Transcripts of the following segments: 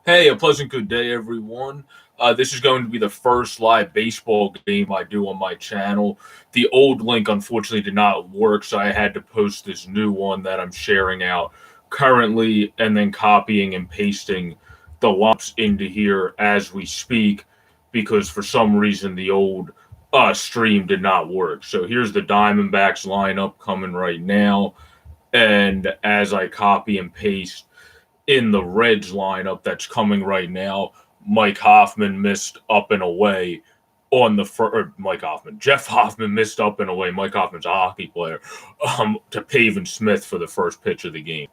Hey, a pleasant good day, everyone. This is going to be the first live baseball game I do on my channel. The old link, unfortunately, did not work, so I had to post this new one that I'm sharing out currently and then copying and pasting the lineups into here as we speak because for some reason the old stream did not work. So here's the Diamondbacks lineup coming right now. And as I copy and paste, in the Reds lineup that's coming right now, Mike Hoffman missed up and away on the first. Mike Hoffman, Jeff Hoffman missed up and away. Mike Hoffman's a hockey player to Pavin Smith for the first pitch of the game.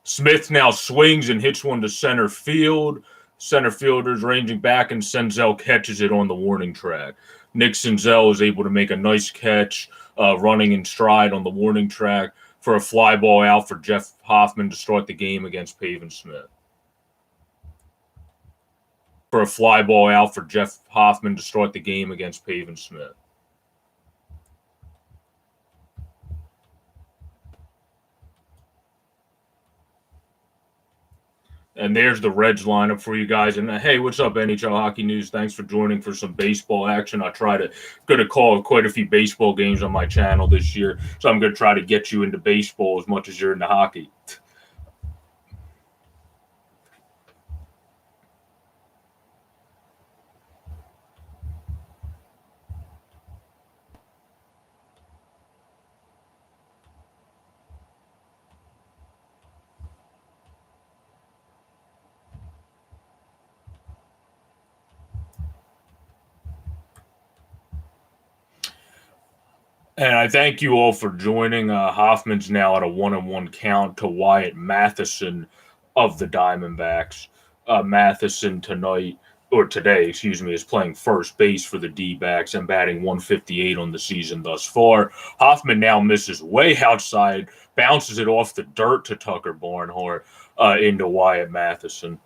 Smith now swings and hits one to center field. Center fielder's ranging back, and Senzel catches it on the warning track. Nick Senzel is able to make a nice catch, running in stride on the warning track for a fly ball out for Jeff Hoffman to start the game against Pavin Smith. For a fly ball out for Jeff Hoffman to start the game against Pavin Smith. And there's the Reds lineup for you guys. And hey, what's up, NHL Hockey News? Thanks for joining for some baseball action. I try to going to call quite a few baseball games on my channel this year, so I'm going to try to get you into baseball as much as you're into hockey. And I thank you all for joining. Hoffman's now at a 1-1 count to Wyatt Matheson of the Diamondbacks. Matheson today, is playing first base for the D-backs and batting 158 on the season thus far. Hoffman now misses way outside, bounces it off the dirt to Tucker Barnhart into Wyatt Matheson.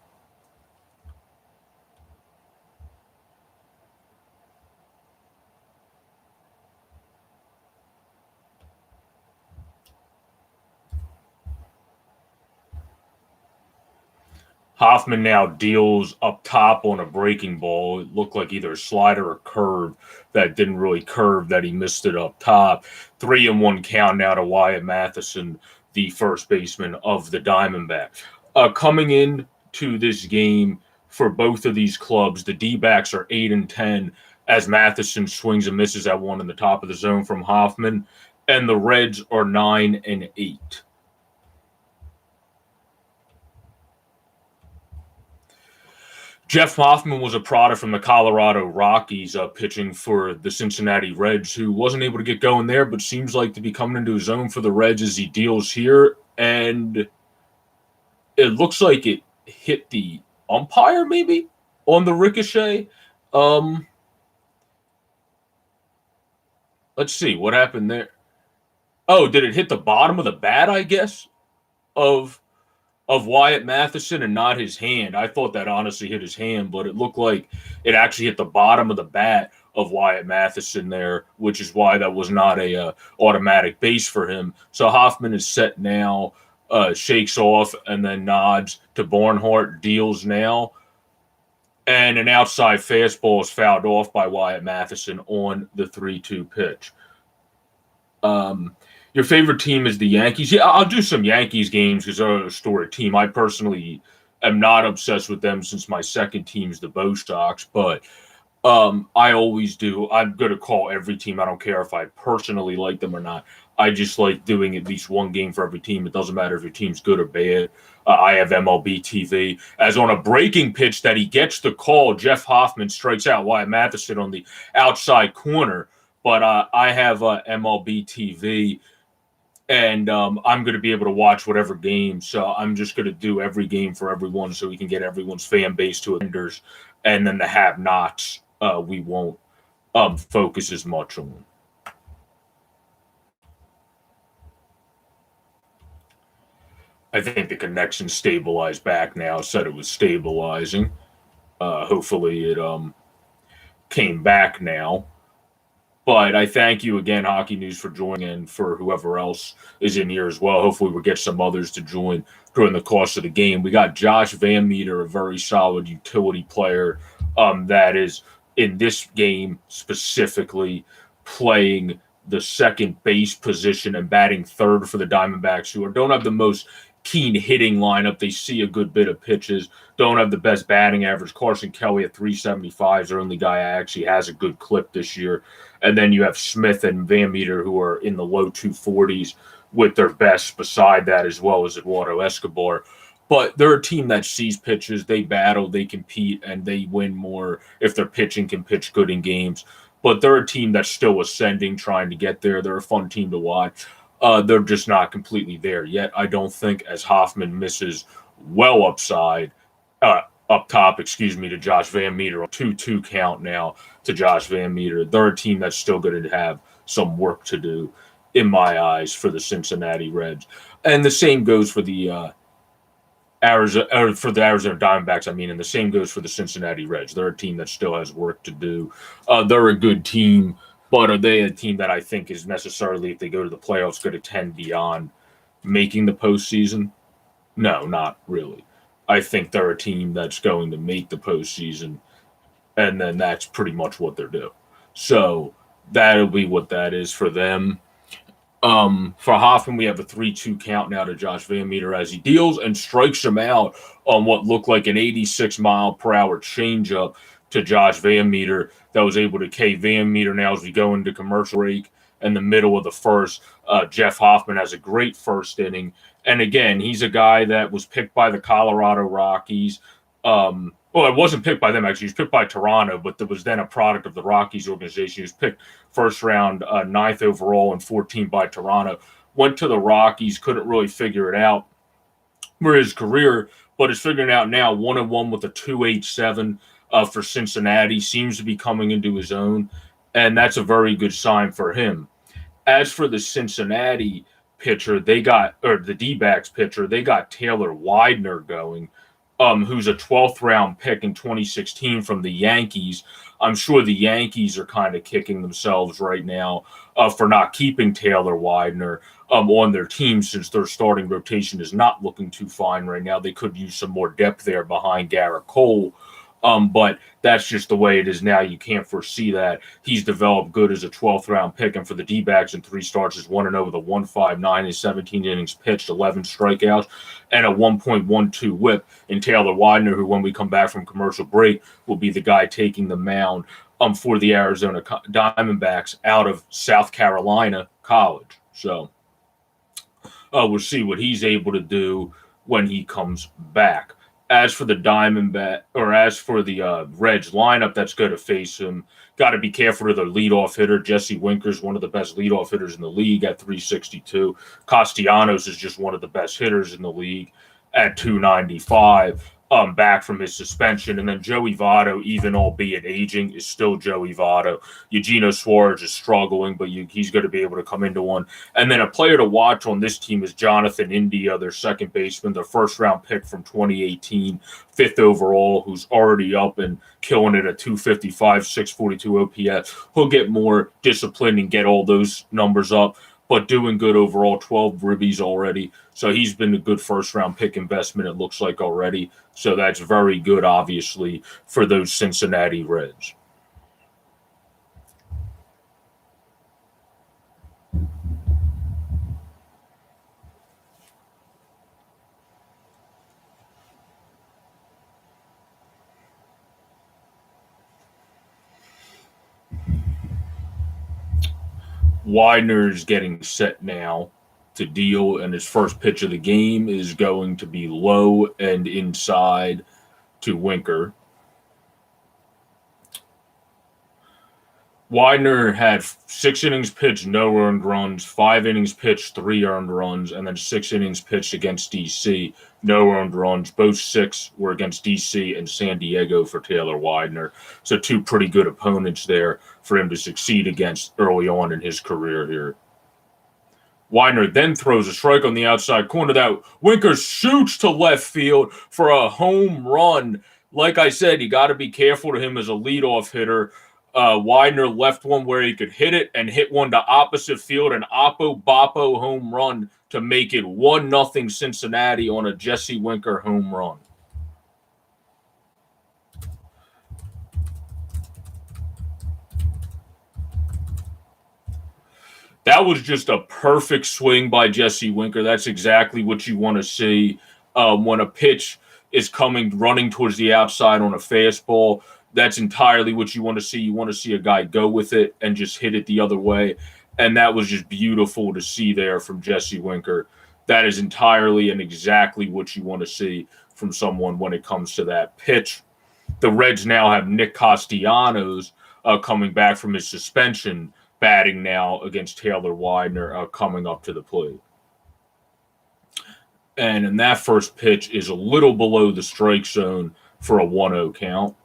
Hoffman now deals up top on a breaking ball. It looked like either a slider or curve that didn't really curve, that he missed it up top. 3-1 count now to Wyatt Matheson, the first baseman of the Diamondbacks. Coming in to this game for both of these clubs, the D-backs are 8-10 as Matheson swings and misses at one in the top of the zone from Hoffman, and the Reds are 9-8. Jeff Hoffman was a product from the Colorado Rockies, pitching for the Cincinnati Reds, who wasn't able to get going there, but seems like to be coming into his own for the Reds as he deals here. And it looks like it hit the umpire, maybe, on the ricochet. Let's see what happened there. Oh, did it hit the bottom of the bat, I guess, of Wyatt Matheson and not his hand? I thought that honestly hit his hand, but it looked like it actually hit the bottom of the bat of Wyatt Matheson there, which is why that was not a automatic base for him. So Hoffman is set now, shakes off, and then nods to Barnhart, deals now. And an outside fastball is fouled off by Wyatt Matheson on the 3-2 pitch. Your favorite team is the Yankees. Yeah, I'll do some Yankees games because they're a historic team. I personally am not obsessed with them since my second team's the Bo Sox, but I always do. I'm going to call every team. I don't care if I personally like them or not. I just like doing at least one game for every team. It doesn't matter if your team's good or bad. I have MLB TV. As on a breaking pitch that he gets the call, Jeff Hoffman strikes out Wyatt Matheson on the outside corner. But I have MLB TV, and I'm going to be able to watch whatever game. So I'm just going to do every game for everyone so we can get everyone's fan base to attenders. And then the have-nots we won't focus as much on. I think the connection stabilized back now. Said it was stabilizing. Hopefully it came back now. But I thank you again, Hockey News, for joining, and for whoever else is in here as well. Hopefully, we'll get some others to join during the course of the game. We got Josh Van Meter, a very solid utility player that is in this game specifically playing the second base position and batting third for the Diamondbacks, who don't have the most keen hitting lineup. They see a good bit of pitches, don't have the best batting average. Carson Kelly at 375 is the only guy actually has a good clip this year. And then you have Smith and Van Meter, who are in the low 240s with their best beside that, as well as Eduardo Escobar. But they're a team that sees pitches, they battle, they compete, and they win more if their pitching can pitch good in games. But they're a team that's still ascending, trying to get there. They're a fun team to watch. They're just not completely there yet, I don't think, as Hoffman misses well up top, to Josh Van Meter. 2-2 count now to Josh Van Meter. They're a team that's still going to have some work to do, in my eyes, for the Cincinnati Reds. And the same goes for the Arizona Diamondbacks, and the same goes for the Cincinnati Reds. They're a team that still has work to do. They're a good team, but are they a team that I think is necessarily, if they go to the playoffs, going to tend beyond making the postseason? No, not really. I think they're a team that's going to make the postseason, and then that's pretty much what they're doing. So that'll be what that is for them. For Hoffman, we have a 3-2 count now to Josh Van Meter as he deals and strikes him out on what looked like an 86-mile-per-hour changeup to Josh Van Meter that was able to K Van Meter. Now, as we go into commercial break in the middle of the first, Jeff Hoffman has a great first inning. And again, he's a guy that was picked by the Colorado Rockies. Well, it wasn't picked by them, actually. He was picked by Toronto, but there was then a product of the Rockies organization. He was picked first round, 9th overall, and 14 by Toronto. Went to the Rockies, couldn't really figure it out for his career, but is figuring it out now. 1-1 with a 2.87 for Cincinnati. Seems to be coming into his own, and that's a very good sign for him. As for the Cincinnati pitcher, the D-backs pitcher, they got Taylor Widener going, who's a 12th round pick in 2016 from the Yankees. I'm sure the Yankees are kind of kicking themselves right now for not keeping Taylor Widener on their team, since their starting rotation is not looking too fine right now. They could use some more depth there behind Garrett Cole. But that's just the way it is now. You can't foresee that. He's developed good as a 12th round pick, and for the D-backs in 3 starts is 1-0 with a 1.59 in 17 innings pitched, 11 strikeouts, and a 1.12 whip. And Taylor Widener, who when we come back from commercial break will be the guy taking the mound for the Arizona Diamondbacks out of South Carolina College. So we'll see what he's able to do when he comes back. As for the Reds lineup that's going to face him, got to be careful of their leadoff hitter. Jesse Winker's one of the best leadoff hitters in the league at 362. Castellanos is just one of the best hitters in the league at 295. Back from his suspension. And then Joey Votto, even albeit aging, is still Joey Votto. Eugenio Suarez is struggling, but he's going to be able to come into one. And then a player to watch on this team is Jonathan India, their second baseman, their first-round pick from 2018, 5th overall, who's already up and killing it at 255, 642 OPS. He'll get more disciplined and get all those numbers up, but doing good overall, 12 ribbies already. So he's been a good first-round pick investment, it looks like, already. So that's very good, obviously, for those Cincinnati Reds. Widener is getting set now to deal, and his first pitch of the game is going to be low and inside to Winker. Widener had 6 innings pitched, no earned runs, 5 innings pitched, 3 earned runs, and then 6 innings pitched against DC, no earned runs. Both 6 were against DC and San Diego for Taylor Widener. So 2 pretty good opponents there for him to succeed against early on in his career here. Widener then throws a strike on the outside corner that Winker shoots to left field for a home run. Like I said, you got to be careful to him as a leadoff hitter. Widener left one where he could hit it and hit one to opposite field, an Oppo Boppo home run to make it 1-0 Cincinnati on a Jesse Winker home run. That was just a perfect swing by Jesse Winker. That's exactly what you want to see when a pitch is coming, running towards the outside on a fastball. That's entirely what you want to see. You want to see a guy go with it and just hit it the other way. And that was just beautiful to see there from Jesse Winker. That is entirely and exactly what you want to see from someone when it comes to that pitch. The Reds now have Nick Castellanos coming back from his suspension, batting now against Taylor Widener coming up to the plate. And in that first pitch is a little below the strike zone for a 1-0 count.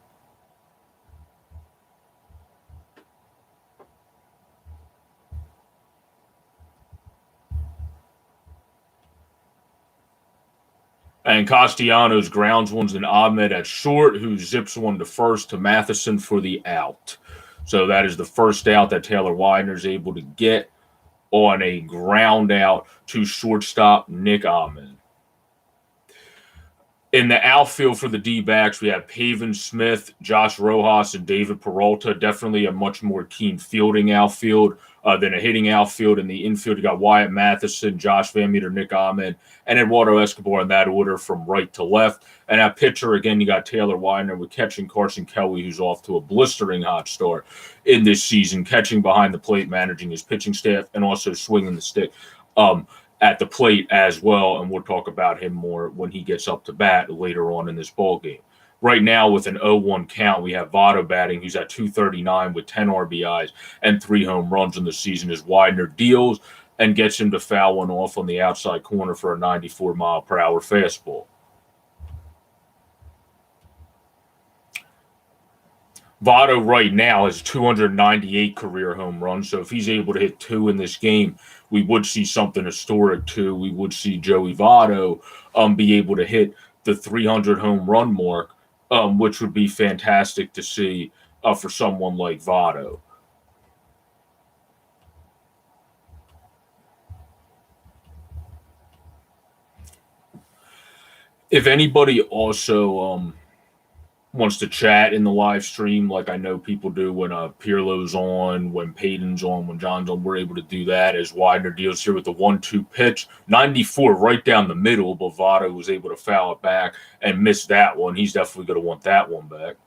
And Castellanos grounds ones in Ahmed at short, who zips one to first to Matheson for the out. So that is the first out that Taylor Widener is able to get on a ground out to shortstop Nick Ahmed. In the outfield for the D-backs, we have Pavin Smith, Josh Rojas, and David Peralta. Definitely a much more keen fielding outfield than a hitting outfield. In the infield, you got Wyatt Matheson, Josh Van Meter, Nick Ahmed, and Eduardo Escobar in that order from right to left. And at pitcher, again, you got Taylor Widener with catching Carson Kelly, who's off to a blistering hot start in this season, catching behind the plate, managing his pitching staff, and also swinging the stick at the plate as well, and we'll talk about him more when he gets up to bat later on in this ball game. Right now, with an 0-1 count, we have Votto batting, who's at 239 with 10 RBIs and 3 home runs in the season as Widener deals and gets him to foul one off on the outside corner for a 94-mile-per-hour fastball. Votto right now has 298 career home runs, so if he's able to hit 2 in this game, we would see something historic too. We would see Joey Votto be able to hit the 300 home run mark, which would be fantastic to see for someone like Votto. If anybody also wants to chat in the live stream, like I know people do when Pirlo's on, when Payton's on, when John's on, we're able to do that as Widener deals here with the 1-2 pitch. 94 right down the middle, but Votto was able to foul it back and miss that one. He's definitely going to want that one back.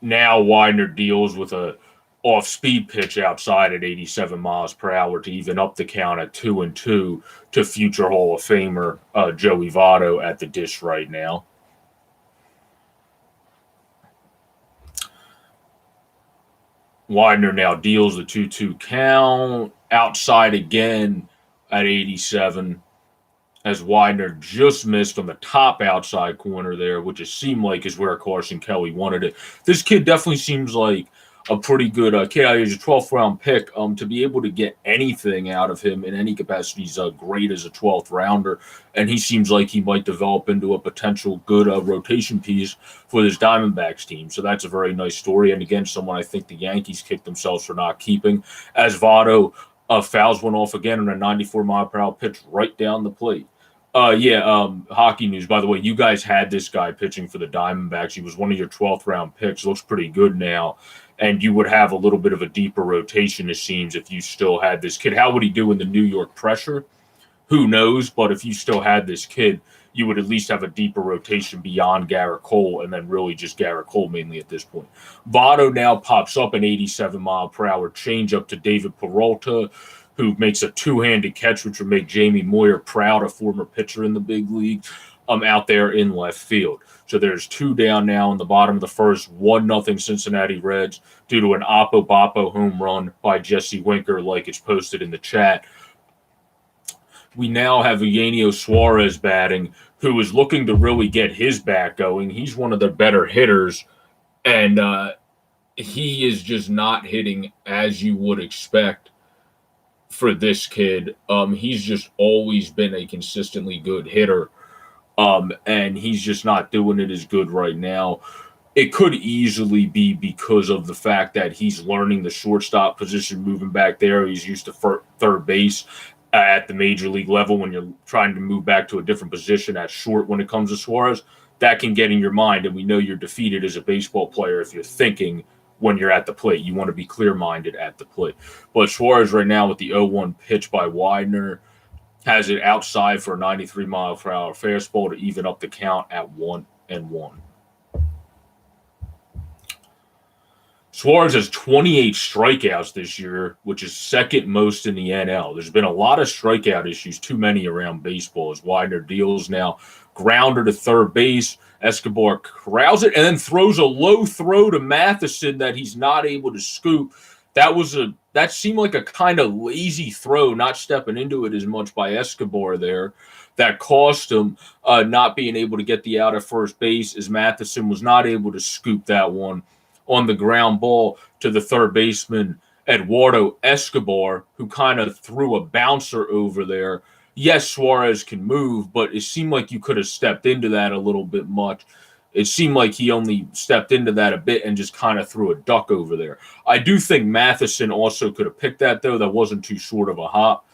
Now Widener deals with a off-speed pitch outside at 87 miles per hour to even up the count at 2-2 to future Hall of Famer Joey Votto at the dish right now. Widener now deals the 2-2 count outside again at 87. As Widener just missed on the top outside corner there, which it seemed like is where Carson Kelly wanted it. This kid definitely seems like a pretty good kid. He's a 12th round pick. To be able to get anything out of him in any capacity, he's great as a 12th rounder, and he seems like he might develop into a potential good rotation piece for this Diamondbacks team. So that's a very nice story, and again, someone I think the Yankees kicked themselves for not keeping, as Votto fouls one off again on a 94-mile-per-hour pitch right down the plate. Hockey news, by the way, you guys had this guy pitching for the Diamondbacks. He was one of your 12th round picks. Looks pretty good now. And you would have a little bit of a deeper rotation, it seems, if you still had this kid. How would he do in the New York pressure? Who knows? But if you still had this kid, you would at least have a deeper rotation beyond Garrett Cole, and then really just Garrett Cole mainly at this point. Votto now pops up an 87-mile-per-hour changeup to David Peralta, who makes a two-handed catch, which would make Jamie Moyer proud, a former pitcher in the big league, out there in left field. So there's 2 down now in the bottom of the first, 1-0 Cincinnati Reds due to an Oppo Boppo home run by Jesse Winker, like it's posted in the chat. We now have Eugenio Suarez batting, who is looking to really get his bat going. He's one of the better hitters, and he is just not hitting as you would expect for this kid. He's just always been a consistently good hitter. And he's just not doing it as good right now. It could easily be because of the fact that he's learning the shortstop position, moving back there. He's used to third base at the major league level. When you're trying to move back to a different position at short when it comes to Suarez, that can get in your mind. And we know you're defeated as a baseball player if you're thinking when you're at the plate. You want to be clear minded at the plate. But Suarez right now with the 0-1 pitch by Widener has it outside for a 93-mile-per-hour fastball to even up the count at 1-1. Suarez has 28 strikeouts this year, which is second most in the NL. There's been a lot of strikeout issues, too many around baseball, as Widener deals now. Grounder to third base. Escobar corrals it and then throws a low throw to Matheson that he's not able to scoop. That seemed like a kind of lazy throw, not stepping into it as much by Escobar there. That cost him not being able to get the out at first base, as Matheson was not able to scoop that one on the ground ball to the third baseman, Eduardo Escobar, who kind of threw a bouncer over there. Yes, Suarez can move, but it seemed like you could have stepped into that a little bit much. It seemed like he only stepped into that a bit and just kind of threw a duck over there. I do think Matheson also could have picked that, though. That wasn't too short of a hop.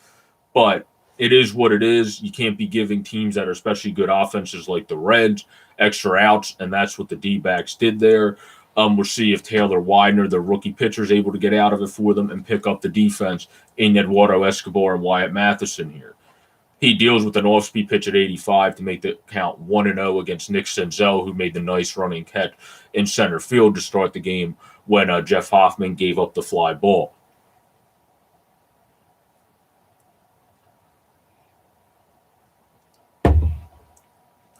But it is what it is. You can't be giving teams that are especially good offenses like the Reds extra outs, and that's what the D-backs did there. We'll see if Taylor Widener, the rookie pitcher, is able to get out of it for them and pick up the defense in Eduardo Escobar and Wyatt Matheson here. He deals with an off-speed pitch at 85 to make the count 1-0 against Nick Senzel, who made the nice running catch in center field to start the game when Jeff Hoffman gave up the fly ball.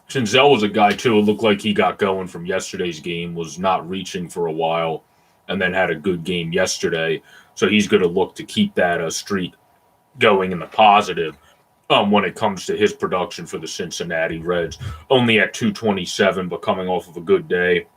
Senzel was a guy, too. It looked like he got going from yesterday's game, was not reaching for a while, and then had a good game yesterday. So he's going to look to keep that streak going in the positive when it comes to his production for the Cincinnati Reds. Only at 227, but coming off of a good day.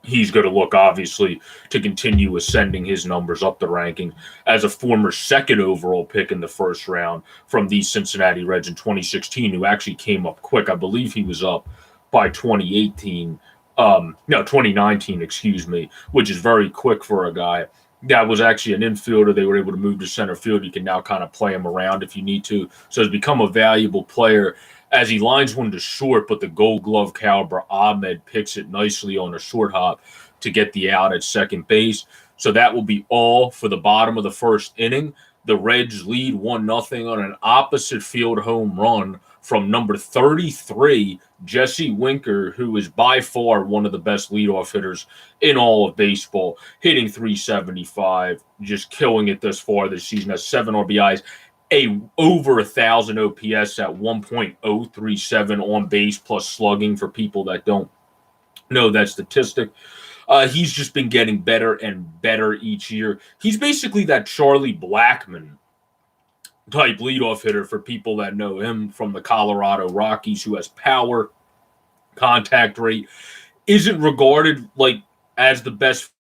He's going to look, obviously, to continue ascending his numbers up the ranking as a former second overall pick in the first round from the Cincinnati Reds in 2016, who actually came up quick. I believe he was up by 2019, excuse me, which is very quick for a guy that was actually an infielder. They were able to move to center field. You can now kind of play him around if you need to. So he's become a valuable player as he lines one to short, but the Gold Glove caliber Ahmed picks it nicely on a short hop to get the out at second base. So that will be all for the bottom of the first inning. The Reds lead 1-0 on an opposite field home run from number 33, Jesse Winker, who is by far one of the best leadoff hitters in all of baseball, hitting 375, just killing it thus far this season. Has 7 RBIs, over 1,000 OPS at 1.037 on base plus slugging for people that don't know that statistic. He's just been getting better and better each year. He's basically that Charlie Blackmon type leadoff hitter for people that know him from the Colorado Rockies, who has power, contact rate, isn't regarded like as the best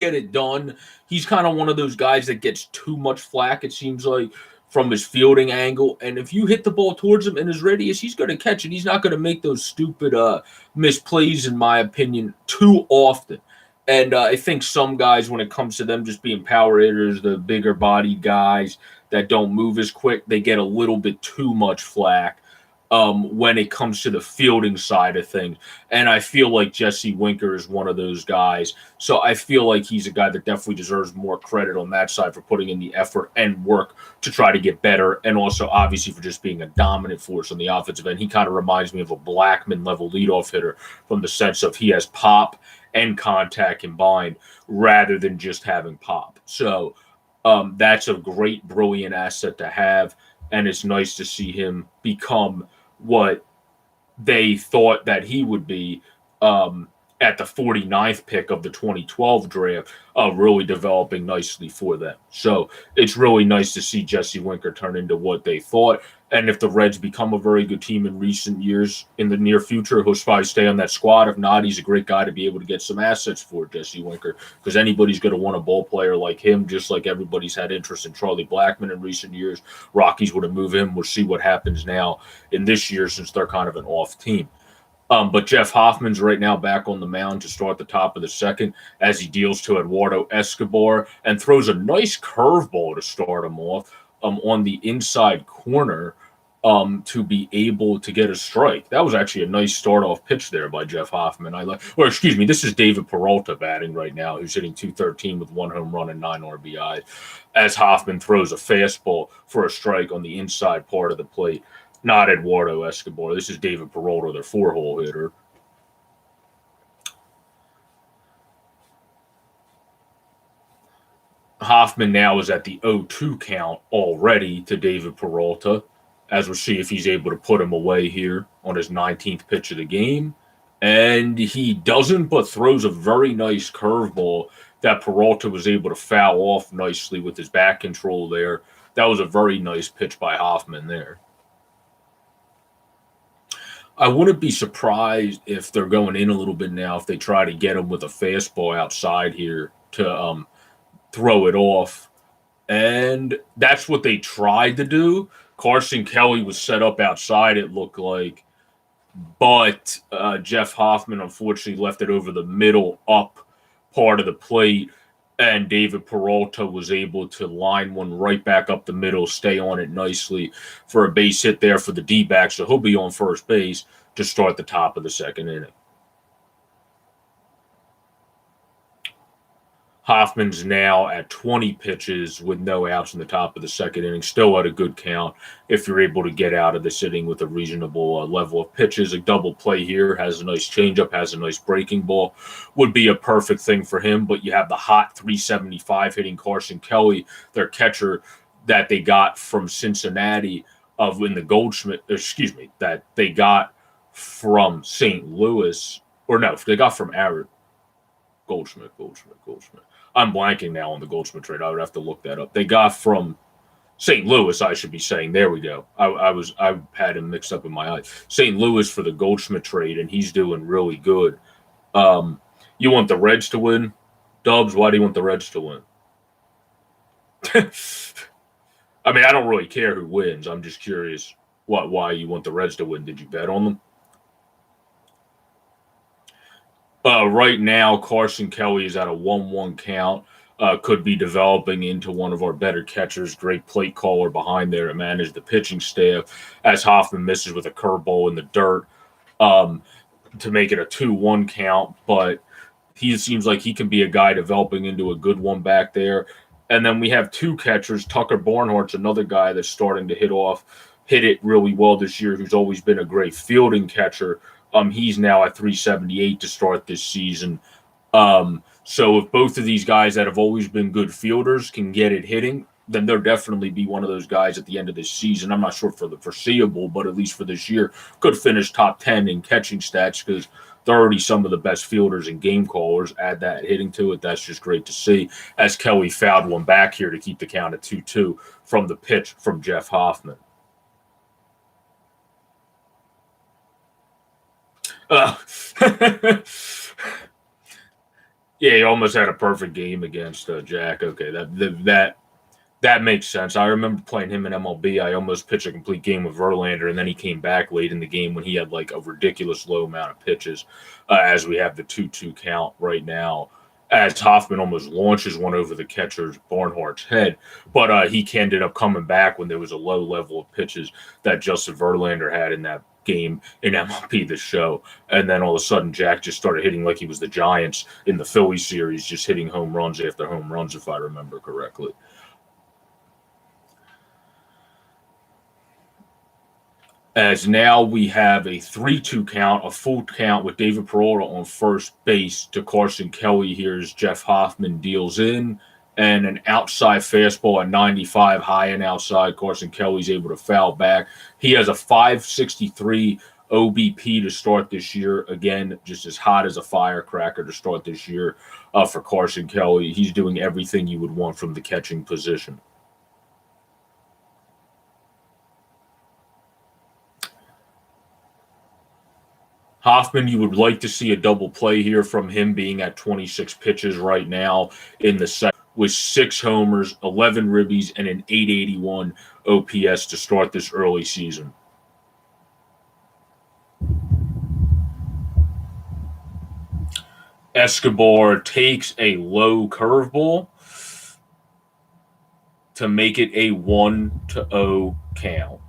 get it done. He's kind of one of those guys that gets too much flack, it seems like, from his fielding angle. And if you hit the ball towards him in his radius, he's going to catch it. He's not going to make those stupid misplays, in my opinion, too often. And I think some guys, when it comes to them just being power hitters, the bigger bodied guys that don't move as quick, they get a little bit too much flack when it comes to the fielding side of things. And I feel like Jesse Winker is one of those guys. So I feel like he's a guy that definitely deserves more credit on that side for putting in the effort and work to try to get better. And also, obviously, for just being a dominant force on the offensive end. He kind of reminds me of a Blackmon-level leadoff hitter from the sense of he has pop and contact combined rather than just having pop. So that's a great, brilliant asset to have. And it's nice to see him become what they thought that he would be at the 49th pick of the 2012 draft, really developing nicely for them. So it's really nice to see Jesse Winker turn into what they thought. And if the Reds become a very good team in recent years, in the near future, he'll probably stay on that squad. If not, he's a great guy to be able to get some assets for, Jesse Winker, because anybody's going to want a ball player like him, just like everybody's had interest in Charlie Blackmon in recent years. Rockies would have moved him. We'll see what happens now in this year since they're kind of an off team. But Jeff Hoffman's right now back on the mound to start the top of the second as he deals to Eduardo Escobar and throws a nice curveball to start him off on the inside corner to be able to get a strike. That was actually a nice start-off pitch there by Jeff Hoffman. This is David Peralta batting right now, who's hitting .213 with 1 home run and 9 RBI, as Hoffman throws a fastball for a strike on the inside part of the plate. Not Eduardo Escobar. This is David Peralta, their 4-hole hitter. Hoffman now is at the 0-2 count already to David Peralta, as we'll see if he's able to put him away here on his 19th pitch of the game. And he doesn't, but throws a very nice curveball that Peralta was able to foul off nicely with his back control there. That was a very nice pitch by Hoffman there. I wouldn't be surprised if they're going in a little bit now if they try to get him with a fastball outside here to throw it off. And that's what they tried to do. Carson Kelly was set up outside, it looked like. But Jeff Hoffman, unfortunately, left it over the middle up part of the plate. And David Peralta was able to line one right back up the middle, stay on it nicely for a base hit there for the D-backs. So he'll be on first base to start the top of the second inning. Hoffman's now at 20 pitches with no outs in the top of the second inning, still at a good count if you're able to get out of this inning with a reasonable level of pitches. A double play here, has a nice changeup, has a nice breaking ball, would be a perfect thing for him. But you have the hot 375 hitting Carson Kelly, their catcher that they got from Cincinnati that they got from St. Louis, they got from Goldschmidt. I'm blanking now on the Goldschmidt trade. I would have to look that up. They got from St. Louis, I should be saying. There we go. I had him mixed up in my eyes. St. Louis for the Goldschmidt trade, and he's doing really good. You want the Reds to win? Dubs, why do you want the Reds to win? I mean, I don't really care who wins. I'm just curious why you want the Reds to win. Did you bet on them? Right now, Carson Kelly is at a 1-1 count. Could be developing into one of our better catchers. Great plate caller behind there to manage the pitching staff as Hoffman misses with a curveball in the dirt to make it a 2-1 count. But he seems like he can be a guy developing into a good one back there. And then we have two catchers. Tucker Barnhart's another guy that's starting to hit it really well this year, who's always been a great fielding catcher. He's now at 378 to start this season. So if both of these guys that have always been good fielders can get it hitting, then they'll definitely be one of those guys at the end of this season. I'm not sure for the foreseeable, but at least for this year, could finish top 10 in catching stats because they're already some of the best fielders and game callers. Add that hitting to it. That's just great to see. As Kelly fouled one back here to keep the count at 2-2 from the pitch from Jeff Hoffman. Yeah, he almost had a perfect game against Jack. Okay, that makes sense. I remember playing him in MLB. I almost pitched a complete game with Verlander, and then he came back late in the game when he had like a ridiculous low amount of pitches. As we have the 2-2 count right now, as Hoffman almost launches one over the catcher's Barnhart's head, but he ended up coming back when there was a low level of pitches that Justin Verlander had in that game in MLB this show. And then all of a sudden Jack just started hitting like he was the Giants in the Philly series, just hitting home runs after home runs, if I remember correctly. As now we have a 3-2 count, a full count with David Peralta on first base to Carson Kelly here as Jeff Hoffman deals in. And an outside fastball at 95, high and outside. Carson Kelly's able to foul back. He has a 563 OBP to start this year. Again, just as hot as a firecracker to start this year for Carson Kelly. He's doing everything you would want from the catching position. Hoffman, you would like to see a double play here from him being at 26 pitches right now in the second with 6 homers, 11 ribbies, and an 881 OPS to start this early season. Escobar takes a low curveball to make it a 1-0 count.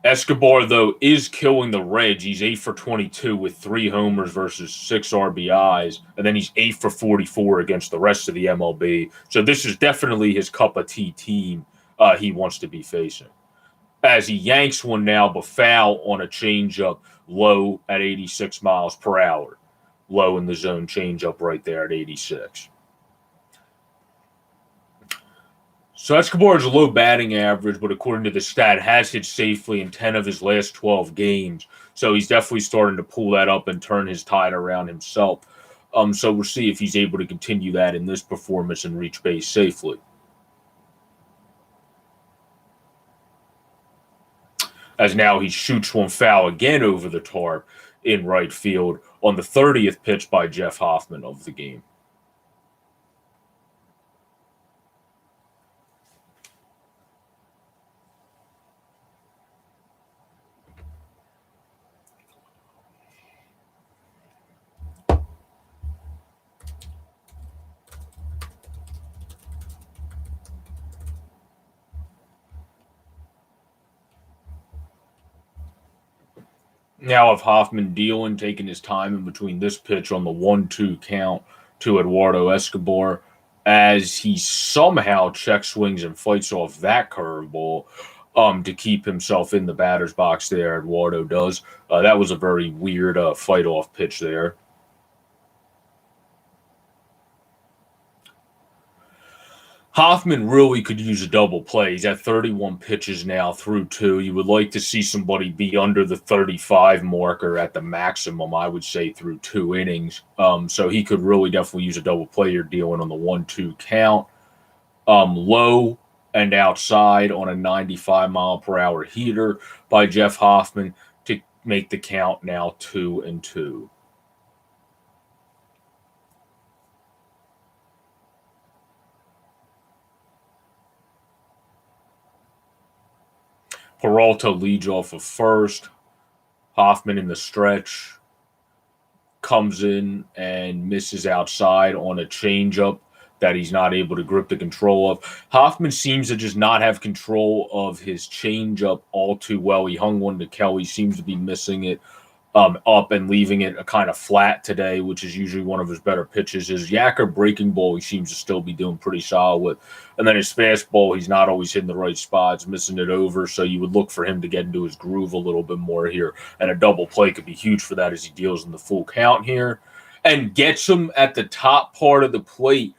Escobar, though, is killing the Reds. He's 8 for 22 with 3 homers versus 6 RBIs, and then he's 8 for 44 against the rest of the MLB. So this is definitely his cup of tea team he wants to be facing. As he yanks one now, but foul on a changeup low at 86 miles per hour. Low in the zone changeup right there at 86. So Escobar's a low batting average, but according to the stat, has hit safely in 10 of his last 12 games. So he's definitely starting to pull that up and turn his tide around himself. So we'll see if he's able to continue that in this performance and reach base safely. As now he shoots one foul again over the tarp in right field on the 30th pitch by Jeff Hoffman of the game. Now of Hoffman dealing, taking his time in between this pitch on the 1-2 count to Eduardo Escobar as he somehow check swings and fights off that curveball to keep himself in the batter's box there. Eduardo does. That was a very weird fight-off pitch there. Hoffman really could use a double play. He's at 31 pitches now through 2. You would like to see somebody be under the 35 marker at the maximum, I would say, through 2 innings. So he could really definitely use a double play here dealing on the 1-2 count. Low and outside on a 95-mile-per-hour heater by Jeff Hoffman to make the count now 2-2. Peralta leads off of first. Hoffman in the stretch comes in and misses outside on a changeup that he's not able to grip the control of. Hoffman seems to just not have control of his changeup all too well. He hung one to Kelly, seems to be missing it up and leaving it a kind of flat today, which is usually one of his better pitches. His Yacker breaking ball, he seems to still be doing pretty solid with. And then his fastball, he's not always hitting the right spots, missing it over. So you would look for him to get into his groove a little bit more here. And a double play could be huge for that as he deals in the full count here. And gets him at the top part of the plate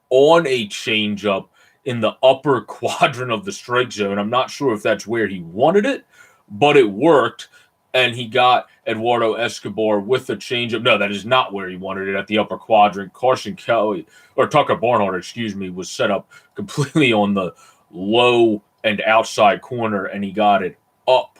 on a changeup in the upper quadrant of the strike zone. I'm not sure if that's where he wanted it, but it worked. And he got Eduardo Escobar with a changeup. No, that is not where he wanted it, at the upper quadrant. Carson Kelly, or Tucker Barnhart, was set up completely on the low and outside corner, and he got it up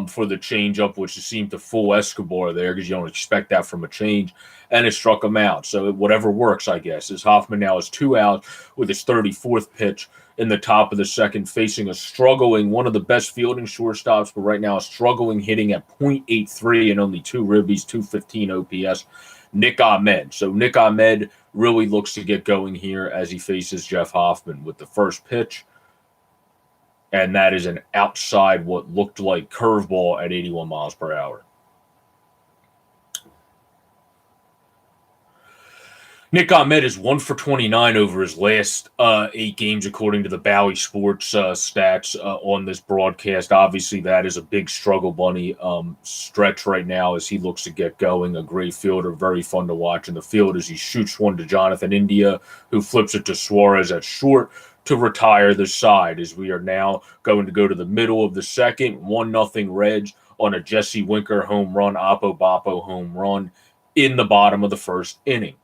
for the changeup, which seemed to fool Escobar there because you don't expect that from a change, and it struck him out. So whatever works, I guess. As Hoffman now is 2 out with his 34th pitch in the top of the second, facing a struggling, one of the best fielding shortstops, but right now a struggling hitting at .83 and only 2 ribbies, 215 OPS, Nick Ahmed. So Nick Ahmed really looks to get going here as he faces Jeff Hoffman with the first pitch. And that is an outside, what looked like curveball at 81 miles per hour. Nick Ahmed is 1 for 29 over his last 8 games, according to the Bowie Sports stats on this broadcast. Obviously, that is a big struggle bunny stretch right now as he looks to get going. A great fielder, very fun to watch in the field as he shoots one to Jonathan India, who flips it to Suarez at short to retire the side. As we are now going to go to the middle of the second, 1-0 Reds on a Jesse Winker home run, Oppo Boppo home run in the bottom of the first inning.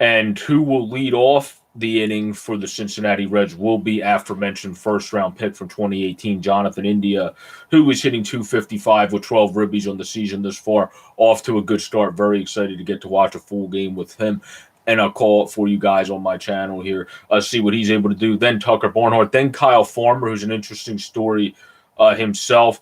And who will lead off the inning for the Cincinnati Reds will be aforementioned first-round pick from 2018, Jonathan India, who is hitting .255 with 12 ribbies on the season this far. Off to a good start. Very excited to get to watch a full game with him. And I'll call it for you guys on my channel here, see what he's able to do. Then Tucker Barnhart, then Kyle Farmer, who's an interesting story himself.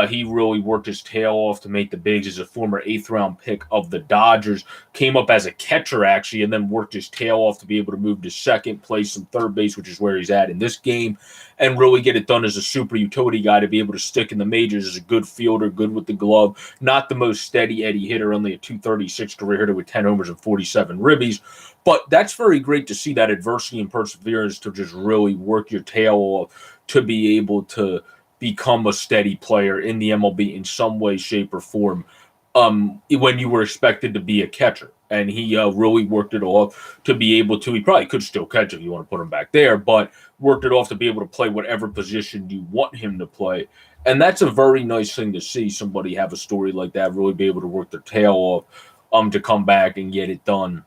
He really worked his tail off to make the bigs as a former 8th-round pick of the Dodgers. Came up as a catcher, actually, and then worked his tail off to be able to move to second, play some third base, which is where he's at in this game, and really get it done as a super utility guy to be able to stick in the majors as a good fielder, good with the glove. Not the most steady Eddie hitter, only a .236 career hitter with 10 homers and 47 ribbies. But that's very great to see that adversity and perseverance to just really work your tail off to be able to become a steady player in the MLB in some way, shape, or form when you were expected to be a catcher. And he really worked it off to be able to. He probably could still catch if you want to put him back there, but worked it off to be able to play whatever position you want him to play. And that's a very nice thing to see somebody have a story like that, really be able to work their tail off to come back and get it done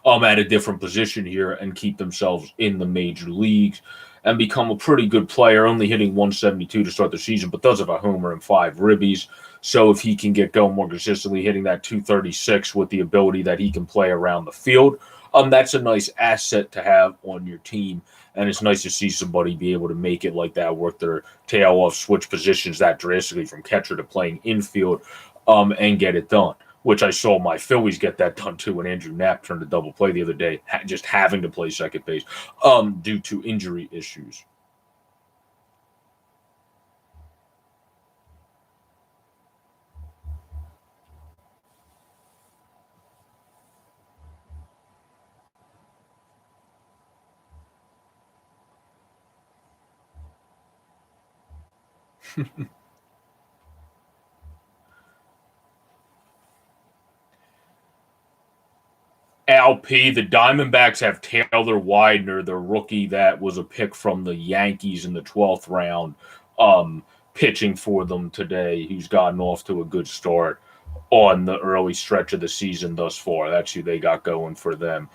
at a different position here and keep themselves in the major leagues and become a pretty good player, only hitting .172 to start the season, but does have a homer and 5 ribbies. So if he can get going more consistently, hitting that .236 with the ability that he can play around the field, that's a nice asset to have on your team. And it's nice to see somebody be able to make it like that, work their tail off, switch positions that drastically from catcher to playing infield, and get it done. Which I saw my Phillies get that done too when Andrew Knapp turned to double play the other day, just having to play second base due to injury issues. LP, the Diamondbacks have Taylor Widener, the rookie that was a pick from the Yankees in the 12th round, pitching for them today, who's gotten off to a good start on the early stretch of the season thus far. That's who they got going for them.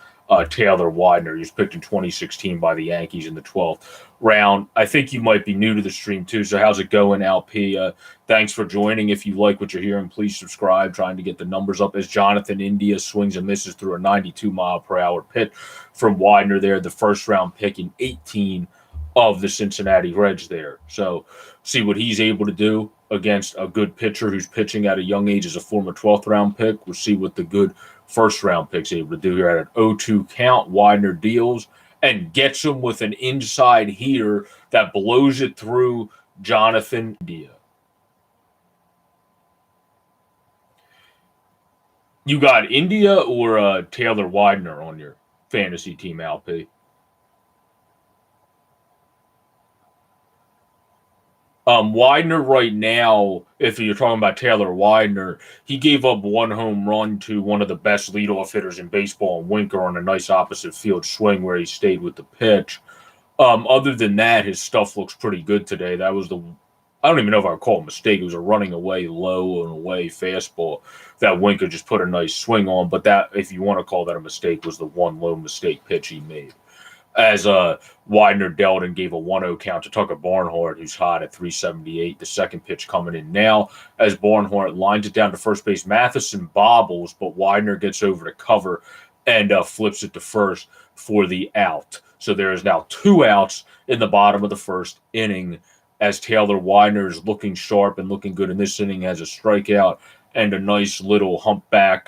Taylor Widener, he was picked in 2016 by the Yankees in the 12th round. I think you might be new to the stream too, so how's it going, LP? Thanks for joining. If you like what you're hearing, please subscribe. Trying to get the numbers up as Jonathan India swings and misses through a 92-mile-per-hour pitch from Widener there, the first-round pick in 18 of the Cincinnati Reds there. So see what he's able to do against a good pitcher who's pitching at a young age as a former 12th-round pick. We'll see what the good first-round pick's able to do here at an 0-2 count. Widener deals and gets him with an inside heater that blows it through Jonathan India. You got India or Taylor Widener on your fantasy team, LP? Widener right now, if you're talking about Taylor Widener, he gave up 1 home run to one of the best leadoff hitters in baseball, Winker, on a nice opposite field swing where he stayed with the pitch. Other than that, his stuff looks pretty good today. That was I don't even know if I would call it a mistake. It was a running away low and away fastball that Winker just put a nice swing on. But that, if you want to call that a mistake, was the one low mistake pitch he made. As Widener dealt and gave a 1-0 count to Tucker Barnhart, who's hot at 378. The second pitch coming in now as Barnhart lines it down to first base. Matheson bobbles, but Widener gets over to cover and flips it to first for the out. So there is now 2 outs in the bottom of the first inning as Taylor Widener is looking sharp and looking good in this inning, has a strikeout and a nice little humpback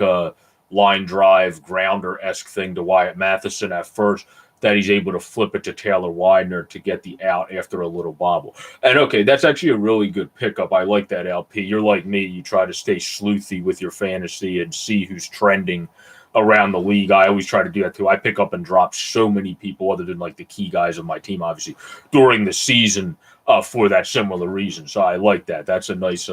line drive grounder-esque thing to Wyatt Matheson at first. that he's able to flip it to Taylor Widener to get the out after a little bobble. And okay, that's actually a really good pickup. I like that, LP. You're like me. You try to stay sleuthy with your fantasy and see who's trending around the league. I always try to do that too. I pick up and drop so many people other than like the key guys of my team, obviously, during the season for that similar reason. So I like that. That's a nice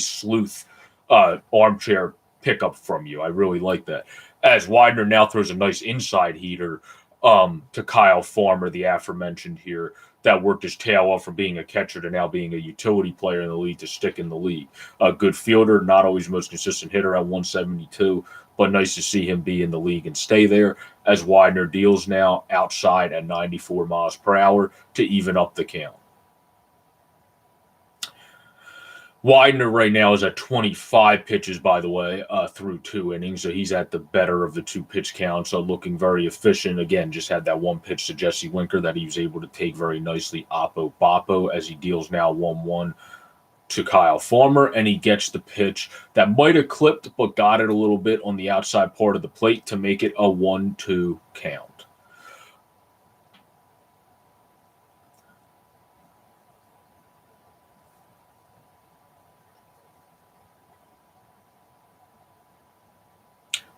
sleuth armchair pickup from you. I really like that. As Widener now throws a nice inside heater to Kyle Farmer, the aforementioned here, that worked his tail off from being a catcher to now being a utility player in the league to stick in the league. A good fielder, not always the most consistent hitter at 172, but nice to see him be in the league and stay there as Widener deals now outside at 94 miles per hour to even up the count. Widener right now is at 25 pitches, by the way, through 2 innings. So he's at the better of the 2 pitch counts. So looking very efficient. Again, just had that 1 pitch to Jesse Winker that he was able to take very nicely. Oppo Boppo as he deals now 1-1 to Kyle Farmer. And he gets the pitch that might have clipped, but got it a little bit on the outside part of the plate to make it a 1-2 count.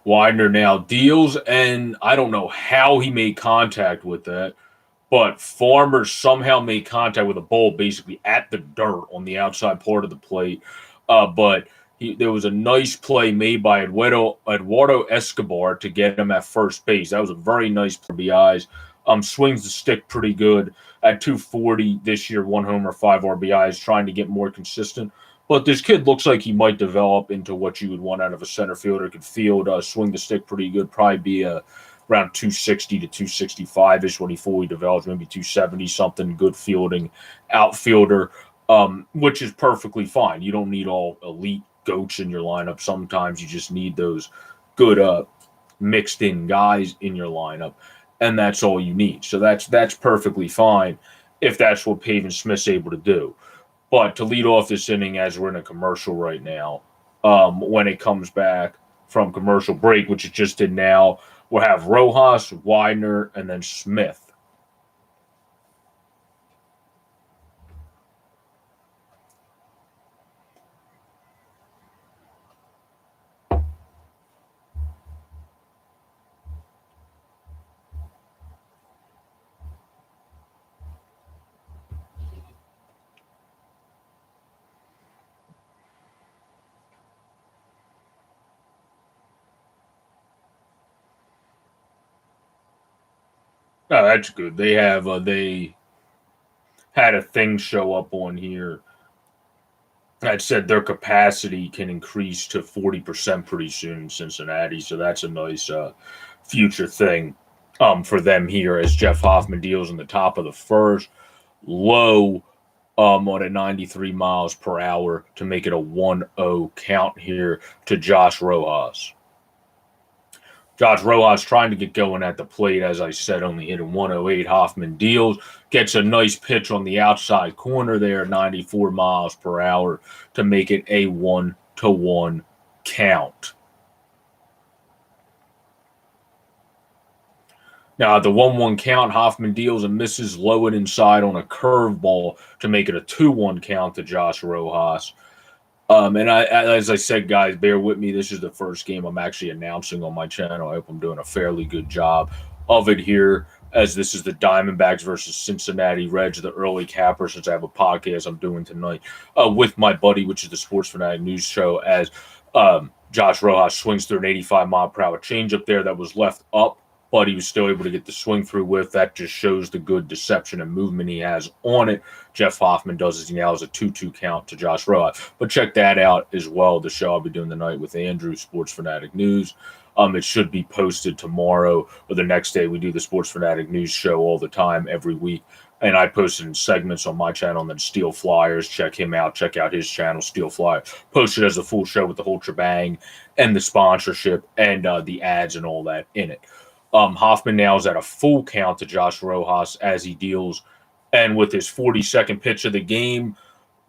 Widener now deals, and I don't know how he made contact with that, but Farmer somehow made contact with a ball basically at the dirt on the outside part of the plate. But there was a nice play made by Eduardo Escobar to get him at first base. That was a very nice RBIs. Swings the stick pretty good at 240 this year, 1 homer, 5 RBIs, trying to get more consistent. But this kid looks like he might develop into what you would want out of a center fielder. Could field, swing the stick pretty good. Probably be around 260 to 265-ish when he fully develops. Maybe 270 something. Good fielding outfielder, which is perfectly fine. You don't need all elite goats in your lineup. Sometimes you just need those good mixed in guys in your lineup, and that's all you need. So that's perfectly fine if that's what Pavin Smith's able to do. But to lead off this inning, as we're in a commercial right now, when it comes back from commercial break, which it just did now, we'll have Rojas, Widener, and then Smith. Oh, that's good. They had a thing show up on here that said their capacity can increase to 40% pretty soon in Cincinnati. So that's a nice future thing for them here as Jeff Hoffman deals in the top of the first, low on a 93 miles per hour to make it a 1-0 count here to Josh Rojas. Josh Rojas trying to get going at the plate, as I said, only hitting 108. Hoffman deals, gets a nice pitch on the outside corner there, 94 miles per hour to make it a 1-1 count. Now, at the 1-1 count, Hoffman deals and misses low and inside on a curveball to make it a 2-1 count to Josh Rojas. As I said, guys, bear with me. This is the first game I'm actually announcing on my channel. I hope I'm doing a fairly good job of it here, as this is the Diamondbacks versus Cincinnati Reds, the early capper, since I have a podcast I'm doing tonight with my buddy, which is the Sports Fanatic News Show, as Josh Rojas swings through an 85-mile-per-hour changeup there that was left up, but he was still able to get the swing through with. That just shows the good deception and movement he has on it. Jeff Hoffman does as he now has a 2-2 count to Josh Rojas. But check that out as well, the show I'll be doing tonight with Andrew, Sports Fanatic News. It should be posted tomorrow or the next day. We do the Sports Fanatic News show all the time, every week. And I posted in segments on my channel, and then Steel Flyers. Check him out. Check out his channel, Steel Flyers. Posted as a full show with the whole shebang and the sponsorship and the ads and all that in it. Hoffman now is at a full count to Josh Rojas as he deals. And with his 42nd pitch of the game,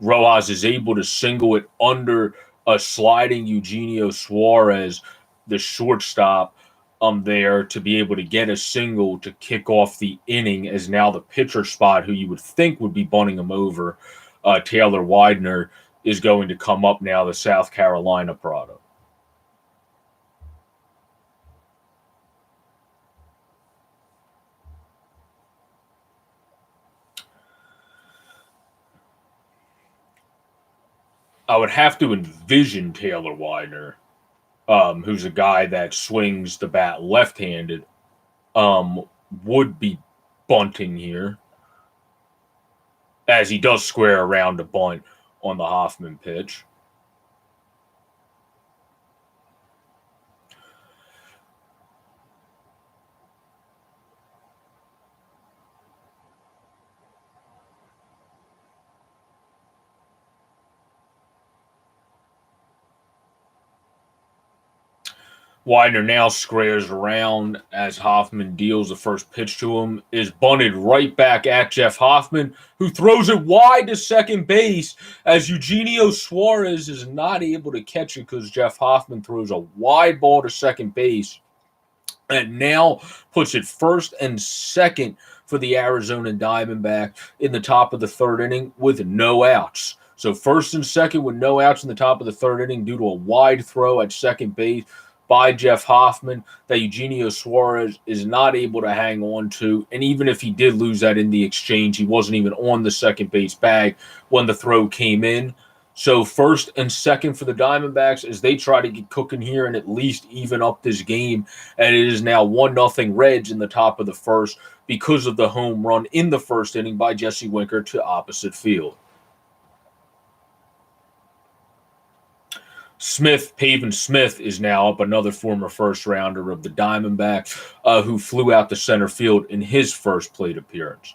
Rojas is able to single it under a sliding Eugenio Suarez, the shortstop, there to be able to get a single to kick off the inning, as now the pitcher spot, who you would think would be bunting him over, Taylor Widener, is going to come up now, the South Carolina product. I would have to envision Taylor Widener, who's a guy that swings the bat left-handed, would be bunting here, as he does square around a bunt on the Hoffman pitch. Widener now squares around as Hoffman deals the first pitch to him, is bunted right back at Jeff Hoffman, who throws it wide to second base, as Eugenio Suarez is not able to catch it because Jeff Hoffman throws a wide ball to second base, and now puts it first and second for the Arizona Diamondbacks in the top of the third inning with no outs. So first and second with no outs in the top of the third inning due to a wide throw at second base by Jeff Hoffman that Eugenio Suarez is not able to hang on to. And even if he did lose that in the exchange, he wasn't even on the second base bag when the throw came in. So first and second for the Diamondbacks as they try to get cooking here and at least even up this game. And it is now 1-0 Reds in the top of the first because of the home run in the first inning by Jesse Winker to opposite field. Pavin Smith is now up, another former first-rounder of the Diamondbacks, who flew out to center field in his first plate appearance.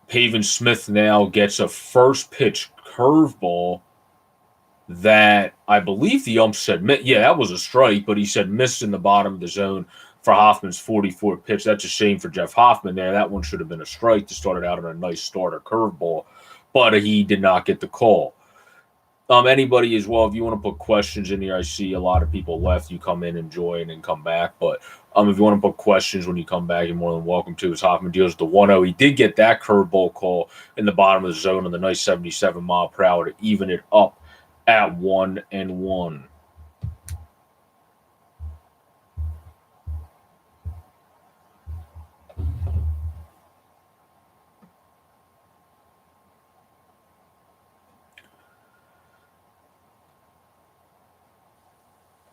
Pavin Smith now gets a first-pitch curveball that I believe the ump said, yeah, that was a strike, but he said missed in the bottom of the zone for Hoffman's 44th pitch. That's a shame for Jeff Hoffman there. That one should have been a strike to start it out on a nice starter curveball, but he did not get the call. Anybody as well, if you want to put questions in here, I see a lot of people left. You come in and join and come back. But if you want to put questions when you come back, you're more than welcome to. As Hoffman deals the 1-0. He did get that curveball call in the bottom of the zone on the nice 77-mile-per-hour to even it up at 1-1.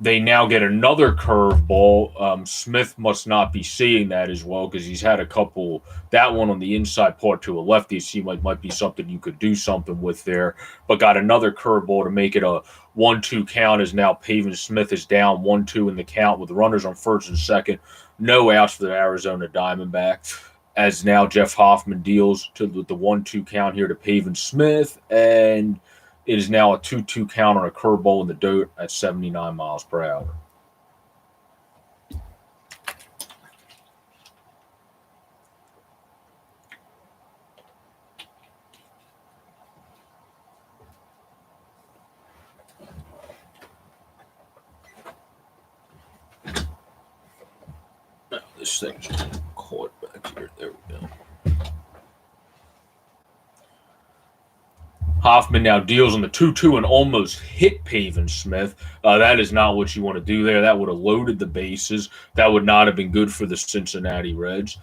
They now get another curveball. Smith must not be seeing that as well because he's had a couple. That one on the inside part to a lefty seemed like might be something you could do something with there, but got another curveball to make it a 1-2 count as now Pavin Smith is down 1-2 in the count with runners on first and second. No outs for the Arizona Diamondbacks as now Jeff Hoffman deals to the 1-2 count here to Pavin Smith, and it is now a 2-2 count on a curveball in the dirt at 79 miles per hour. Now this thing's caught back here. There we go. Hoffman now deals on the 2-2 and almost hit Pavin Smith. That is not what you want to do there. That would have loaded the bases. That would not have been good for the Cincinnati Reds.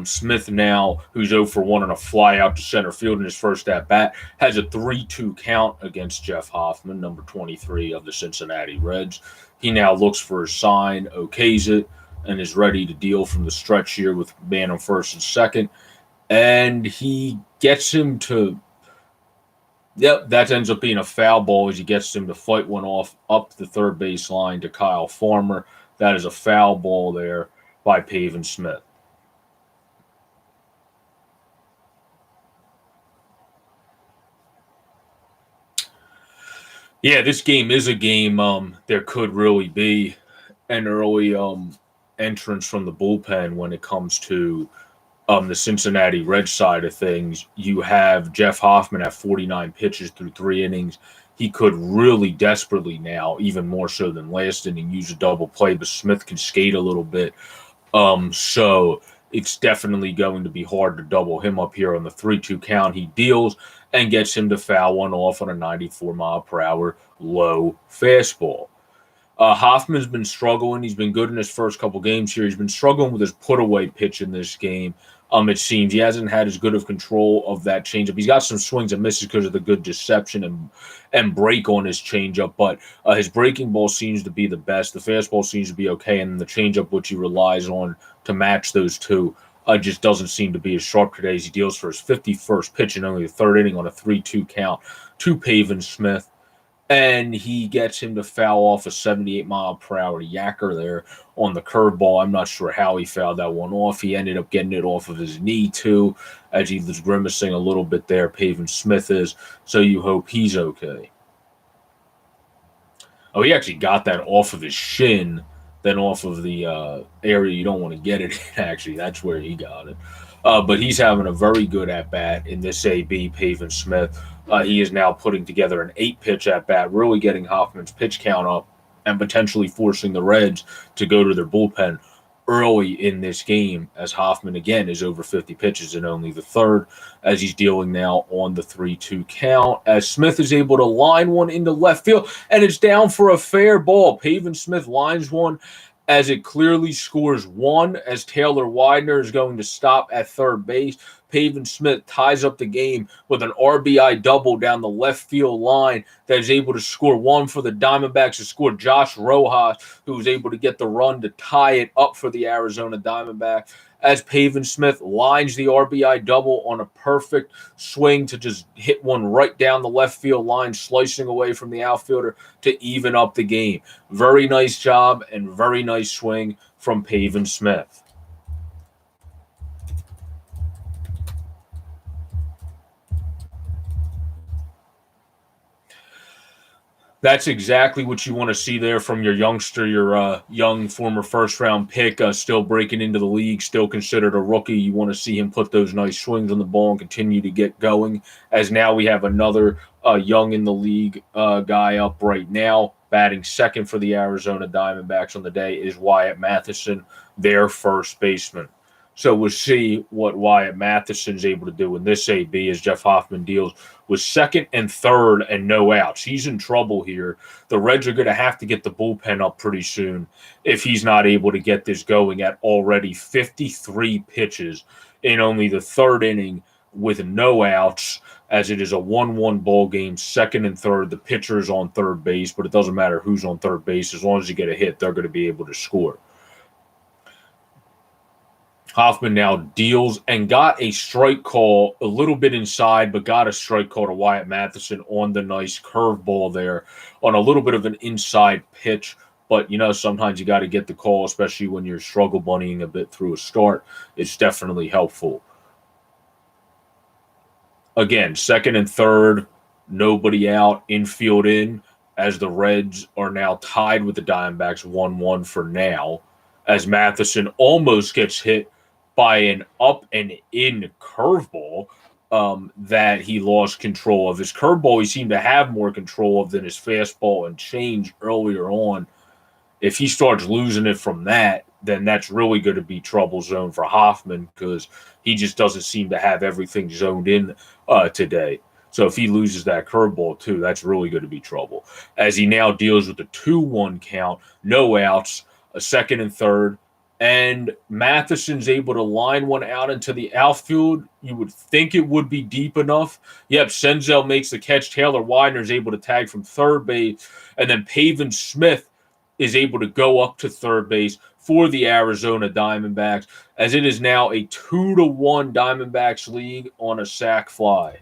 Smith now, who's 0 for 1 on a fly out to center field in his first at-bat, has a 3-2 count against Jeff Hoffman, number 23 of the Cincinnati Reds. He now looks for a sign, okays it, and is ready to deal from the stretch here with man on first and second. And he gets him to... Yep, that ends up being a foul ball as he gets him to fight one off up the third base line to Kyle Farmer. That is a foul ball there by Pavin Smith. Yeah, this game is a game there could really be an early entrance from the bullpen when it comes to the Cincinnati Reds side of things. You have Jeff Hoffman at 49 pitches through 3 innings. he could really desperately now, even more so than last inning, use a double play, but Smith can skate a little bit. So it's definitely going to be hard to double him up here on the 3-2 count. He deals and gets him to foul one off on a 94-mile-per-hour low fastball. Hoffman's been struggling. He's been good in his first couple games here. He's been struggling with his put-away pitch in this game. It seems he hasn't had as good of control of that changeup. He's got some swings and misses because of the good deception and break on his changeup, but his breaking ball seems to be the best. The fastball seems to be okay, and the changeup, which he relies on to match those two, just doesn't seem to be as sharp today as he deals for his 51st pitch in only the third inning on a 3-2 count to Pavin Smith. And he gets him to foul off a 78-mile-per-hour yacker there on the curveball. I'm not sure how he fouled that one off. He ended up getting it off of his knee, too, as he was grimacing a little bit there. Pavin Smith is, so you hope he's okay. Oh, he actually got that off of his shin, then off of the area you don't want to get it in, actually. That's where he got it. But he's having a very good at-bat in this AB, Pavin Smith. He is now putting together an 8-pitch at-bat, really getting Hoffman's pitch count up and potentially forcing the Reds to go to their bullpen early in this game, as Hoffman, again, is over 50 pitches in only the third, as he's dealing now on the 3-2 count, as Smith is able to line one into left field, and it's down for a fair ball. Pavin Smith lines one as it clearly scores one, as Taylor Widener is going to stop at third base. Pavin Smith ties up the game with an RBI double down the left field line that is able to score one for the Diamondbacks to score Josh Rojas, who was able to get the run to tie it up for the Arizona Diamondbacks, as Pavin Smith lines the RBI double on a perfect swing to just hit one right down the left field line, slicing away from the outfielder to even up the game. Very nice job and very nice swing from Pavin Smith. That's exactly what you want to see there from your youngster, your young former first-round pick, still breaking into the league, still considered a rookie. You want to see him put those nice swings on the ball and continue to get going, as now we have another young in the league guy up right now. Batting second for the Arizona Diamondbacks on the day is Wyatt Mathisen, their first baseman. So we'll see what Wyatt Matheson's able to do in this AB as Jeff Hoffman deals with second and third and no outs. He's in trouble here. The Reds are going to have to get the bullpen up pretty soon if he's not able to get this going at already 53 pitches in only the third inning with no outs, as it is a 1-1 ball game, second and third. The pitcher is on third base, but it doesn't matter who's on third base. As long as you get a hit, they're going to be able to score. Hoffman now deals and got a strike call a little bit inside, but got a strike call to Wyatt Mathisen on the nice curveball there on a little bit of an inside pitch. But, sometimes you got to get the call, especially when you're struggle bunnying a bit through a start. It's definitely helpful. Again, second and third, nobody out, infield in, as the Reds are now tied with the Diamondbacks 1-1 for now, as Mathisen almost gets hit by an up and in curveball that he lost control of. His curveball he seemed to have more control of than his fastball and change earlier on. If he starts losing it from that, then that's really going to be trouble zone for Hoffman, because he just doesn't seem to have everything zoned in today. So if he loses that curveball too, that's really going to be trouble. As he now deals with the 2-1 count, no outs, a second and third, and Matheson's able to line one out into the outfield. You would think it would be deep enough. Yep, Senzel makes the catch. Taylor Widener is able to tag from third base, and then Pavin Smith is able to go up to third base for the Arizona Diamondbacks, as it is now a 2-1 Diamondbacks league on a sac fly.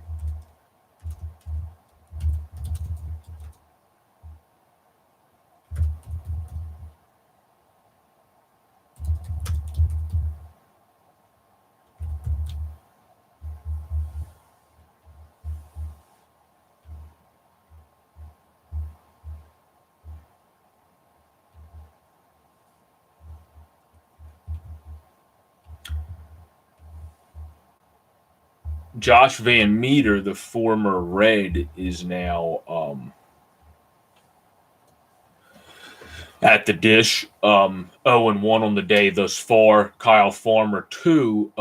Josh Van Meter, the former Red, is now At the dish, 0-1 on the day thus far. Kyle Farmer 2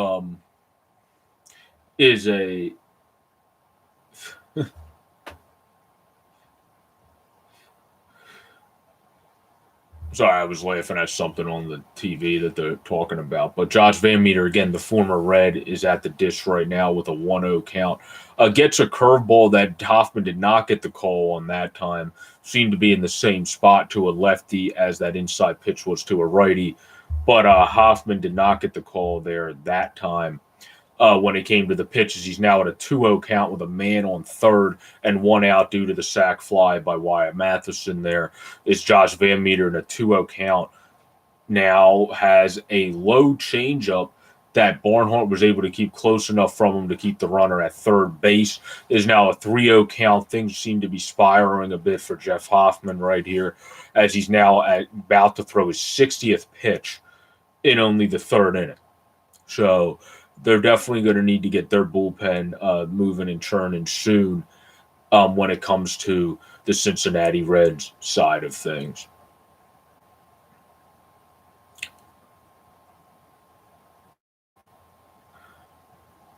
is a Sorry, I was laughing at something on the TV that they're talking about. But Josh Van Meter, again, the former Red, is at the dish right now with a 1-0 count. Gets a curveball that Hoffman did not get the call on that time. Seemed to be in the same spot to a lefty as that inside pitch was to a righty. But Hoffman did not get the call there that time. When it came to the pitches, he's now at a 2-0 count with a man on third and one out due to the sac fly by Wyatt Matheson. There is Josh Van Meter in a 2-0 count. Now has a low changeup that Barnhart was able to keep close enough from him to keep the runner at third base. Is now a 3-0 count. Things seem to be spiraling a bit for Jeff Hoffman right here, as he's now about to throw his 60th pitch in only the third inning. So they're definitely going to need to get their bullpen moving and churning soon when it comes to the Cincinnati Reds side of things.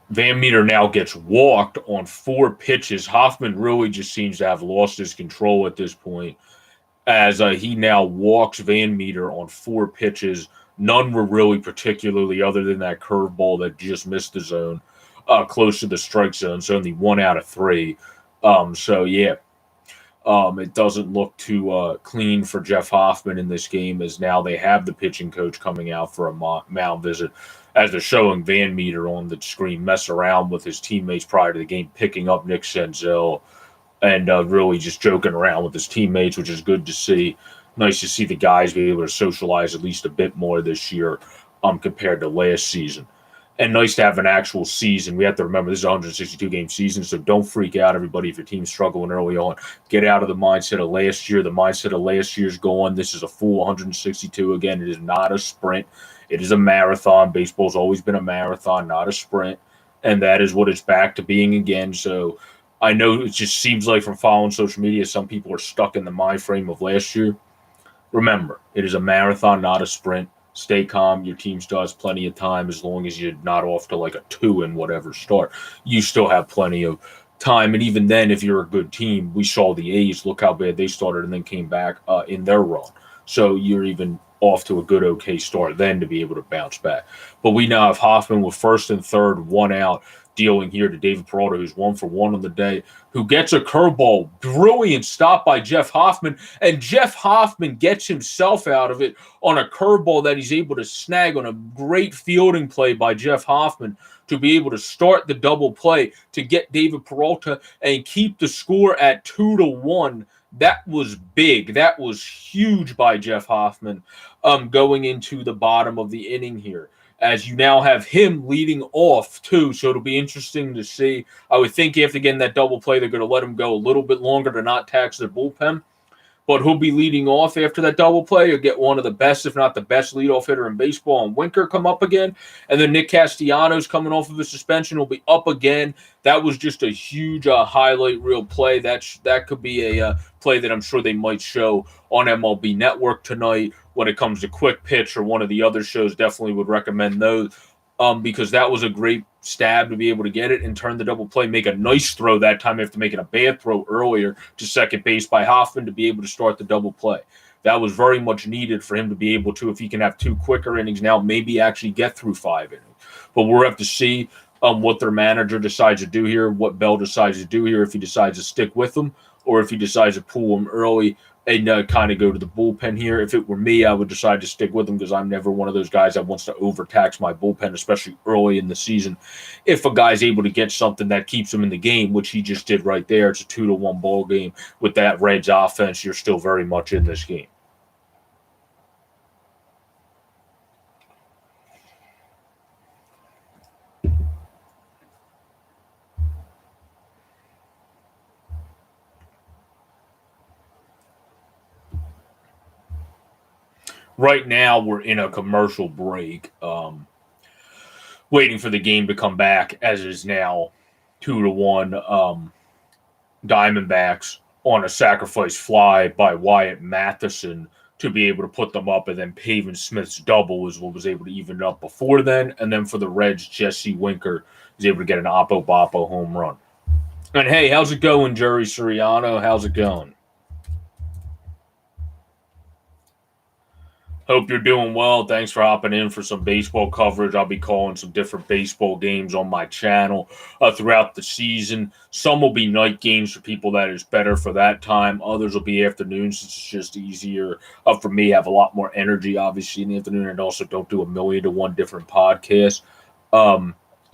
Van Meter now gets walked on 4 pitches. Hoffman really just seems to have lost his control at this point, as he now walks Van Meter on 4 pitches. None were really particularly, other than that curveball that just missed the zone, close to the strike zone. So only 1 out of 3. So yeah, it doesn't look too clean for Jeff Hoffman in this game, as now they have the pitching coach coming out for a mound visit, as they're showing Van Meter on the screen mess around with his teammates prior to the game, picking up Nick Senzel and really just joking around with his teammates, which is good to see. Nice to see the guys be able to socialize at least a bit more this year compared to last season. And nice to have an actual season. We have to remember this is a 162-game season, so don't freak out, everybody, if your team's struggling early on. Get out of the mindset of last year. The mindset of last year's gone. This is a full 162 again. It is not a sprint. It is a marathon. Baseball's always been a marathon, not a sprint. And that is what it's back to being again. So I know it just seems like from following social media, some people are stuck in the mind frame of last year. Remember, it is a marathon, not a sprint. Stay calm. Your team still has plenty of time, as long as you're not off to like a 2 in whatever start. You still have plenty of time. And even then, if you're a good team, we saw the A's, look how bad they started and then came back in their run. So you're even off to a good, okay start then to be able to bounce back. But we now have Hoffman with first and third, 1 out, dealing here to David Peralta, who's 1 for 1 on the day, who gets a curveball. Brilliant stop by Jeff Hoffman. And Jeff Hoffman gets himself out of it on a curveball that he's able to snag on a great fielding play by Jeff Hoffman to be able to start the double play to get David Peralta and keep the score at 2-1. That was big. That was huge by Jeff Hoffman going into the bottom of the inning here, as you now have him leading off too. So it'll be interesting to see. I would think after getting that double play, they're going to let him go a little bit longer to not tax their bullpen. But he'll be leading off after that double play, or get one of the best, if not the best, leadoff hitter in baseball, and Winker come up again. And then Nick Castellanos, coming off of a suspension, will be up again. That was just a huge highlight reel play. That could be a play that I'm sure they might show on MLB Network tonight when it comes to Quick Pitch or one of the other shows. Definitely would recommend those. Because that was a great stab to be able to get it and turn the double play, make a nice throw that time after making a bad throw earlier to second base by Hoffman to be able to start the double play. That was very much needed for him to be able to, if he can have 2 quicker innings now, maybe actually get through 5 innings. But we'll have to see what their manager decides to do here, what Bell decides to do here, if he decides to stick with them or if he decides to pull them early and kind of go to the bullpen here. If it were me, I would decide to stick with him, because I'm never one of those guys that wants to overtax my bullpen, especially early in the season. If a guy's able to get something that keeps him in the game, which he just did right there, it's a 2-1 ball game. With that Reds offense, you're still very much in this game. Right now, we're in a commercial break, waiting for the game to come back, as it is now 2-1 Diamondbacks on a sacrifice fly by Wyatt Matheson to be able to put them up, and then Pavin Smith's double is what was able to even it up before then. And then for the Reds, Jesse Winker is able to get an Oppo Boppo home run. And hey, how's it going, Jerry Soriano? How's it going? Hope you're doing well. Thanks for hopping in for some baseball coverage. I'll be calling some different baseball games on my channel throughout the season. Some will be night games for people that is better for that time. Others will be afternoons. It's just easier for me. I have a lot more energy, obviously, in the afternoon, and also don't do 1,000,000 to 1 different podcasts.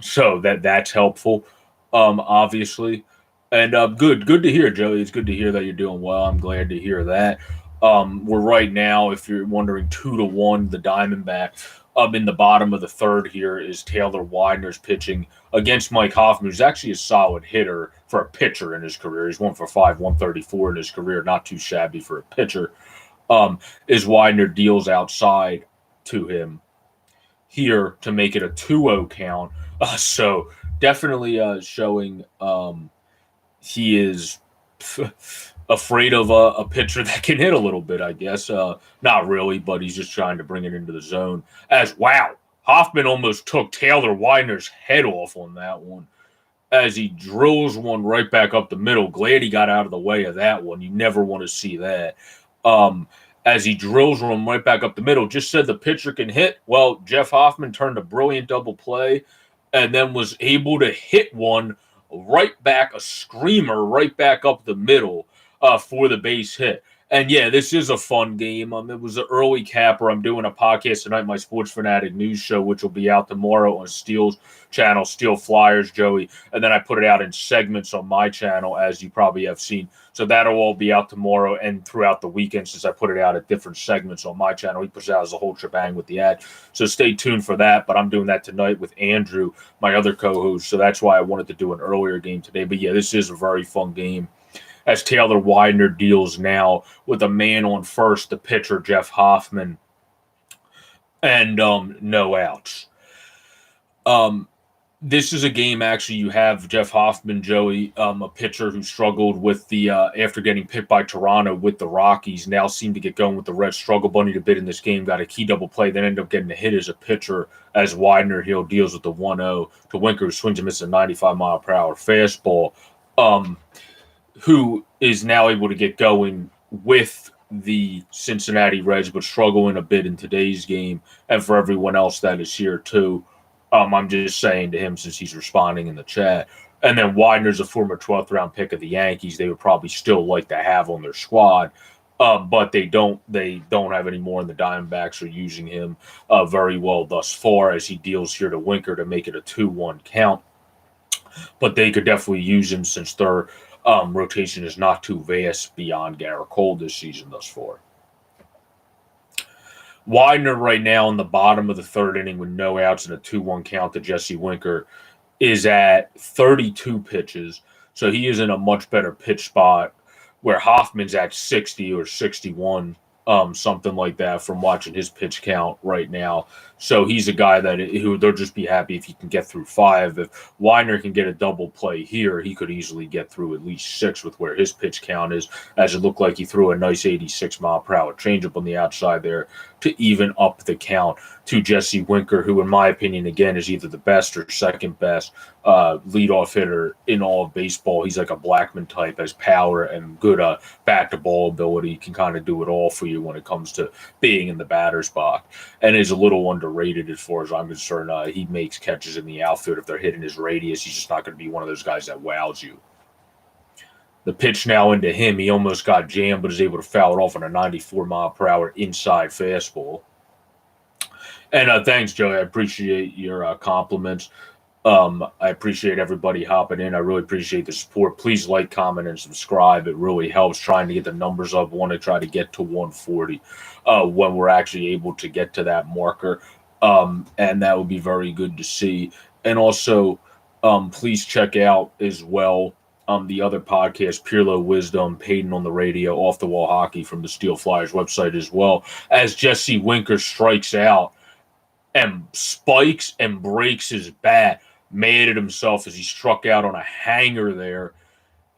So that's helpful, obviously. And good to hear, Joey. It's good to hear that you're doing well. I'm glad to hear that. We're right now, if you're wondering, 2-1, the Diamondbacks. In the bottom of the third here is Taylor Widener's pitching against Mike Hoffman, who's actually a solid hitter for a pitcher in his career. He's 1-for-5, 134 in his career, not too shabby for a pitcher. As Widener deals outside to him here to make it a 2-0 count. So definitely showing he is afraid of a pitcher that can hit a little bit, I guess. Not really, but he's just trying to bring it into the zone. Wow, Hoffman almost took Taylor Widener's head off on that one as he drills one right back up the middle. Glad he got out of the way of that one. You never want to see that. As he drills one right back up the middle, just said the pitcher can hit. Well, Jeff Hoffman turned a brilliant double play and then was able to hit one right back, a screamer right back up the middle for the base hit. And yeah, this is a fun game. It was an early capper. I'm doing a podcast tonight, my Sports Fanatic news show, which will be out tomorrow on Steele's channel, Steel Flyers, Joey. And then I put it out in segments on my channel, as you probably have seen. So that'll all be out tomorrow and throughout the weekend, since I put it out at different segments on my channel. He puts it out as a whole shebang with the ad. So stay tuned for that. But I'm doing that tonight with Andrew, my other co-host. So that's why I wanted to do an earlier game today. But yeah, this is a very fun game, as Taylor Widener deals now with a man on first, the pitcher, Jeff Hoffman, and no outs. This is a game, actually, you have Jeff Hoffman, Joey, a pitcher who struggled with the after getting picked by Toronto with the Rockies, now seemed to get going with the Reds. Struggle bunnied a bit in this game, got a key double play, then ended up getting a hit as a pitcher as Widener here deals with the 1-0 to Winker, who swings and misses a 95-mile-per-hour fastball. Who is now able to get going with the Cincinnati Reds, but struggling a bit in today's game, and for everyone else that is here too. I'm just saying to him, since he's responding in the chat. And then Widener's a former 12th round pick of the Yankees. They would probably still like to have on their squad, but they don't have any more, and the Diamondbacks are using him very well thus far, as he deals here to Winker to make it a 2-1 count. But they could definitely use him, since their rotation is not too vast beyond Garrett Cole this season thus far. Widener right now in the bottom of the third inning with no outs and a 2-1 count to Jesse Winker is at 32 pitches. So he is in a much better pitch spot, where Hoffman's at 60 or 61, something like that, from watching his pitch count right now. So he's a guy who they'll just be happy if he can get through 5. If Widener can get a double play here, he could easily get through at least 6 with where his pitch count is, as it looked like he threw a nice 86-mile-per-hour changeup on the outside there to even up the count to Jesse Winker, who, in my opinion, again, is either the best or second best leadoff hitter in all of baseball. He's like a Blackman type, has power and good bat-to-ball ability. He can kind of do it all for you when it comes to being in the batter's box, and is a little underrated as far as I'm concerned. He makes catches in the outfield. If they're hitting his radius, he's just not going to be one of those guys that wows you. The pitch now into him, he almost got jammed, but is able to foul it off on a 94-mile-per-hour inside fastball. And thanks, Joey. I appreciate your compliments. I appreciate everybody hopping in. I really appreciate the support. Please like, comment, and subscribe. It really helps trying to get the numbers up. I want to try to get to 140 when we're actually able to get to that marker. And that would be very good to see. And also, please check out as well the other podcast, Purelo Wisdom, Peyton on the Radio, Off the Wall Hockey from the Steel Flyers website as well, as Jesse Winker strikes out and spikes and breaks his bat, mad at himself as he struck out on a hanger there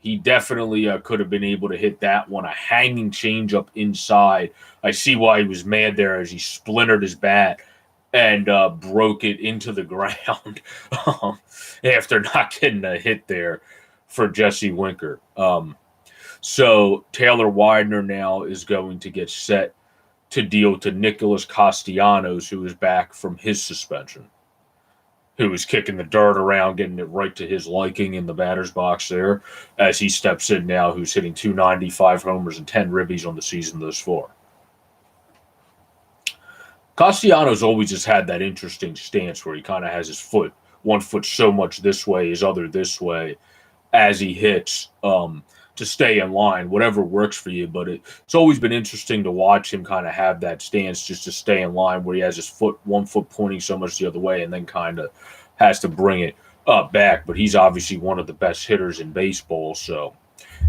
He definitely could have been able to hit that one. A hanging changeup inside. I see why he was mad there as he splintered his bat and broke it into the ground after not getting a hit there for Jesse Winker. So Taylor Widener now is going to get set to deal to Nicholas Castellanos, who is back from his suspension, who was kicking the dirt around, getting it right to his liking in the batter's box there, as he steps in now, who's hitting 295 homers and 10 ribbies on the season thus far. Castellanos always has had that interesting stance where he kind of has his foot, one foot so much this way, his other this way, as he hits to stay in line, whatever works for you. But it's always been interesting to watch him kind of have that stance just to stay in line where he has his foot, one foot pointing so much the other way and then kind of has to bring it back. But he's obviously one of the best hitters in baseball, so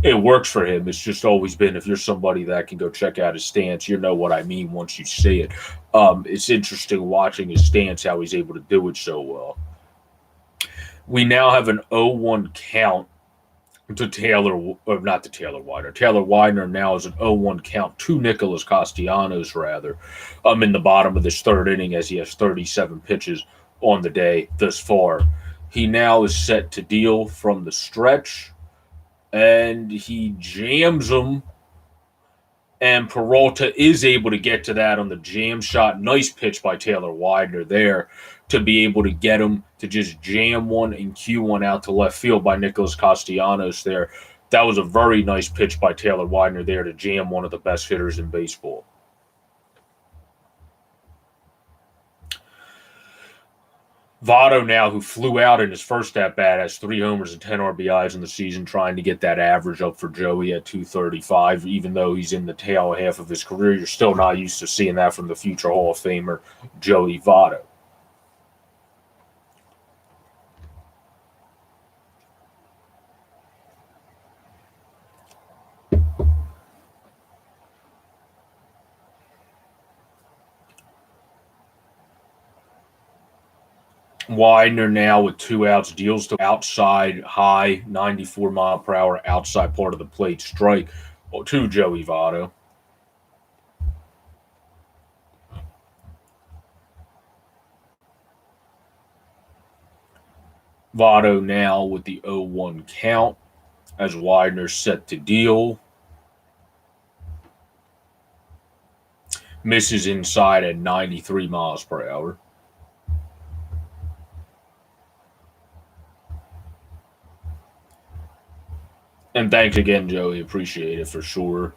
it works for him. It's just always been, if you're somebody that can go check out his stance, you know what I mean once you see it. It's interesting watching his stance, how he's able to do it so well. We now have an 0-1 count to not to Taylor Widener. Taylor Widener now is an 0-1 count to Nicholas Castellanos, rather, in the bottom of this third inning as he has 37 pitches on the day thus far. He now is set to deal from the stretch, and he jams him, and Peralta is able to get to that on the jam shot. Nice pitch by Taylor Widener there to be able to get him to just jam one and cue one out to left field by Nicholas Castellanos there. That was a very nice pitch by Taylor Widener there to jam one of the best hitters in baseball. Votto now, who flew out in his first at-bat, has 3 homers and 10 RBIs in the season, trying to get that average up for Joey at 235. Even though he's in the tail half of his career, you're still not used to seeing that from the future Hall of Famer, Joey Votto. Widener now with 2 outs deals to outside high 94 mile per hour outside part of the plate strike to Joey Votto. Votto now with the 0-1 count as Widener set to deal. Misses inside at 93 miles per hour. And thanks again, Joey. Appreciate it for sure.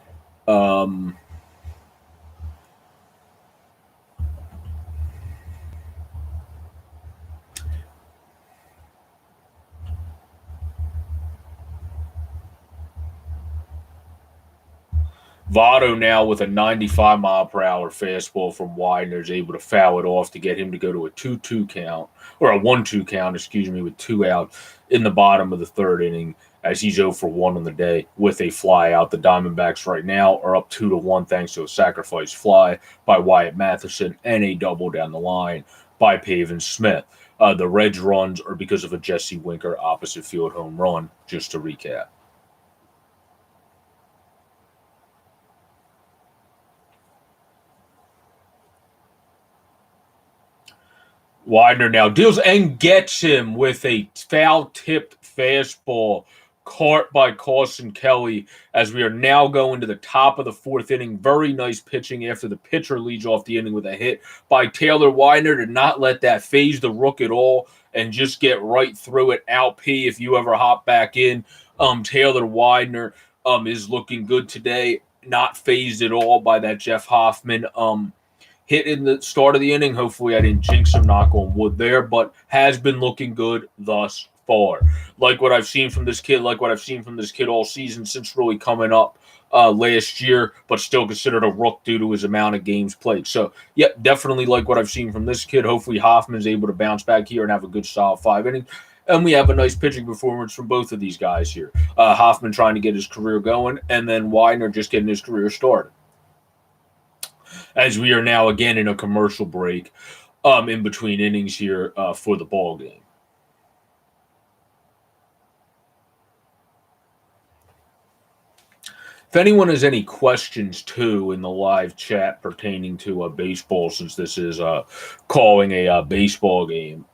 Votto now with a 95 mile per hour fastball from Widener is able to foul it off to get him to go to a 2-2 count, or a 1-2 count, with 2 out in the bottom of the third inning as he's 0 for 1 on the day with a fly out. The Diamondbacks right now are up 2-1 thanks to a sacrifice fly by Wyatt Matheson and a double down the line by Pavin Smith. The Reds' runs are because of a Jesse Winker opposite field home run, just to recap. Widener now deals and gets him with a foul-tipped fastball caught by Carson Kelly as we are now going to the top of the fourth inning. Very nice pitching after the pitcher leads off the inning with a hit by Taylor Widener to not let that phase the rook at all and just get right through it. Al P, if you ever hop back in, Taylor Widener is looking good today, not phased at all by that Jeff Hoffman hit in the start of the inning. Hopefully I didn't jinx him, knock on wood there, but has been looking good thus far. Like what I've seen from this kid, all season since really coming up last year, but still considered a rook due to his amount of games played. So, yeah, definitely like what I've seen from this kid. Hopefully Hoffman's able to bounce back here and have a good solid 5 innings. And we have a nice pitching performance from both of these guys here. Hoffman trying to get his career going, and then Widener just getting his career started. As we are now again in a commercial break in between innings here for the ball game. If anyone has any questions too in the live chat pertaining to baseball, since this is calling a baseball game,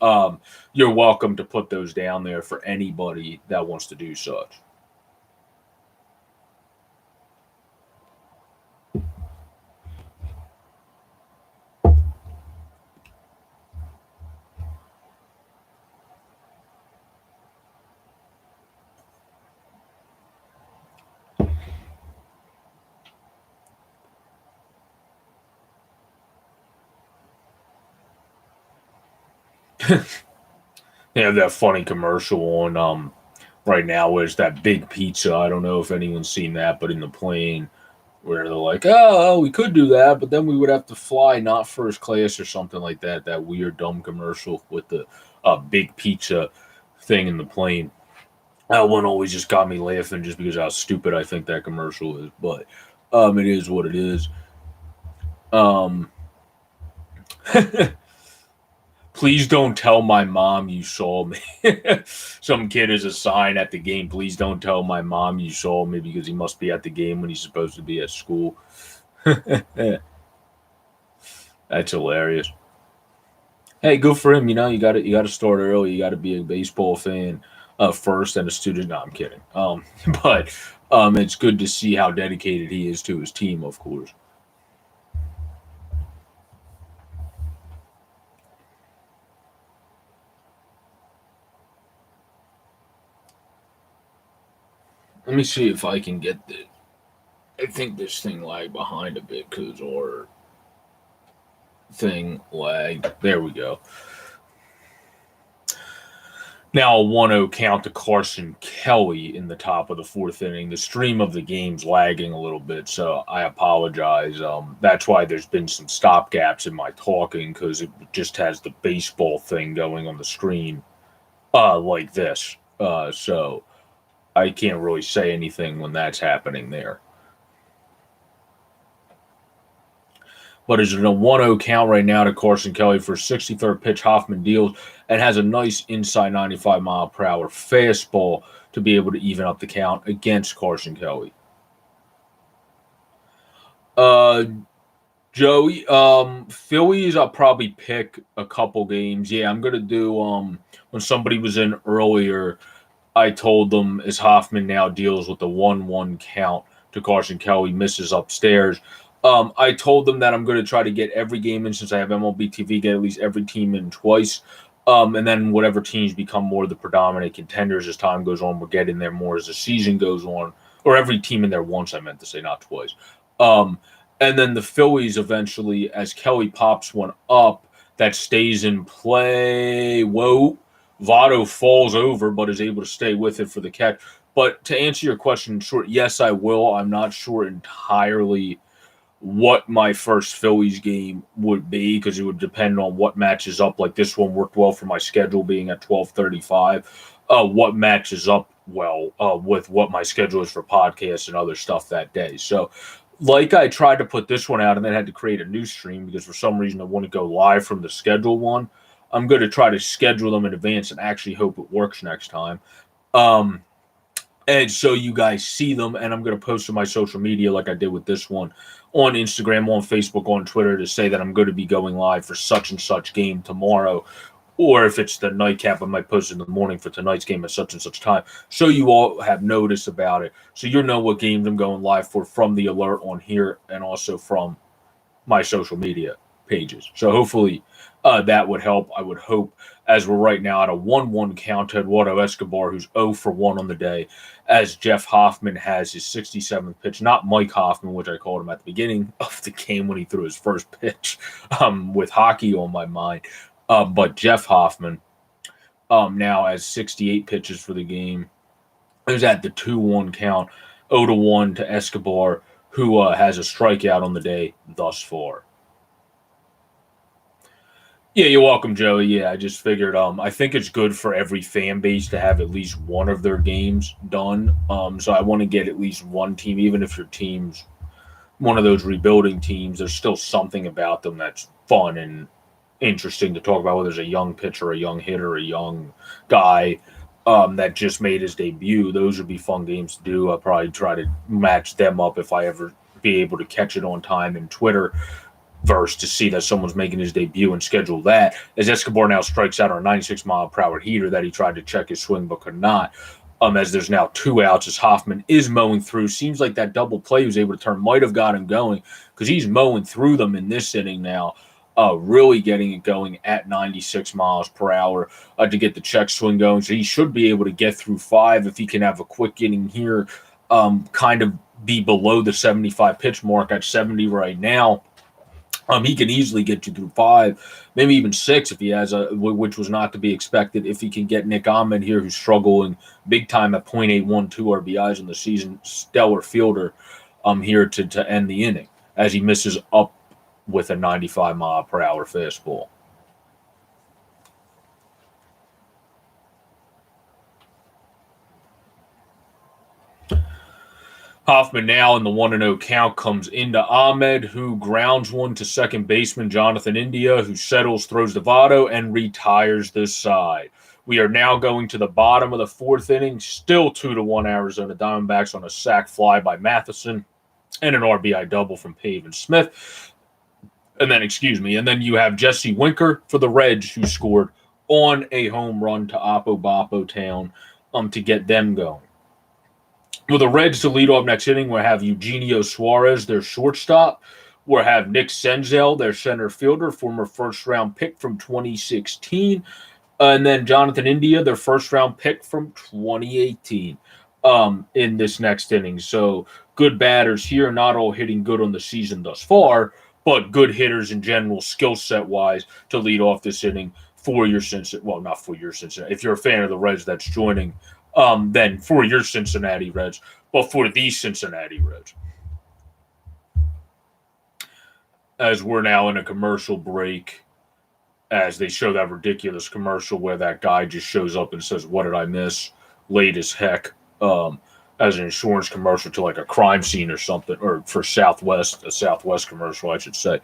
you're welcome to put those down there for anybody that wants to do such. They have that funny commercial on right now where it's that big pizza. I don't know if anyone's seen that, but in the plane where they're like, oh, we could do that, but then we would have to fly not first class or something like that. That weird, dumb commercial with the big pizza thing in the plane. That one always just got me laughing just because how stupid I think that commercial is. But it is what it is. Please don't tell my mom you saw me. Some kid is a sign at the game. Please don't tell my mom you saw me because he must be at the game when he's supposed to be at school. That's hilarious. Hey, good for him. You know, you got to start early. You got to be a baseball fan first and a student. No, I'm kidding. But it's good to see how dedicated he is to his team, of course. Let me see if I can get the. I think this thing lagged behind a bit because our thing lagged. There we go. Now a 1-0 count to Carson Kelly in the top of the fourth inning. The stream of the game's lagging a little bit, so I apologize. That's why there's been some stop gaps in my talking because it just has the baseball thing going on the screen like this. So I can't really say anything when that's happening there. But it's in a 1-0 count right now to Carson Kelly for 63rd pitch. Hoffman deals and has a nice inside 95-mile-per-hour fastball to be able to even up the count against Carson Kelly. Joey, Phillies, I'll probably pick a couple games. Yeah, I'm going to do, when somebody was in earlier, I told them as Hoffman now deals with the 1-1 count to Carson Kelly, misses upstairs. I told them that I'm going to try to get every game in since I have MLB TV, get at least every team in twice. And then whatever teams become more the predominant contenders as time goes on, we'll get in there more as the season goes on. Or every team in there once, I meant to say, not twice. And then the Phillies eventually, as Kelly pops one up, that stays in play. Whoa. Votto falls over, but is able to stay with it for the catch. But to answer your question short, yes, I will. I'm not sure entirely what my first Phillies game would be because it would depend on what matches up. Like this one worked well for my schedule being at 12:35. What matches up well with what my schedule is for podcasts and other stuff that day. So, like I tried to put this one out and then had to create a new stream because for some reason I want to go live from the schedule one. I'm going to try to schedule them in advance and actually hope it works next time. And so you guys see them, and I'm going to post to my social media like I did with this one on Instagram, on Facebook, on Twitter to say that I'm going to be going live for such and such game tomorrow. Or if it's the nightcap, I might post in the morning for tonight's game at such and such time. So you all have notice about it. So you'll know what games I'm going live for from the alert on here and also from my social media pages. So hopefully that would help. I would hope, as we're right now at a 1-1 count to Eduardo Escobar, who's 0 for 1 on the day, as Jeff Hoffman has his 67th pitch, not Mike Hoffman, which I called him at the beginning of the game when he threw his first pitch with hockey on my mind. But Jeff Hoffman now has 68 pitches for the game. It was at the 2-1 count, 0-1 to Escobar, who has a strikeout on the day thus far. Yeah, you're welcome, Joey. Yeah, I just figured I think it's good for every fan base to have at least one of their games done. So I want to get at least one team, even if your team's one of those rebuilding teams, there's still something about them that's fun and interesting to talk about, whether it's a young pitcher, a young hitter, a young guy. that just made his debut. Those would be fun games to do. I'll probably try to match them up if I ever be able to catch it on time in Twitter verse to see that someone's making his debut and schedule that. As Escobar now strikes out on a 96-mile-per-hour heater that he tried to check his swing but could not. As there's now 2 outs as Hoffman is mowing through. Seems like that double play he was able to turn might have got him going because he's mowing through them in this inning now. Really getting it going at 96 miles per hour to get the check swing going. So he should be able to get through 5 if he can have a quick inning here, kind of be below the 75 pitch mark at 70 right now. He can easily get you through 5, maybe even 6 if he has which was not to be expected. If he can get Nick Ahmed here, who's struggling big time at .812 RBIs in the season, stellar fielder, here to end the inning as he misses up with a 95-mile-per-hour fastball. Hoffman now in the 1-0 count comes into Ahmed, who grounds one to second baseman Jonathan India, who settles, throws to Votto, and retires this side. We are now going to the bottom of the 4th inning, still 2-1 Arizona Diamondbacks on a sac fly by Matheson and an RBI double from Pavin Smith. And then you have Jesse Winker for the Reds, who scored on a home run to Oppo Boppo Town to get them going. With the Reds to lead off next inning, we'll have Eugenio Suarez, their shortstop. We'll have Nick Senzel, their center fielder, former first-round pick from 2016. And then Jonathan India, their first-round pick from 2018 in this next inning. So good batters here, not all hitting good on the season thus far, but good hitters in general, skill set-wise, to lead off this inning for your Cincinnati. Well, not for your Cincinnati. If you're a fan of the Reds that's joining, then for your Cincinnati Reds, but for the Cincinnati Reds. As we're now in a commercial break, as they show that ridiculous commercial where that guy just shows up and says, "What did I miss?" late as heck, as an insurance commercial to like a crime scene or something, or for a Southwest commercial, I should say.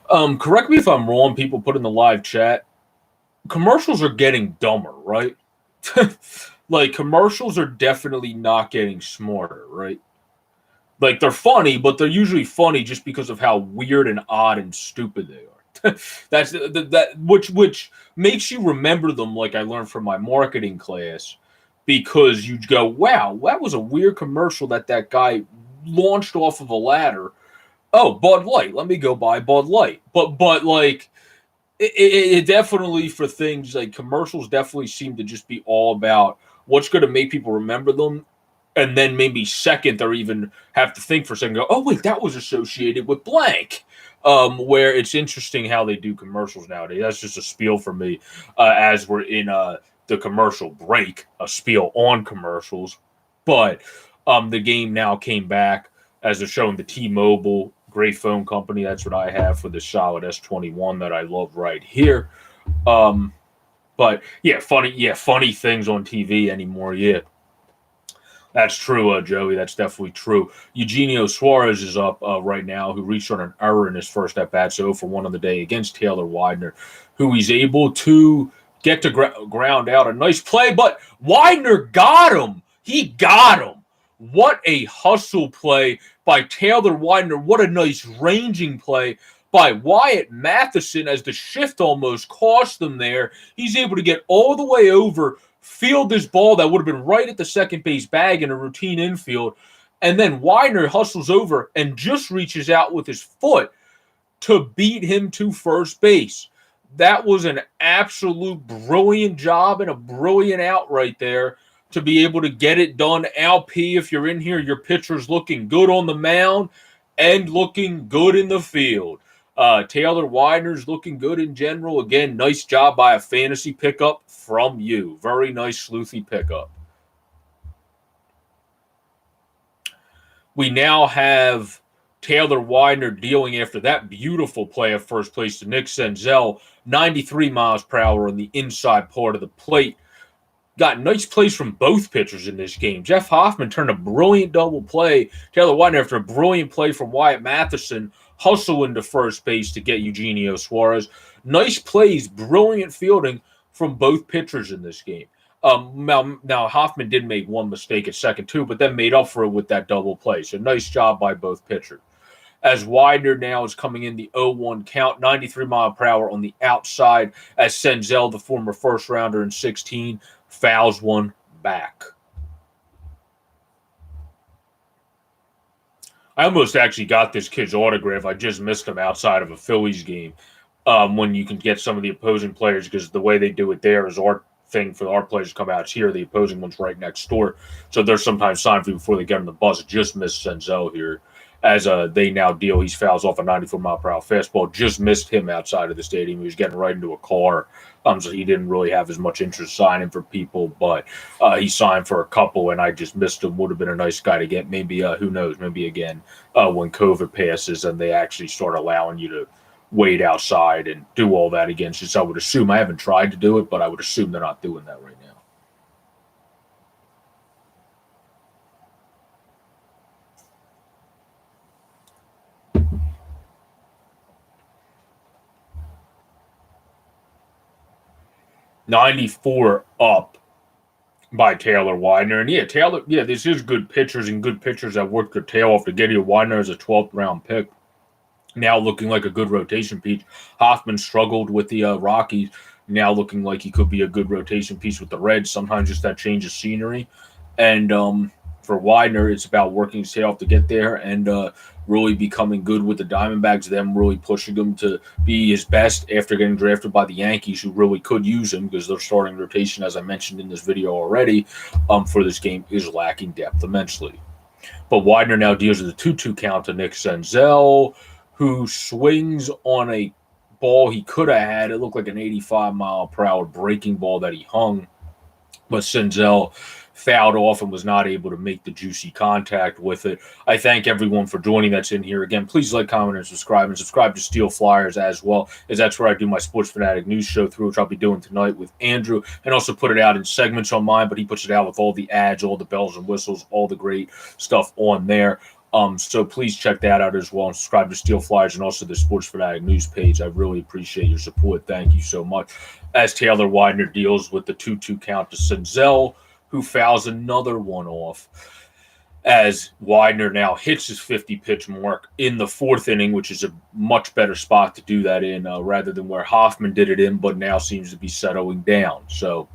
Correct me if I'm wrong, people put in the live chat, commercials are getting dumber, right? Like, commercials are definitely not getting smarter, right? Like, they're funny, but they're usually funny just because of how weird and odd and stupid they are. That's which makes you remember them, like I learned from my marketing class, because you go, wow, that was a weird commercial that guy launched off of a ladder. Oh, Bud Light. Let me go buy Bud Light. But like, it definitely, for things like commercials, definitely seem to just be all about what's going to make people remember them. And then maybe second, or even have to think for a second, go, oh, wait, that was associated with blank. Where it's interesting how they do commercials nowadays. That's just a spiel for me as we're in the commercial break, a spiel on commercials. But the game now came back as they're showing the T-Mobile, great phone company. That's what I have for the solid S21 that I love right here. But yeah, funny things on TV anymore. Yeah, that's true, Joey. That's definitely true. Eugenio Suarez is up right now, who reached on an error in his first at-bat, so for 1 on the day against Taylor Widener, who he's able to get to ground out. A nice play, but Widener got him. He got him. What a hustle play by Taylor Widener. What a nice ranging play by Wyatt Matheson as the shift almost cost them there. He's able to get all the way over, field this ball that would have been right at the second base bag in a routine infield, and then Widener hustles over and just reaches out with his foot to beat him to first base. That was an absolute brilliant job and a brilliant out right there to be able to get it done. LP, if you're in here, your pitcher's looking good on the mound and looking good in the field. Taylor Widener's looking good in general. Again, nice job by a fantasy pickup from you. Very nice sleuthy pickup. We now have Taylor Widener dealing after that beautiful play at first place to Nick Senzel, 93 miles per hour on the inside part of the plate. Got nice plays from both pitchers in this game. Jeff Hoffman turned a brilliant double play. Taylor Widener, after a brilliant play from Wyatt Matheson, hustle into first base to get Eugenio Suarez. Nice plays, brilliant fielding from both pitchers in this game. Now Hoffman did make one mistake at second too, but then made up for it with that double play. So nice job by both pitchers. As Widener now is coming in the 0-1 count, 93 mile per hour on the outside, as Senzel, the former first rounder in 16, fouls one back. I almost actually got this kid's autograph. I just missed him outside of a Phillies game. When you can get some of the opposing players, because the way they do it there is our thing for our players to come out here. The opposing one's right next door. So they're sometimes signed for before they get on the bus. Just missed Senzel here. As they now deal, he fouls off a 94 mile per hour fastball. Just missed him outside of the stadium. He was getting right into a car. So he didn't really have as much interest signing for people, but he signed for a couple, and I just missed him. Would have been a nice guy to get. Maybe, who knows, maybe again when COVID passes and they actually start allowing you to wait outside and do all that again. Since I would assume, I haven't tried to do it, but I would assume they're not doing that right now. '94 up by Taylor Widener. And Taylor, this is good pitchers and good pitchers that worked their tail off to get you. Widener as a 12th round pick. Now looking like a good rotation piece. Hoffman struggled with the Rockies. Now looking like he could be a good rotation piece with the Reds. Sometimes just that change of scenery. And for Widener, it's about working his tail off to get there and really becoming good with the Diamondbacks, them really pushing him to be his best after getting drafted by the Yankees, who really could use him because their starting rotation, as I mentioned in this video already, for this game is lacking depth immensely. But Widener now deals with a 2-2 count to Nick Senzel, who swings on a ball he could have had. It looked like an 85 mile per hour breaking ball that he hung, but Senzel fouled off and was not able to make the juicy contact with it. I thank everyone for joining that's in here. Again, please like, comment, and subscribe to Steel Flyers as well, as that's where I do my Sports Fanatic news show through, which I'll be doing tonight with Andrew, and also put it out in segments on mine, but he puts it out with all the ads, all the bells and whistles, all the great stuff on there. So please check that out as well and subscribe to Steel Flyers and also the Sports Fanatic news page. I really appreciate your support. Thank you so much. As Taylor Widener deals with the 2-2 count to Senzel, who fouls another one off, as Widener now hits his 50-pitch mark in the fourth inning, which is a much better spot to do that in rather than where Hoffman did it in, but now seems to be settling down. So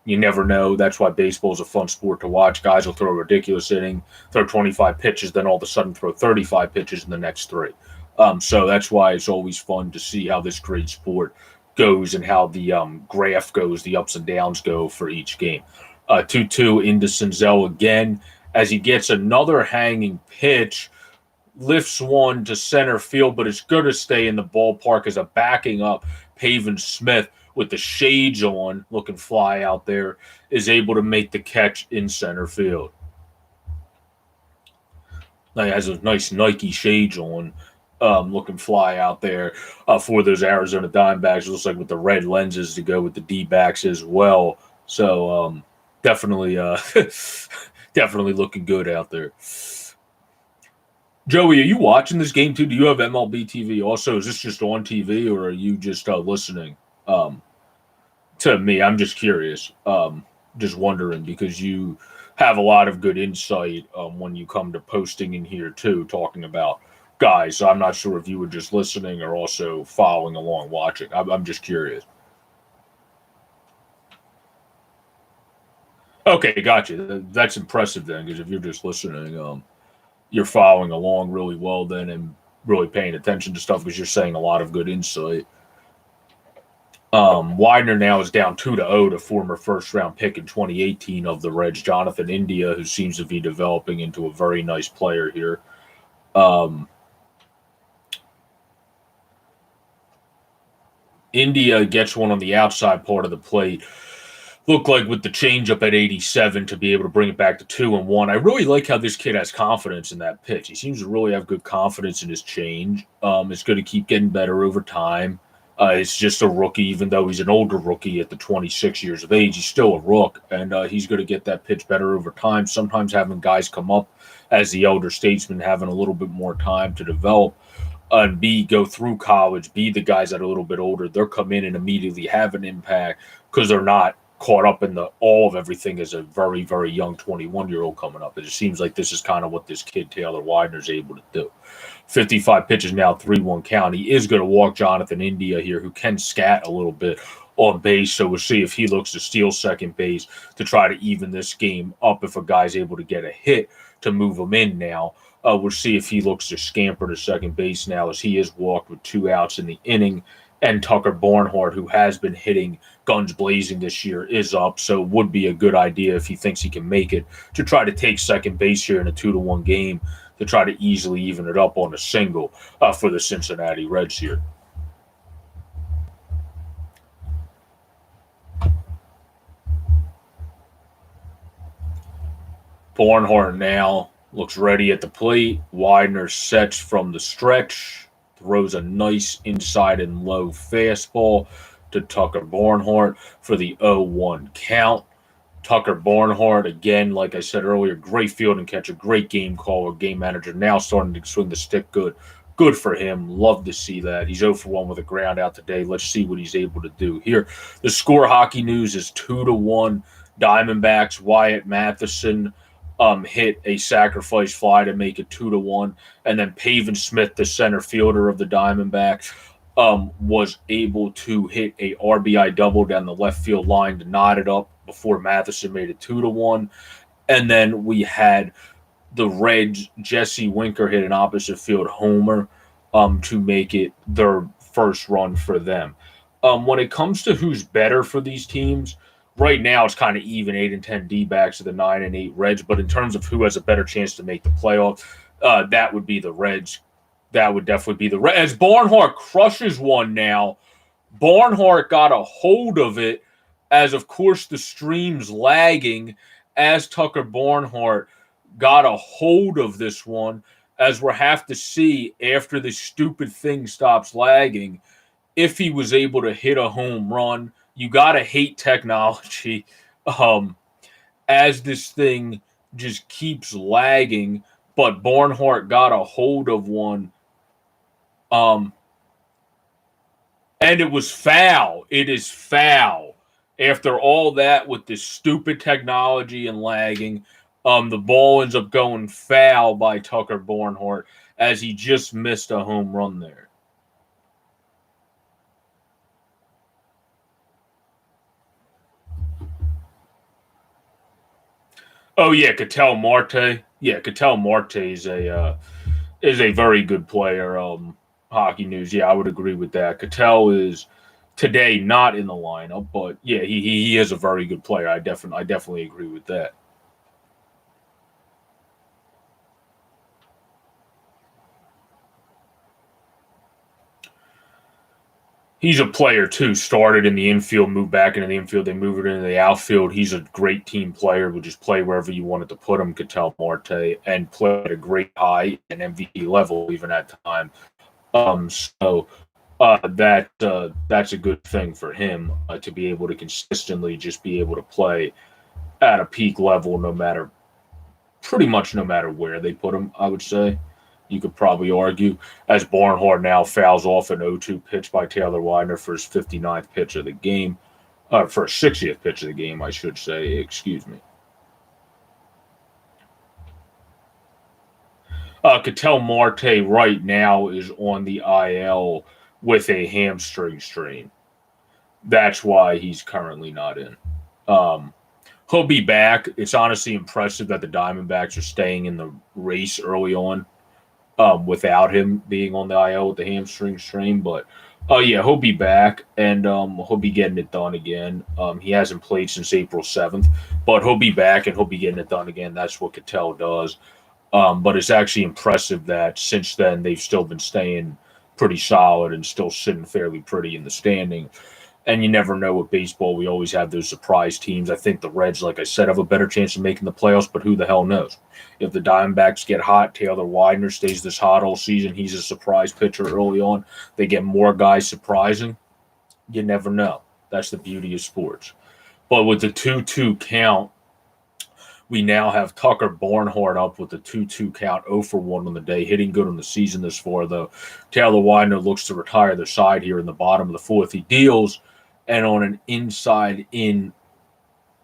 you never know. That's why baseball is a fun sport to watch. Guys will throw a ridiculous inning, throw 25 pitches, then all of a sudden throw 35 pitches in the next three. So that's why it's always fun to see how this great sport goes and how the graph goes, the ups and downs go for each game. 2-2 into Senzel again as he gets another hanging pitch, lifts one to center field, but it's going to stay in the ballpark as a backing up Pavin Smith with the shades on, looking fly out there, is able to make the catch in center field. Now, he has a nice Nike shades on, looking fly out there for those Arizona Diamondbacks. It looks like with the red lenses to go with the D-backs as well. So definitely looking good out there. Joey, are you watching this game too? Do you have MLB TV also? Is this just on TV or are you just listening? To me, I'm just curious, just wondering because you have a lot of good insight when you come to posting in here too, talking about guys. So I'm not sure if you were just listening or also following along, watching. I'm just curious. Okay, gotcha. That's impressive then, because if you're just listening, you're following along really well then and really paying attention to stuff because you're saying a lot of good insight. Widener now is down 2-0 to former first-round pick in 2018 of the Reds, Jonathan India, who seems to be developing into a very nice player here. India gets one on the outside part of the plate. Looked like with the changeup at 87 to be able to bring it back to 2-1. I really like how this kid has confidence in that pitch. He seems to really have good confidence in his change. It's going to keep getting better over time. It's just a rookie, even though he's an older rookie at the 26 years of age. He's still a rook, and he's going to get that pitch better over time. Sometimes having guys come up as the elder statesman, having a little bit more time to develop and go through college, be the guys that are a little bit older. They'll come in and immediately have an impact because they're not caught up in the all of everything as a very, very young 21-year-old coming up. It just seems like this is kind of what this kid Taylor Widener is able to do. 55 pitches now, 3-1 count. He is going to walk Jonathan India here, who can scat a little bit on base. So we'll see if he looks to steal second base to try to even this game up. If a guy's able to get a hit to move him in now, we'll see if he looks to scamper to second base now, as he is walked with 2 outs in the inning. And Tucker Barnhart, who has been hitting guns blazing this year, is up. So it would be a good idea if he thinks he can make it to try to take second base here in a 2-1 game to try to easily even it up on a single for the Cincinnati Reds here. Barnhart now looks ready at the plate. Widener sets from the stretch. Throws a nice inside and low fastball to Tucker Barnhart for the 0-1 count. Tucker Barnhart, again, like I said earlier, great fielding catcher, great game caller, game manager, now starting to swing the stick good. Good for him. Love to see that. He's 0 for 1 with a ground out today. Let's see what he's able to do here. The score hockey news is 2-1. Diamondbacks. Wyatt Matheson hit a sacrifice fly to make it 2-1, and then Pavin Smith, the center fielder of the Diamondbacks, was able to hit a RBI double down the left field line to knot it up before Matheson made it 2-1, and then we had the Reds. Jesse Winker hit an opposite field homer to make it their first run for them. When it comes to who's better for these teams, right now, it's kind of even 8-10 D-backs to the 9-8 Reds. But in terms of who has a better chance to make the playoffs, that would be the Reds. That would definitely be the Reds. As Barnhart crushes one now, Barnhart got a hold of it as, of course, the stream's lagging, as Tucker Barnhart got a hold of this one, as we'll have to see after this stupid thing stops lagging if he was able to hit a home run. You got to hate technology as this thing just keeps lagging, but Barnhart got a hold of one, and it was foul. It is foul. After all that with this stupid technology and lagging, the ball ends up going foul by Tucker Barnhart as he just missed a home run there. Oh yeah, Ketel Marte. Yeah, Ketel Marte is a very good player. Hockey news. Yeah, I would agree with that. Ketel is today not in the lineup, but yeah, he is a very good player. I definitely agree with that. He's a player too. Started in the infield, moved back into the infield. They moved it into the outfield. He's a great team player. Would just play wherever you wanted to put him, Ketel Marte, and play at a great high and MVP level even at time. So that's a good thing for him to be able to consistently just be able to play at a peak level, pretty much no matter where they put him. I would say. You could probably argue, as Barnhart now fouls off an 0-2 pitch by Taylor Widener for his 59th pitch of the game, for his 60th pitch of the game, I should say. Excuse me. Ketel Marte right now is on the IL with a hamstring strain. That's why he's currently not in. He'll be back. It's honestly impressive that the Diamondbacks are staying in the race early on. Without him being on the IL with the hamstring strain. But, yeah, he'll be back, and he'll be getting it done again. He hasn't played since April 7th, but he'll be back, and he'll be getting it done again. That's what Ketel does. But it's actually impressive that since then they've still been staying pretty solid and still sitting fairly pretty in the standing. And you never know with baseball. We always have those surprise teams. I think the Reds, like I said, have a better chance of making the playoffs, but who the hell knows? If the Diamondbacks get hot, Taylor Widener stays this hot all season, he's a surprise pitcher early on. They get more guys surprising. You never know. That's the beauty of sports. But with the 2-2 count, we now have Tucker Barnhart up with the 2-2 count, 0 for 1 on the day, hitting good on the season this far, though. Taylor Widener looks to retire the side here in the bottom of the fourth. He deals, and on an inside-in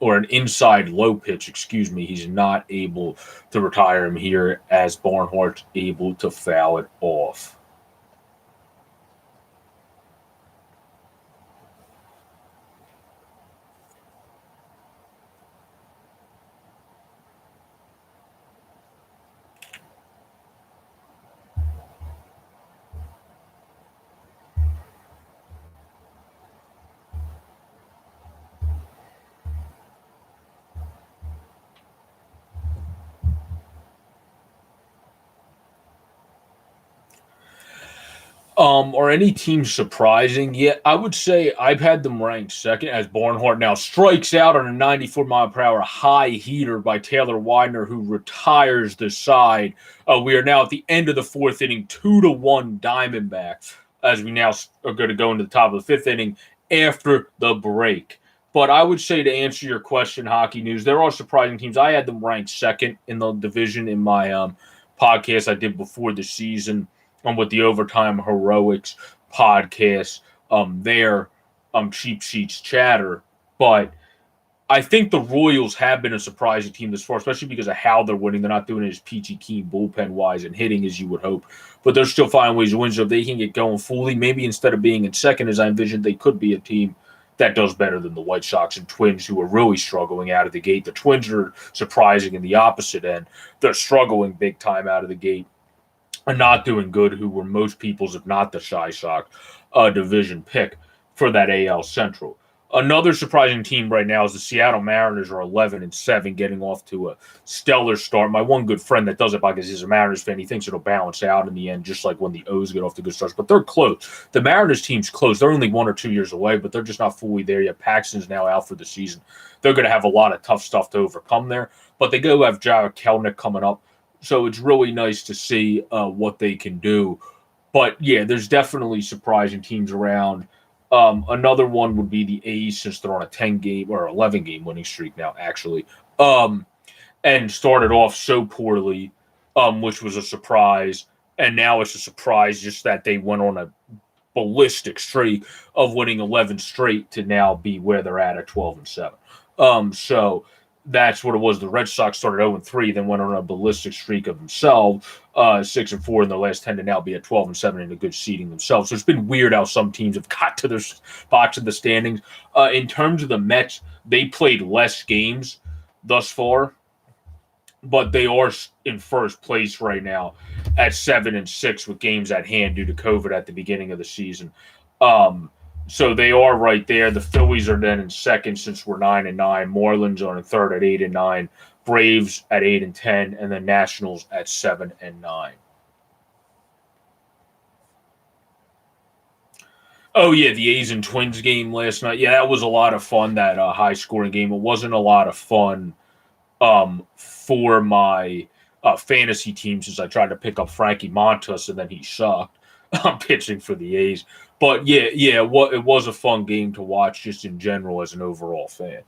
or an inside low pitch, excuse me. He's not able to retire him here as Barnhart's able to foul it off. Are any teams surprising? Yeah, I would say I've had them ranked second as Barnhart now strikes out on a 94-mile-per-hour high heater by Taylor Widener, who retires the side. We are now at the end of the fourth inning, 2-1 Diamondbacks, as we now are going to go into the top of the fifth inning after the break. But I would say to answer your question, Hockey News, there are surprising teams. I had them ranked second in the division in my podcast I did before the season with the Overtime Heroics podcast, their cheap sheets chatter. But I think the Royals have been a surprising team this far, especially because of how they're winning. They're not doing it as peachy keen bullpen wise and hitting as you would hope, but they're still finding ways to win. So if they can get going fully, maybe instead of being in second, as I envisioned, they could be a team that does better than the White Sox and Twins, who are really struggling out of the gate. The Twins are surprising in the opposite end. They're struggling big time out of the gate. Are not doing good, who were most people's, if not the Shy Sox, division pick for that AL Central. Another surprising team right now is the Seattle Mariners are 11-7, getting off to a stellar start. My one good friend that does it because he's a Mariners fan, he thinks it'll balance out in the end, just like when the O's get off to good starts. But they're close. The Mariners team's close. They're only 1 or 2 years away, but they're just not fully there yet. Paxton's now out for the season. They're going to have a lot of tough stuff to overcome there. But they go have Jared Kelenic coming up. So it's really nice to see what they can do. But, yeah, there's definitely surprising teams around. Another one would be the A's, since they're on a 10-game or 11-game winning streak now, actually, and started off so poorly, which was a surprise. And now it's a surprise just that they went on a ballistic streak of winning 11 straight to now be where they're at 12-7. So that's what it was. The Red Sox started 0-3, then went on a ballistic streak of themselves, 6-4 in the last 10 to now be at 12-7 in a good seeding themselves. So it's been weird how some teams have got to their spots in the standings. In terms of the Mets, they played less games thus far, but they are in first place right now at 7-6 with games at hand due to COVID at the beginning of the season. So they are right there. The Phillies are then in second since we're 9-9. Marlins are in third at 8-9. Braves at 8-10, and then Nationals at 7-9. Oh yeah, the A's and Twins game last night. Yeah, that was a lot of fun. That high scoring game. It wasn't a lot of fun for my fantasy team, since I tried to pick up Frankie Montas and then he sucked. I'm pitching for the A's. But yeah, it was a fun game to watch just in general as an overall fan.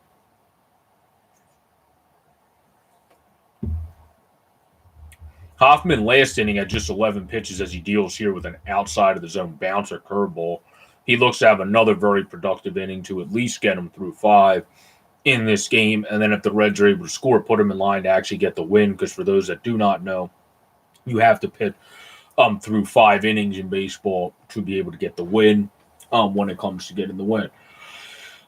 Hoffman last inning had just 11 pitches as he deals here with an outside of the zone bouncer curveball. He looks to have another very productive inning to at least get him through 5 in this game. And then if the Reds are able to score, put him in line to actually get the win. Because for those that do not know, you have to pitch through 5 innings in baseball to be able to get the win when it comes to getting the win.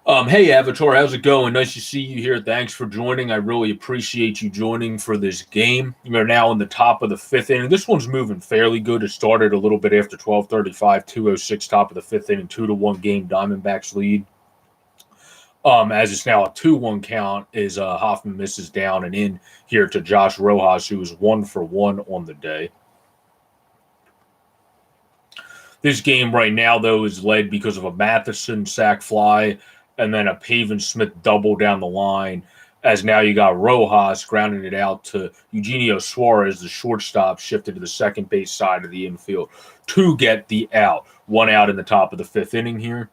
Hey, Avatar, how's it going? Nice to see you here. Thanks for joining. I really appreciate you joining for this game. We're now in the top of the 5th inning. This one's moving fairly good. It started a little bit after 12:35, 2:06, top of the 5th inning, 2-1 game, Diamondbacks lead. As it's now a 2-1 count, as Hoffman misses down and in here to Josh Rojas, who is 1 for 1 on the day. This game right now, though, is led because of a Matheson sac fly and then a Pavin Smith double down the line, as now you got Rojas grounding it out to Eugenio Suarez, the shortstop, shifted to the second base side of the infield to get the out. 1 out in the top of the 5th inning here.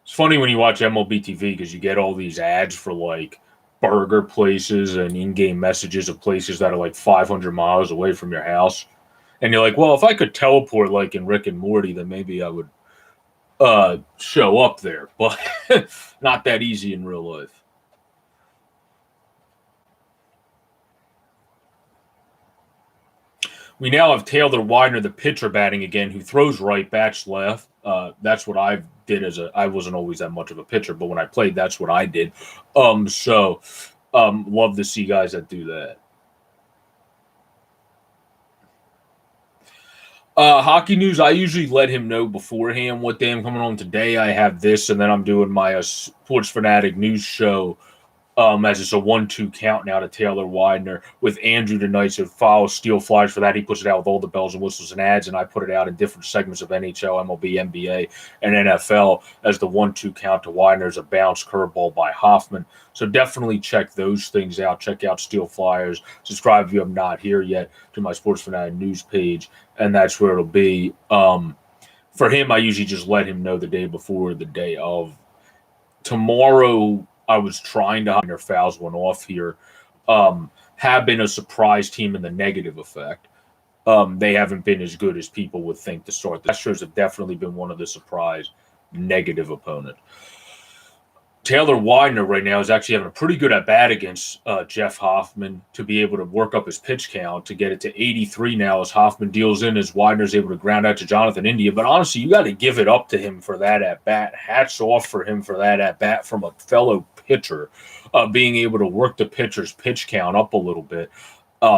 It's funny when you watch MLB TV because you get all these ads for like burger places and in-game messages of places that are like 500 miles away from your house. And you're like, well, if I could teleport like in Rick and Morty, then maybe I would show up there. But not that easy in real life. We now have Taylor Widener, the pitcher, batting again, who throws right, bats left. That's what I did I wasn't always that much of a pitcher, but when I played, that's what I did. Love to see guys that do that. Hockey news, I usually let him know beforehand what day I'm coming on. Today I have this, and then I'm doing my Sports Fanatic news show as it's a 1-2 count now to Taylor Widener with Andrew tonight. So follow Steel Flyers for that. He puts it out with all the bells and whistles and ads, and I put it out in different segments of NHL, MLB, NBA, and NFL as the 1-2 count to Widener's a bounce curveball by Hoffman. So definitely check those things out. Check out Steel Flyers. Subscribe if you have not here yet to my Sports Fanatic news page, and that's where it'll be. For him, I usually just let him know the day before, the day of. Tomorrow, I was trying to their fouls went off here. Have been a surprise team in the negative effect. They haven't been as good as people would think to start. The Astros have definitely been one of the surprise negative opponents. Taylor Widener right now is actually having a pretty good at bat against Jeff Hoffman to be able to work up his pitch count to get it to 83 now as Hoffman deals in as Widener's able to ground out to Jonathan India. But honestly, you got to give it up to him for that at bat. Hats off for him for that at bat from a fellow pitcher, being able to work the pitcher's pitch count up a little bit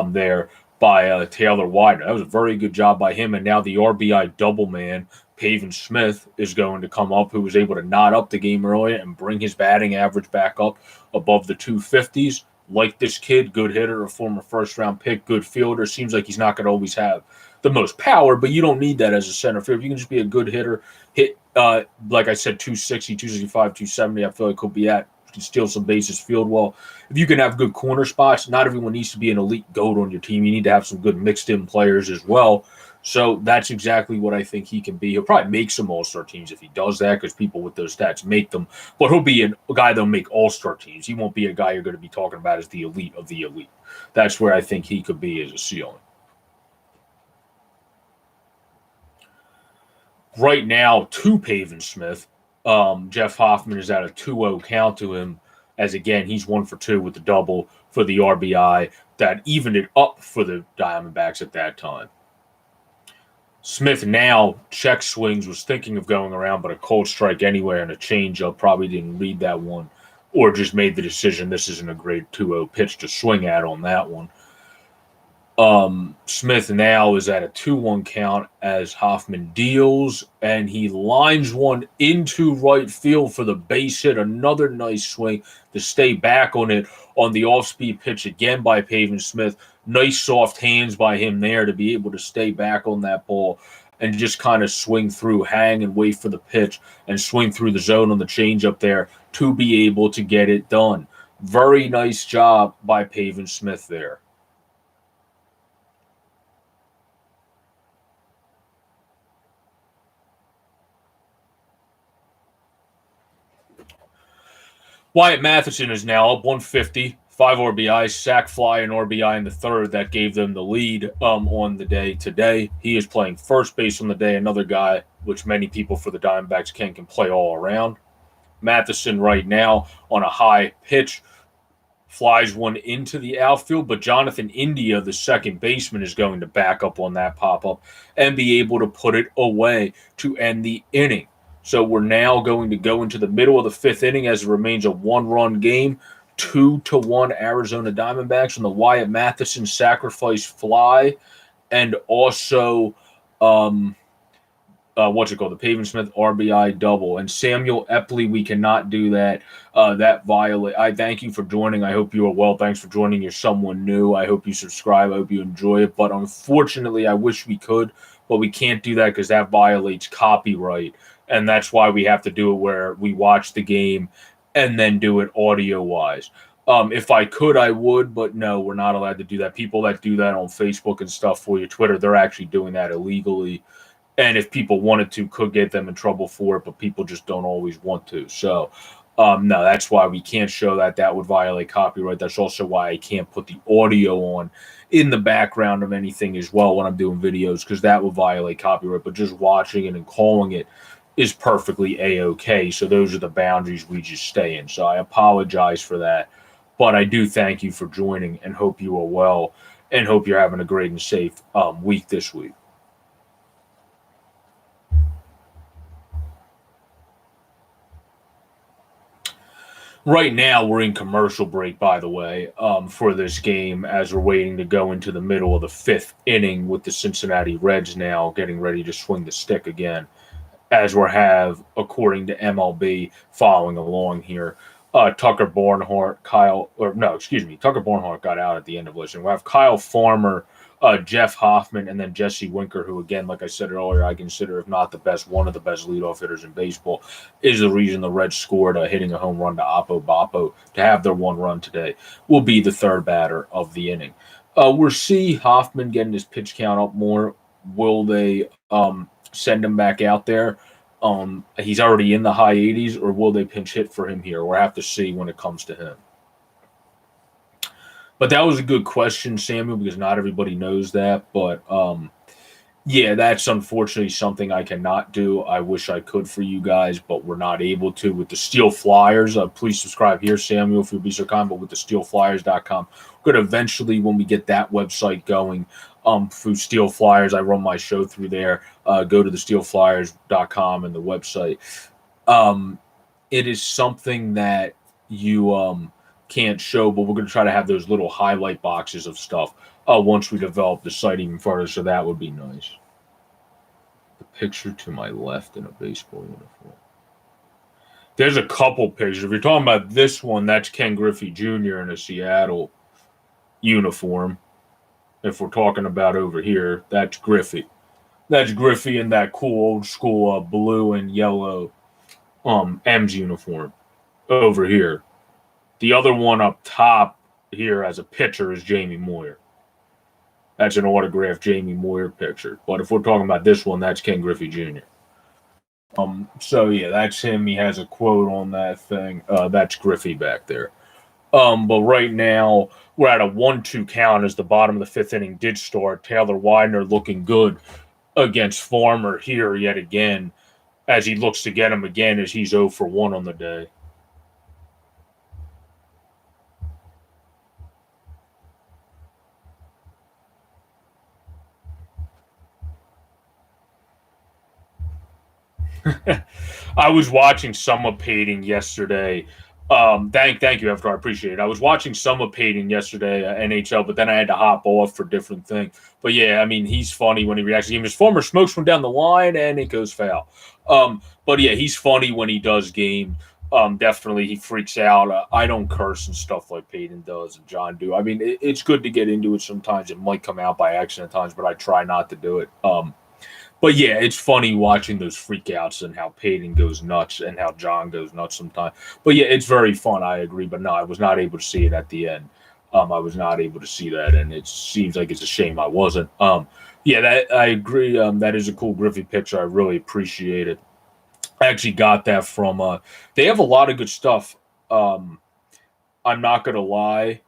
there by Taylor Widener. That was a very good job by him. And now the RBI double man, Pavin Smith, is going to come up, who was able to knot up the game earlier and bring his batting average back up above the 250s. Like this kid, good hitter, a former first-round pick, good fielder. Seems like he's not going to always have the most power, but you don't need that as a center fielder. You can just be a good hitter, hit, like I said, 260, 265, 270. I feel like he'll be at. You can steal some bases, field well. If you can have good corner spots, not everyone needs to be an elite GOAT on your team. You need to have some good mixed-in players as well. So that's exactly what I think he can be. He'll probably make some all-star teams if he does that because people with those stats make them. But he'll be a guy that'll make all-star teams. He won't be a guy you're going to be talking about as the elite of the elite. That's where I think he could be as a ceiling. Right now, to Pavin Smith, Jeff Hoffman is at a 2-0 count to him as, again, he's 1 for 2 with the double for the RBI that evened it up for the Diamondbacks at that time. Smith now check swings, was thinking of going around, but a cold strike anywhere and a changeup. Probably didn't read that one or just made the decision this isn't a great 2-0 pitch to swing at on that one. Smith now is at a 2-1 count as Hoffman deals, and he lines one into right field for the base hit. Another nice swing to stay back on it on the off-speed pitch again by Pavin Smith. Nice soft hands by him there to be able to stay back on that ball and just kind of swing through, hang and wait for the pitch and swing through the zone on the changeup there to be able to get it done. Very nice job by Pavin Smith there. Wyatt Matheson is now up 150, 5 RBIs, sack fly, and RBI in the third. That gave them the lead on the day today. He is playing first base on the day, another guy which many people for the Diamondbacks can play all around. Matheson right now on a high pitch flies one into the outfield, but Jonathan India, the second baseman, is going to back up on that pop-up and be able to put it away to end the inning. So we're now going to go into the middle of the fifth inning as it remains a one-run game, 2-1 Arizona Diamondbacks on the Wyatt Matheson sacrifice fly, and also the Pavin Smith RBI double. And Samuel Epley, we cannot do that. That violate. I thank you for joining. I hope you are well. Thanks for joining. You're someone new. I hope you subscribe. I hope you enjoy it. But unfortunately, I wish we could, but we can't do that because that violates copyright. And that's why we have to do it where we watch the game and then do it audio-wise. If I could, I would, but no, we're not allowed to do that. People that do that on Facebook and stuff for your Twitter, they're actually doing that illegally. And if people wanted to, could get them in trouble for it, but people just don't always want to. So No, that's why we can't show that. That would violate copyright. That's also why I can't put the audio on in the background of anything as well when I'm doing videos, because that would violate copyright. But just watching it and calling it is perfectly A-OK. So those are the boundaries we just stay in. So I apologize for that. But I do thank you for joining and hope you are well and hope you're having a great and safe week this week. Right now, we're in commercial break, by the way, for this game as we're waiting to go into the middle of the fifth inning with the Cincinnati Reds now getting ready to swing the stick again, as we have, according to MLB, following along here. Tucker Barnhart got out at the end of listening. We have Kyle Farmer, Jeff Hoffman, and then Jesse Winker, who, again, like I said earlier, I consider, if not the best, one of the best leadoff hitters in baseball, is the reason the Reds scored, hitting a home run to Oppo Boppo to have their one run today. Will be the third batter of the inning. We'll see Hoffman getting his pitch count up more. Will they send him back out there? He's already in the high 80s, or will they pinch hit for him here? We'll have to see when it comes to him. But that was a good question, Samuel, because not everybody knows that. But yeah, that's unfortunately something I cannot do. I wish I could for you guys, but we're not able to with the Steel Flyers. Please subscribe here, Samuel, if you'll be so kind. But with the steelflyers.com, we're going to eventually, when we get that website going, through Steel Flyers, I run my show through there. Go to the steelflyers.com and the website. It is something that you can't show, but we're going to try to have those little highlight boxes of stuff once we develop the site even further, so that would be nice. The picture to my left in a baseball uniform. There's a couple pictures. If you're talking about this one, that's Ken Griffey Jr. in a Seattle uniform. If we're talking about over here, that's Griffey. That's Griffey in that cool old school blue and yellow M's uniform over here. The other one up top here as a pitcher is Jamie Moyer. That's an autographed Jamie Moyer picture. But if we're talking about this one, that's Ken Griffey Jr. So yeah, that's him. He has a quote on that thing. That's Griffey back there. But right now, we're at a 1-2 count as the bottom of the fifth inning did start. Taylor Widener looking good against Farmer here yet again as he looks to get him again as he's 0 for 1 on the day. I was watching Summer Painting yesterday. Thank you, Avatar. I appreciate it. I was watching Summer Painting yesterday, NHL, but then I had to hop off for different things. But yeah, I mean, he's funny when he reacts. His former smokes one down the line and it goes foul. But yeah, he's funny when he does game. Definitely, he freaks out. I don't curse and stuff like Peyton does and John do. I mean, it's good to get into it sometimes. It might come out by accident at times, but I try not to do it. But yeah, it's funny watching those freakouts and how Peyton goes nuts and how John goes nuts sometimes. But yeah, it's very fun. I agree. But no, I was not able to see it at the end. I was not able to see that, and it seems like it's a shame I wasn't. Yeah, that I agree. That is a cool Griffey picture. I really appreciate it. I actually got that from. They have a lot of good stuff. I'm not gonna lie.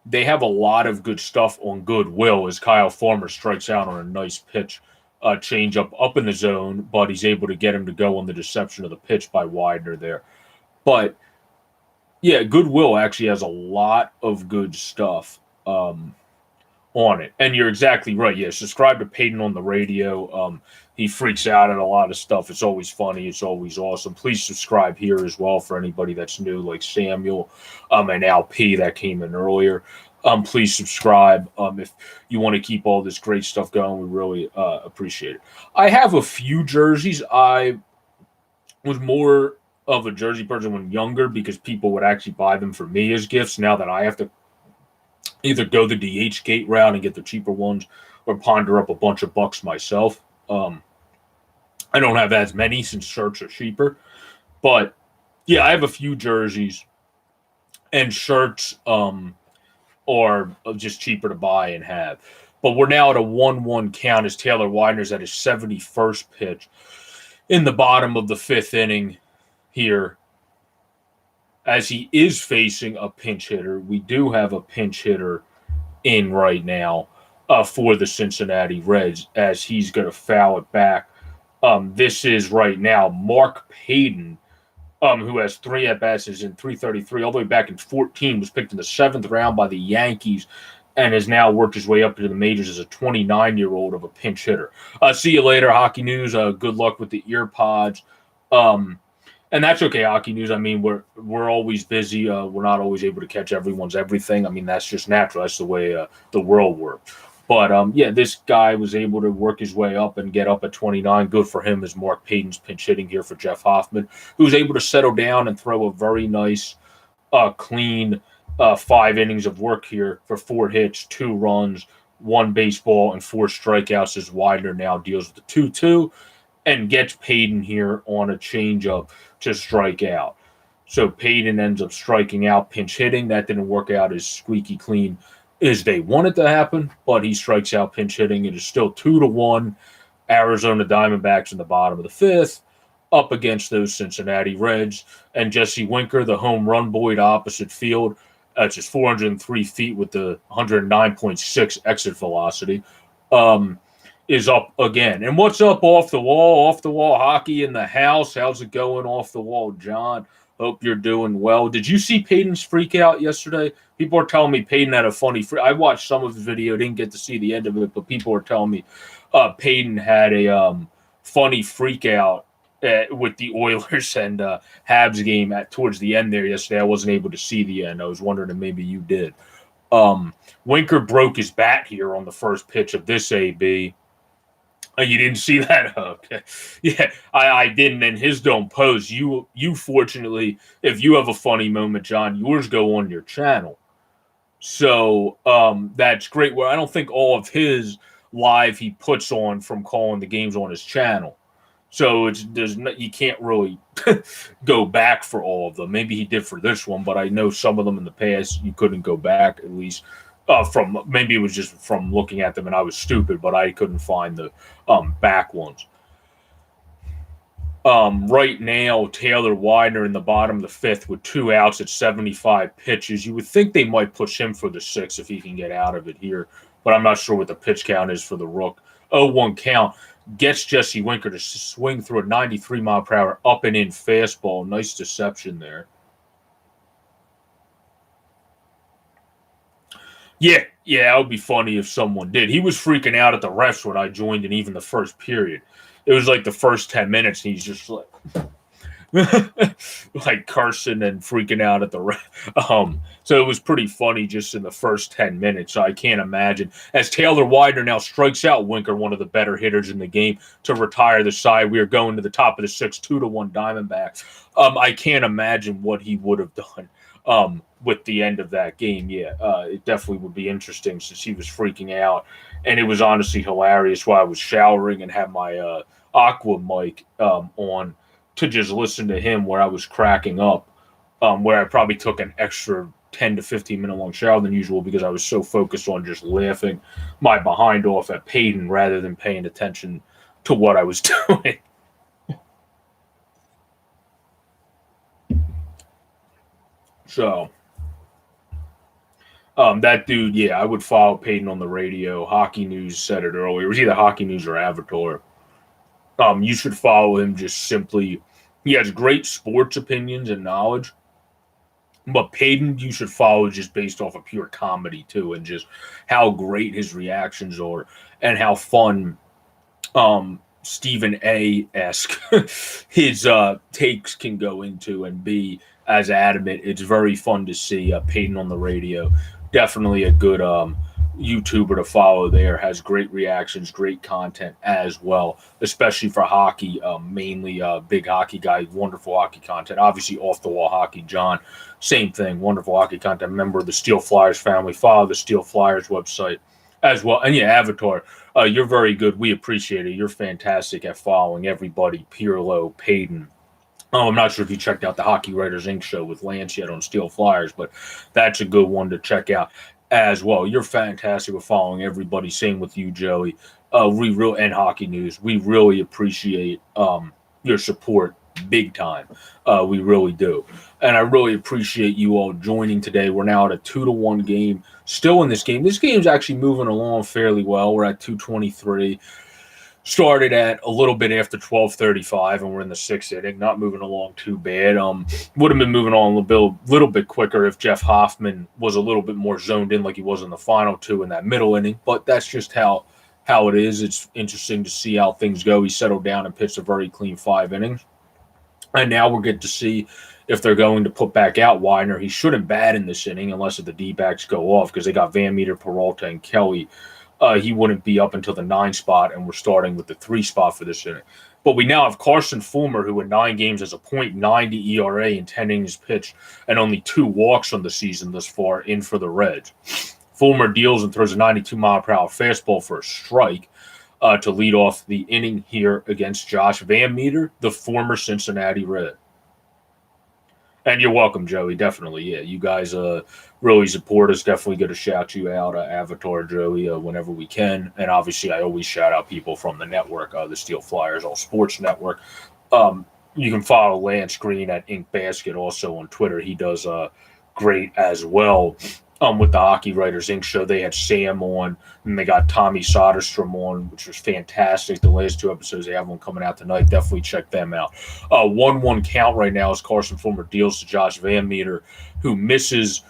They have a lot of good stuff on Goodwill as Kyle Farmer strikes out on a nice pitch, change up in the zone, but he's able to get him to go on the deception of the pitch by Widener there. But yeah, Goodwill actually has a lot of good stuff on it. And you're exactly right. Yeah, subscribe to Peyton on the radio. He freaks out at a lot of stuff. It's always funny. It's always awesome. Please subscribe here as well for anybody that's new, like Samuel and LP that came in earlier. Please subscribe if you want to keep all this great stuff going. We really appreciate it. I have a few jerseys. I was more of a jersey person when younger because people would actually buy them for me as gifts. Now that I have to either go the DH gate route and get the cheaper ones or ponder up a bunch of bucks myself. I don't have as many since shirts are cheaper. But, yeah, I have a few jerseys. And shirts are just cheaper to buy and have. But we're now at a 1-1 count as Taylor Widener's at his 71st pitch in the bottom of the fifth inning here as he is facing a pinch hitter. We do have a pinch hitter in right now for the Cincinnati Reds as he's going to foul it back. This is right now Mark Payton, who has 3 at bats, is in 333 all the way back in 14, was picked in the 7th round by the Yankees, and has now worked his way up into the majors as a 29-year-old of a pinch hitter. See you later, Hockey News. Good luck with the ear pods. And that's okay, Hockey News. I mean, we're always busy. We're not always able to catch everyone's everything. I mean, that's just natural. That's the way the world works. But yeah, this guy was able to work his way up and get up at 29. Good for him as Mark Payton's pinch hitting here for Jeff Hoffman, who was able to settle down and throw a very nice, clean 5 innings of work here for 4 hits, 2 runs, 1 baseball, and 4 strikeouts as Widener now deals with the 2-2 and gets Payton here on a changeup to strike out. So Payton ends up striking out, pinch hitting. That didn't work out as squeaky clean as they wanted to happen, but he strikes out pinch hitting. It is still 2-1. Arizona Diamondbacks in the bottom of the 5th up against those Cincinnati Reds. And Jesse Winker, the home run boy to opposite field, just 403 feet with the 109.6 exit velocity, is up again. And what's up off the wall? Off the wall hockey in the house. How's it going off the wall, John? Hope you're doing well. Did you see Payton's freak out yesterday? People are telling me Payton had a funny freak. I watched some of the video, didn't get to see the end of it, but people are telling me Payton had a funny freak out with the Oilers and Habs game towards the end there yesterday. I wasn't able to see the end. I was wondering if maybe you did. Winker broke his bat here on the first pitch of this AB. You didn't see that? Okay. Yeah, I didn't, and his don't post. You fortunately, if you have a funny moment, John, yours go on your channel. So that's great. Well, I don't think all of his live he puts on from calling the games on his channel. So you can't really go back for all of them. Maybe he did for this one, but I know some of them in the past you couldn't go back, at least from maybe it was just from looking at them and I was stupid, but I couldn't find the back ones. Right now, Taylor Widener in the bottom of the 5th with 2 outs at 75 pitches. You would think they might push him for the 6th if he can get out of it here, but I'm not sure what the pitch count is for the Rook. 0-1 count. Gets Jesse Winker to swing through a 93-mile-per-hour up and in fastball. Nice deception there. Yeah, it would be funny if someone did. He was freaking out at the refs when I joined in even the first period. It was like the first 10 minutes, and he's just like like cursing and freaking out at the ref. So it was pretty funny just in the first 10 minutes. So I can't imagine. As Taylor Widener now strikes out Winker, one of the better hitters in the game, to retire the side. We are going to the top of the 6th, 2-1 Diamondbacks. I can't imagine what he would have done with the end of that game. Yeah, it definitely would be interesting since he was freaking out. And it was honestly hilarious while I was showering and had my Aqua mic on to just listen to him where I was cracking up, where I probably took an extra 10 to 15 minute long shower than usual because I was so focused on just laughing my behind off at Payton rather than paying attention to what I was doing. So that dude, yeah, I would follow Payton on the radio. Hockey News said it earlier. It was either Hockey News or Avatar. You should follow him just simply. He has great sports opinions and knowledge. But Payton, you should follow just based off of pure comedy, too, and just how great his reactions are and how fun Stephen A-esque his takes can go into and be as adamant. It's very fun to see Payton on the radio. Definitely a good YouTuber to follow there. Has great reactions, great content as well, especially for hockey, mainly big hockey guy, wonderful hockey content. Obviously, off the wall hockey, John, same thing, wonderful hockey content. Member of the Steel Flyers family, follow the Steel Flyers website as well. And yeah, Avatar, you're very good. We appreciate it. You're fantastic at following everybody, Pirlo, Payton. I'm not sure if you checked out the Hockey Writers Inc. show with Lance yet on Steel Flyers, but that's a good one to check out as well. You're fantastic with following everybody. Same with you, Joey. And Hockey News. We really appreciate your support big time. We really do. And I really appreciate you all joining today. We're now at a 2-1 game. Still in this game. This game's actually moving along fairly well. We're at 223. Started at a little bit after 12:35, and we're in the sixth inning. Not moving along too bad. Would have been moving on a little bit quicker if Jeff Hoffman was a little bit more zoned in, like he was in the final two in that middle inning. But that's just how it is. It's interesting to see how things go. He settled down and pitched a very clean 5 innings, and now we're getting to see if they're going to put back out Weiner. He shouldn't bat in this inning unless the D-backs go off because they got Van Meter, Peralta, and Kelly. He wouldn't be up until the 9 spot, and we're starting with the 3 spot for this inning. But we now have Carson Fulmer, who in 9 games has a .90 ERA in 10 innings pitched and only 2 walks on the season thus far, in for the Reds. Fulmer deals and throws a 92-mile-per-hour fastball for a strike to lead off the inning here against Josh Van Meter, the former Cincinnati Red. And you're welcome, Joey. Definitely, yeah. You guys really support us. Definitely going to shout you out, Avatar Joey, whenever we can. And obviously, I always shout out people from the network, the Steel Flyers All Sports Network. You can follow Lance Green at Ink Basket also on Twitter. He does great as well. With the Hockey Writers Inc. show, they had Sam on, and they got Tommy Soderstrom on, which was fantastic. The last 2 episodes, they have one coming out tonight. Definitely check them out. 1-1 count right now as Carson Fulmer deals to Josh Van Meter, who misses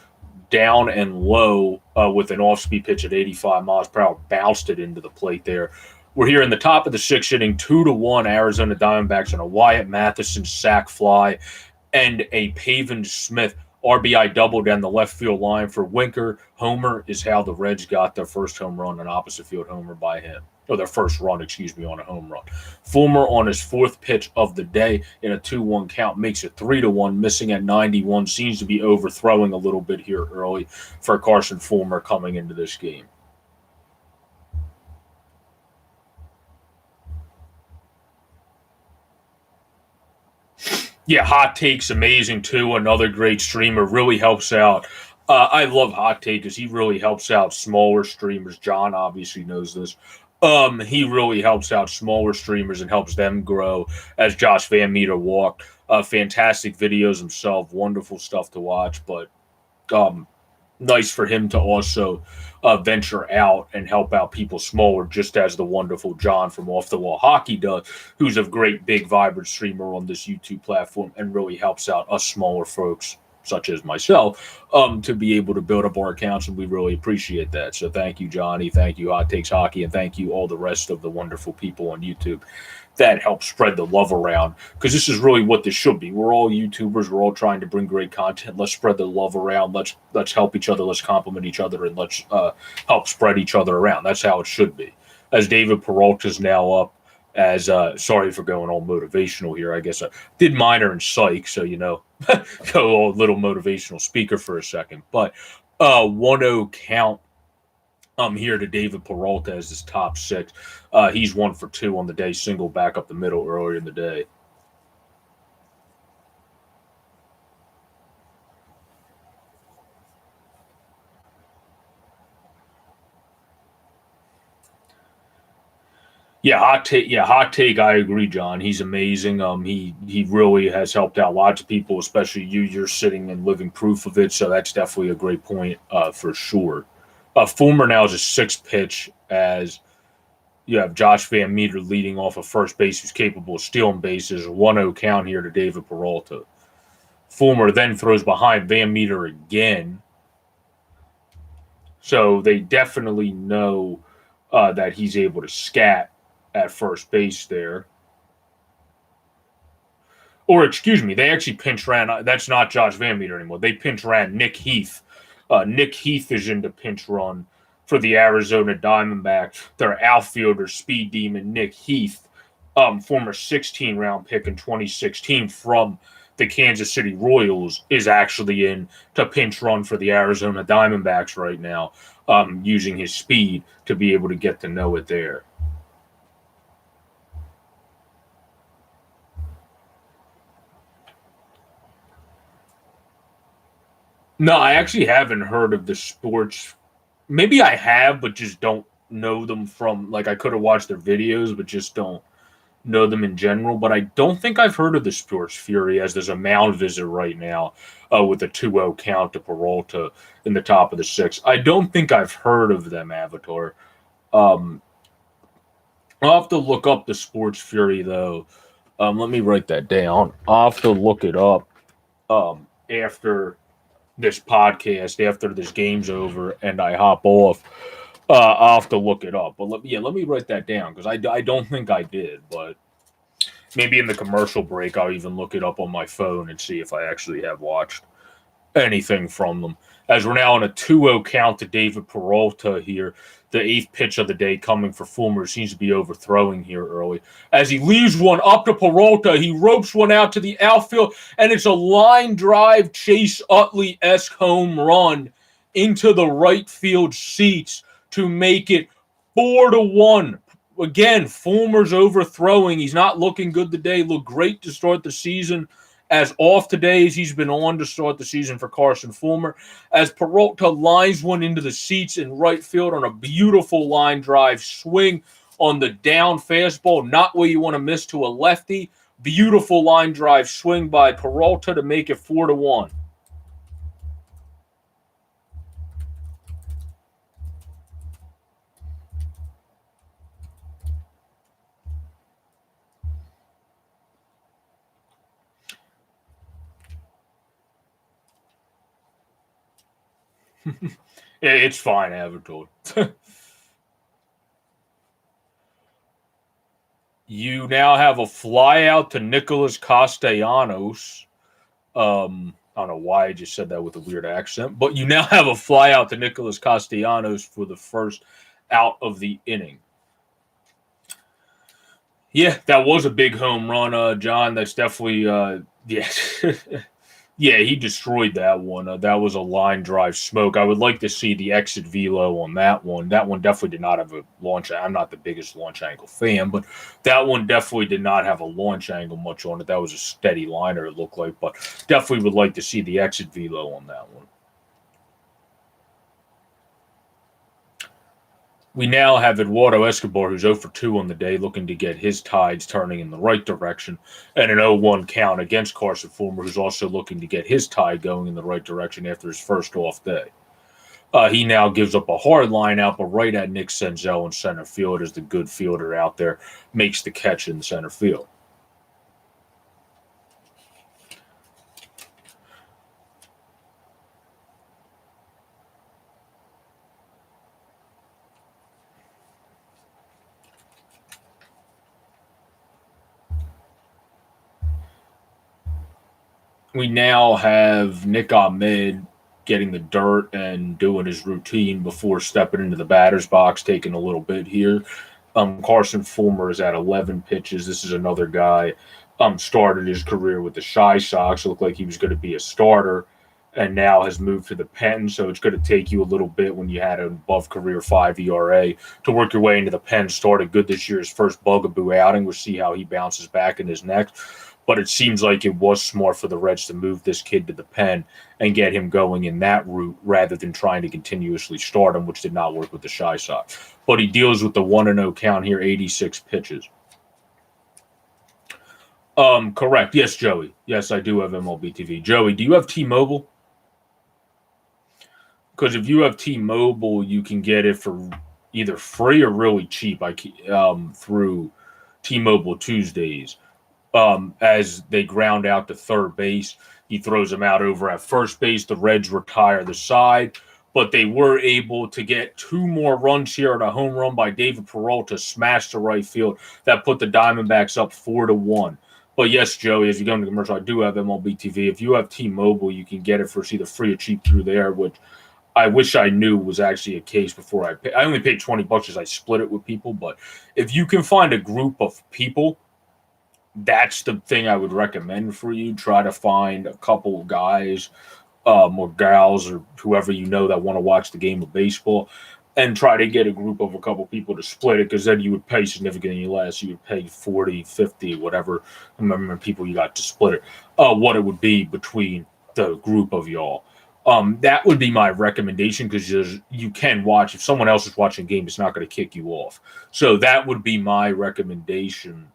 down and low with an off-speed pitch at 85 miles per hour, bounced it into the plate there. We're here in the top of the 6th inning, 2-1 Arizona Diamondbacks on a Wyatt Matheson sac fly and a Pavin Smith RBI double down the left field line for Winker. Homer is how the Reds got their first home run, an opposite field homer by him. Or their first run, on a home run. Fulmer on his 4th pitch of the day in a 2-1 count makes it 3-1, missing at 91. Seems to be overthrowing a little bit here early for Carson Fulmer coming into this game. Yeah, Hot Take's amazing too. Another great streamer, really helps out. I love Hot Take because he really helps out smaller streamers. John obviously knows this. He really helps out smaller streamers and helps them grow as Josh Van Meter walked. Fantastic videos himself, wonderful stuff to watch, but nice for him to also venture out and help out people smaller, just as the wonderful John from Off the Wall Hockey does, who's a great, big, vibrant streamer on this YouTube platform and really helps out us smaller folks, such as myself, to be able to build up our accounts, and we really appreciate that. So thank you, Johnny. Thank you, Hot Takes Hockey, and thank you all the rest of the wonderful people on YouTube that help spread the love around, because this is really what this should be. We're all YouTubers. We're all trying to bring great content. Let's spread the love around. Let's help each other. Let's compliment each other, and let's help spread each other around. That's how it should be. As David Peralta is now up as sorry for going all motivational here. I guess I did minor in psych, so go a little motivational speaker for a second. But 1-0 count. I'm here to David Peralta as his top 6. He's 1 for 2 on the day, single back up the middle earlier in the day. Yeah, hot take. I agree, John. He's amazing. He really has helped out lots of people, especially you. You're sitting and living proof of it, so that's definitely a great point for sure. Fulmer now is a 6th pitch as you have Josh Van Meter leading off of first base, who's capable of stealing bases. 1-0 count here to David Peralta. Fulmer then throws behind Van Meter again. So they definitely know that he's able to scat at first base there. Or, excuse me, they actually pinch ran. That's not Josh Van Meter anymore. They pinch ran Nick Heath. Nick Heath is in the pinch run for the Arizona Diamondbacks. Their outfielder, speed demon Nick Heath, former 16-round pick in 2016 from the Kansas City Royals, is actually in to pinch run for the Arizona Diamondbacks right now, using his speed to be able to get to know it there. No, I actually haven't heard of the sports. Maybe I have, but just don't know them from, like, I could have watched their videos, but just don't know them in general, but I don't think I've heard of the Sports Fury, as there's a mound visit right now with a 2-0 count to Peralta in the top of the sixth. I don't think I've heard of them, Avatar. Um, I'll have to look up the Sports Fury, though. Let me write that down. I'll have to look it up after this podcast, after this game's over and I hop off. I'll have to look it up. But let me write that down because I don't think I did. But maybe in the commercial break, I'll even look it up on my phone and see if I actually have watched anything from them. As we're now on a 2-0 count to David Peralta here, the eighth pitch of the day coming for Fulmer, seems to be overthrowing here early. As he leaves one up to Peralta, he ropes one out to the outfield, and it's a line drive Chase Utley-esque home run into the right field seats to make it 4-1. Again, Fulmer's overthrowing. He's not looking good today. Looked great to start the season. As off today as he's been on to start the season for Carson Fulmer, as Peralta lines one into the seats in right field on a beautiful line drive swing on the down fastball, not where you want to miss to a lefty. Beautiful line drive swing by Peralta to make it 4-1. It's fine, Avatar. You now have a fly out to Nicholas Castellanos. I don't know why I just said that with a weird accent, but you now have a fly out to Nicholas Castellanos for the first out of the inning. Yeah, that was a big home run, John. That's definitely, yeah. Yeah, he destroyed that one. That was a line drive smoke. I would like to see the exit velo on that one. That one definitely did not have a launch. I'm not the biggest launch angle fan, but that one definitely did not have a launch angle much on it. That was a steady liner, it looked like, but definitely would like to see the exit velo on that one. We now have Eduardo Escobar, who's 0 for 2 on the day, looking to get his tides turning in the right direction, and an 0-1 count against Carson Fulmer, who's also looking to get his tide going in the right direction after his first off day. He now gives up a hard line out, but right at Nick Senzel in center field as the good fielder out there makes the catch in center field. We now have Nick Ahmed getting the dirt and doing his routine before stepping into the batter's box, taking a little bit here. Carson Fulmer is at 11 pitches. This is another guy started his career with the Chi Sox. Looked like he was going to be a starter and now has moved to the pen. So it's going to take you a little bit when you had an above career 5 ERA to work your way into the pen. Started good this year, his first bugaboo outing. We'll see how he bounces back in his next. But it seems like it was smart for the Reds to move this kid to the pen and get him going in that route rather than trying to continuously start him, which did not work with the Chi Sox. But he deals with the 1-0 count here, 86 pitches. Correct. Yes, Joey. Yes, I do have MLB TV. Joey, do you have T-Mobile? Because if you have T-Mobile, you can get it for either free or really cheap through T-Mobile Tuesdays. As they ground out to third base, he throws them out over at first base. The Reds retire the side, but they were able to get 2 more runs here at a home run by David Peralta, smash to right field. That put the Diamondbacks up 4-1. But yes, Joey, as you go into commercial, I do have MLB TV. If you have T-Mobile, you can get it for either free or cheap through there, which I wish I knew was actually a case before I pay. I only paid $20 as I split it with people, but if you can find a group of people, that's the thing I would recommend for you. Try to find a couple of guys or gals or whoever you know that want to watch the game of baseball and try to get a group of a couple people to split it, because then you would pay significantly less. You would pay 40, 50, whatever. I remember people you got to split it, what it would be between the group of y'all. That would be my recommendation, because you can watch. If someone else is watching a game, it's not going to kick you off. So that would be my recommendation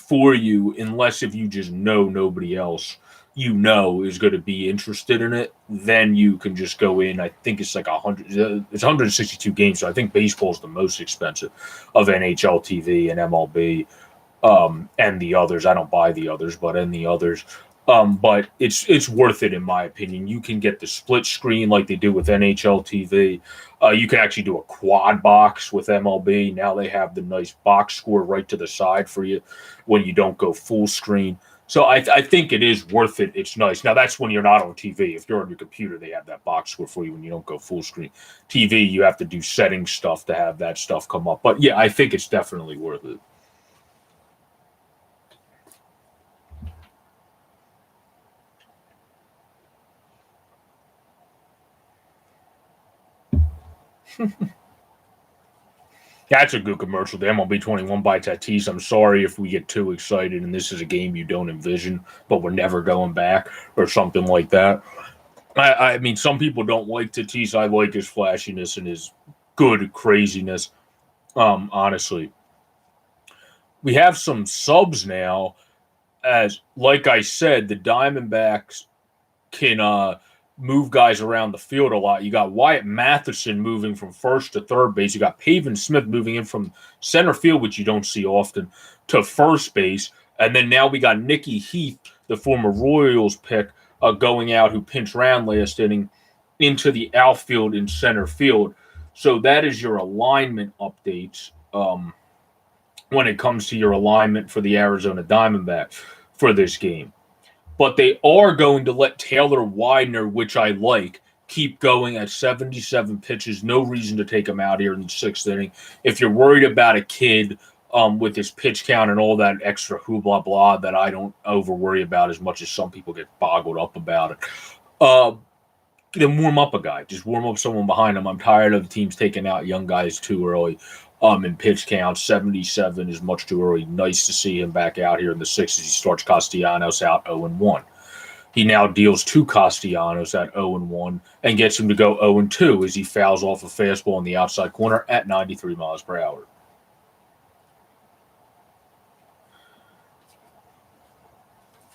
for you, unless if you just know nobody else is going to be interested in it. Then you can just go in. I think it's like 100. It's 162 games, so I think baseball is the most expensive of NHL TV and MLB, and the others. I don't buy the others, but and the others. But it's worth it in my opinion. You can get the split screen like they do with NHL TV. You can actually do a quad box with MLB. Now they have the nice box score right to the side for you when you don't go full screen. So I think it is worth it. It's nice. Now that's when you're not on TV. If you're on your computer, they have that box score for you when you don't go full screen. TV, you have to do setting stuff to have that stuff come up. But yeah, I think it's definitely worth it. That's a good commercial. The MLB 21 by Tatis. I'm sorry if we get too excited and this is a game you don't envision, but we're never going back or something like that. I mean, some people don't like Tatis. I like his flashiness and his good craziness. Honestly, we have some subs now. As like I said, the Diamondbacks can move guys around the field a lot. You got Wyatt Matheson moving from first to third base. You got Pavin Smith moving in from center field, which you don't see often, to first base. And then now we got Nicky Heath, the former Royals pick, going out who pinch ran last inning into the outfield in center field. So that is your alignment updates when it comes to your alignment for the Arizona Diamondbacks for this game. But they are going to let Taylor Widener, which I like, keep going at 77 pitches. No reason to take him out here in the sixth inning. If you're worried about a kid with his pitch count and all that extra hoopla blah that I don't over worry about as much as some people get boggled up about it, then warm up a guy. Just warm up someone behind him. I'm tired of teams taking out young guys too early. In pitch count, 77 is much too early. Nice to see him back out here in the sixth as he starts Castellanos out 0-1. He now deals to Castellanos at 0-1 and gets him to go 0-2 as he fouls off a fastball in the outside corner at 93 miles per hour.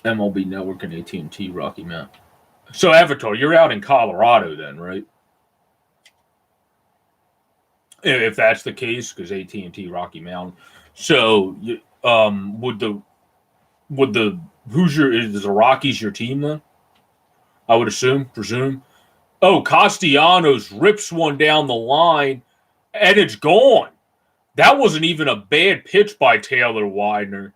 MLB Network and AT&T Rocky Mountain. So, Avatar, you're out in Colorado then, right? If that's the case, because AT&T Rocky Mountain. So, would the is the Rockies your team then? I would presume. Oh, Castellanos rips one down the line, and it's gone. That wasn't even a bad pitch by Taylor Widener.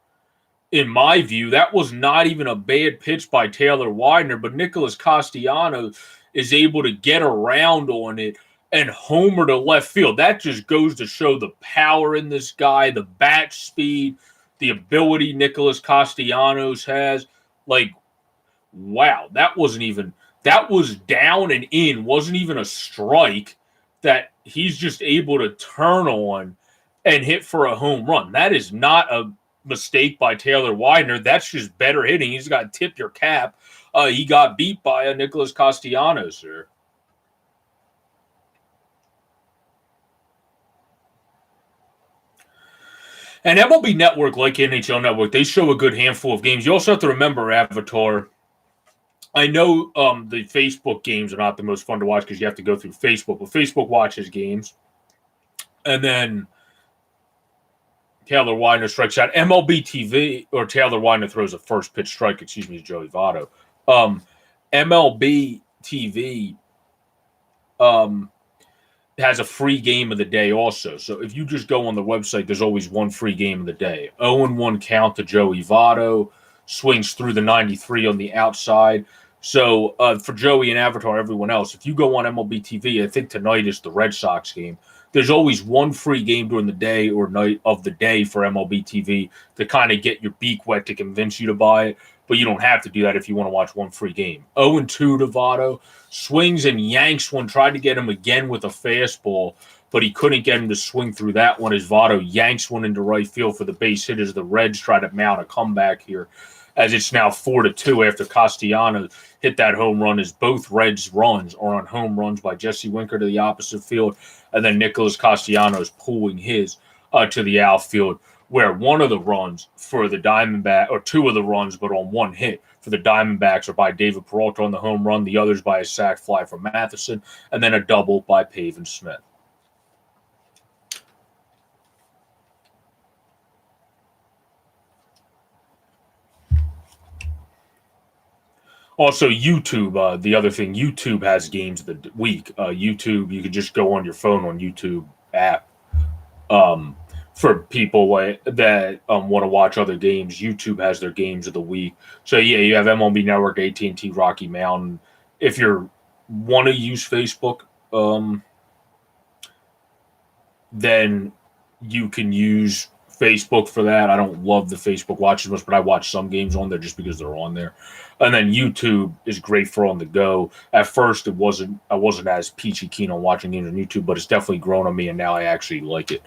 In my view, that was not even a bad pitch by Taylor Widener, but Nicholas Castellanos is able to get around on it and homer to left field. That just goes to show the power in this guy, the bat speed, the ability Nicholas Castellanos has. Like, wow, that was down and in, wasn't even a strike that he's just able to turn on and hit for a home run. That is not a mistake by Taylor Widener. That's just better hitting. He's got to tip your cap. He got beat by a Nicholas Castellanos there. And MLB Network, like NHL Network, they show a good handful of games. You also have to remember, Avatar, I know the Facebook games are not the most fun to watch because you have to go through Facebook, but Facebook watches games. And then Taylor Widener strikes out. MLB TV, or Taylor Widener throws a first pitch strike, to Joey Votto. MLB TV has a free game of the day also. So if you just go on the website, there's always one free game of the day. 0-1 count to Joey Votto, swings through the 93 on the outside. So for Joey and Avatar, everyone else, if you go on MLB TV, I think tonight is the Red Sox game. There's always one free game during the day or night of the day for MLB TV to kind of get your beak wet to convince you to buy it. But you don't have to do that if you want to watch one free game. 0-2 to Votto. Swings and yanks one. Tried to get him again with a fastball, but he couldn't get him to swing through that one as Votto yanks one into right field for the base hit as the Reds try to mount a comeback here. As it's now 4-2 after Castellanos hit that home run as both Reds runs are on home runs by Jesse Winker to the opposite field and then Nicholas Castellanos pulling his to the outfield where one of the runs for the Diamondback, or two of the runs, but on one hit for the Diamondbacks are by David Peralta on the home run, the others by a sac fly from Matheson, and then a double by Pavin Smith. Also, YouTube, the other thing, YouTube has games of the week. YouTube, you could just go on your phone on YouTube app. For people that want to watch other games, YouTube has their games of the week. So yeah, you have MLB Network, AT&T, Rocky Mountain. If you want to use Facebook, then you can use Facebook for that. I don't love the Facebook watch as much, but I watch some games on there just because they're on there. And then YouTube is great for on the go. At first, I wasn't as peachy keen on watching games on YouTube, but it's definitely grown on me, and now I actually like it.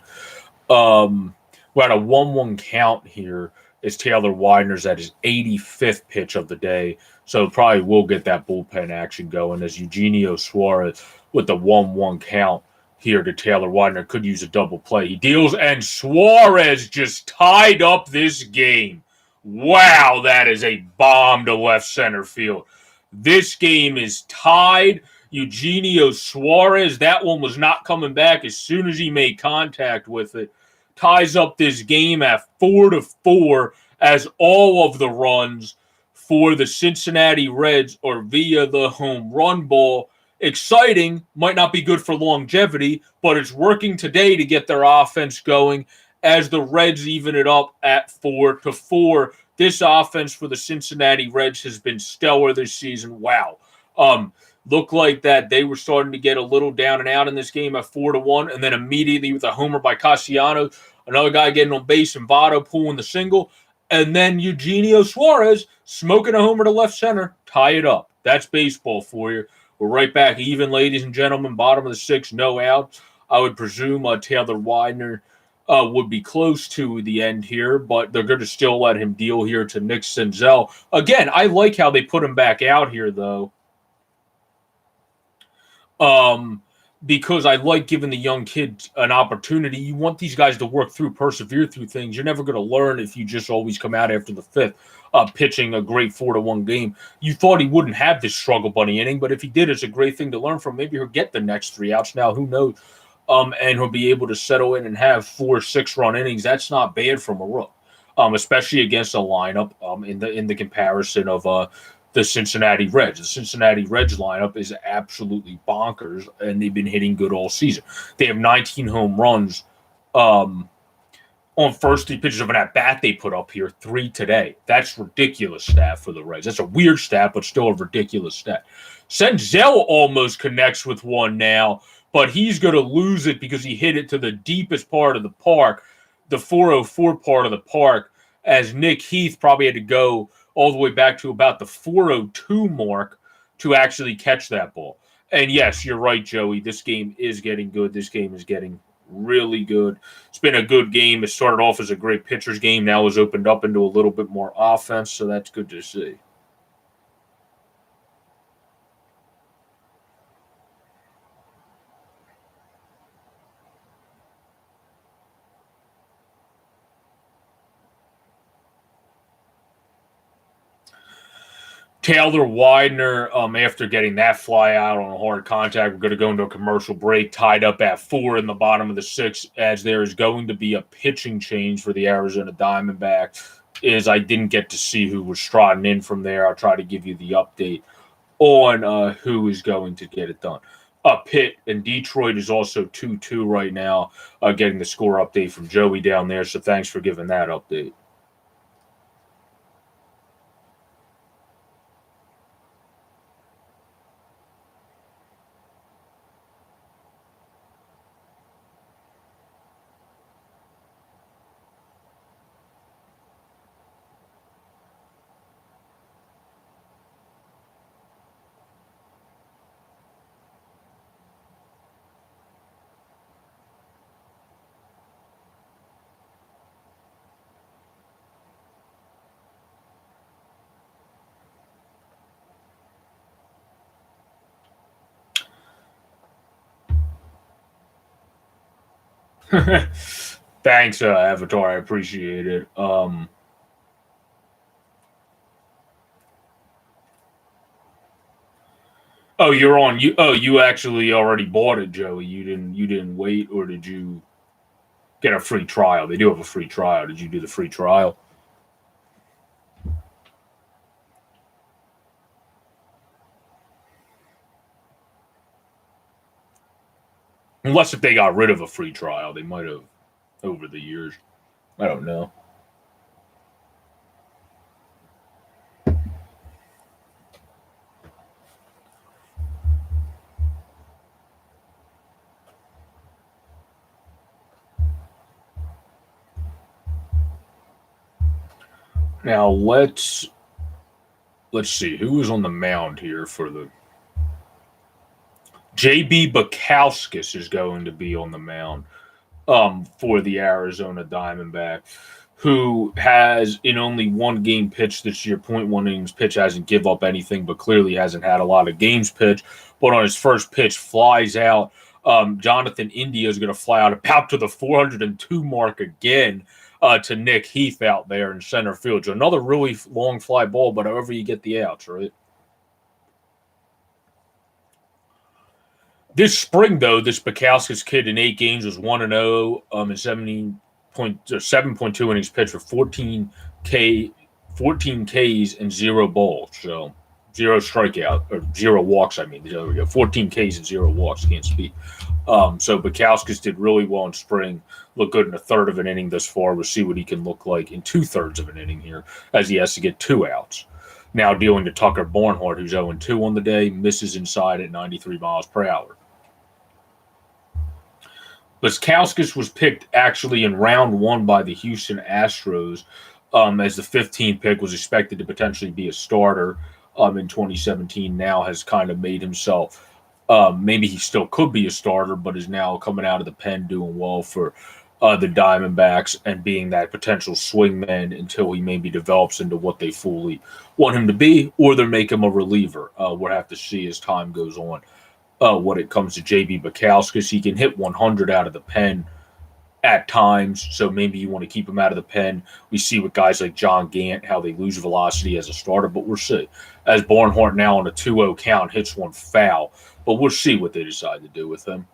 We're at a 1-1 count here. Is Taylor Widener's at his 85th pitch of the day, so probably will get that bullpen action going as Eugenio Suarez with the 1-1 count here to Taylor Widener could use a double play. He deals, and Suarez just tied up this game. Wow, that is a bomb to left center field. This game is tied. Eugenio Suarez, that one was not coming back as soon as he made contact with it. Ties up this game at 4-4 as all of the runs for the Cincinnati Reds are via the home run ball. Exciting, might not be good for longevity, but it's working today to get their offense going as the Reds even it up at 4-4. This offense for the Cincinnati Reds has been stellar this season. Wow. Looked like that they were starting to get a little down and out in this game at 4-1, and then immediately with a homer by Castellanos, another guy getting on base, and Votto pulling the single, and then Eugenio Suarez smoking a homer to left center, tie it up. That's baseball for you. We're right back even, ladies and gentlemen. Bottom of the sixth, no out. I would presume Taylor Widener would be close to the end here, but they're going to still let him deal here to Nick Senzel. Again, I like how they put him back out here, though. Because I like giving the young kids an opportunity. You want these guys to work through, persevere through things. You're never going to learn if you just always come out after the fifth, pitching a great 4-1 game. You thought he wouldn't have this struggle bunny inning, but if he did, it's a great thing to learn from. Maybe he'll get the next 3 outs. Now, who knows? And he'll be able to settle in and have 4 6-run innings. That's not bad from a rook, especially against a lineup in the comparison of the Cincinnati Reds. The Cincinnati Reds lineup is absolutely bonkers, and they've been hitting good all season. They have 19 home runs on first 3 pitches of an at-bat they put up here, 3 today. That's ridiculous stat for the Reds. That's a weird stat, but still a ridiculous stat. Senzel almost connects with one now, but he's going to lose it because he hit it to the deepest part of the park, the 404 part of the park, as Nick Heath probably had to go all the way back to about the 402 mark to actually catch that ball. And yes, you're right, Joey. This game is getting good. This game is getting really good. It's been a good game. It started off as a great pitcher's game. Now has opened up into a little bit more offense, so that's good to see. Taylor Widener, after getting that fly out on a hard contact, we're going to go into a commercial break, tied up at 4 in the bottom of the 6th, as there is going to be a pitching change for the Arizona Diamondbacks. I didn't get to see who was trotting in from there. I'll try to give you the update on who is going to get it done. Pitt and Detroit is also 2-2 right now, getting the score update from Joey down there, so thanks for giving that update. Thanks, Avatar. I appreciate it. Oh, you're on. You actually already bought it, Joey. You didn't wait, or did you get a free trial? They do have a free trial. Did you do the free trial? Unless if they got rid of a free trial, they might have over the years. I don't know. Now let's see who was on the mound here for the JB Bukowskis is going to be on the mound for the Arizona Diamondbacks, who has in only one game pitched this year, point 0.1 innings pitch, hasn't give up anything, but clearly hasn't had a lot of games pitched. But on his first pitch, flies out. Jonathan India is going to fly out about to the 402 mark again to Nick Heath out there in center field. So another really long fly ball, but however you get the outs, right? This spring, though, this Bukowskis kid in 8 games was 1-0 and 7.2 innings pitched for 14 Ks and 0 balls. So 0 strikeout or 0 walks. I mean, there we go. 14 Ks and 0 walks. Can't speak. So Bukowskis did really well in spring. Looked good in a third of an inning thus far. We'll see what he can look like in 2/3 of an inning here, as he has to get 2 outs. Now dealing to Tucker Barnhart, who's 0-2 on the day, misses inside at 93 miles per hour. Bukowskis was picked actually in round 1 by the Houston Astros as the 15th pick, was expected to potentially be a starter in 2017. Now has kind of made himself, maybe he still could be a starter, but is now coming out of the pen doing well for the Diamondbacks and being that potential swingman until he maybe develops into what they fully want him to be, or they make him a reliever. We'll have to see as time goes on. When it comes to JB Bukowskis, he can hit 100 out of the pen at times, so maybe you want to keep him out of the pen. We see with guys like John Gant how they lose velocity as a starter, but we'll see. As Barnhart now on a 2-0 count hits one foul, but we'll see what they decide to do with him.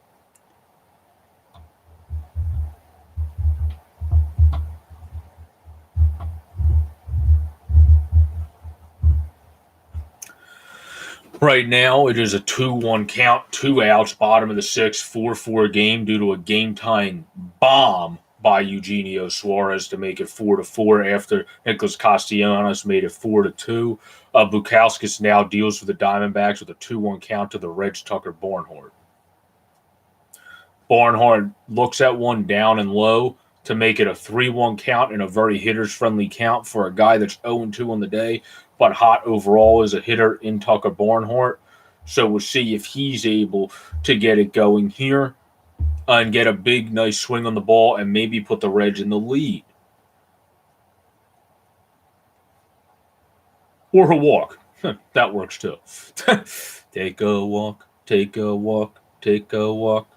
Right now, it is a 2-1 count, 2 outs, bottom of the 6th, 4-4 game due to a game-tying bomb by Eugenio Suarez to make it 4-4 after Nicholas Castellanos made it 4-2. Bukowskis now deals with the Diamondbacks with a 2-1 count to the Reds' Tucker Barnhart. Barnhart looks at one down and low to make it a 3-1 count and a very hitters-friendly count for a guy that's 0-2 on the day, but hot overall as a hitter in Tucker Barnhart. So we'll see if he's able to get it going here and get a big, nice swing on the ball and maybe put the Reds in the lead. Or a walk. That works too. Take a walk, take a walk, take a walk.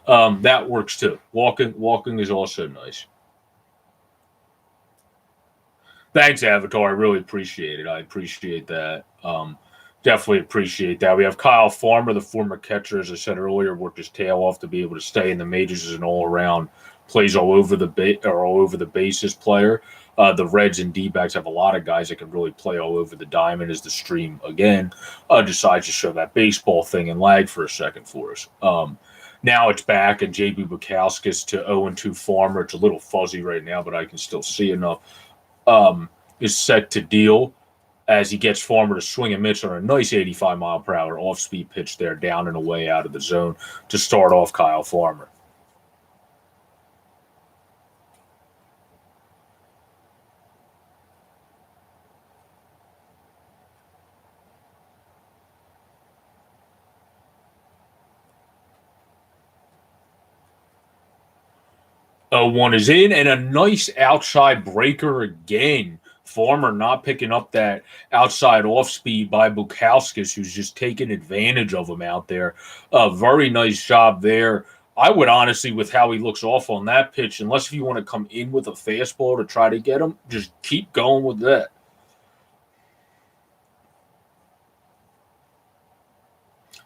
That works too. Walking is also nice. Thanks, Avatar. I really appreciate it. I appreciate that. Definitely appreciate that. We have Kyle Farmer, the former catcher, as I said earlier, worked his tail off to be able to stay in the majors as an all-around, plays all over the bases player. The Reds and D-backs have a lot of guys that can really play all over the diamond as the stream, again, decides to show that baseball thing and lag for a second for us. Now it's back, and JB Bukowskis to 0-2 Farmer. It's a little fuzzy right now, but I can still see enough. Is set to deal as he gets Farmer to swing and miss on a nice 85-mile-per-hour off-speed pitch there, down and away out of the zone to start off Kyle Farmer. One is in, and a nice outside breaker again. Farmer not picking up that outside off speed by Bukowskis, who's just taking advantage of him out there. A very nice job there I would honestly, with how he looks off on that pitch, unless if you want to come in with a fastball to try to get him, just keep going with that.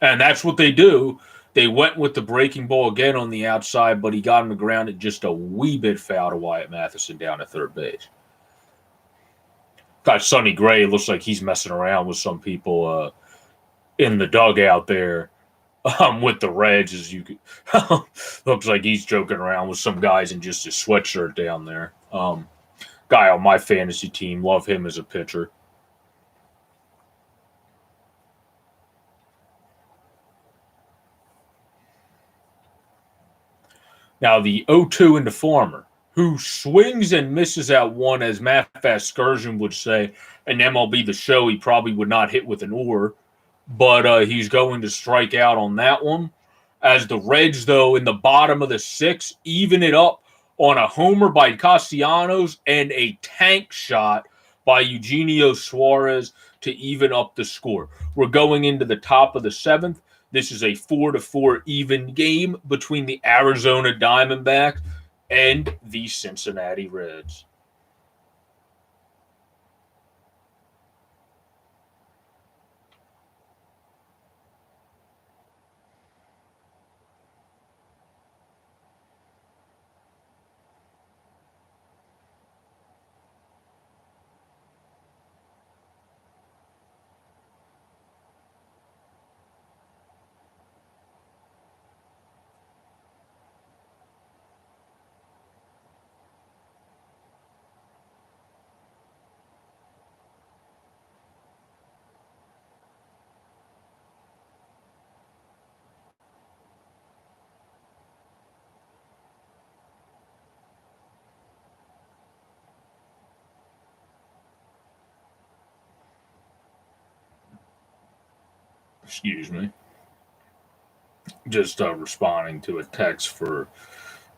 And that's what they do. They went with the breaking ball again on the outside, but he got him to ground it just a wee bit foul to Wyatt Matheson down at third base. Got Sonny Gray. It looks like he's messing around with some people in the dugout there with the Reds. As you could, looks like he's joking around with some guys in just his sweatshirt down there. Guy on my fantasy team, love him as a pitcher. Now the 0-2 into Farmer, who swings and misses at one, as Matt Vasgersian would say, in MLB The Show, he probably would not hit with an oar, but he's going to strike out on that one. As the Reds, though, in the bottom of the sixth, even it up on a homer by Castellanos and a tank shot by Eugenio Suarez to even up the score. We're going into the top of the seventh. This is a 4-4 even game between the Arizona Diamondbacks and the Cincinnati Reds. Excuse me. Just responding to a text for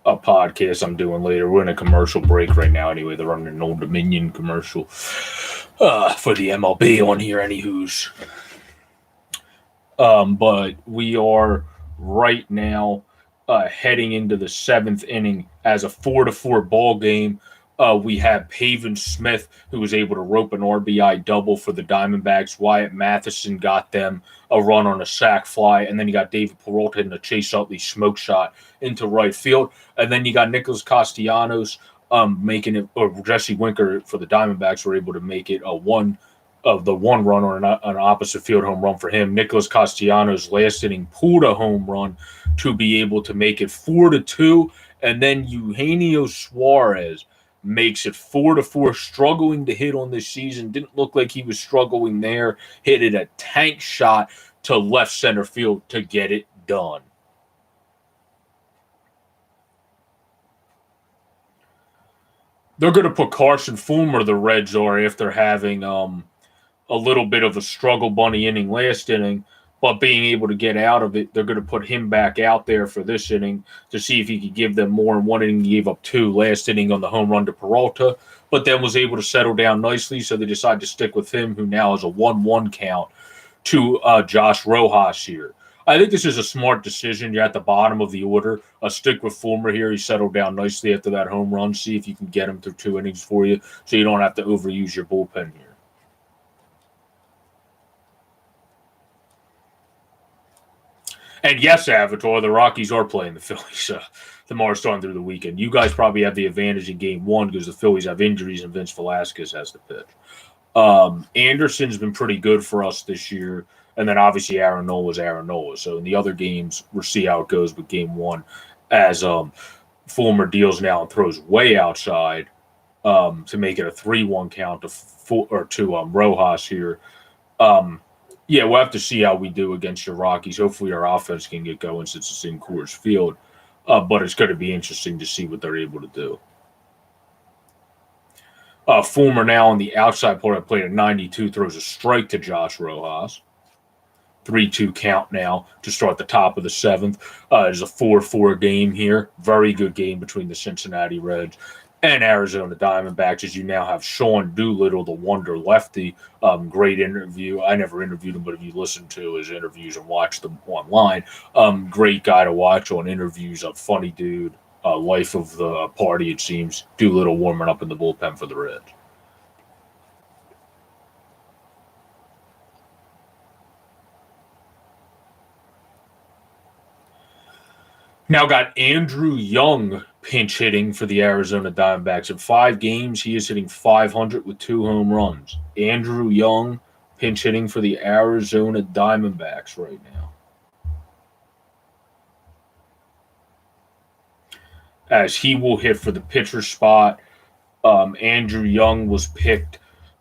a podcast I'm doing later. We're in a commercial break right now anyway. They're running an Old Dominion commercial for the MLB on here, anywho's. But we are right now heading into the seventh inning as a 4-4 ball game. We have Pavin Smith, who was able to rope an RBI double for the Diamondbacks. Wyatt Matheson got them a run on a sac fly, and then you got David Peralta in a Chase Utley smoke shot into right field. And then you got Nicholas Castellanos making it, or Jesse Winker for the Diamondbacks were able to make it a one run or an opposite field home run for him. Nicholas Castellanos last inning pulled a home run to be able to make it 4-2, and then Eugenio Suarez makes it 4-4, struggling to hit on this season. Didn't look like he was struggling there. Hit it a tank shot to left center field to get it done. They're going to put Carson Fulmer, the Reds are, after having a little bit of a struggle bunny inning last inning, but being able to get out of it. They're going to put him back out there for this inning to see if he could give them more. In one inning, he gave up 2 last inning on the home run to Peralta, but then was able to settle down nicely, so they decided to stick with him, who now has a 1-1 count to Josh Rojas here. I think this is a smart decision. You're at the bottom of the order. Stick with Fulmer here. He settled down nicely after that home run. See if you can get him through 2 innings for you so you don't have to overuse your bullpen here. And yes, Avatar, the Rockies are playing the Phillies tomorrow starting through the weekend. You guys probably have the advantage in game 1 because the Phillies have injuries and Vince Velasquez has to pitch. Anderson's been pretty good for us this year. And then obviously Aaron Nola's Aaron Nola. So in the other games, we'll see how it goes with game 1 as Fulmer deals now and throws way outside to make it a 3-1 count to Rojas here. Yeah, we'll have to see how we do against your Rockies. Hopefully our offense can get going since it's in Coors Field. But it's going to be interesting to see what they're able to do. Fulmer now on the outside part of plate at 92 throws a strike to Josh Rojas. 3-2 count now to start the top of the 7th. It's a 4-4 game here. Very good game between the Cincinnati Reds And Arizona Diamondbacks, as you now have Sean Doolittle, the wonder lefty. Great interview. I never interviewed him, but if you listen to his interviews and watch them online, great guy to watch on interviews. A funny dude. Life of the party, it seems. Doolittle warming up in the bullpen for the Reds. Now got Andrew Young pinch hitting for the Arizona Diamondbacks. In 5 games, he is hitting .500 with 2 home runs. Andrew Young pinch hitting for the Arizona Diamondbacks right now. As he will hit for the pitcher spot. Andrew Young was picked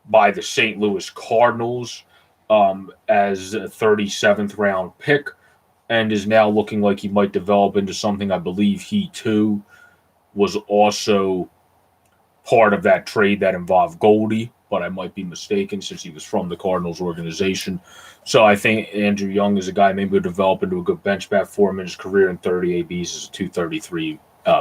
by the St. Louis Cardinals as a 37th round pick, and is now looking like he might develop into something. I believe he too was also part of that trade that involved Goldie, but I might be mistaken since he was from the Cardinals organization. So I think Andrew Young is a guy maybe will develop into a good bench bat for him in his career. In 30 ABs is a 233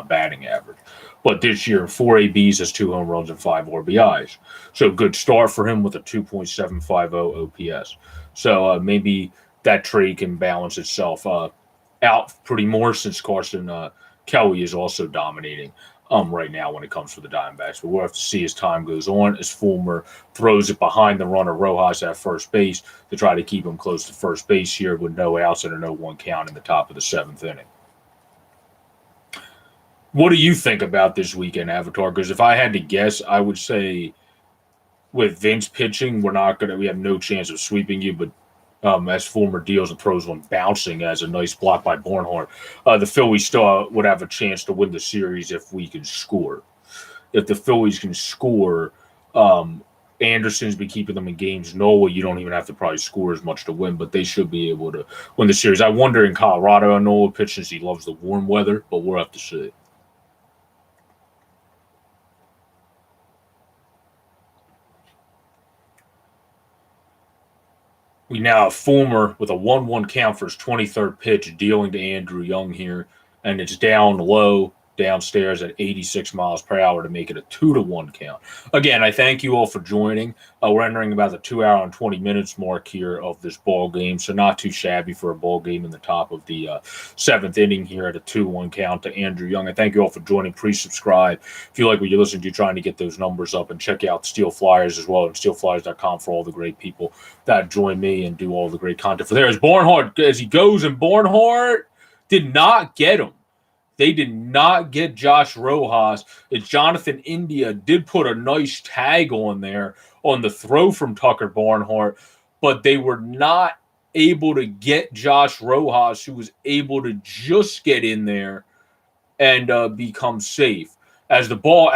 batting average. But this year, 4 ABs has 2 home runs and 5 RBIs. So good start for him with a 2.750 OPS. So maybe that trade can balance itself out pretty more since Carson Kelly is also dominating right now when it comes to the Diamondbacks. But we'll have to see as time goes on, as Fulmer throws it behind the runner Rojas at first base to try to keep him close to first base here with no outs and a 0-1 count in the top of the 7th inning. What do you think about this weekend, Avatar? Because if I had to guess, I would say with Vince pitching, we have no chance of sweeping you, but as Fulmer deals and throws one bouncing as a nice block by Barnhart, the Phillies still would have a chance to win the series if we can score. If the Phillies can score, Anderson's been keeping them in games. Nola, you don't even have to probably score as much to win, but they should be able to win the series. I wonder in Colorado how Nola pitches. He loves the warm weather, but we'll have to see. We now have Fulmer with a 1-1 count for his 23rd pitch, dealing to Andrew Young here, and it's down low downstairs at 86 miles per hour to make it a 2-1 count. Again, I thank you all for joining. We're entering about the 2 hour and 20 minutes mark here of this ball game, so not too shabby for a ball game in the top of the 7th inning here at a 2-1 count to Andrew Young. I thank you all for joining. Please subscribe if you like what you listen to, trying to get those numbers up, and check out Steel Flyers as well at steelflyers.com for all the great people that join me and do all the great content for there. As Barnhart, as he goes, and Barnhart did not get him. They did not get Josh Rojas. It's Jonathan India did put a nice tag on there on the throw from Tucker Barnhart, but they were not able to get Josh Rojas, who was able to just get in there and become safe. As the ball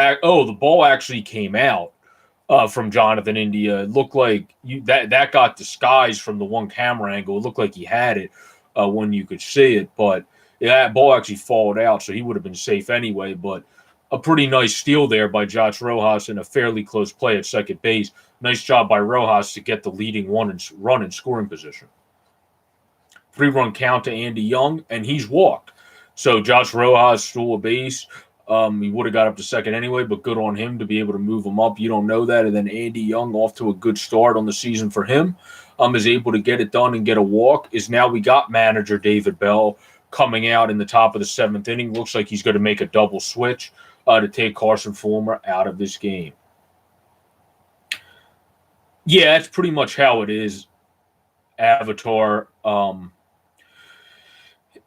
actually came out from Jonathan India. It looked like that got disguised from the one camera angle. It looked like he had it when you could see it, but that ball actually fouled out, so he would have been safe anyway. But a pretty nice steal there by Josh Rojas in a fairly close play at second base. Nice job by Rojas to get the leading run in scoring position. 3-run count to Andy Young, and he's walked. So Josh Rojas stole a base. He would have got up to second anyway, but good on him to be able to move him up. You don't know that. And then Andy Young, off to a good start on the season for him, is able to get it done and get a walk. Now we got manager David Bell coming out in the top of the 7th inning. Looks like he's going to make a double switch to take Carson Fulmer out of this game. Yeah, that's pretty much how it is, Avatar. And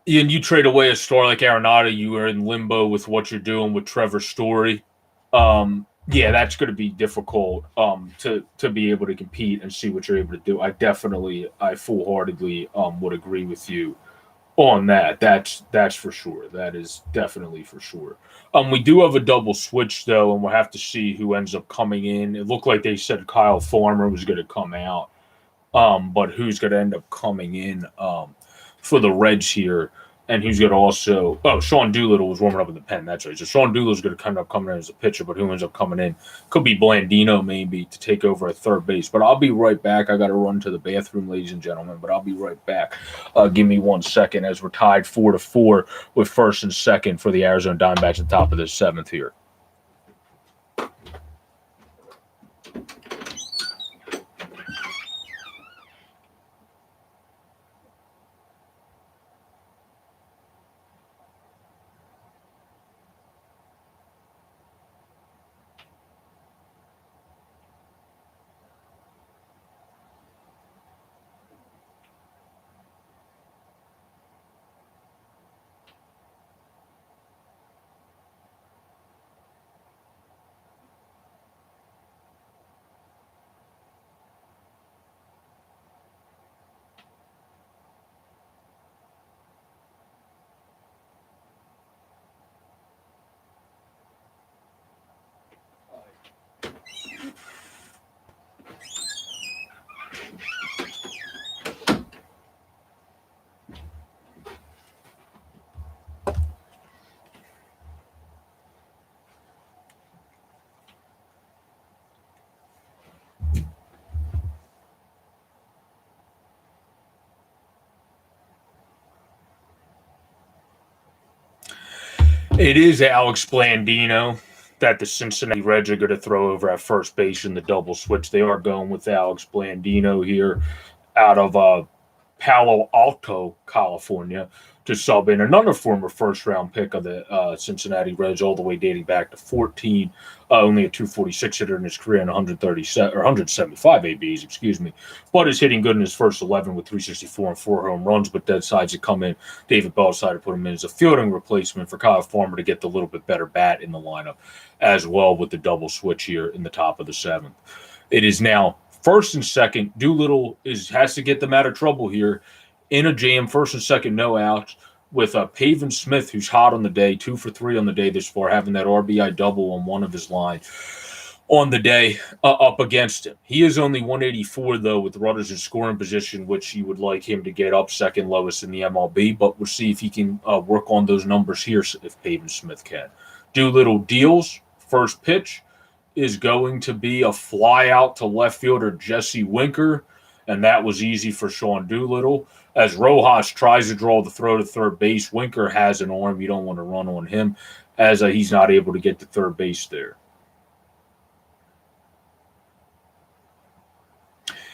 you trade away a star like Arenado, you are in limbo with what you're doing with Trevor Story. Yeah, that's going to be difficult to be able to compete and see what you're able to do. I full-heartedly would agree with you on that. That's for sure. That is definitely for sure. We do have a double switch though, and we'll have to see who ends up coming in. It looked like they said Kyle Farmer was going to come out, but who's going to end up coming in for the Reds here, and who's going to also Sean Doolittle was warming up in the pen. That's right. So Sean Doolittle's going to end up coming in as a pitcher, but who ends up coming in could be Blandino maybe to take over at third base. But I'll be right back. I got to run to the bathroom, ladies and gentlemen, but I'll be right back. Give me 1 second as we're tied 4-4 with first and second for the Arizona Diamondbacks at the top of the 7th here. It is Alex Blandino that the Cincinnati Reds are going to throw over at first base in the double switch. They are going with Alex Blandino here out of Palo Alto, California, to sub in another former first round pick of the Cincinnati Reds, all the way dating back to 14. Only a 246 hitter in his career and 137 or 175 ABs, excuse me. But is hitting good in his first 11 with 364 and 4 home runs. But decides to come in. David Bell decided to put him in as a fielding replacement for Kyle Farmer to get the little bit better bat in the lineup as well with the double switch here in the top of the seventh. It is now first and second. Doolittle has to get them out of trouble here in a jam. First and second, no outs with Pavin Smith, who's hot on the day, 2 for 3 on the day this far, having that RBI double on one of his line on the day up against him. He is only 184, though, with runners in scoring position, which you would like him to get up second lowest in the MLB, but we'll see if he can work on those numbers here if Pavin Smith can. Doolittle deals. First pitch is going to be a fly out to left fielder Jesse Winker, and that was easy for Sean Doolittle. As Rojas tries to draw the throw to third base, Winker has an arm. You don't want to run on him as he's not able to get to third base there.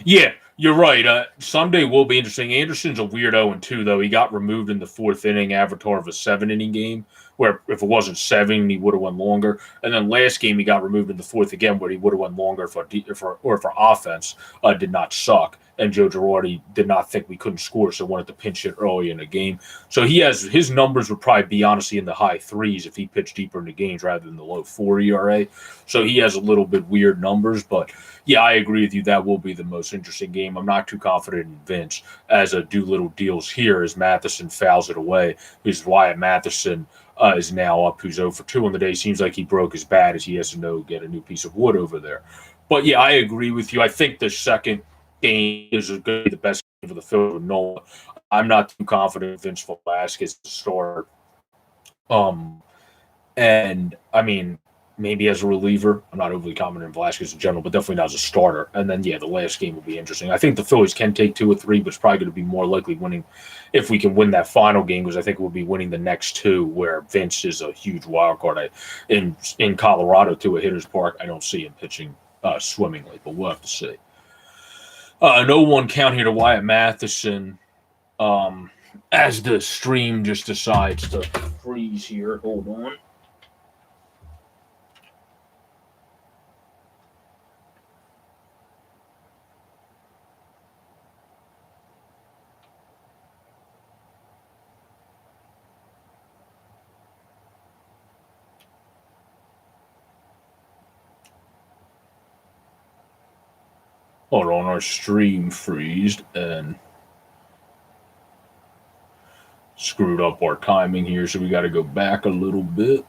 Yeah, you're right. Sunday will be interesting. Anderson's a weird 0-2, though. He got removed in the fourth inning, avatar of a 7-inning game, where if it wasn't 7, he would have went longer. And then last game, he got removed in the fourth again, where he would have went longer if our offense did not suck. And Joe Girardi did not think we couldn't score, so wanted to pinch it early in the game. So his numbers would probably be honestly in the high 3s if he pitched deeper in the games rather than the low 4 ERA. So he has a little bit weird numbers, but yeah, I agree with you. That will be the most interesting game. I'm not too confident in Vince as a Doolittle deals here as Matheson fouls it away. Because Wyatt Matheson is now up, who's 0 for 2 on the day. Seems like he broke his bat as he has to get a new piece of wood over there. But yeah, I agree with you. I think the second game is going to be the best game for the field with Nola. I'm not too confident in Vince Velasquez to start. And I mean, maybe as a reliever. I'm not overly confident in Velasquez in general, but definitely not as a starter. And then, yeah, the last game will be interesting. I think the Phillies can take 2 or 3, but it's probably going to be more likely winning if we can win that final game, because I think we'll be winning the next 2 where Vince is a huge wild card. In Colorado, to a hitter's park, I don't see him pitching swimmingly, but we'll have to see. An 0-1 count here to Wyatt Matheson as the stream just decides to freeze here. Hold on. Hold on, our stream freezed and screwed up our timing here, so we got to go back a little bit.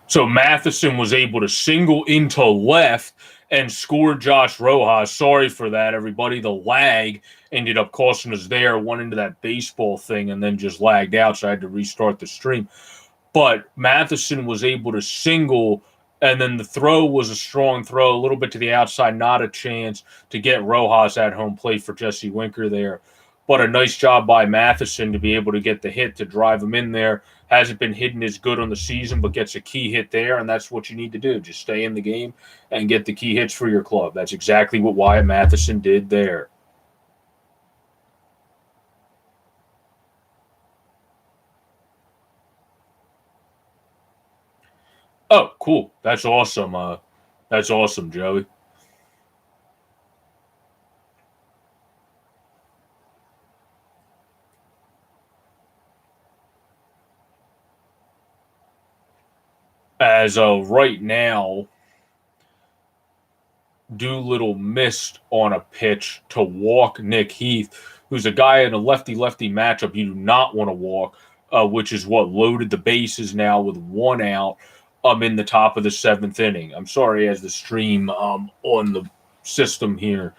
So Matheson was able to single into left and score Josh Rojas. Sorry for that, everybody. The lag ended up costing us there. Went into that baseball thing and then just lagged out, so I had to restart the stream. But Matheson was able to single, and then the throw was a strong throw, a little bit to the outside, not a chance to get Rojas at home plate for Jesse Winker there. But a nice job by Matheson to be able to get the hit to drive him in there. Hasn't been hitting as good on the season, but gets a key hit there, and that's what you need to do. Just stay in the game and get the key hits for your club. That's exactly what Wyatt Matheson did there. Oh, cool. That's awesome. That's awesome, Joey. As right now, Doolittle missed on a pitch to walk Nick Heath, who's a guy in a lefty-lefty matchup you do not want to walk, which is what loaded the bases now with 1 out in the top of the 7th inning. I'm sorry, as the stream on the system here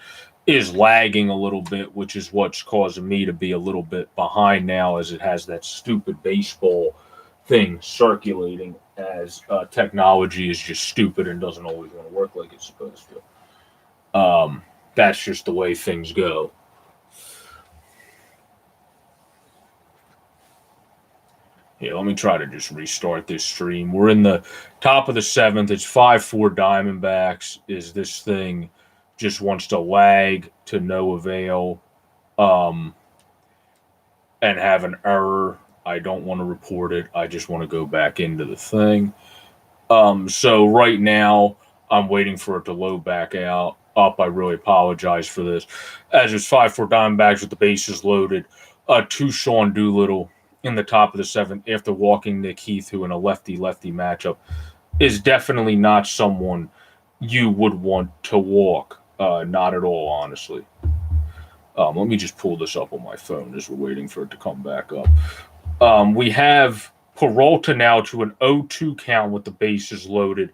is lagging a little bit, which is what's causing me to be a little bit behind now, as it has that stupid baseball thing circulating, as technology is just stupid and doesn't always want to work like it's supposed to. That's just the way things go. Yeah, let me try to just restart this stream. We're in the top of the seventh. It's 5-4 Diamondbacks. Is this thing just wants to lag to no avail and have an error. I don't want to report it. I just want to go back into the thing. So right now, I'm waiting for it to load back up. I really apologize for this. As it's 5-4 Diamondbacks with the bases loaded, to Sean Doolittle in the top of the seventh after walking Nick Heath, who in a lefty-lefty matchup is definitely not someone you would want to walk. Not at all, honestly. Let me just pull this up on my phone as we're waiting for it to come back up. We have Peralta now to an 0-2 count with the bases loaded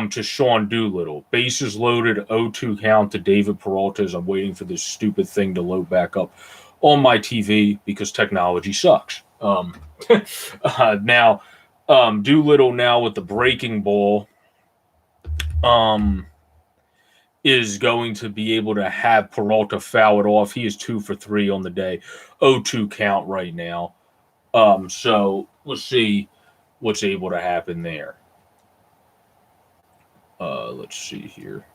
to Sean Doolittle. Bases loaded, 0-2 count to David Peralta as I'm waiting for this stupid thing to load back up on my TV because technology sucks. Now, Doolittle now with the breaking ball is going to be able to have Peralta foul it off. He is 2 for 3 on the day. 0-2 count right now. So let's see what's able to happen there. Let's see here.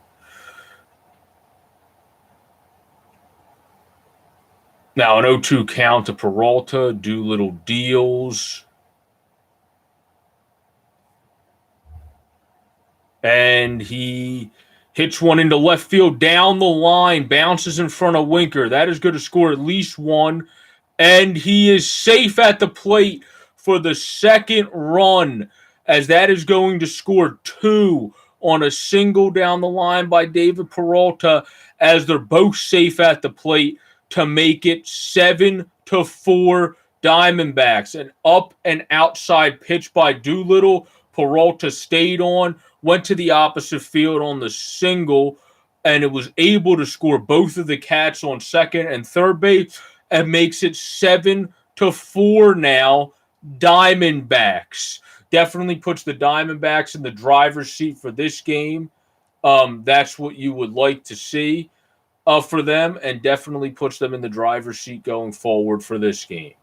Now an 0-2 count to Peralta. Doolittle deals. And he hits one into left field down the line, bounces in front of Winker. That is going to score at least one. And he is safe at the plate for the second run, as that is going to score two on a single down the line by David Peralta, as they're both safe at the plate to make it 7-4 Diamondbacks. An up and outside pitch by Doolittle. Peralta stayed on, went to the opposite field on the single, and it was able to score both of the Cats on second and third base, and makes it 7-4 now. Diamondbacks. Definitely puts the Diamondbacks in the driver's seat for this game. That's what you would like to see for them, and definitely puts them in the driver's seat going forward for this game.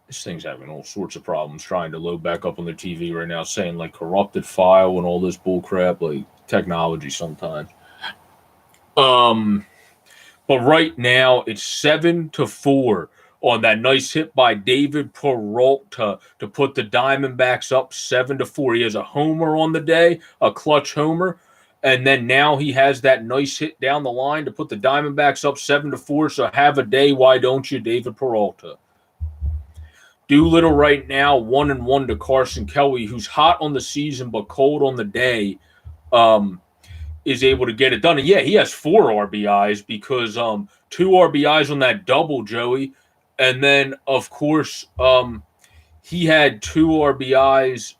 This thing's having all sorts of problems trying to load back up on the TV right now, saying like corrupted file and all this bullcrap, like technology sometimes. But right now it's 7-4 on that nice hit by David Peralta to put the Diamondbacks up 7-4. He has a homer on the day, a clutch homer. And then now he has that nice hit down the line to put the Diamondbacks up 7-4. So have a day, why don't you, David Peralta? Doolittle right now 1-1 to Carson Kelly, who's hot on the season but cold on the day, is able to get it done. And yeah, he has 4 RBIs because 2 RBIs on that double, Joey. And then, of course, he had 2 RBIs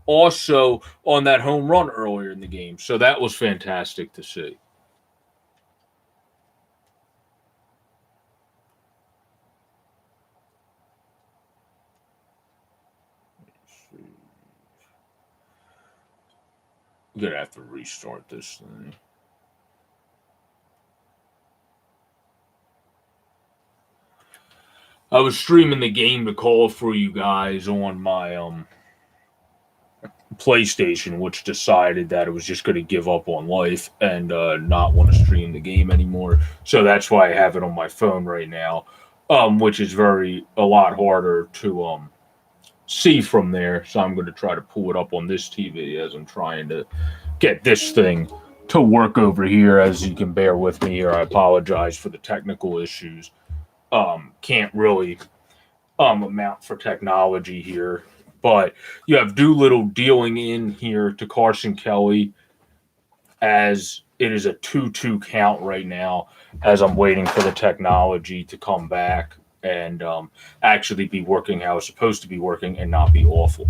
also on that home run earlier in the game. So that was fantastic to see. I'm going to have to restart this thing. I was streaming the game to call for you guys on my PlayStation, which decided that it was just going to give up on life and not want to stream the game anymore. So that's why I have it on my phone right now, which is a lot harder to see from there. So I'm going to try to pull it up on this TV as I'm trying to get this thing to work over here. As you can bear with me here, I apologize for the technical issues. Can't really amount for technology here, but you have Doolittle dealing in here to Carson Kelly as it is a 2-2 count right now, as I'm waiting for the technology to come back and actually be working how it's supposed to be working and not be awful.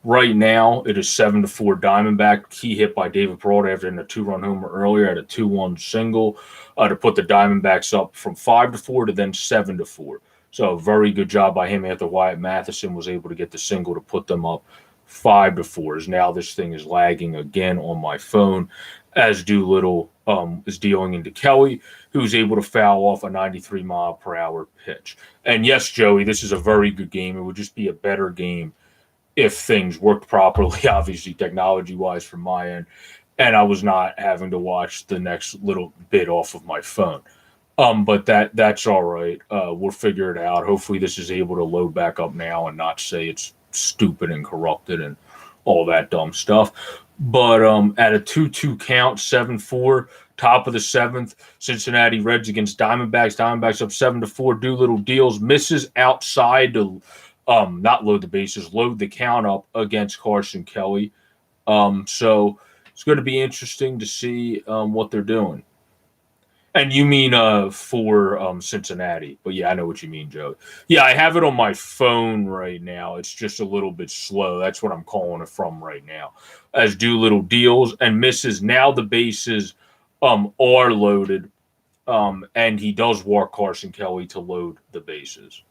Right now, it is 7-4 Diamondback. Key hit by David Peralta after hitting a 2-run homer earlier at a 2-1 single to put the Diamondbacks up from 5-4 to then 7-4. So a very good job by him after Wyatt Matheson was able to get the single to put them up 5-4. As now this thing is lagging again on my phone as Doolittle is dealing into Kelly, who's able to foul off a 93-mile-per-hour pitch. And yes, Joey, this is a very good game. It would just be a better game if things worked properly, obviously technology-wise from my end, and I was not having to watch the next little bit off of my phone. But that's all right. We'll figure it out. Hopefully, this is able to load back up now and not say it's stupid and corrupted and all that dumb stuff. But at a 2-2 count, 7-4, top of the seventh, Cincinnati Reds against Diamondbacks. Diamondbacks up 7-4. Do little deals, misses outside to not load the bases, load the count up against Carson Kelly. So it's going to be interesting to see what they're doing. And you mean for Cincinnati. But yeah, I know what you mean, Joe. Yeah, I have it on my phone right now. It's just a little bit slow. That's what I'm calling it from right now. As do little deals and misses. Now the bases are loaded. And he does walk Carson Kelly to load the bases.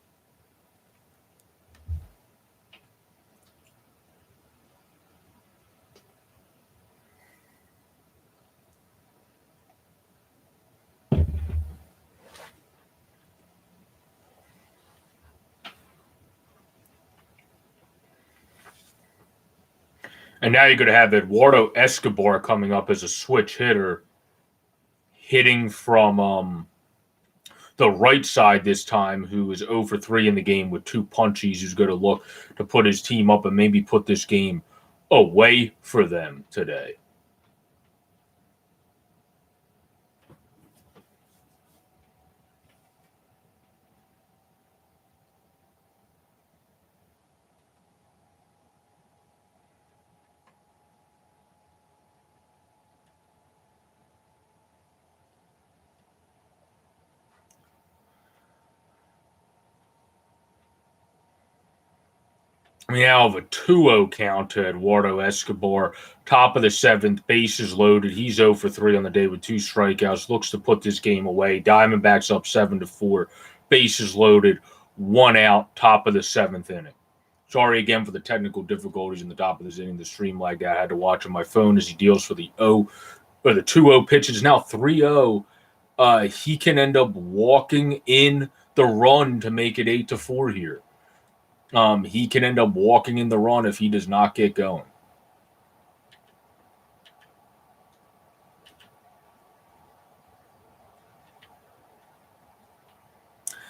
And now you're going to have Eduardo Escobar coming up as a switch hitter, hitting from the right side this time, who is 0 for 3 in the game with 2 punchies, who's going to look to put his team up and maybe put this game away for them today. We now have a 2-0 count to Eduardo Escobar. Top of the seventh, bases loaded. He's 0 for 3 on the day with 2 strikeouts. Looks to put this game away. Diamondbacks up 7-4. Bases loaded. 1 out. Top of the seventh inning. Sorry again for the technical difficulties in the top of this inning. The stream like that. I had to watch on my phone as he deals for the 2-0 pitch. It's now 3-0. He can end up walking in the run to make it 8-4 here. He can end up walking in the run if he does not get going.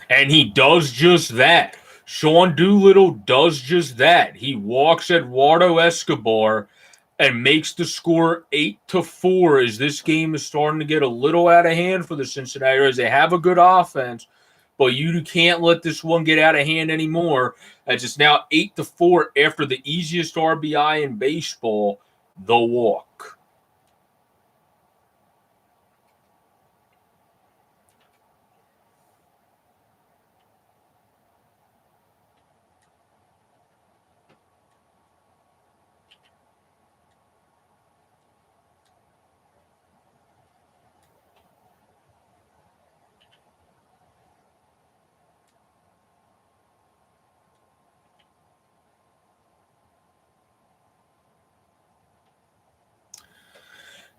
And he does just that. Sean Doolittle does just that. He walks Eduardo Escobar and makes the score 8-4 as this game is starting to get a little out of hand for the Cincinnati Reds. They have a good offense, but you can't let this one get out of hand anymore, as it's now 8-4 after the easiest RBI in baseball, the walk.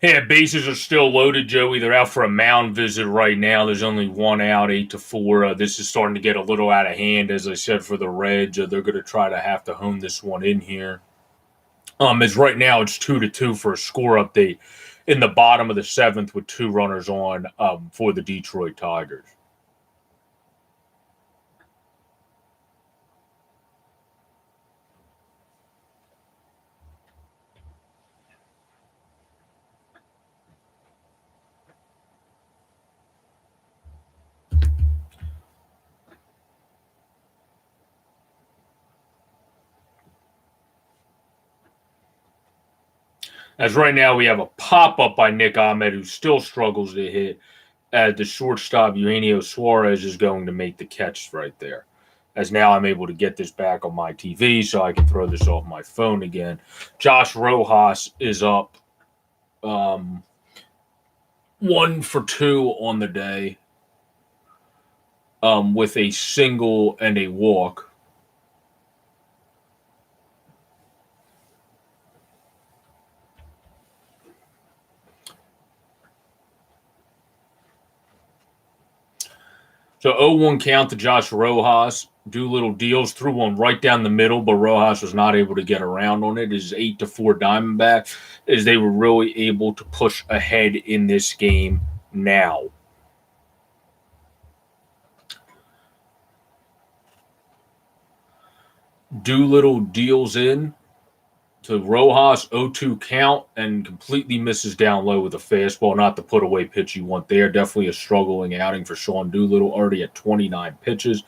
Yeah, bases are still loaded, Joey. They're out for a mound visit right now. There's only 1 out, 8-4. This is starting to get a little out of hand, as I said, for the Reds. They're going to try to have to hone this one in here. As right now it's 2-2 for a score update in the bottom of the seventh with 2 runners on for the Detroit Tigers. As right now we have a pop-up by Nick Ahmed, who still struggles to hit. The shortstop, Eugenio Suarez, is going to make the catch right there. As now I'm able to get this back on my TV so I can throw this off my phone again. Josh Rojas is up 1 for 2 on the day with a single and a walk. So 0-1 count to Josh Rojas. Doolittle deals, threw one right down the middle, but Rojas was not able to get around on it. It is 8-4 Diamondbacks, as they were really able to push ahead in this game now. Doolittle deals in to Rojas, 0-2 count, and completely misses down low with a fastball. Not the put away pitch you want there. Definitely a struggling outing for Sean Doolittle, already at 29 pitches.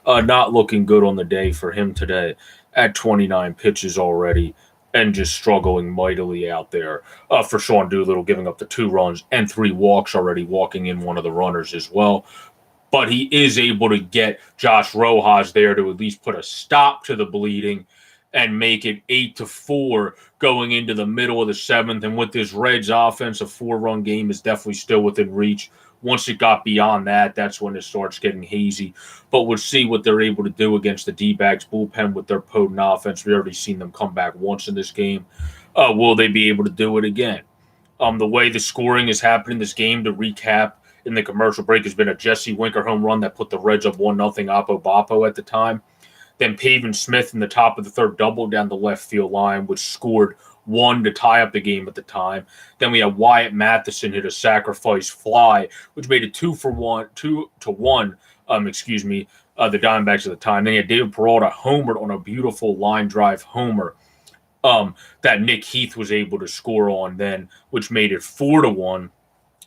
Not looking good on the day for him today at 29 pitches already, and just struggling mightily out there for Sean Doolittle, giving up the 2 runs and 3 walks already, walking in one of the runners as well. But he is able to get Josh Rojas there to at least put a stop to the bleeding and make it 8-4 going into the middle of the 7th. And with this Reds offense, a 4-run game is definitely still within reach. Once it got beyond that, that's when it starts getting hazy. But we'll see what they're able to do against the D-backs bullpen with their potent offense. We already seen them come back once in this game. Will they be able to do it again? The way the scoring is happening in this game, to recap in the commercial break, has been a Jesse Winker home run that put the Reds up 1-0 Oppo Boppo at the time. Then Pavin Smith in the top of the 3rd double down the left field line, which scored 1 to tie up the game at the time. Then we had Wyatt Matheson hit a sacrifice fly, which made it 2-1. The Diamondbacks at the time. Then you had David Peralta homered on a beautiful line drive homer that Nick Heath was able to score on then, which made it 4-1.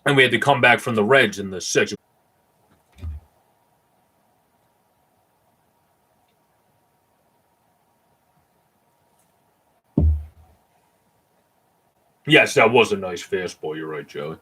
And we had to come back from the Reds in the 6th. Yes, that was a nice fastball. You're right, Joey.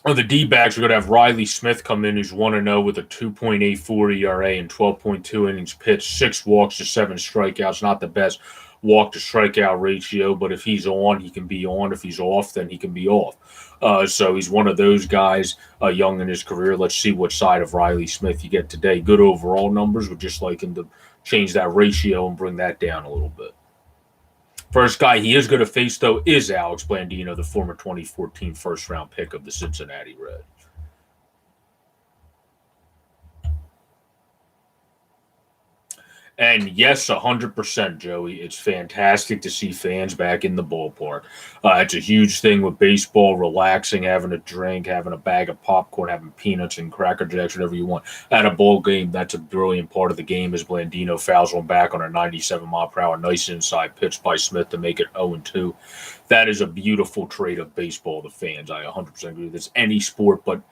The D-backs are going to have Riley Smith come in, who's 1-0 with a 2.84 ERA and 12.2 innings pitched, 6 walks to 7 strikeouts. Not the best walk to strikeout ratio, but if he's on, he can be on. If he's off, then he can be off. So he's one of those guys, young in his career. Let's see what side of Riley Smith you get today. Good overall numbers. Would just like him to change that ratio and bring that down a little bit. First guy he is going to face, though, is Alex Blandino, the former 2014 first-round pick of the Cincinnati Reds. And yes, 100%, Joey. It's fantastic to see fans back in the ballpark. It's a huge thing with baseball, relaxing, having a drink, having a bag of popcorn, having peanuts and Cracker Jacks, whatever you want. At a ball game, that's a brilliant part of the game as Blandino fouls one back on a 97-mile-per-hour nice inside pitch by Smith to make it 0-2. That is a beautiful trait of baseball to fans. I 100% agree with this. Any sport, but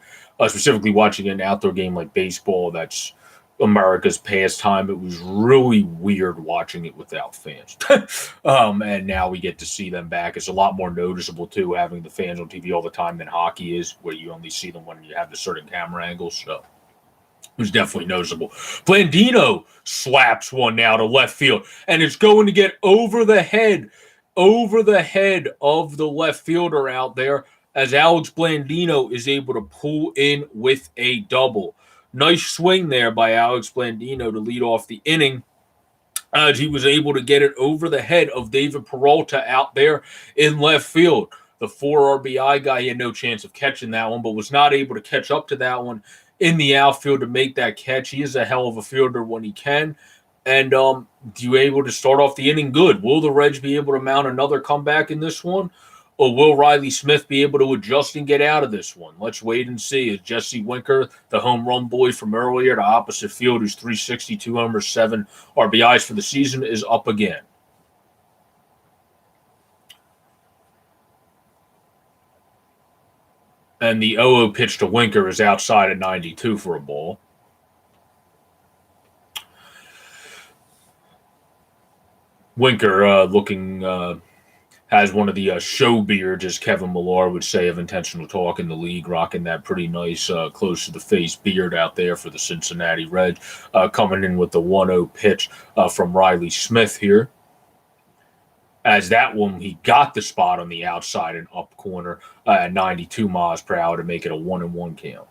specifically watching an outdoor game like baseball, that's America's pastime. It was really weird watching it without fans. And now we get to see them back. It's a lot more noticeable, too, having the fans on TV all the time than hockey is, where you only see them when you have the certain camera angles. So it was definitely noticeable. Blandino slaps one now to left field, and it's going to get over the head of the left fielder out there, as Alex Blandino is able to pull in with a double. Nice swing there by Alex Blandino to lead off the inning, as he was able to get it over the head of David Peralta out there in left field. The 4 RBI guy, he had no chance of catching that one, but was not able to catch up to that one in the outfield to make that catch. He is a hell of a fielder when he can. And you able to start off the inning good. Will the Reds be able to mount another comeback in this one? Or will Riley Smith be able to adjust and get out of this one? Let's wait and see. As Jesse Winker, the home run boy from earlier to opposite field, who's 362 homers, 7 RBIs for the season, is up again. And the 0-0 pitch to Winker is outside at 92 for a ball. Winker looking has one of the show beards, as Kevin Millar would say, of intentional talk in the league, rocking that pretty nice close to the face beard out there for the Cincinnati Reds. Coming in with the 1-0 pitch from Riley Smith here. As that one, he got the spot on the outside and up corner at 92 miles per hour to make it a 1-1 count.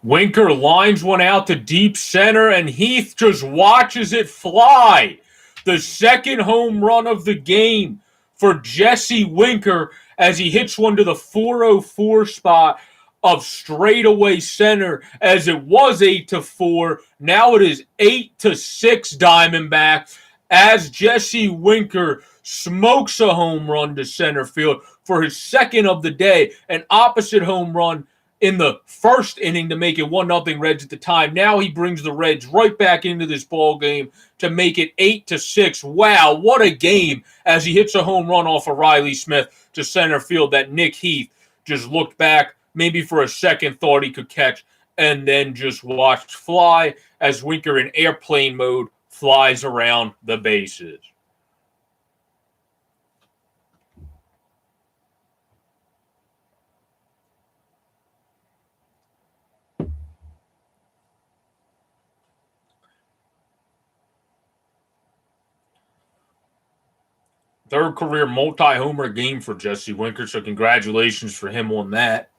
Winker lines one out to deep center, and Heath just watches it fly. The second home run of the game for Jesse Winker as he hits one to the 404 spot of straightaway center. As it was 8-4, now it is 8-6 Diamondback as Jesse Winker smokes a home run to center field for his second of the day, an opposite home run in the first inning to make it 1-0 Reds at the time. Now he brings the Reds right back into this ball game to make it 8-6. Wow, what a game as he hits a home run off of Riley Smith to center field that Nick Heath just looked back, maybe for a second thought he could catch, and then just watched fly as Winker in airplane mode flies around the bases. Third career multi-homer game for Jesse Winker, so congratulations for him on that.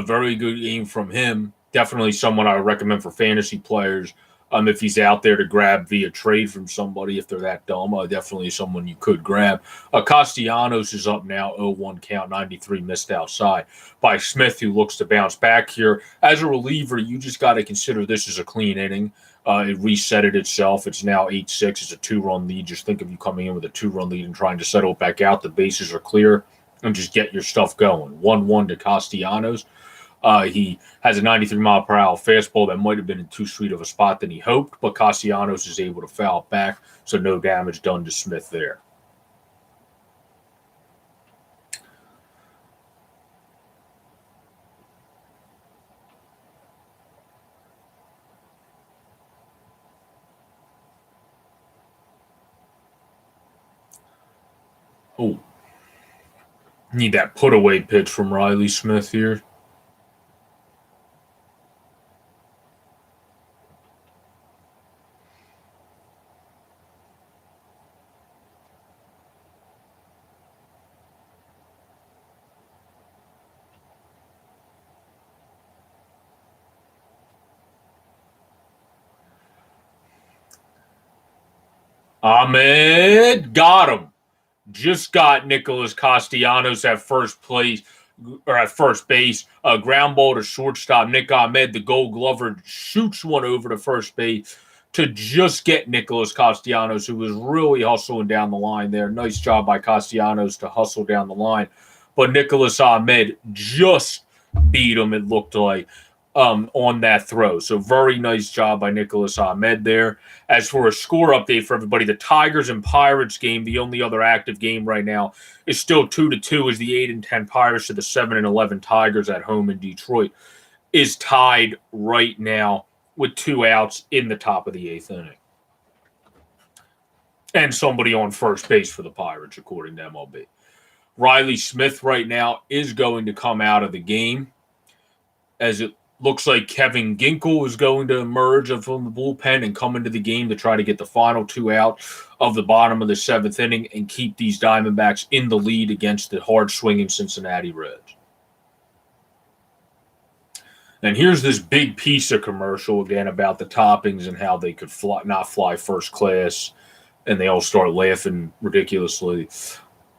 Very good game from him. Definitely someone I would recommend for fantasy players. If he's out there to grab via trade from somebody, if they're that dumb, definitely someone you could grab. Castellanos is up now, 0-1 count, 93 missed outside by Smith, who looks to bounce back here. As a reliever, you just got to consider this as a clean inning. It resetted itself. It's now 8-6. It's a 2-run lead. Just think of you coming in with a 2-run lead and trying to settle it back out. The bases are clear and just get your stuff going. 1-1 to Castellanos. He has a 93-mile-per-hour fastball that might have been in too sweet of a spot than he hoped, but Castellanos is able to foul it back, so no damage done to Smith there. Oh, need that put-away pitch from Riley Smith here. Ahmed got him. Just got Nicholas Castellanos at first place or at first base. Ground ball to shortstop. Nick Ahmed, the Gold Glover, shoots one over to first base to just get Nicholas Castellanos, who was really hustling down the line there. Nice job by Castellanos to hustle down the line. But Nicholas Ahmed just beat him, it looked like, on that throw. So very nice job by Nicholas Ahmed there. As for a score update for everybody, the Tigers and Pirates game, the only other active game right now, is still 2-2 as the 8-10 Pirates to the 7-11 Tigers at home in Detroit is tied right now with 2 outs in the top of the 8th inning. And somebody on first base for the Pirates, according to MLB. Riley Smith right now is going to come out of the game as it looks like Kevin Ginkel is going to emerge from the bullpen and come into the game to try to get the final 2 out of the bottom of the 7th inning and keep these Diamondbacks in the lead against the hard-swinging Cincinnati Reds. And here's this big piece of commercial again about the toppings and how they could not fly first class, and they all start laughing ridiculously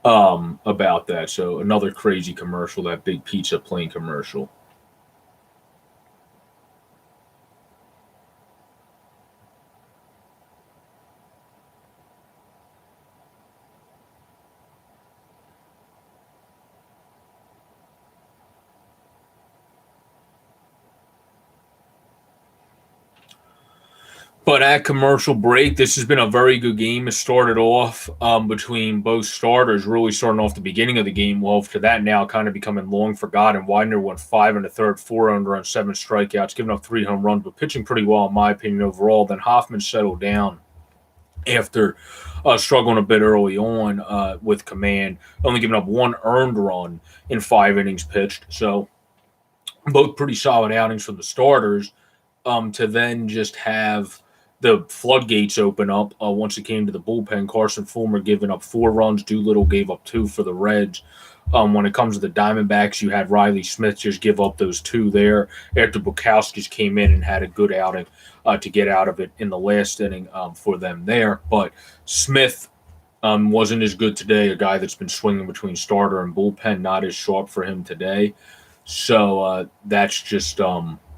about that. So another crazy commercial, that big pizza plane commercial. But at commercial break, this has been a very good game. It started off between both starters, really starting off the beginning of the game. Well, to that now kind of becoming long forgotten. Widener went 5 1/3, 4 under on 7 strikeouts, giving up 3 home runs, but pitching pretty well, in my opinion, overall. Then Hoffman settled down after struggling a bit early on with command, only giving up 1 earned run in 5 innings pitched. So both pretty solid outings from the starters to then just have the floodgates open up once it came to the bullpen. Carson Fulmer giving up 4 runs. Doolittle gave up 2 for the Reds. When it comes to the Diamondbacks, you had Riley Smith just give up those two there after Bukowski's came in and had a good outing to get out of it in the last inning for them there. But Smith wasn't as good today. A guy that's been swinging between starter and bullpen, not as sharp for him today. So that's just the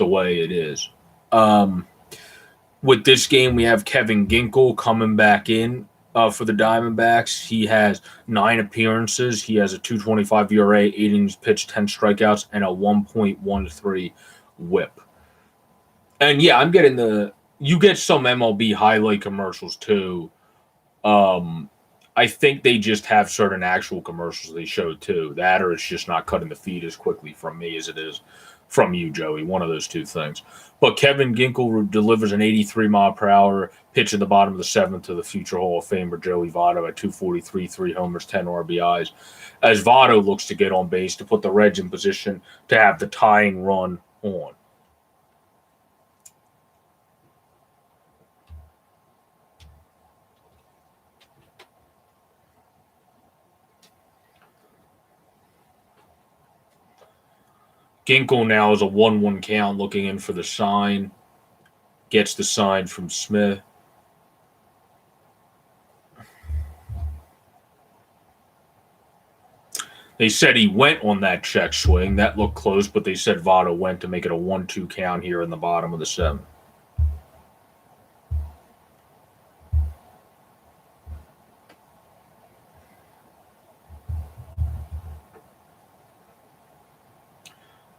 way it is. With this game, we have Kevin Ginkel coming back in for the Diamondbacks. He has 9 appearances. He has a 2.25 ERA, 8 innings pitched, 10 strikeouts, and a 1.13 WHIP. And yeah, I'm getting you get some MLB highlight commercials too. I think they just have certain actual commercials they show too. That or it's just not cutting the feed as quickly from me as it is from you, Joey. One of those two things. But Kevin Ginkel delivers an 83-mile-per-hour pitch in the bottom of the 7th to the future Hall of Famer Joey Votto at 243, 3 homers, 10 RBIs. As Votto looks to get on base to put the Reds in position to have the tying run on. Ginkel now is a 1-1 count, looking in for the sign. Gets the sign from Smith. They said he went on that check swing. That looked close, but they said Votto went to make it a 1-2 count here in the bottom of the 7th.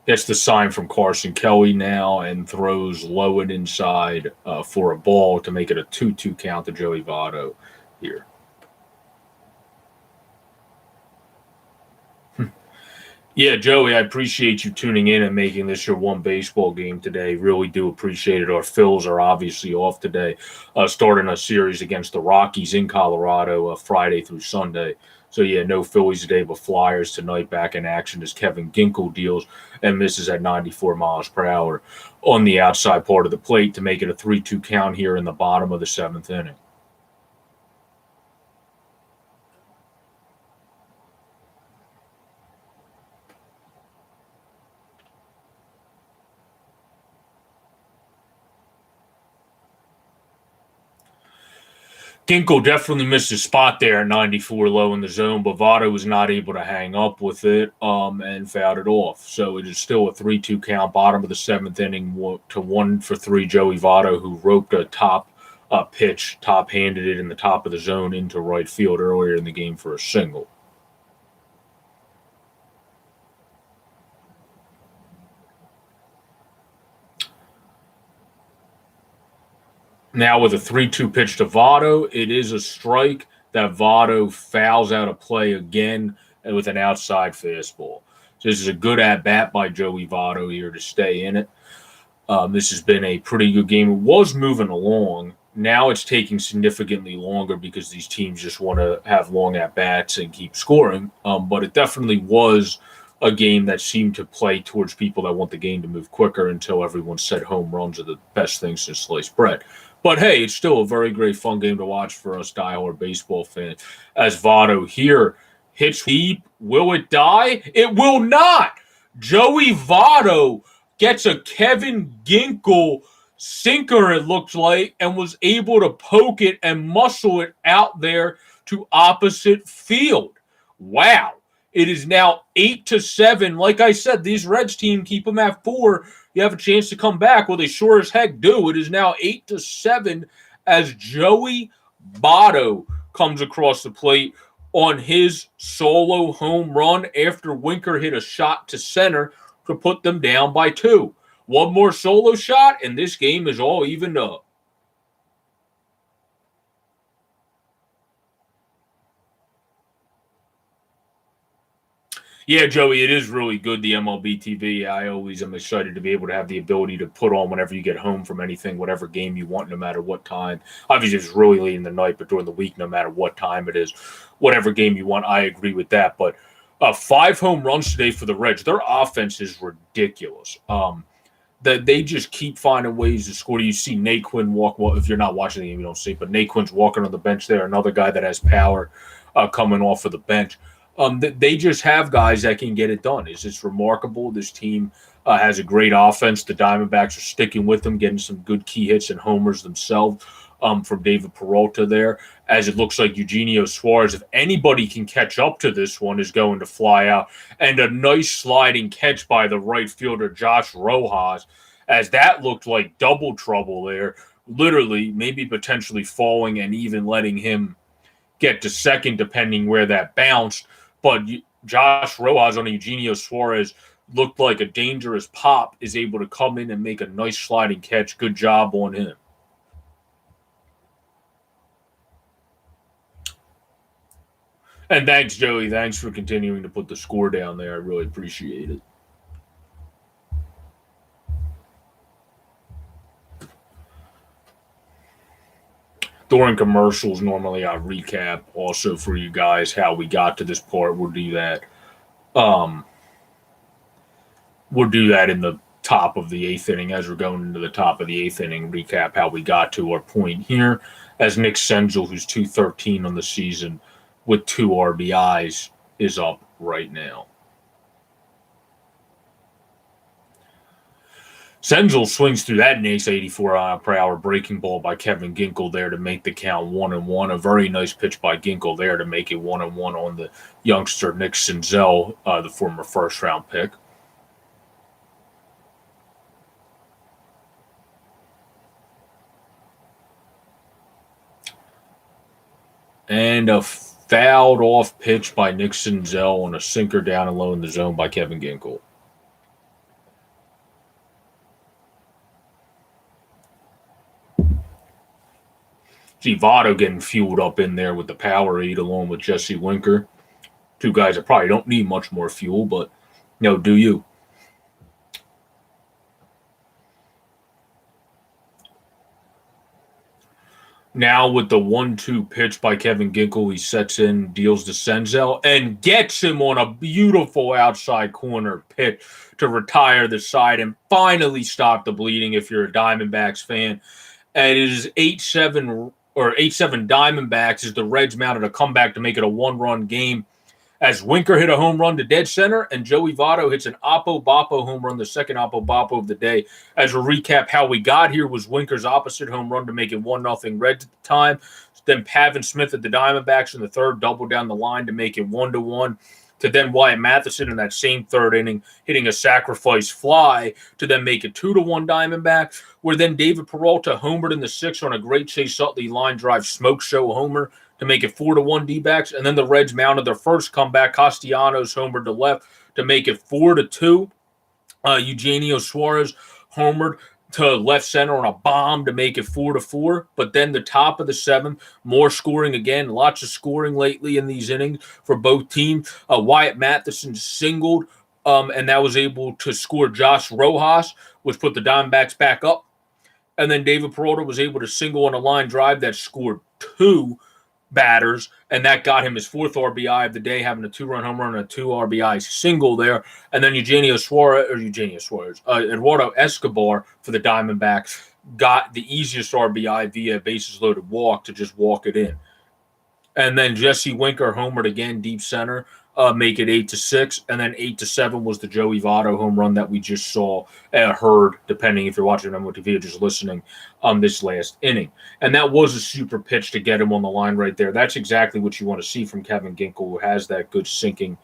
Gets the sign from Carson Kelly now and throws low and inside for a ball to make it a 2-2 count to Joey Votto here. Yeah, Joey, I appreciate you tuning in and making this your one baseball game today. Really do appreciate it. Our Phils are obviously off today, starting a series against the Rockies in Colorado Friday through Sunday. So, yeah, no Phillies today, but Flyers tonight back in action as Kevin Ginkel deals and misses at 94 miles per hour on the outside part of the plate to make it a 3-2 count here in the bottom of the 7th inning. Ginkel definitely missed his spot there at 94 low in the zone, but Votto was not able to hang up with it and fouled it off. So it is still a 3-2 count, bottom of the 7th inning to 1-for-3 Joey Votto, who roped a top pitch, top-handed it in the top of the zone into right field earlier in the game for a single. Now with a 3-2 pitch to Votto, it is a strike that Votto fouls out of play again with an outside fastball. So this is a good at-bat by Joey Votto here to stay in it. This has been a pretty good game. It was moving along. Now it's taking significantly longer because these teams just want to have long at-bats and keep scoring. But it definitely was a game that seemed to play towards people that want the game to move quicker until everyone said home runs are the best thing since sliced bread. But, hey, it's still a very great fun game to watch for us diehard baseball fans. As Votto here hits deep, will it die? It will not. Joey Votto gets a Kevin Ginkel sinker, it looks like, and was able to poke it and muscle it out there to opposite field. Wow. It is now 8-7. Like I said, these Reds team, keep them at 4. You have a chance to come back. Well, they sure as heck do. It is now 8-7 as Joey Votto comes across the plate on his solo home run after Winker hit a shot to center to put them down by 2. One more solo shot, and this game is all evened up. Yeah, Joey, it is really good, the MLB TV. I always am excited to be able to have the ability to put on whenever you get home from anything, whatever game you want, no matter what time. Obviously, it's really late in the night, but during the week, no matter what time it is, whatever game you want, I agree with that. But 5 home runs today for the Reds. Their offense is ridiculous. That they just keep finding ways to score. You see Nate Quinn walk. Well, if you're not watching the game, you don't see. But Nate Quinn's walking on the bench there. Another guy that has power. coming off of the bench. They just have guys that can get it done. It's just remarkable. This team has a great offense. The Diamondbacks are sticking with them, getting some good key hits and homers themselves from David Peralta there. As it looks like Eugenio Suarez, if anybody can catch up to this one, is going to fly out. And a nice sliding catch by the right fielder, Josh Rojas, as that looked like double trouble there. Literally, maybe potentially falling and even letting him get to second, depending where that bounced. But Josh Rojas on Eugenio Suarez looked like a dangerous pop, is able to come in and make a nice sliding catch. Good job on him. And thanks, Joey. Thanks for continuing to put the score down there. I really appreciate it. During commercials, normally I recap also for you guys how we got to this part. We'll do that. We'll do that in the top of the eighth inning as we're going into the top of the eighth inning. Recap how we got to our point here. As Nick Senzel, who's 213 on the season with 2 RBIs, is up right now. Senzel swings through that nice 84-mile-per-hour breaking ball by Kevin Ginkel there to make the count 1-1. A very nice pitch by Ginkel there to make it 1-1 on the youngster Nick Senzel, the former first-round pick. And a fouled off pitch by Nick Senzel on a sinker down and low in the zone by Kevin Ginkel. See Votto getting fueled up in there with the Powerade along with Jesse Winker. 2 guys that probably don't need much more fuel, but, do you? Now with the 1-2 pitch by Kevin Ginkel, he sets in, deals to Senzel, and gets him on a beautiful outside corner pitch to retire the side and finally stop the bleeding if you're a Diamondbacks fan. And it is 8-7 Diamondbacks as the Reds mounted a comeback to make it a 1-run game. As Winker hit a home run to dead center and Joey Votto hits an Oppo Boppo home run, the second Oppo Boppo of the day. As a recap, how we got here was Winker's opposite home run to make it 1-0 Reds at the time. Then Pavin Smith at the Diamondbacks in the third double down the line to make it 1-1. To then Wyatt Matheson in that same third inning hitting a sacrifice fly to then make it 2-1 Diamondbacks, where then David Peralta homered in the sixth on a great Chase Utley line drive smoke show homer to make it 4-1 D-backs. And then the Reds mounted their first comeback. Castellanos homered to left to make it 4-2. Eugenio Suarez homered to left center on a bomb to make it 4-4. But then the top of the seventh, more scoring again. Lots of scoring lately in these innings for both teams. Wyatt Matheson singled, and that was able to score Josh Rojas, which put the Diamondbacks back up. And then David Peralta was able to single on a line drive that scored 2 batters, and that got him his 4th RBI of the day, having a 2-run home run and a 2 RBI single there. And then Eduardo Escobar for the Diamondbacks got the easiest RBI via bases loaded walk to just walk it in. And then Jesse Winker homered again, deep center, make it 8-6, and then 8-7 was the Joey Votto home run that we just saw, heard, depending if you're watching on TV or just listening, this last inning. And that was a super pitch to get him on the line right there. That's exactly what you want to see from Kevin Ginkel, who has that good sinking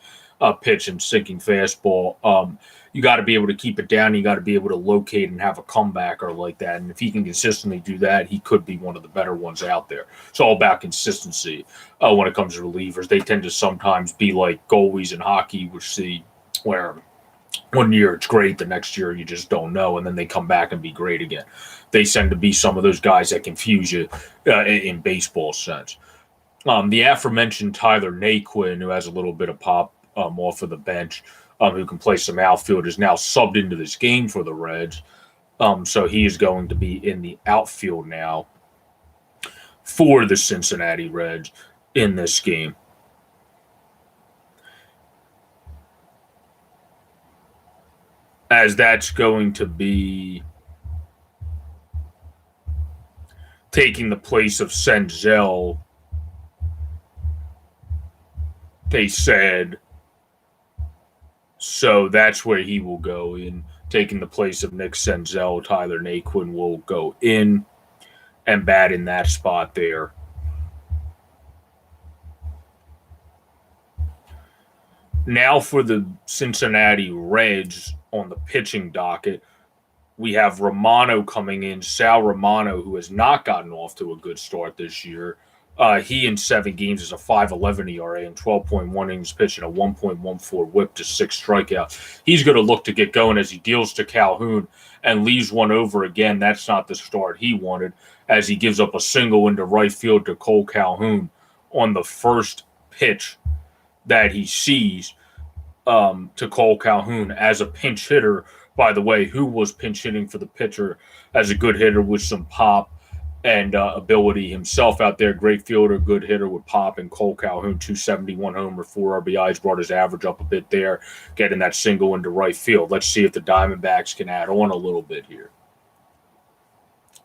pitch and sinking fastball. You got to be able to keep it down. You got to be able to locate and have a comeback or like that. And if he can consistently do that, he could be one of the better ones out there. It's all about consistency when it comes to relievers. They tend to sometimes be like goalies in hockey, which see where one year it's great, the next year you just don't know, and then they come back and be great again. They tend to be some of those guys that confuse you in baseball sense. The aforementioned Tyler Naquin, who has a little bit of pop off of the bench, who can play some outfield, is now subbed into this game for the Reds. So he is going to be in the outfield now for the Cincinnati Reds in this game. As that's going to be taking the place of Senzel they said. So that's where he will go in, taking the place of Nick Senzel. Tyler Naquin will go in and bat in that spot there. Now for the Cincinnati Reds on the pitching docket, we have Romano coming in. Sal Romano, who has not gotten off to a good start this year. He in 7 games is a 5.11 ERA and 12.1 innings pitched and a 1.14 whip to 6 strikeouts. He's going to look to get going as he deals to Calhoun and leaves one over again. That's not the start he wanted, as he gives up a single into right field to Cole Calhoun on the first pitch that he sees to Cole Calhoun as a pinch hitter, by the way, who was pinch hitting for the pitcher as a good hitter with some pop and ability himself out there. Great fielder, good hitter with pop. And Cole Calhoun, 271 homer, 4 RBIs, brought his average up a bit there, getting that single into right field. Let's see if the Diamondbacks can add on a little bit here.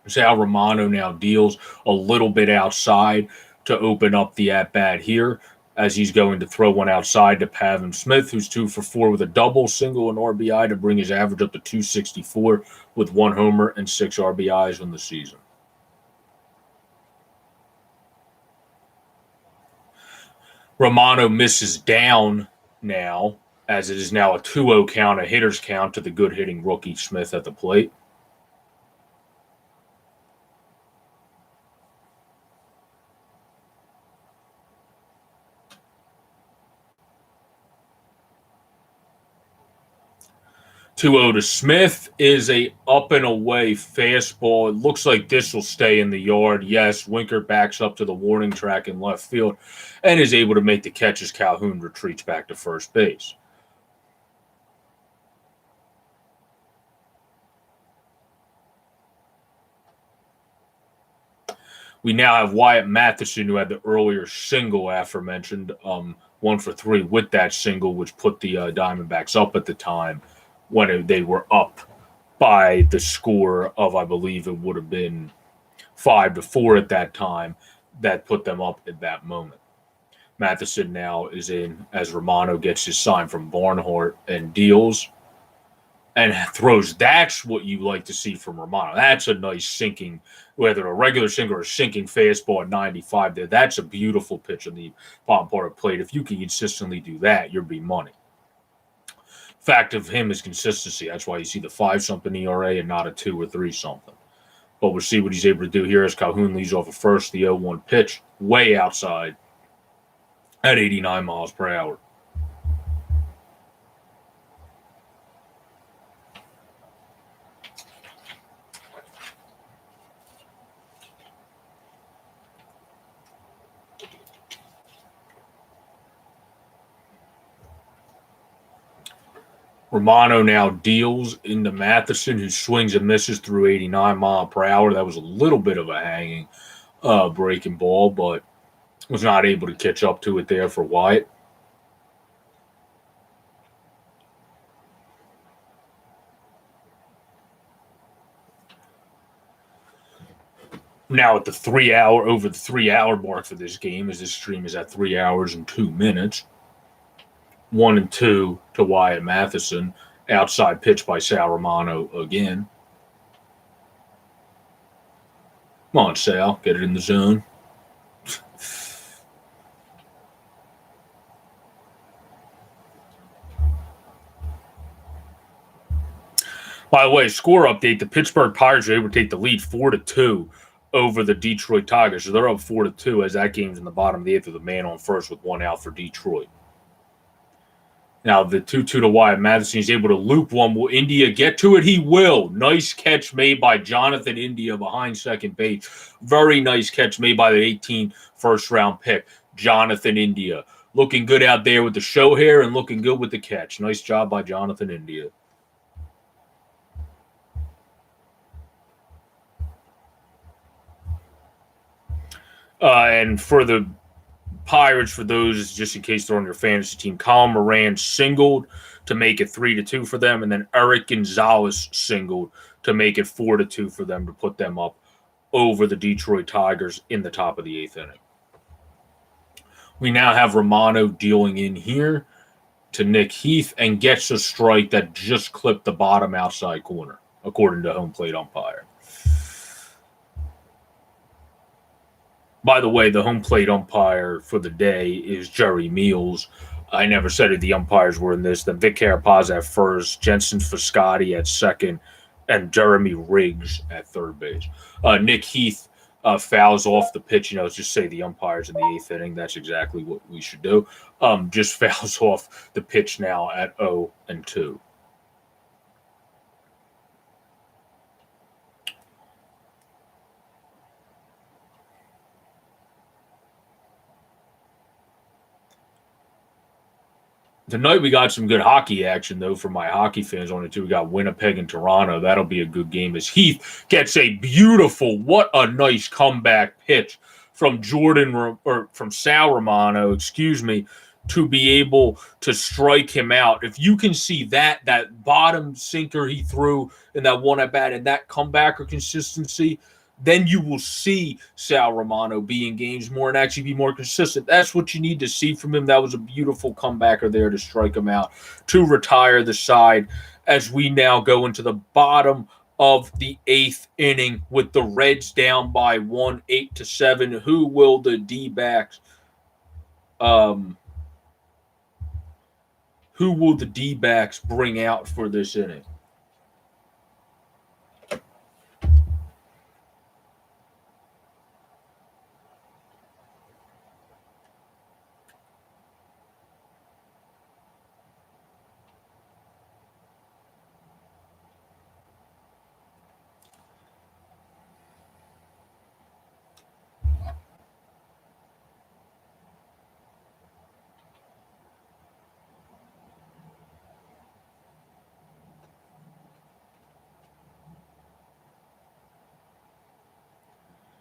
Sal Romano now deals a little bit outside to open up the at-bat here, as he's going to throw one outside to Pavin Smith, who's 2 for 4 with a double, single, and RBI to bring his average up to 264 with 1 homer and 6 RBIs on the season. Romano misses down now, as it is now a 2-0 count, a hitter's count to the good hitting rookie Smith at the plate. Two-0 to Smith is a up and away fastball. It looks like this will stay in the yard. Yes, Winker backs up to the warning track in left field and is able to make the catch as Calhoun retreats back to first base. We now have Wyatt Matheson, who had the earlier single aforementioned, 1 for 3 with that single, which put the Diamondbacks up at the time when they were up by the score of, I believe it would have been 5-4 at that time. That put them up at that moment. Matheson now is in as Romano gets his sign from Barnhart and deals and throws. That's what you like to see from Romano. That's a nice sinking, whether a regular single or a sinking fastball at 95 there. That's a beautiful pitch on the bottom part of the plate. If you can consistently do that, you'll be money. Fact of him is consistency. That's why you see the 5-something ERA and not a 2 or 3-something. But we'll see what he's able to do here as Calhoun leads off of first. The 0-1 pitch, way outside at 89 miles per hour. Romano now deals into Matheson, who swings and misses through 89 miles per hour. That was a little bit of a hanging breaking ball, but was not able to catch up to it there for Wyatt. Now at the 3-hour, over the 3-hour mark for this game, as this stream is at 3 hours and 2 minutes. 1-2 to Wyatt Matheson. Outside pitch by Sal Romano again. Come on, Sal. Get it in the zone. By the way, score update, the Pittsburgh Pirates are able to take the lead 4-2 over the Detroit Tigers. So they're up 4-2 as that game's in the bottom of the 8th with a man on first with 1 out for Detroit. Now, the 2-2 to Wyatt Matheson. He's able to loop one. Will India get to it? He will. Nice catch made by Jonathan India behind second base. Very nice catch made by the 18 first-round pick, Jonathan India. Looking good out there with the show hair and looking good with the catch. Nice job by Jonathan India. And for the Pirates, for those just in case they're on your fantasy team, Colin Moran singled to make it 3-2 for them, and then Eric Gonzalez singled to make it 4-2 for them to put them up over the Detroit Tigers in the top of the 8th inning. We now have Romano dealing in here to Nick Heath and gets a strike that just clipped the bottom outside corner, according to home plate umpire. By the way, the home plate umpire for the day is Jerry Meals. I never said who the umpires were in this. Then Vic Carapaz at first, Jensen Fiscotti at second, and Jeremy Riggs at third base. Nick Heath fouls off the pitch. Let's just say the umpires in the eighth inning. That's exactly what we should do. Just fouls off the pitch now at 0-2. Tonight we got some good hockey action, though, for my hockey fans on it, too. We got Winnipeg and Toronto. That'll be a good game as Heath gets a beautiful, what a nice comeback pitch from from Sal Romano, to be able to strike him out. If you can see that bottom sinker he threw in that one at bat and that comebacker consistency, then you will see Sal Romano be in games more and actually be more consistent. That's what you need to see from him. That was a beautiful comebacker there to strike him out, to retire the side as we now go into the bottom of the eighth inning with the Reds down by 1, 8-7. Who will the D-backs bring out for this inning?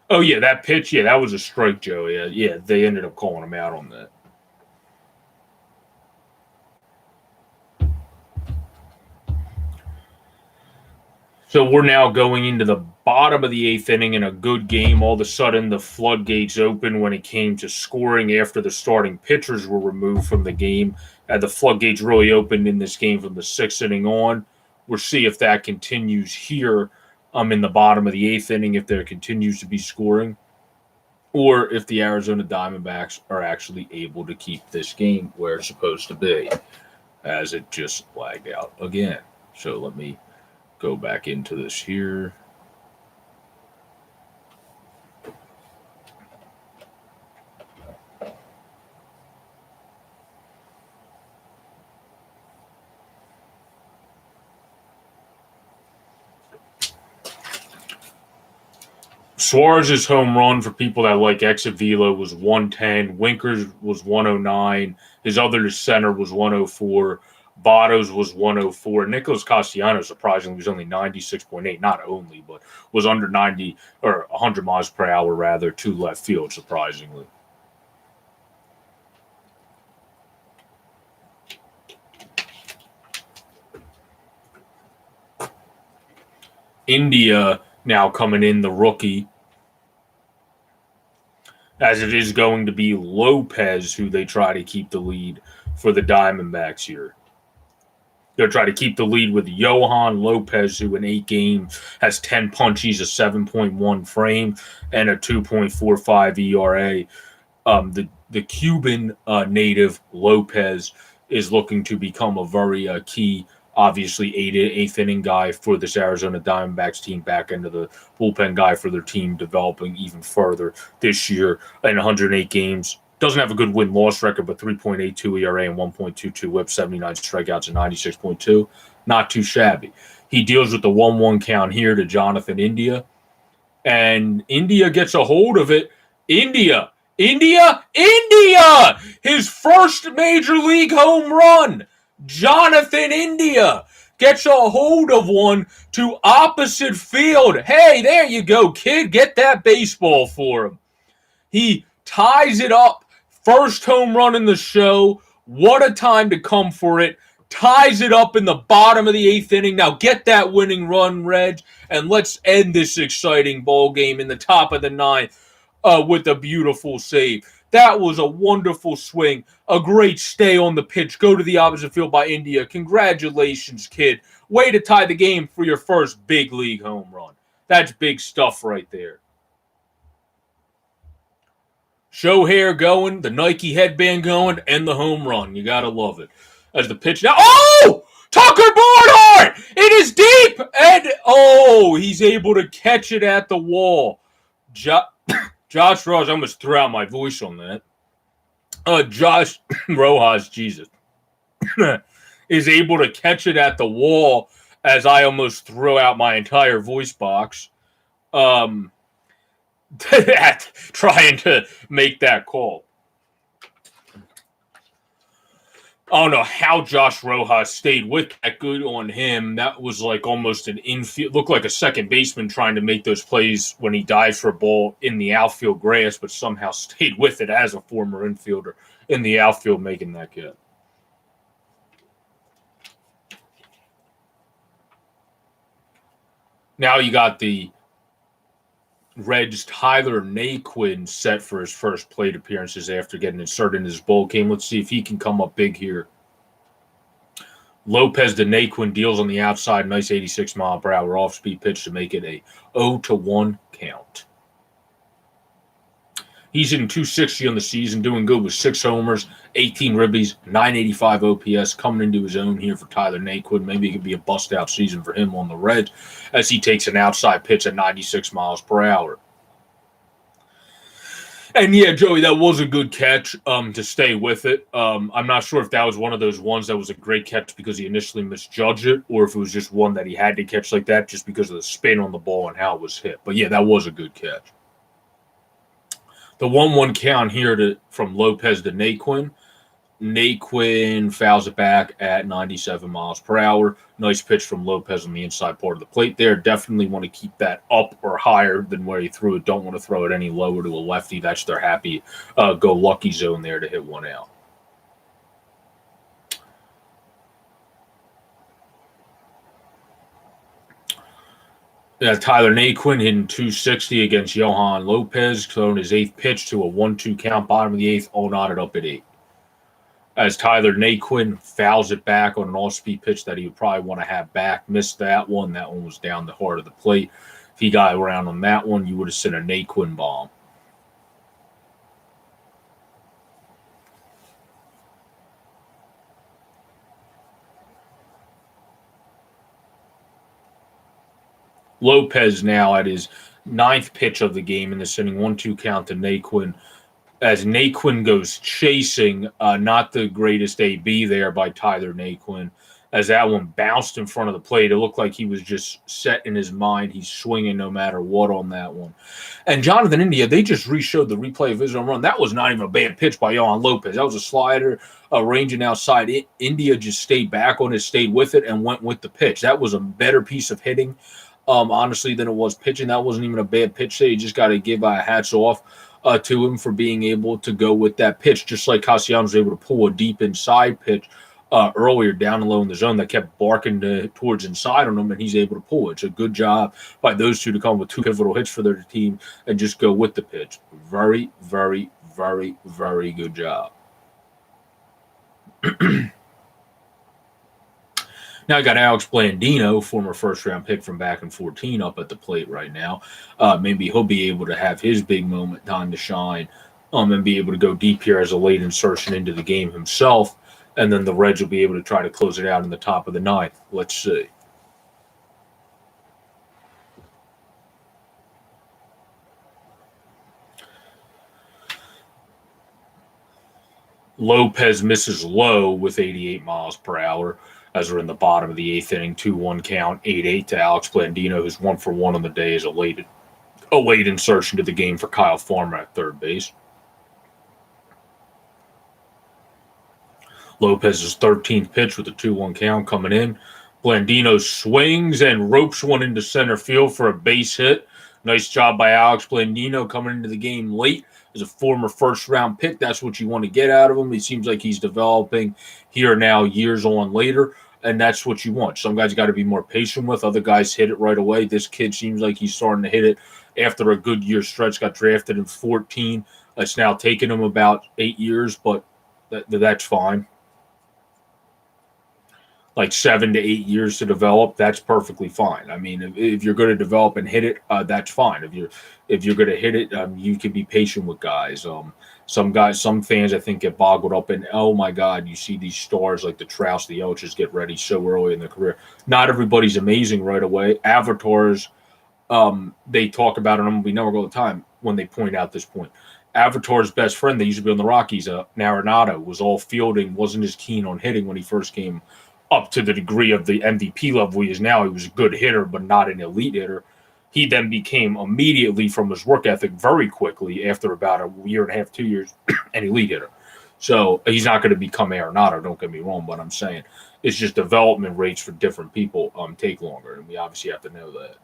Oh, yeah, that pitch, yeah, that was a strike, Joe. Yeah, they ended up calling him out on that. So we're now going into the bottom of the eighth inning in a good game. All of a sudden, the floodgates open when it came to scoring after the starting pitchers were removed from the game. The floodgates really opened in this game from the sixth inning on. We'll see if that continues here in the bottom of the eighth inning, if there continues to be scoring, or if the Arizona Diamondbacks are actually able to keep this game where it's supposed to be, as it just lagged out again. So let me go back into this here. Suarez's home run, for people that like exit velo, was 110. Winker's was 109. His other center was 104. Votto's was 104. Nicholas Castellanos, surprisingly, was only 96.8. Not only, but was under 90 or 100 miles per hour, rather, to left field, surprisingly. India now coming in, the rookie, as it is going to be Lopez who they try to keep the lead for the Diamondbacks here. They'll try to keep the lead with Johan Lopez, who in 8 games has 10 punchies, a 7.1 frame, and a 2.45 ERA. The Cuban native Lopez is looking to become a very key, obviously, eighth inning guy for this Arizona Diamondbacks team, back into the bullpen guy for their team, developing even further this year in 108 games. Doesn't have a good win-loss record, but 3.82 ERA and 1.22 whip, 79 strikeouts and 96.2. Not too shabby. He deals with the 1-1 count here to Jonathan India, and India gets a hold of it. India! His first major league home run. Jonathan India gets a hold of one to opposite field. Hey, there you go, kid. Get that baseball for him. He ties it up. First home run in the show. What a time to come for it. Ties it up in the bottom of the 8th inning. Now get that winning run, Reg, and let's end this exciting ball game in the top of the 9th with a beautiful save. That was a wonderful swing. A great stay on the pitch. Go to the opposite field by India. Congratulations, kid. Way to tie the game for your first big league home run. That's big stuff right there. Show hair going, the Nike headband going, and the home run. You got to love it. As the pitch now. Oh! Tucker Barnhart! It is deep! And, he's able to catch it at the wall. Josh Rojas, I almost threw out my voice on that. Josh Rojas, Jesus, is able to catch it at the wall as I almost threw out my entire voice box. Trying to make that call. I don't know how Josh Rojas stayed with that. Good on him. That was like almost an infield. Looked like a second baseman trying to make those plays when he dives for a ball in the outfield grass, but somehow stayed with it as a former infielder in the outfield making that catch. Now you got the Reds' Tyler Naquin set for his first plate appearances after getting inserted in his bowl game. Let's see if he can come up big here. Lopez to Naquin deals on the outside. Nice 86-mile-per-hour off-speed pitch to make it a 0-1 count. He's hitting .260 on the season, doing good with 6 homers, 18 ribbies, 985 OPS, coming into his own here for Tyler Naquin. Maybe it could be a bust-out season for him on the Reds as he takes an outside pitch at 96 miles per hour. And yeah, Joey, that was a good catch to stay with it. I'm not sure if that was one of those ones that was a great catch because he initially misjudged it, or if it was just one that he had to catch like that just because of the spin on the ball and how it was hit. But yeah, that was a good catch. The 1-1 count here from Lopez to Naquin. Naquin fouls it back at 97 miles per hour. Nice pitch from Lopez on the inside part of the plate there. Definitely want to keep that up or higher than where he threw it. Don't want to throw it any lower to a lefty. That's their happy-go-lucky zone there to hit one out. Tyler Naquin hitting .260 against Johan Lopez, throwing his 8th pitch to a 1-2 count, bottom of the 8th, all knotted up at 8. As Tyler Naquin fouls it back on an off-speed pitch that he would probably want to have back. Missed that one. That one was down the heart of the plate. If he got around on that one, you would have sent a Naquin bomb. Lopez now at his 9th pitch of the game in this inning, 1-2 count to Naquin. As Naquin goes chasing, not the greatest AB there by Tyler Naquin. As that one bounced in front of the plate, it looked like he was just set in his mind. He's swinging no matter what on that one. And Jonathan India, they just re-showed the replay of his home run. That was not even a bad pitch by Johan Lopez. That was a slider ranging outside. India just stayed back on it, stayed with it, and went with the pitch. That was a better piece of hitting. Honestly, than it was pitching. That wasn't even a bad pitch there. You just got to give hats off to him for being able to go with that pitch, just like Castellanos was able to pull a deep inside pitch earlier down low in the zone that kept barking towards inside on him, and he's able to pull it. It's a good job by those two to come with 2 pivotal hits for their team and just go with the pitch. Very, very, very, very good job. Now I got Alex Blandino, former first-round pick from back in 2014, up at the plate right now. Maybe he'll be able to have his big moment, time to shine, and be able to go deep here as a late insertion into the game himself. And then the Reds will be able to try to close it out in the top of the 9th. Let's see. Lopez misses low with 88 miles per hour. As we're in the bottom of the 8th inning, 2-1 count, 8-8 to Alex Blandino, who's 1 for 1 on the day as a late insertion to the game for Kyle Farmer at third base. Lopez's 13th pitch with a 2-1 count coming in. Blandino swings and ropes one into center field for a base hit. Nice job by Alex Blandino coming into the game late. As a former first-round pick, that's what you want to get out of him. He seems like he's developing here now years on later, and that's what you want. Some guys got to be more patient with. Other guys hit it right away. This kid seems like he's starting to hit it after a good year stretch. Got drafted in 2014. It's now taken him about 8 years, but that's fine. Like 7 to 8 years to develop, that's perfectly fine. I mean, if you're going to develop and hit it, that's fine. If you're going to hit it, you can be patient with guys. Some fans, I think, get boggled up in, oh my God, you see these stars like the Trouse, the Elches get ready so early in their career. Not everybody's amazing right away. Avatars, they talk about it on We Network all the time when they point out this point. Avatar's best friend, they used to be on the Rockies, Naranado, was all fielding, wasn't as keen on hitting when he first came up to the degree of the MVP level he is now. He was a good hitter, but not an elite hitter. He then became immediately, from his work ethic, very quickly, after about a year and a half, 2 years, an elite hitter. So he's not going to become Arenado, don't get me wrong, but I'm saying it's just development rates for different people take longer, and we obviously have to know that.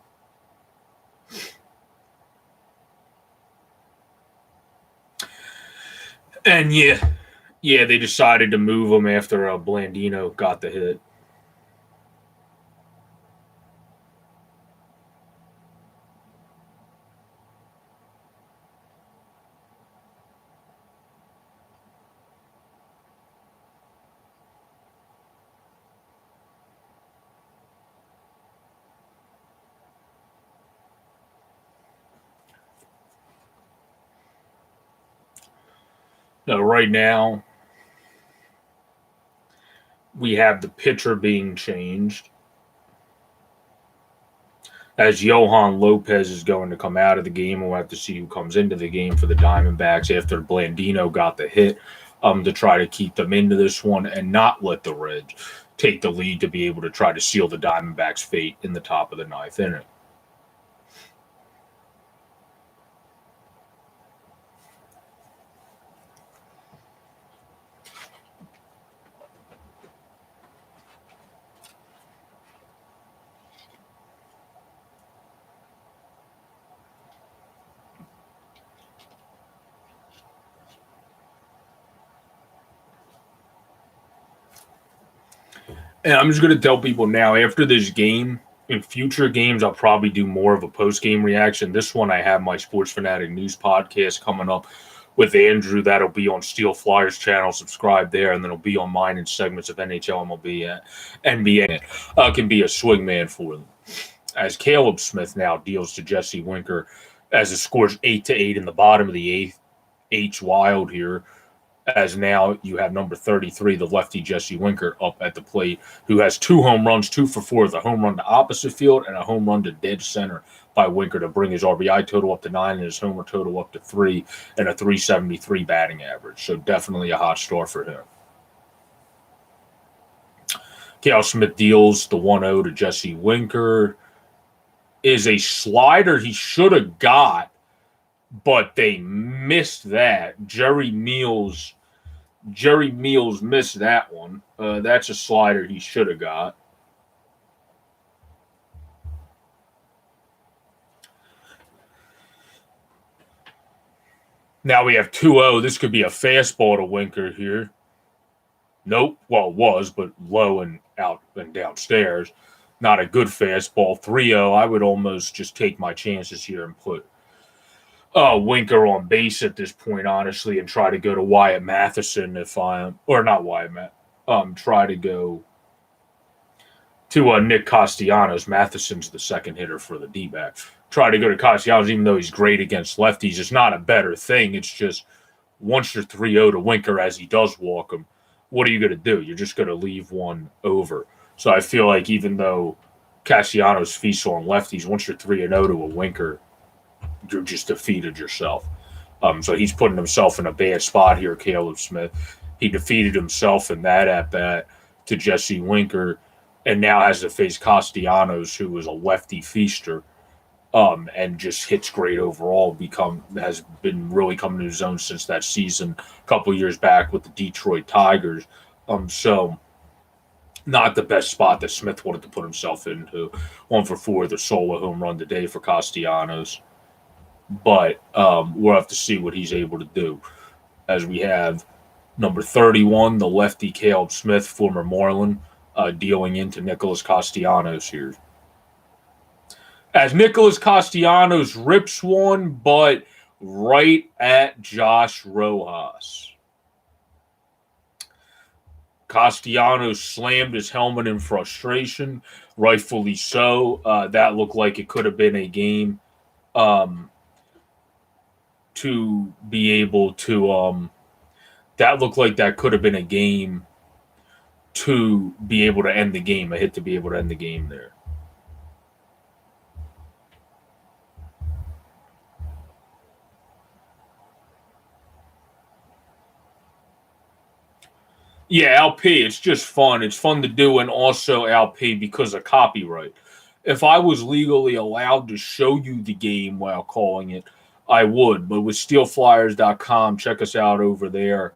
And yeah, they decided to move him after Blandino got the hit. No, right now, we have the pitcher being changed, as Johan Lopez is going to come out of the game. We'll have to see who comes into the game for the Diamondbacks after Blandino got the hit, to try to keep them into this one and not let the Reds take the lead to be able to try to seal the Diamondbacks' fate in the top of the ninth inning. And I'm just going to tell people now, after this game, in future games, I'll probably do more of a post-game reaction. This one, I have my Sports Fanatic News podcast coming up with Andrew. That'll be on Steel Flyers channel. Subscribe there, and then it'll be on mine in segments of NHL, MLB, NBA. Can be a swingman for them. As Caleb Smith now deals to Jesse Winker as it scores 8-8 in the bottom of the eighth. H Wild here. As now you have number 33, the lefty Jesse Winker, up at the plate, who has 2 home runs, 2 for 4, the home run to opposite field and a home run to dead center by Winker to bring his RBI total up to 9 and his homer total up to 3 and a 373 batting average. So definitely a hot start for him. Cal Smith deals the 1-0 to Jesse Winker. Is a slider he should have got, but they missed that. Jerry Meals missed that one. That's a slider he should have got. Now we have 2-0. This could be a fastball to Winker here. Nope. Well, it was, but low and out and downstairs. Not a good fastball. 3-0. I would almost just take my chances here and put Winker on base at this point, honestly, and try to go to Wyatt Matheson try to go to Nick Castellanos. Matheson's the second hitter for the D-backs. Try to go to Castellanos, even though he's great against lefties. It's not a better thing. It's just once you're 3-0 to Winker, as he does walk him, what are you going to do? You're just going to leave one over. So I feel like even though Castellanos feasts on lefties, once you're 3-0 to a Winker, you're just defeated yourself. So he's putting himself in a bad spot here, Caleb Smith. He defeated himself in that at-bat to Jesse Winker, and now has to face Castellanos, who is a lefty feaster, and just hits great overall. Has been really coming to his own since that season a couple years back with the Detroit Tigers. So not the best spot that Smith wanted to put himself into. 1 for 4, the solo home run today for Castellanos. But we'll have to see what he's able to do. As we have number 31, the lefty Caleb Smith, former Marlin, dealing into Nicholas Castellanos here. As Nicholas Castellanos rips one, but right at Josh Rojas. Castellanos slammed his helmet in frustration, rightfully so. That looked like it could have been a game um, to be able to. That looked like that could have been a game to be able to end the game. A hit to be able to end the game there. Yeah, LP, it's just fun. It's fun to do, and also LP because of copyright. If I was legally allowed to show you the game while calling it, I would. But with steelflyers.com, check us out over there.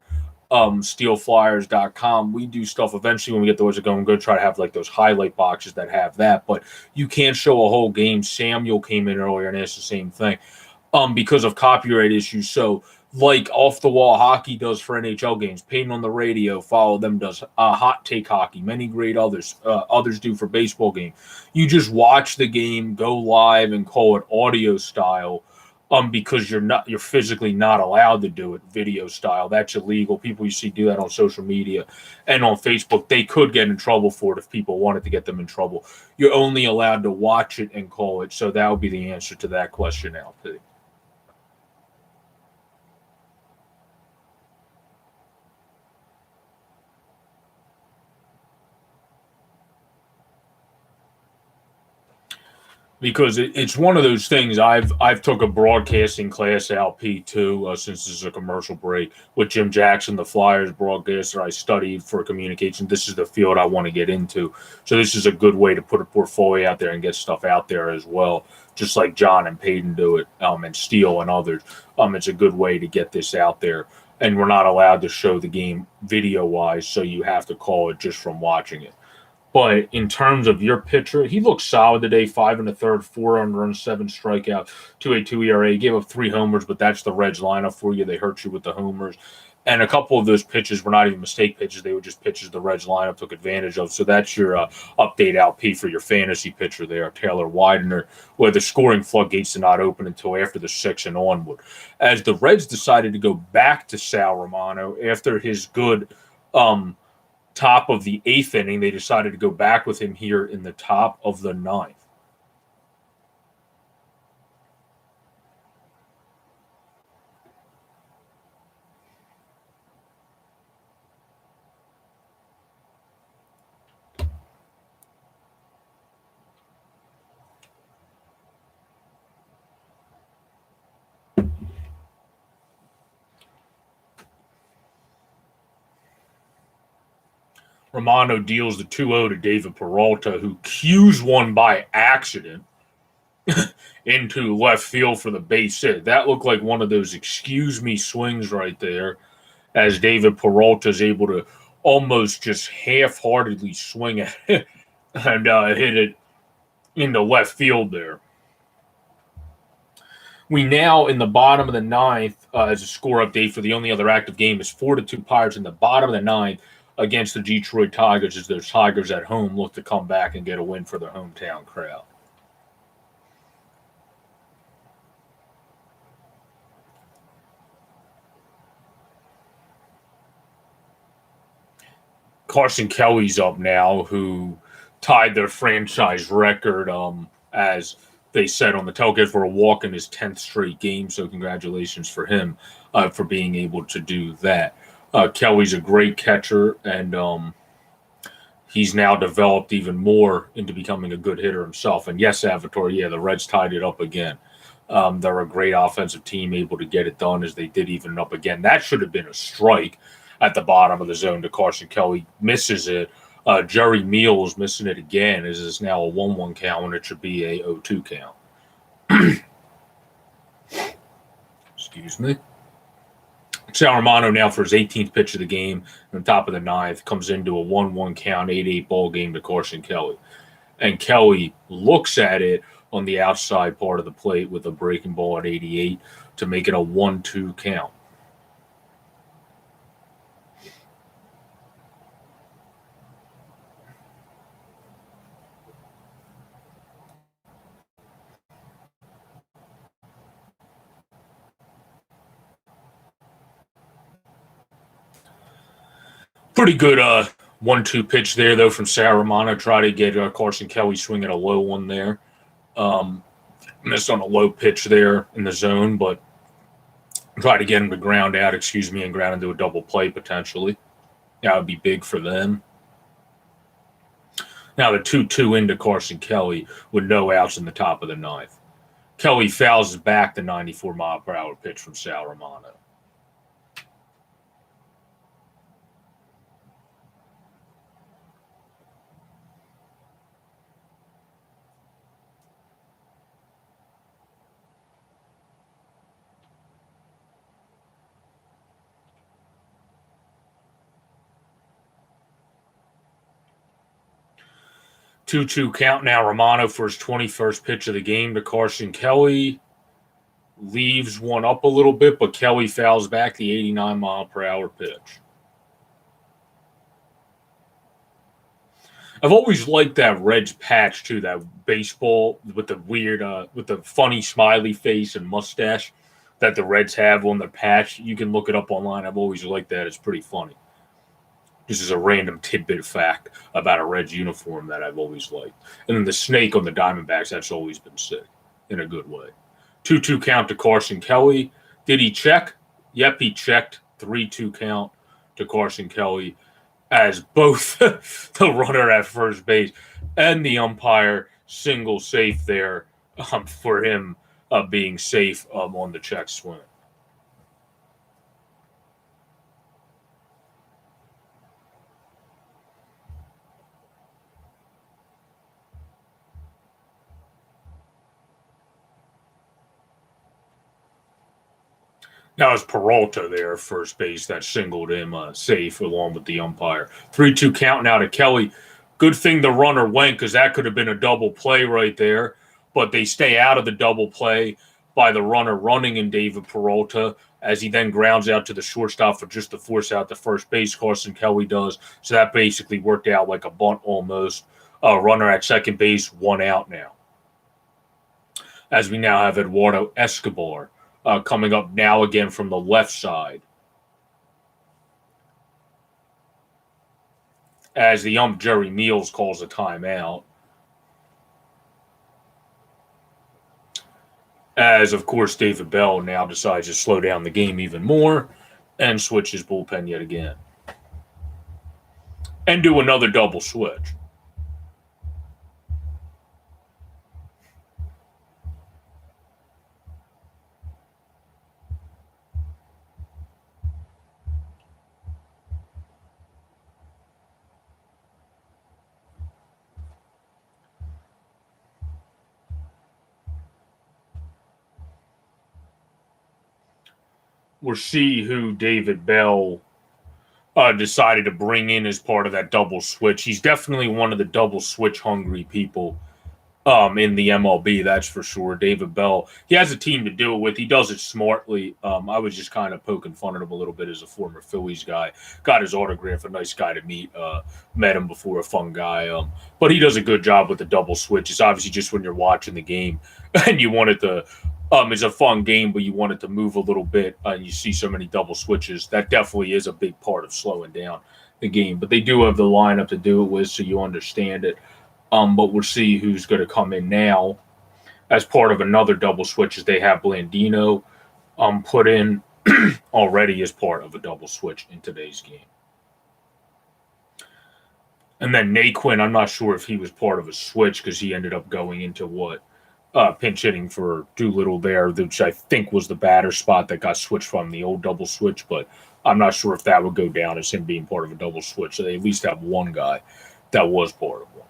Steelflyers.com. We do stuff eventually when we get those going. Go try to have like those highlight boxes that have that, but you can't show a whole game. Samuel came in earlier and asked the same thing because of copyright issues. So, like off the wall hockey does for NHL games, Payton on the radio, follow them does hot take hockey. Many great others do for baseball game. You just watch the game, go live, and call it audio style. Because you're physically not allowed to do it video style. That's illegal. People you see do that on social media and on Facebook. They could get in trouble for it if people wanted to get them in trouble. You're only allowed to watch it and call it. So that would be the answer to that question, LP. Because it's one of those things. I've took a broadcasting class LP too, since this is a commercial break with Jim Jackson, the Flyers broadcaster. I studied for communication. This is the field I want to get into, so this is a good way to put a portfolio out there and get stuff out there as well. Just like John and Payton do it, and Steele and others. It's a good way to get this out there. And we're not allowed to show the game video wise, so you have to call it just from watching it. But in terms of your pitcher, he looked solid today. 5 1/3, 4 runs, 7 strikeouts, 2.82 ERA. He gave up 3 homers, but that's the Reds lineup for you. They hurt you with the homers. And a couple of those pitches were not even mistake pitches. They were just pitches the Reds lineup took advantage of. So that's your update LP for your fantasy pitcher there, Taylor Widener, where the scoring floodgates did not open until after the 6th and onward. As the Reds decided to go back to Sal Romano after his good top of the 8th inning, they decided to go back with him here in the top of the 9th. Romano deals the 2-0 to David Peralta, who cues one by accident into left field for the base hit. That looked like one of those excuse me swings right there, as David Peralta is able to almost just half-heartedly swing at it and hit it into left field there. We now, in the bottom of the 9th, as a score update for the only other active game, is 4-2 Pirates in the bottom of the 9th against the Detroit Tigers, as those Tigers at home look to come back and get a win for their hometown crowd. Carson Kelly's up now, who tied their franchise record, as they said on the telecast, for a walk in his 10th straight game. So congratulations for him for being able to do that. Kelly's a great catcher, and he's now developed even more into becoming a good hitter himself. And yes, Avatar, yeah, the Reds tied it up again. They're a great offensive team, able to get it done as they did even up again. That should have been a strike at the bottom of the zone to Carson Kelly. Misses it. Jerry Meals missing it again. Is this now a 1-1 count when it should be a 0-2 count? Excuse me. Sal Romano now for his 18th pitch of the game, on top of the 9th, comes into a 1-1 count, 8-8 ball game to Carson Kelly. And Kelly looks at it on the outside part of the plate with a breaking ball at 88 to make it a 1-2 count. Pretty good 1-2 pitch there, though, from Saramano. Try to get Carson Kelly swinging a low one there. Missed on a low pitch there in the zone, but try to get him to ground out, and ground into a double play potentially. That would be big for them. Now the 2-2 into Carson Kelly with no outs in the top of the ninth. Kelly fouls back the 94-mile-per-hour pitch from Sal Romano. Two-two count now. Romano for his 21st pitch of the game to Carson Kelly. Leaves one up a little bit, but Kelly fouls back the 89-mile-per-hour pitch. I've always liked that Reds patch, too, that baseball with the weird, with the funny smiley face and mustache that the Reds have on their patch. You can look it up online. I've always liked that. It's pretty funny. This is a random tidbit fact about a Reds uniform that I've always liked. And then the snake on the Diamondbacks, that's always been sick in a good way. 2-2 count to Carson Kelly. Did he check? Yep, he checked. 3-2 count to Carson Kelly as both the runner at first base and the umpire single safe there for him being safe on the check swing. Now it's Peralta there, first base, that singled him safe along with the umpire. 3-2 count now to Kelly. Good thing the runner went because that could have been a double play right there. But they stay out of the double play by the runner running in David Peralta as he then grounds out to the shortstop for just to force out the first base. Carson Kelly does. So that basically worked out like a bunt almost. Runner at second base, 1 out now. As we now have Eduardo Escobar coming up now again from the left side. As the ump, Jerry Meals, calls a timeout. As, of course, David Bell now decides to slow down the game even more and switch his bullpen yet again. And do another double switch. We'll see who David Bell decided to bring in as part of that double switch. He's definitely one of the double switch hungry people in the MLB, that's for sure. David Bell, he has a team to do it with. He does it smartly. I was just kind of poking fun at him a little bit as a former Phillies guy. Got his autograph, a nice guy to meet. Met him before, a fun guy. But he does a good job with the double switch. It's obviously just when you're watching the game and you want it to it's a fun game, but you want it to move a little bit, and you see so many double switches. That definitely is a big part of slowing down the game. But they do have the lineup to do it with, so you understand it. But we'll see who's going to come in now as part of another double switch, as they have Blandino put in already as part of a double switch in today's game. And then Naquin, I'm not sure if he was part of a switch because he ended up going into pinch hitting for Doolittle there, which I think was the batter spot that got switched from the old double switch, but I'm not sure if that would go down as him being part of a double switch. So they at least have one guy that was part of one.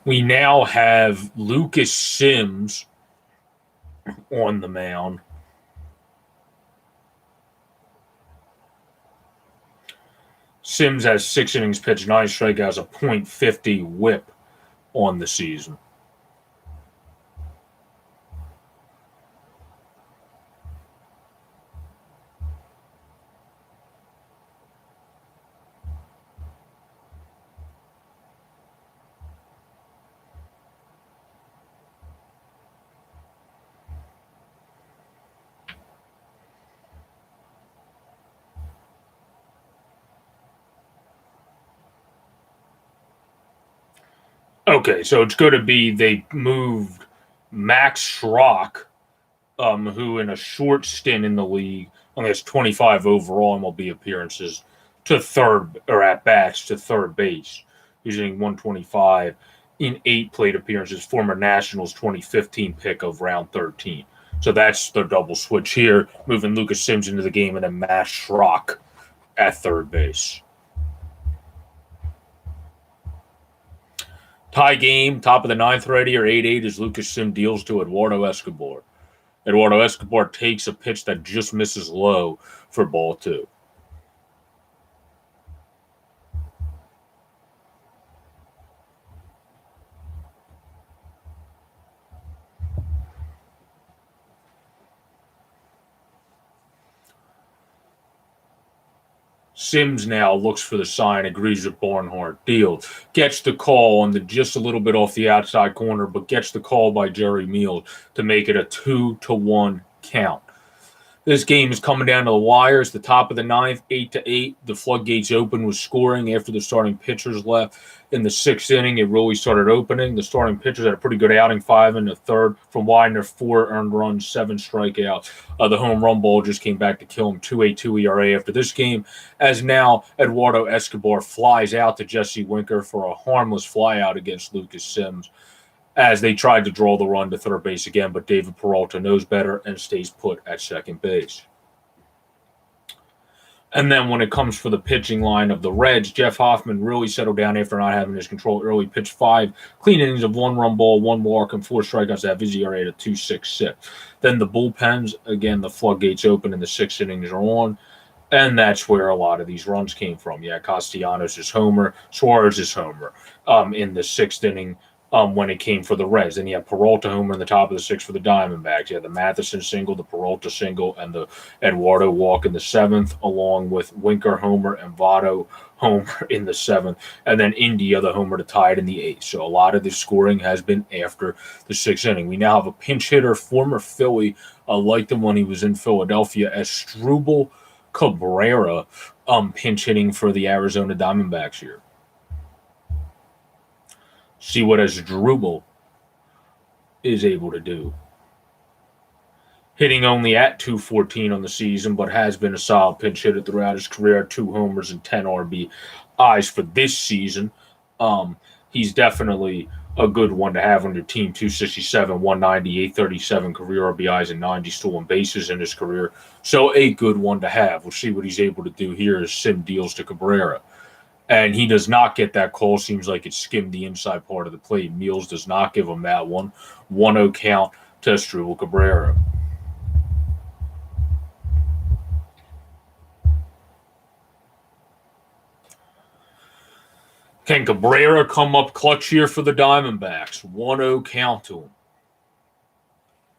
We now have Lucas Sims on the mound. Sims has 6 innings pitched, 9 strikeouts, a .50 whip on the season. Okay, so it's going to be they moved Max Schrock, who in a short stint in the league only has 25 overall MLB appearances, to third or at bats to third base, using 125 in 8 plate appearances. Former Nationals 2015 pick of round 13. So that's the double switch here, moving Lucas Sims into the game and then Max Schrock at third base. Tie game, top of the ninth already, or 8-8 as Lucas Sim deals to Eduardo Escobar. Eduardo Escobar takes a pitch that just misses low for ball 2. Sims now looks for the sign, agrees with Barnhart. Deal. Gets the call on the just a little bit off the outside corner, but gets the call by Jerry Meals to make it a 2-1 count. This game is coming down to the wire. It's the top of the ninth, 8-8. The floodgates open with scoring after the starting pitchers left. In the 6th inning, it really started opening. The starting pitchers had a pretty good outing, 5 in the 3rd. From Widener, 4 earned runs, 7 strikeouts. The home run ball just came back to kill him, 2.82 ERA after this game. As now, Eduardo Escobar flies out to Jesse Winker for a harmless flyout against Lucas Sims, as they tried to draw the run to third base again, but David Peralta knows better and stays put at second base. And then when it comes for the pitching line of the Reds, Jeff Hoffman really settled down after not having his control early. Pitched 5 clean innings of 1 run ball, 1 walk, and 4 strikeouts to have his ERA at 2.66. Then the bullpens, again, the floodgates open and the 6 innings are on. And that's where a lot of these runs came from. Yeah, Castellanos' homer, Suarez's homer in the 6th inning. When it came for the Reds. Then you have Peralta homer in the top of the 6th for the Diamondbacks. You had the Matheson single, the Peralta single, and the Eduardo walk in the 7th, along with Winker homer and Votto homer in the 7th, and then India the homer to tie it in the 8th. So a lot of the scoring has been after the 6th inning. We now have a pinch hitter, former Philly. I liked him when he was in Philadelphia, as Struble Cabrera, pinch hitting for the Arizona Diamondbacks here. See what Asdrubal is able to do. Hitting only at 214 on the season, but has been a solid pinch hitter throughout his career. 2 homers and 10 RBIs for this season. He's definitely a good one to have on your team. 267, 190, 837 career RBIs and 90 stolen bases in his career. So a good one to have. We'll see what he's able to do here as Sim deals to Cabrera. And he does not get that call. Seems like it skimmed the inside part of the plate. Meals does not give him that one. 1-0 count to Struble Cabrera. Can Cabrera come up clutch here for the Diamondbacks? 1-0 count to him,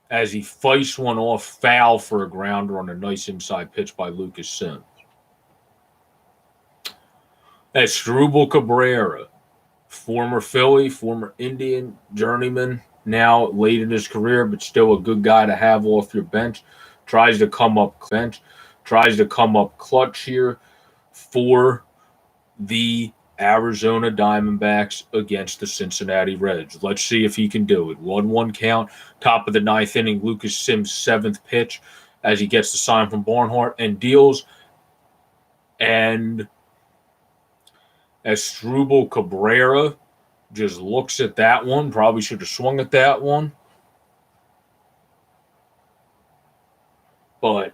as he fights one off foul for a grounder on a nice inside pitch by Lucas Sims. That's Struble Cabrera, former Philly, former Indian, journeyman, now late in his career, but still a good guy to have off your bench. Tries to come up clutch here for the Arizona Diamondbacks against the Cincinnati Reds. Let's see if he can do it. 1-1 count, top of the 9th inning, Lucas Sims' 7th pitch, as he gets the sign from Barnhart and deals. And Asdrubal Cabrera just looks at that one. Probably should have swung at that one. But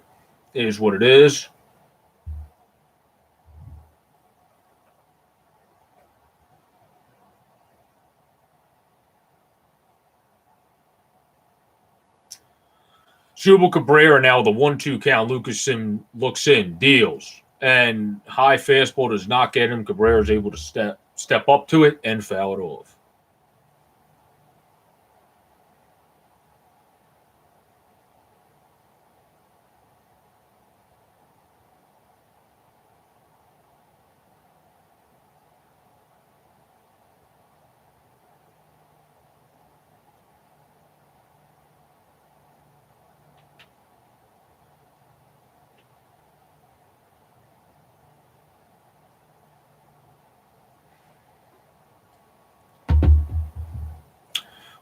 it is what it is. Asdrubal Cabrera now with a 1-2 count. Lucas Sim looks in, deals. And high fastball does not get him. Cabrera is able to step up to it and foul it off.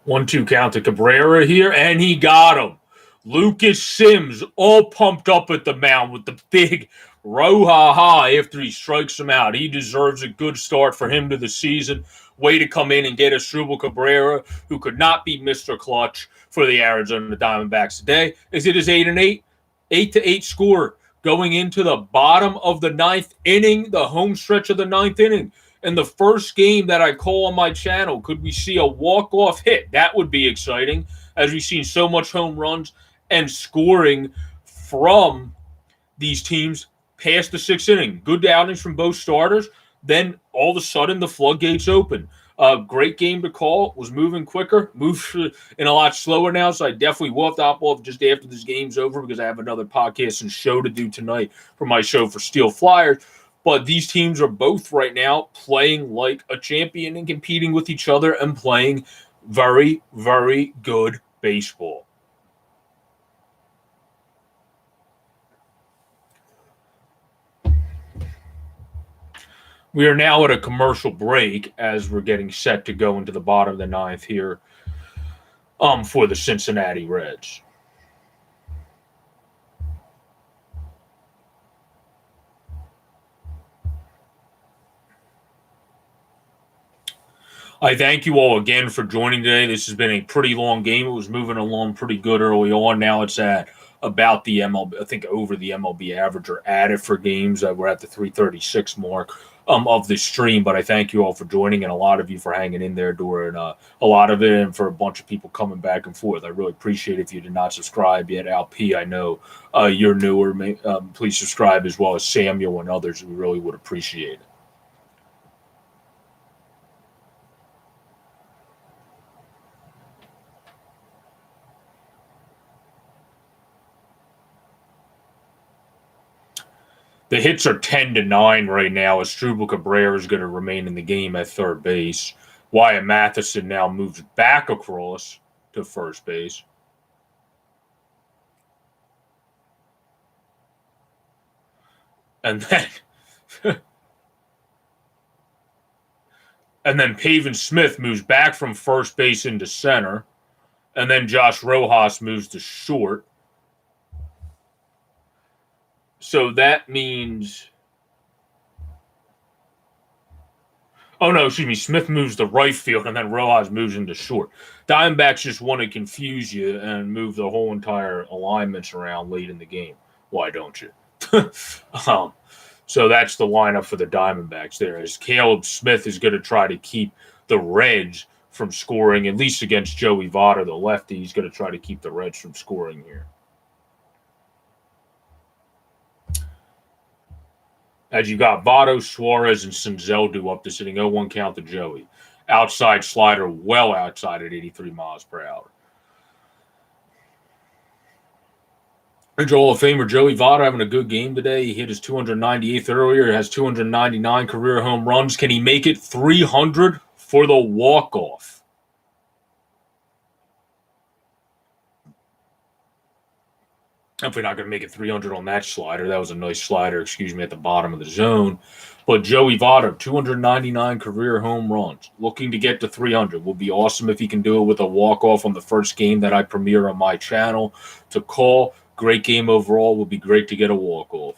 1-2 count to Cabrera here, and he got him. Lucas Sims all pumped up at the mound with the big Roha after he strikes him out. He deserves a good start for him to the season. Way to come in and get Asdrubal Cabrera, who could not be Mr. Clutch for the Arizona Diamondbacks today, as it is 8-8, 8-8 score going into the bottom of the ninth inning, the home stretch of the ninth inning. And the first game that I call on my channel, could we see a walk-off hit? That would be exciting, as we've seen so much home runs and scoring from these teams past the sixth inning. Good outings from both starters. Then all of a sudden the floodgates open. Great game to call. Was moving quicker, moved in a lot slower now. So I definitely will have to hop off just after this game's over, because I have another podcast and show to do tonight for my show for Steel Flyers. But these teams are both right now playing like a champion and competing with each other and playing very, very good baseball. We are now at a commercial break as we're getting set to go into the bottom of the ninth here for the Cincinnati Reds. I thank you all again for joining today. This has been a pretty long game. It was moving along pretty good early on. Now it's at about the MLB, I think over the MLB average or at it for games. We're at the 336 mark of the stream. But I thank you all for joining, and a lot of you for hanging in there during a lot of it, and for a bunch of people coming back and forth. I really appreciate it. If you did not subscribe yet, Al P, I know you're newer. Please subscribe, as well as Samuel and others. We really would appreciate it. The hits are 10-9 right now. Asdrubal Cabrera is going to remain in the game at third base. Wyatt Matheson now moves back across to first base. And then Pavin Smith moves back from first base into center. And then Josh Rojas moves to short. So that means... Oh, no, excuse me. Smith moves to right field, and then Rojas moves into short. Diamondbacks just want to confuse you and move the whole entire alignments around late in the game. Why don't you? So that's the lineup for the Diamondbacks there. As Caleb Smith is going to try to keep the Reds from scoring, at least against Joey Votto, the lefty. He's going to try to keep the Reds from scoring here. As you got Votto, Suarez, and Senzeldu up to sitting 0-1 count to Joey. Outside slider well outside at 83 miles per hour. Hall of Famer Joey Votto having a good game today. He hit his 298th earlier. He has 299 career home runs. Can he make it 300 for the walk-off? Definitely not going to make it 300 on that slider. That was a nice slider, at the bottom of the zone. But Joey Votto, 299 career home runs, looking to get to 300. Will be awesome if he can do it with a walk-off on the first game that I premiere on my channel to call. Great game overall. Will be great to get a walk-off.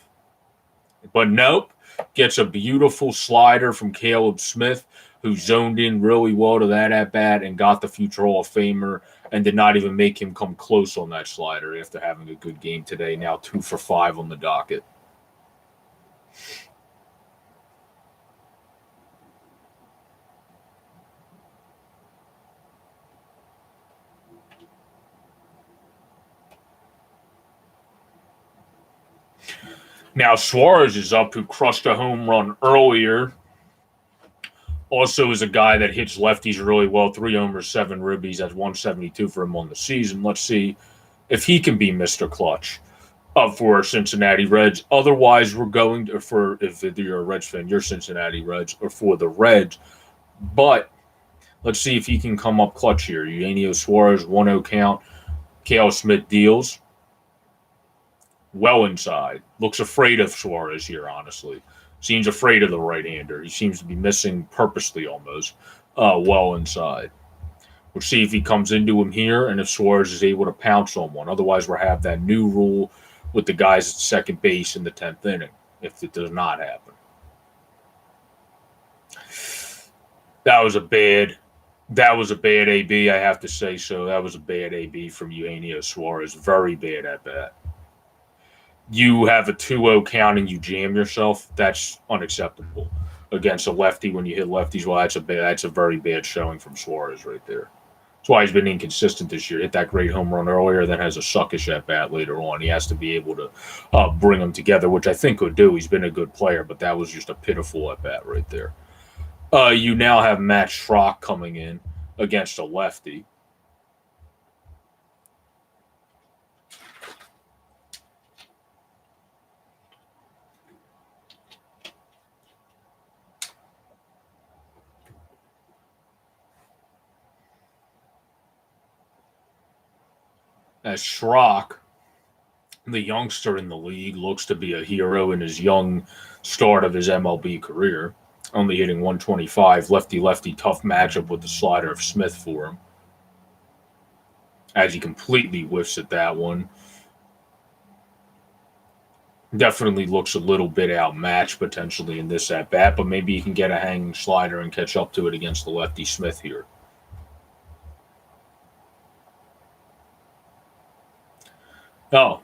But nope, gets a beautiful slider from Caleb Smith, who zoned in really well to that at-bat and got the future Hall of Famer, and did not even make him come close on that slider after having a good game today. Now 2 for 5 on the docket. Now Suarez is up, who crushed a home run earlier. Also is a guy that hits lefties really well. 3 homers, 7 ribbies. That's 172 for him on the season. Let's see if he can be Mr. Clutch for Cincinnati Reds. Otherwise, we're going to, if you're a Reds fan, you're Cincinnati Reds, or for the Reds. But let's see if he can come up clutch here. Eugenio Suarez, 1-0 count. Caleb Smith deals. Well inside. Looks afraid of Suarez here, honestly. Seems afraid of the right-hander. He seems to be missing purposely almost. Well inside. We'll see if he comes into him here and if Suarez is able to pounce on one. Otherwise, we'll have that new rule with the guys at second base in the 10th inning if it does not happen. That was a bad AB, I have to say so. That was a bad AB from Eugenio Suarez. Very bad at bat. You have a 2-0 count and you jam yourself. That's unacceptable against a lefty when you hit lefties. Well, that's a very bad showing from Suarez right there. That's why he's been inconsistent this year. Hit that great home run earlier, then has a suckish at bat later on. He has to be able to bring them together, which I think could do. He's been a good player, but that was just a pitiful at bat right there. You now have Matt Schrock coming in against a lefty. As Schrock, the youngster in the league, looks to be a hero in his young start of his MLB career. Only hitting 125, lefty-lefty, tough matchup with the slider of Smith for him. As he completely whiffs at that one. Definitely looks a little bit outmatched potentially in this at-bat, but maybe he can get a hanging slider and catch up to it against the lefty Smith here. Oh,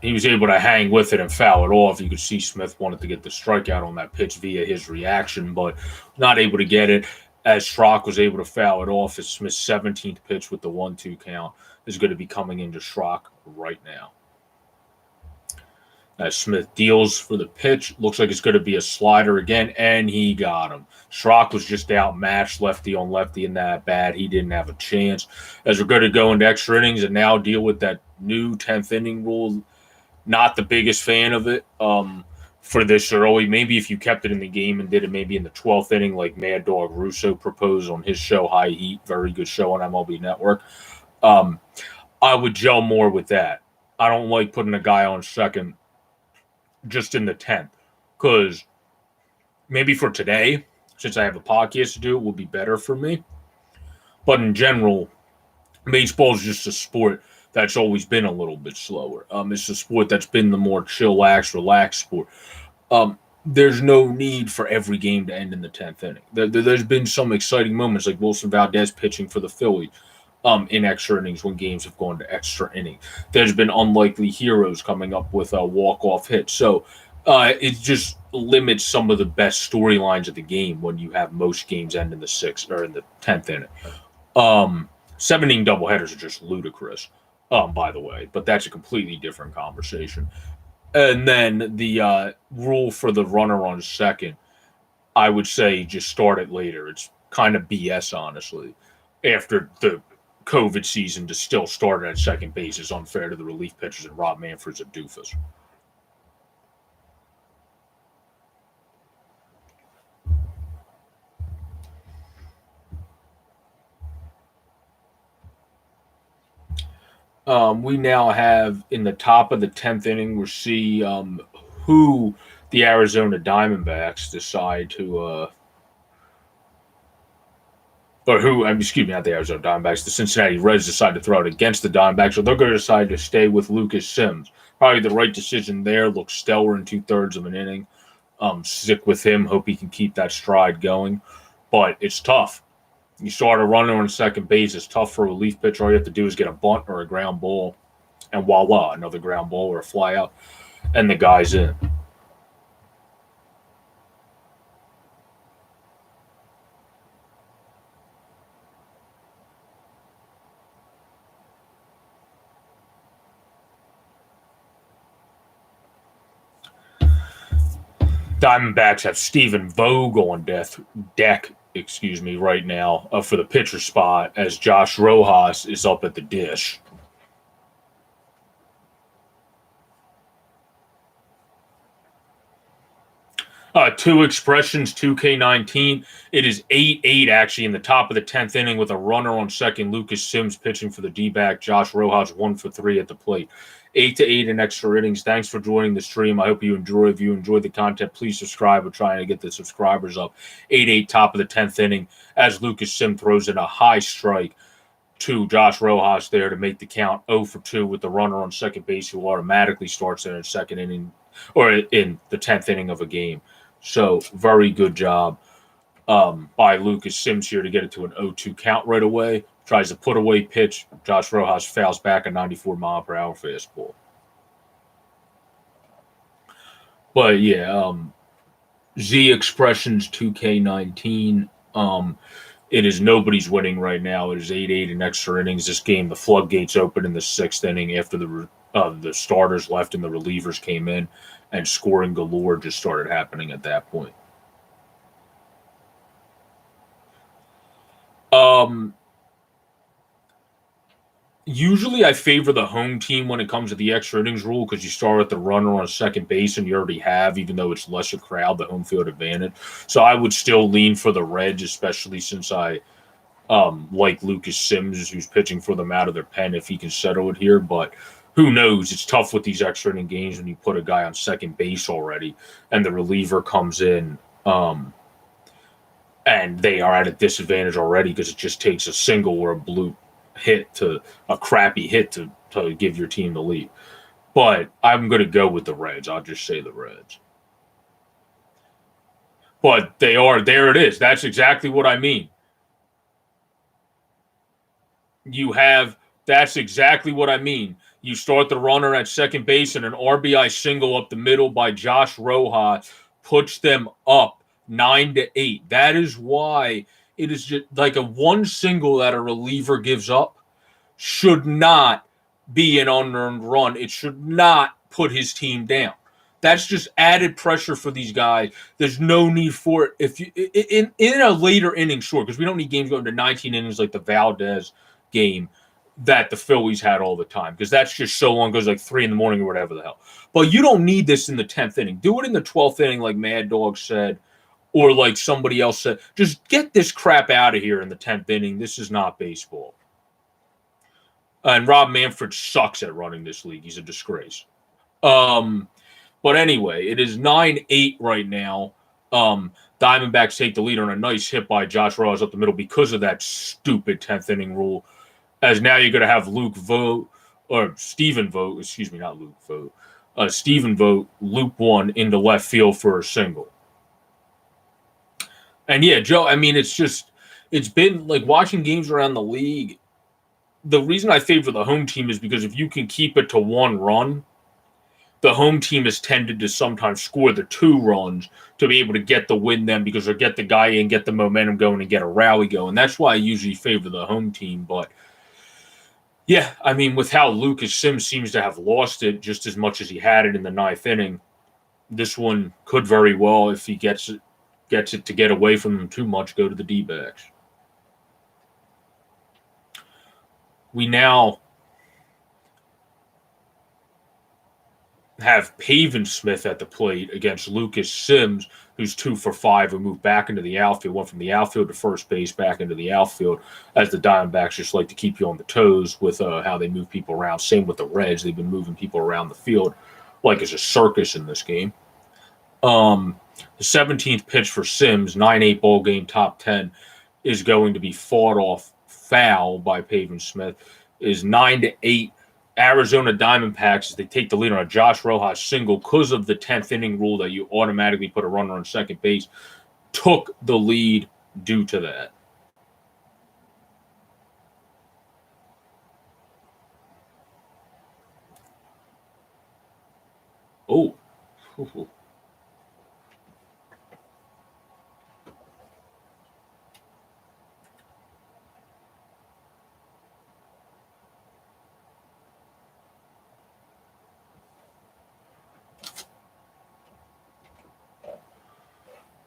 he was able to hang with it and foul it off. You could see Smith wanted to get the strikeout on that pitch via his reaction, but not able to get it. As Schrock was able to foul it off, as Smith's 17th pitch with the 1-2 count is going to be coming into Schrock right now. As Smith deals for the pitch, looks like it's going to be a slider again, and he got him. Schrock was just outmatched lefty on lefty in that bat. He didn't have a chance. As we're going to go into extra innings and now deal with that new 10th inning rule, not the biggest fan of it for this early. Maybe if you kept it in the game and did it maybe in the 12th inning like Mad Dog Russo proposed on his show, High Heat, very good show on MLB Network, I would gel more with that. I don't like putting a guy on second just in the 10th, because maybe for today, since I have a podcast to do, it will be better for me. But in general, baseball is just a sport that's always been a little bit slower. It's a sport that's been the more chillax, relaxed sport. There's no need for every game to end in the 10th inning. There's been some exciting moments, like Wilson Valdez pitching for the Phillies in extra innings when games have gone to extra innings. There's been unlikely heroes coming up with a walk-off hit. So it just limits some of the best storylines of the game when you have most games end in the 6th or in the 10th inning. 7-inning doubleheaders are just ludicrous, by the way, but that's a completely different conversation. And then the rule for the runner on second, I would say just start it later. It's kind of BS, honestly. After the COVID season, to still start at second base is unfair to the relief pitchers, and Rob Manfred's a doofus. We now have in the top of the 10th inning, we'll see who the Arizona Diamondbacks decide to not the Arizona Diamondbacks, the Cincinnati Reds decide to throw it against the Diamondbacks, so they're going to decide to stay with Lucas Sims. Probably the right decision there. Looks stellar in 2/3 of an inning. Stick with him. Hope he can keep that stride going. But it's tough. You start a runner on second base. It's tough for a relief pitcher. All you have to do is get a bunt or a ground ball, and voila, another ground ball or a fly out, and the guy's in. Diamondbacks have Stephen Vogt on deck right now for the pitcher spot as Josh Rojas is up at the dish. Two expressions, 2K19. It is 8-8 actually in the top of the 10th inning with a runner on second. Lucas Sims pitching for the D-back. Josh Rojas 1 for 3 at the plate. 8-8 in extra innings. Thanks for joining the stream. I hope you enjoy. If you enjoyed the content, please subscribe. We're trying to get the subscribers up. 8-8 top of the 10th inning as Lucas Sims throws in a high strike to Josh Rojas there to make the count 0 for 2 with the runner on second base who automatically starts in the second inning or in the 10th inning of a game. So very good job by Lucas Sims here to get it to an 0-2 count right away. Tries to put away pitch. Josh Rojas fouls back a 94-mile-per-hour fastball. But yeah, Z Expressions 2K19. It is nobody's winning right now. It is 8-8 in extra innings. This game, the floodgates opened in the 6th inning after the starters left and the relievers came in, and scoring galore just started happening at that point. Usually I favor the home team when it comes to the extra innings rule because you start with the runner on second base and you already have, even though it's lesser crowd, the home field advantage. So I would still lean for the Reds, especially since I like Lucas Sims, who's pitching for them out of their pen if he can settle it here. But who knows? It's tough with these extra inning games when you put a guy on second base already and the reliever comes in and they are at a disadvantage already because it just takes a single or a bloop hit to a crappy hit to give your team the lead. But I'm going to go with the Reds. I'll just say the Reds. But they are, there it is. That's exactly what I mean. That's exactly what I mean. You start the runner at second base and an RBI single up the middle by Josh Rojas puts them up 9-8. That is why it is just like a one single that a reliever gives up should not be an unearned run. It should not put his team down. That's just added pressure for these guys. There's no need for it. If you in a later inning, sure, because we don't need games going to 19 innings like the Valdez game that the Phillies had all the time, because that's just so long, goes like 3 a.m. or whatever the hell. But you don't need this in the 10th inning. Do it in the 12th inning, like Mad Dog said, or like somebody else said. Just get this crap out of here in the 10th inning. This is not baseball. And Rob Manfred sucks at running this league. He's a disgrace. But anyway, it is 9-8 right now. Diamondbacks take the lead on a nice hit by Josh Rojas up the middle because of that stupid 10th inning rule. As now you're going to have Stephen Vogt, loop one into left field for a single. And yeah, Joe, I mean, it's been like watching games around the league. The reason I favor the home team is because if you can keep it to 1 run, the home team has tended to sometimes score the 2 runs to be able to get the win then because they'll get the guy in, get the momentum going, and get a rally going. That's why I usually favor the home team. But yeah, I mean, with how Lucas Sims seems to have lost it just as much as he had it in the 9th inning, this one could very well, if he gets it to get away from him too much, go to the D-backs. We now have Pavin-Smith at the plate against Lucas Sims, who's 2 for 5, who moved back into the outfield, went from the outfield to first base, back into the outfield, as the Diamondbacks just like to keep you on the toes with how they move people around. Same with the Reds. They've been moving people around the field like it's a circus in this game. The 17th pitch for Sims, 9-8 ball game, top 10, is going to be fought off foul by Pavin-Smith, is 9-8. Arizona Diamondbacks, as they take the lead on a Josh Rojas single because of the 10th inning rule that you automatically put a runner on second base, took the lead due to that. Oh.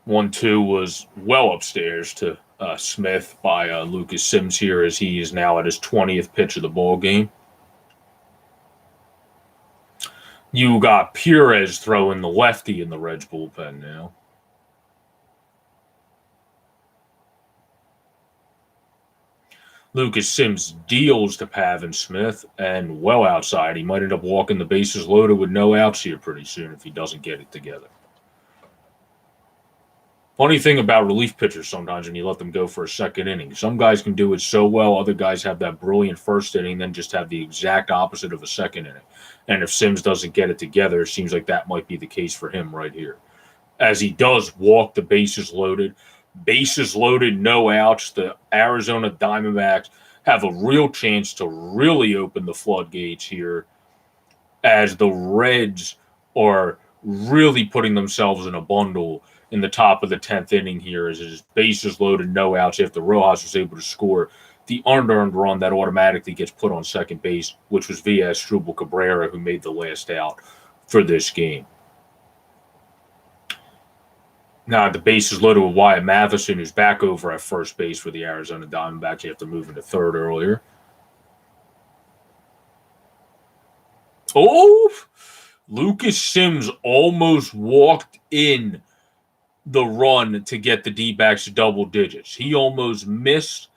1-2 was well upstairs to Smith by Lucas Sims here, as he is now at his 20th pitch of the ball game. You got Perez throwing the lefty in the Reds bullpen now. Lucas Sims deals to Pavin-Smith, and well outside. He might end up walking the bases loaded with no outs here pretty soon if he doesn't get it together. Funny thing about relief pitchers sometimes when you let them go for a second inning. Some guys can do it so well, other guys have that brilliant first inning, then just have the exact opposite of a second inning. And if Sims doesn't get it together, it seems like that might be the case for him right here. As he does walk the bases loaded. Bases loaded, no outs. The Arizona Diamondbacks have a real chance to really open the floodgates here as the Reds are really putting themselves in a bundle in the top of the 10th inning here as his bases loaded, no outs after Rojas was able to score the unearned run that automatically gets put on second base, which was via Asdrubal Cabrera, who made the last out for this game. Now, the bases loaded with Wyatt Matheson, who's back over at first base for the Arizona Diamondbacks after moving to third earlier. Oh, Lucas Sims almost walked in the run to get the D-backs to double digits. He almost missed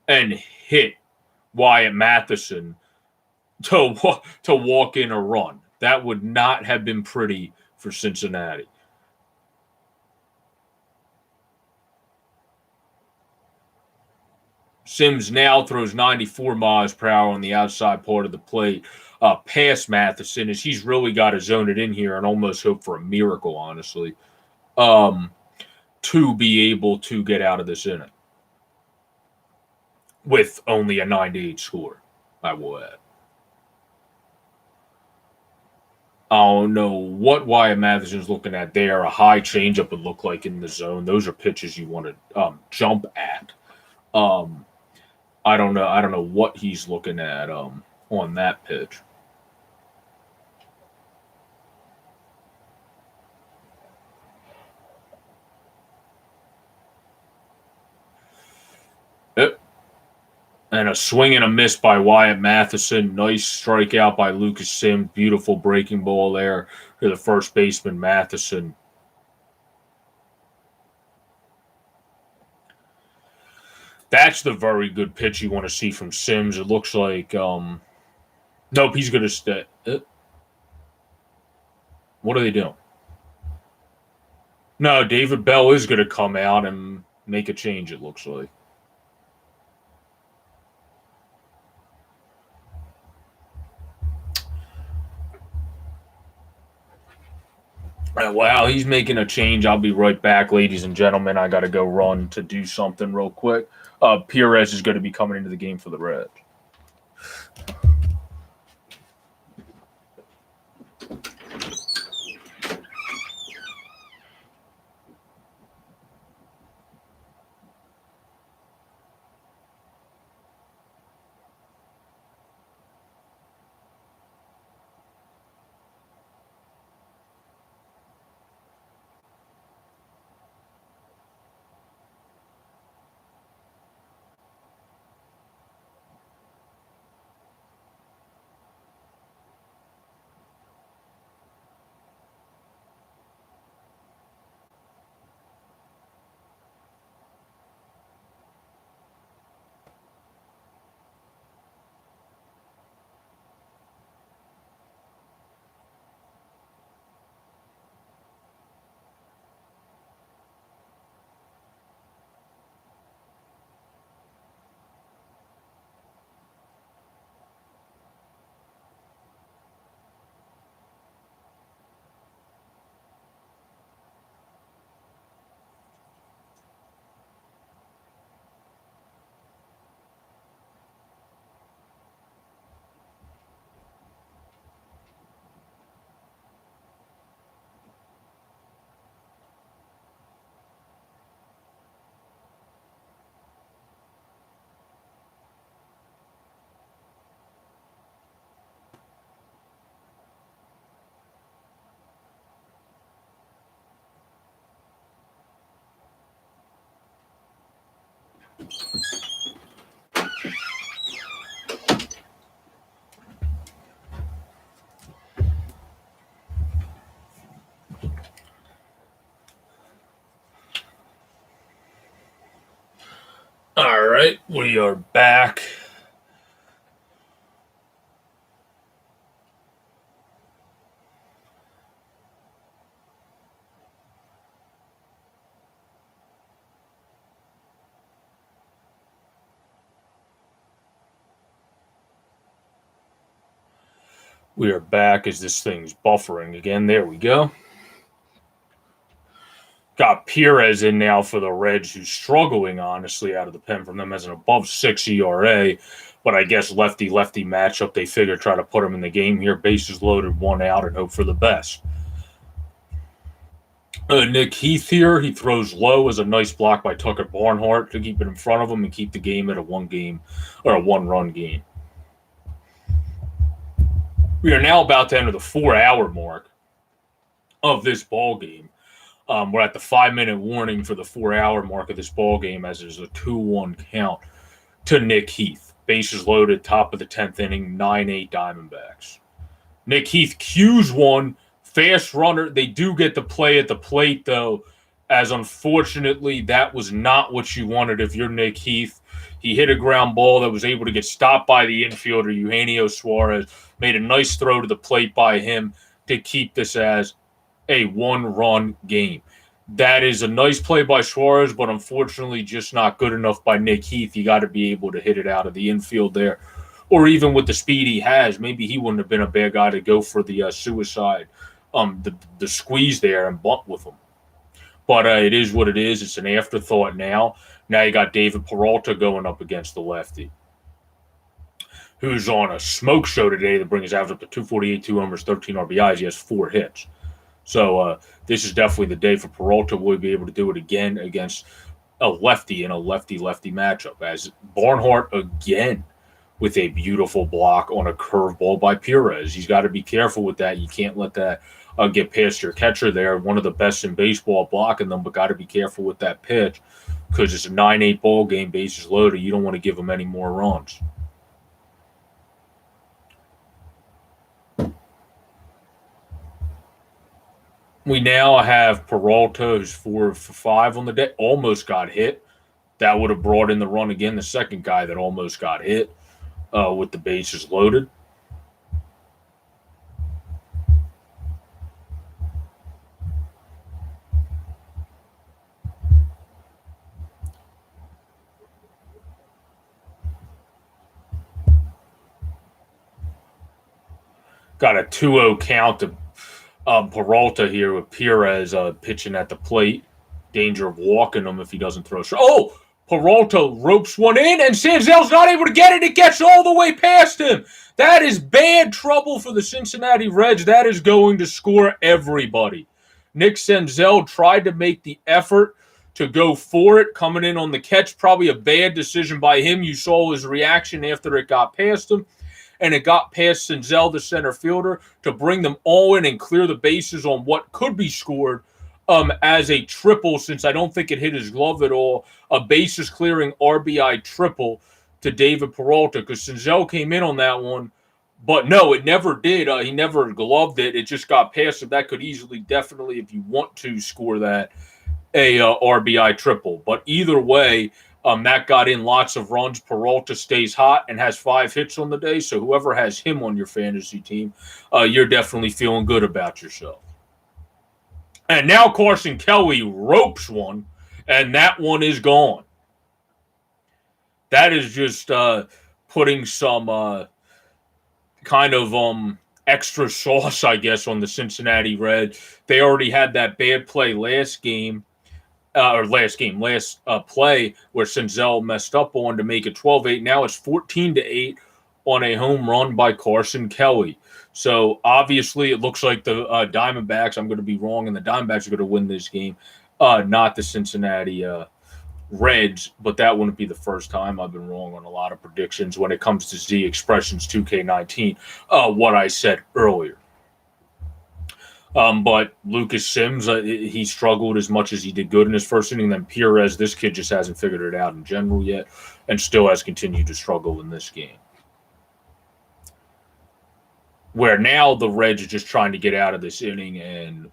and hit Wyatt Matheson to walk in a run. That would not have been pretty for Cincinnati. Sims now throws 94 miles per hour on the outside part of the plate, past Matheson, as he's really got to zone it in here and almost hope for a miracle, honestly, to be able to get out of this inning with only a 9-8 score, I will add. I don't know what Wyatt Matheson's looking at there. A high changeup would look like in the zone. Those are pitches you want to jump at. I don't know what he's looking at on that pitch. Yep. And a swing and a miss by Wyatt Matheson. Nice strikeout by Lucas Sims. Beautiful breaking ball there to the first baseman, Matheson. That's the very good pitch you want to see from Sims. It looks like, nope, he's going to stay. What are they doing? No, David Bell is going to come out and make a change, it looks like. Wow, he's making a change. I'll be right back, ladies and gentlemen. I got to go run to do something real quick. Perez is going to be coming into the game for the Reds. All right, we are back. We are back as this thing's buffering again. There we go. Got Perez in now for the Reds, who's struggling, honestly, out of the pen from them as an above 6 ERA. But I guess lefty-lefty matchup, they figure try to put him in the game here. Bases loaded, 1 out, and hope for the best. Nick Heath here. He throws low as a nice block by Tucker Barnhart to keep it in front of him and keep the game at a one-run game. We are now about to enter the 4-hour mark of this ball game. We're at the 5-minute warning for the 4-hour mark of this ball game, as there's a 2-1 count to Nick Heath. Bases loaded, top of the 10th inning, 9-8 Diamondbacks. Nick Heath cues one, fast runner. They do get the play at the plate, though, as unfortunately that was not what you wanted if you're Nick Heath. He hit a ground ball that was able to get stopped by the infielder, Eugenio Suarez. Made a nice throw to the plate by him to keep this as a 1-run game. That is a nice play by Suarez, but unfortunately just not good enough by Nick Heath. You got to be able to hit it out of the infield there. Or even with the speed he has, maybe he wouldn't have been a bad guy to go for the suicide, the squeeze there and bunt with him. But it is what it is. It's an afterthought now. Now you got David Peralta going up against the lefty, who's on a smoke show today that brings his average up to 248, 2 homers, 13 RBIs. He has 4 hits. So this is definitely the day for Peralta. Will he be able to do it again against a lefty in a lefty-lefty matchup? As Barnhart again with a beautiful block on a curveball by Perez. He's got to be careful with that. You can't let that get past your catcher there. One of the best in baseball blocking them, but got to be careful with that pitch because it's a 9-8 ball game, bases loaded. You don't want to give them any more runs. We now have Peralta, who's 4 for 5 on the day. Almost got hit. That would have brought in the run again. The second guy that almost got hit with the bases loaded. Got a 2-0 count to Peralta here with Perez pitching at the plate. Danger of walking him if he doesn't throw. Oh, Peralta ropes one in, and Senzel's not able to get it. It gets all the way past him. That is bad trouble for the Cincinnati Reds. That is going to score everybody. Nick Senzel tried to make the effort to go for it, coming in on the catch. Probably a bad decision by him. You saw his reaction after it got past him. And it got past Senzel, the center fielder, to bring them all in and clear the bases on what could be scored as a triple, since I don't think it hit his glove at all. A bases-clearing RBI triple to David Peralta, because Senzel came in on that one. But no, it never did. He never gloved it. It just got past him. That could easily, definitely, if you want to score that, a RBI triple. But either way, that got in lots of runs. Peralta stays hot and has 5 hits on the day. So whoever has him on your fantasy team, you're definitely feeling good about yourself. And now Carson Kelly ropes one, and that one is gone. That is just putting some kind of extra sauce, I guess, on the Cincinnati Reds. They already had that bad play last play where Senzel messed up on to make it 12-8. Now it's 14-8 on a home run by Carson Kelly. So obviously it looks like the Diamondbacks, I'm going to be wrong, and the Diamondbacks are going to win this game, not the Cincinnati Reds, but that wouldn't be the first time I've been wrong on a lot of predictions when it comes to Z Expressions 2K19, what I said earlier. But Lucas Sims, he struggled as much as he did good in his first inning. Then Perez, this kid just hasn't figured it out in general yet and still has continued to struggle in this game. Where now the Reds are just trying to get out of this inning and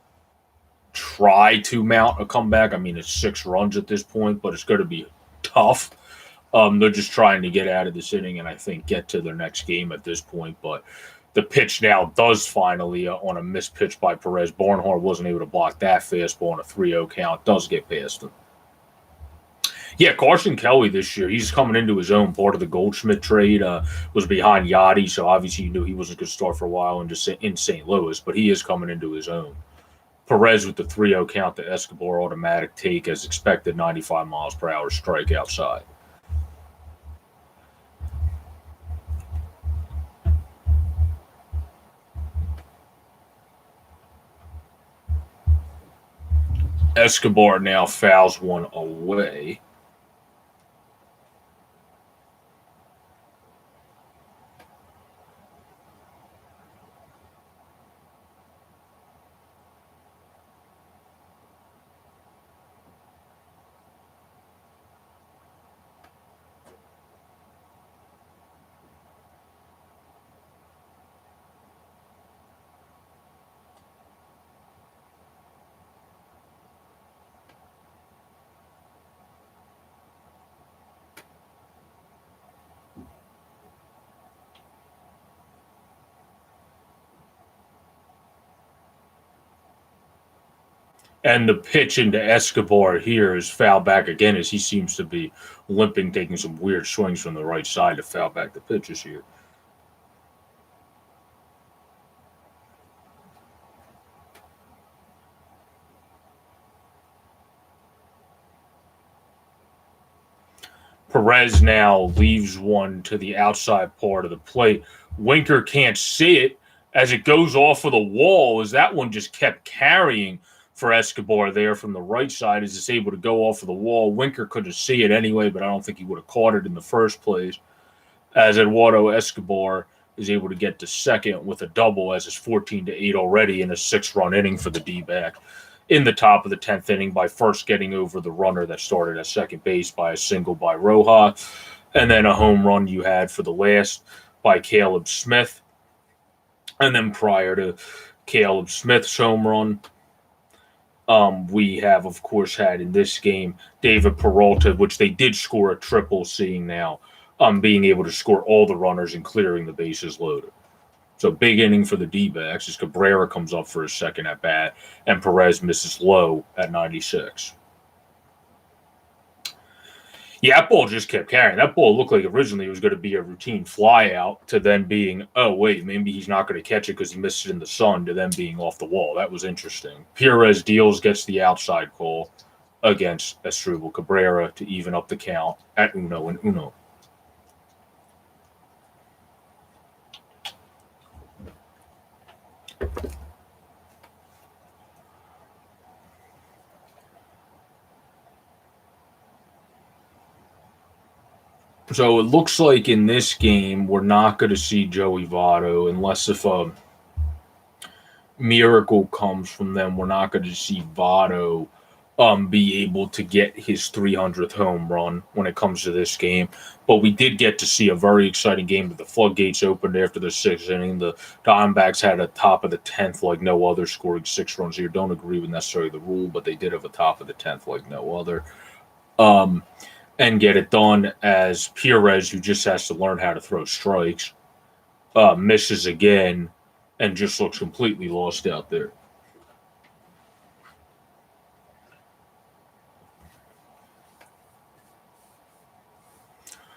try to mount a comeback. I mean, it's 6 runs at this point, but it's going to be tough. They're just trying to get out of this inning and I think get to their next game at this point. But the pitch now does finally, on a missed pitch by Perez. Barnhart wasn't able to block that fastball on a 3-0 count. Does get past him. Yeah, Carson Kelly this year, he's coming into his own. Part of the Goldschmidt trade was behind Yachty, so obviously you knew he wasn't going to start for a while in St. Louis, but he is coming into his own. Perez with the 3-0 count to Escobar, automatic take as expected, 95 miles per hour strike outside. Escobar now fouls one away. And the pitch into Escobar here is foul back again as he seems to be limping, taking some weird swings from the right side to foul back the pitches here. Perez now leaves one to the outside part of the plate. Winker can't see it as it goes off of the wall, as that one just kept carrying for Escobar there from the right side as it's able to go off of the wall. Winker couldn't see it anyway, but I don't think he would have caught it in the first place. As Eduardo Escobar is able to get to second with a double as it's 14-8 already in a 6-run inning for the D-back. In the top of the 10th inning by first getting over the runner that started at second base by a single by Rojas, and then a home run you had for the last by Caleb Smith. And then prior to Caleb Smith's home run, we have, of course, had in this game David Peralta, which they did score a triple, seeing now being able to score all the runners and clearing the bases loaded. So big inning for the D-backs as Cabrera comes up for his second at bat, and Perez misses low at 96. Yeah, that ball just kept carrying. That ball looked like originally it was going to be a routine fly out to then being, oh, wait, maybe he's not going to catch it because he missed it in the sun, to then being off the wall. That was interesting. Perez deals, gets the outside call against Asdrubal Cabrera to even up the count at 1-1. So it looks like in this game we're not going to see Joey Votto unless if a miracle comes from them. We're not going to see Votto be able to get his 300th home run when it comes to this game. But we did get to see a very exciting game with the floodgates opened after the 6th inning. The Diamondbacks had a top of the 10th like no other, scoring 6 runs here. Don't agree with necessarily the rule, but they did have a top of the 10th like no other. And get it done as Perez, who just has to learn how to throw strikes, misses again and just looks completely lost out there.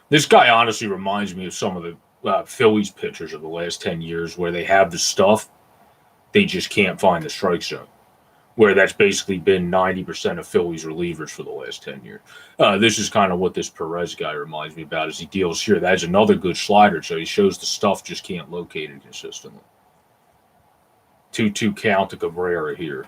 This guy honestly reminds me of some of the Phillies pitchers of the last 10 years where they have the stuff, they just can't find the strike zone. Where that's basically been 90% of Phillies relievers for the last 10 years. This is kind of what this Perez guy reminds me about as he deals here. That's another good slider, so he shows the stuff, just can't locate it consistently. 2-2 count to Cabrera here.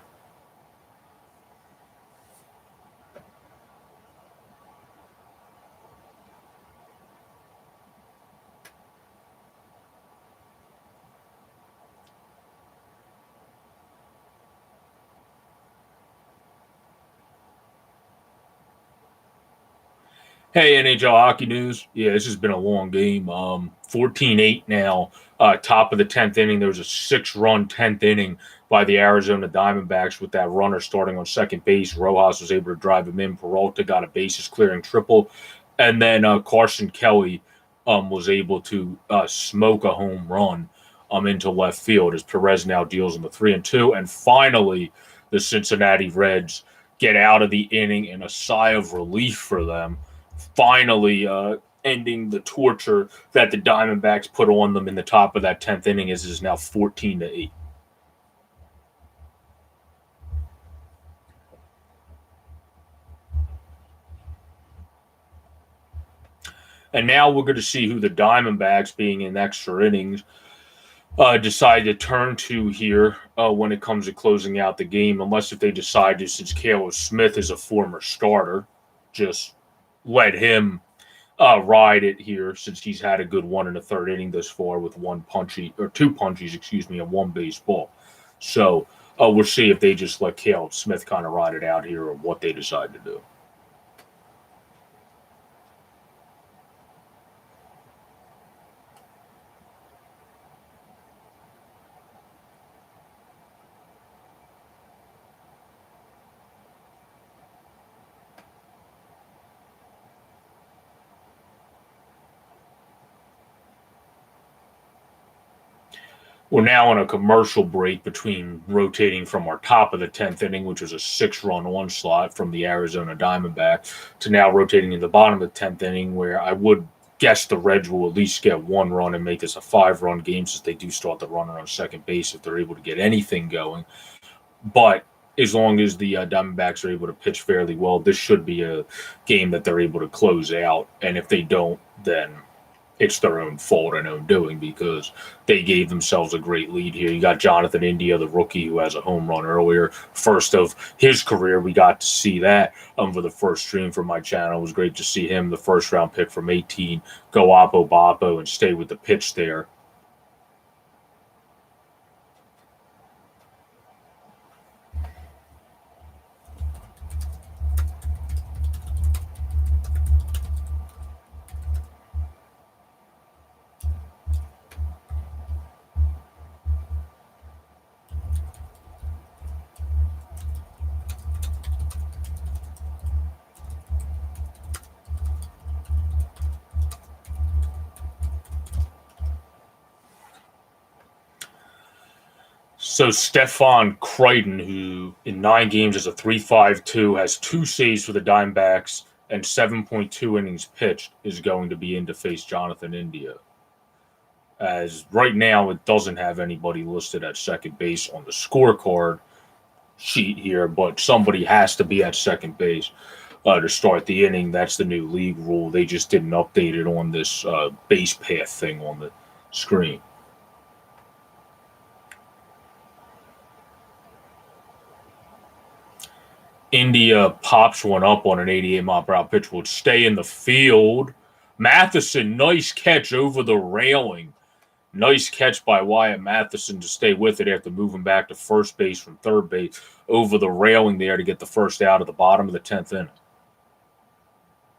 Hey, NHL hockey news. Yeah, this has been a long game. 14-8 now. Top of the 10th inning. There was a 6-run 10th inning by the Arizona Diamondbacks with that runner starting on second base. Rojas was able to drive him in. Peralta got a bases clearing triple. And then Carson Kelly was able to smoke a home run into left field as Perez now deals in the 3-2. And finally, the Cincinnati Reds get out of the inning in a sigh of relief for them, finally ending the torture that the Diamondbacks put on them in the top of that 10th inning, as it is now 14-8. And now we're going to see who the Diamondbacks, being in extra innings, decide to turn to here when it comes to closing out the game, unless if they decide to, since Caleb Smith is a former starter, just let him ride it here, since he's had a good 1 1/3 inning thus far with two punchies, and one baseball. So we'll see if they just let Caleb Smith kind of ride it out here, or what they decide to do. We're now on a commercial break between rotating from our top of the 10th inning, which was a 6-run onslaught from the Arizona Diamondbacks, to now rotating in the bottom of the 10th inning, where I would guess the Reds will at least get 1 run and make this a 5-run game, since they do start the runner on second base if they're able to get anything going. But as long as the Diamondbacks are able to pitch fairly well, this should be a game that they're able to close out. And if they don't, then it's their own fault and own doing, because they gave themselves a great lead here. You got Jonathan India, the rookie, who has a home run earlier, first of his career. We got to see that for the first stream from my channel. It was great to see him, the first-round pick from 18, go oppo boppo and stay with the pitch there. So Stefan Crichton, who in 9 games is a 3.52, has 2 saves for the Diamondbacks and 7.2 innings pitched, is going to be in to face Jonathan India. As right now, it doesn't have anybody listed at second base on the scorecard sheet here, but somebody has to be at second base to start the inning. That's the new league rule. They just didn't update it on this base path thing on the screen. India pops one up on an 88-mile-per-hour pitch. Will stay in the field. Matheson, nice catch over the railing. Nice catch by Wyatt Matheson to stay with it after moving back to first base from third base over the railing there to get the first out at the bottom of the 10th inning.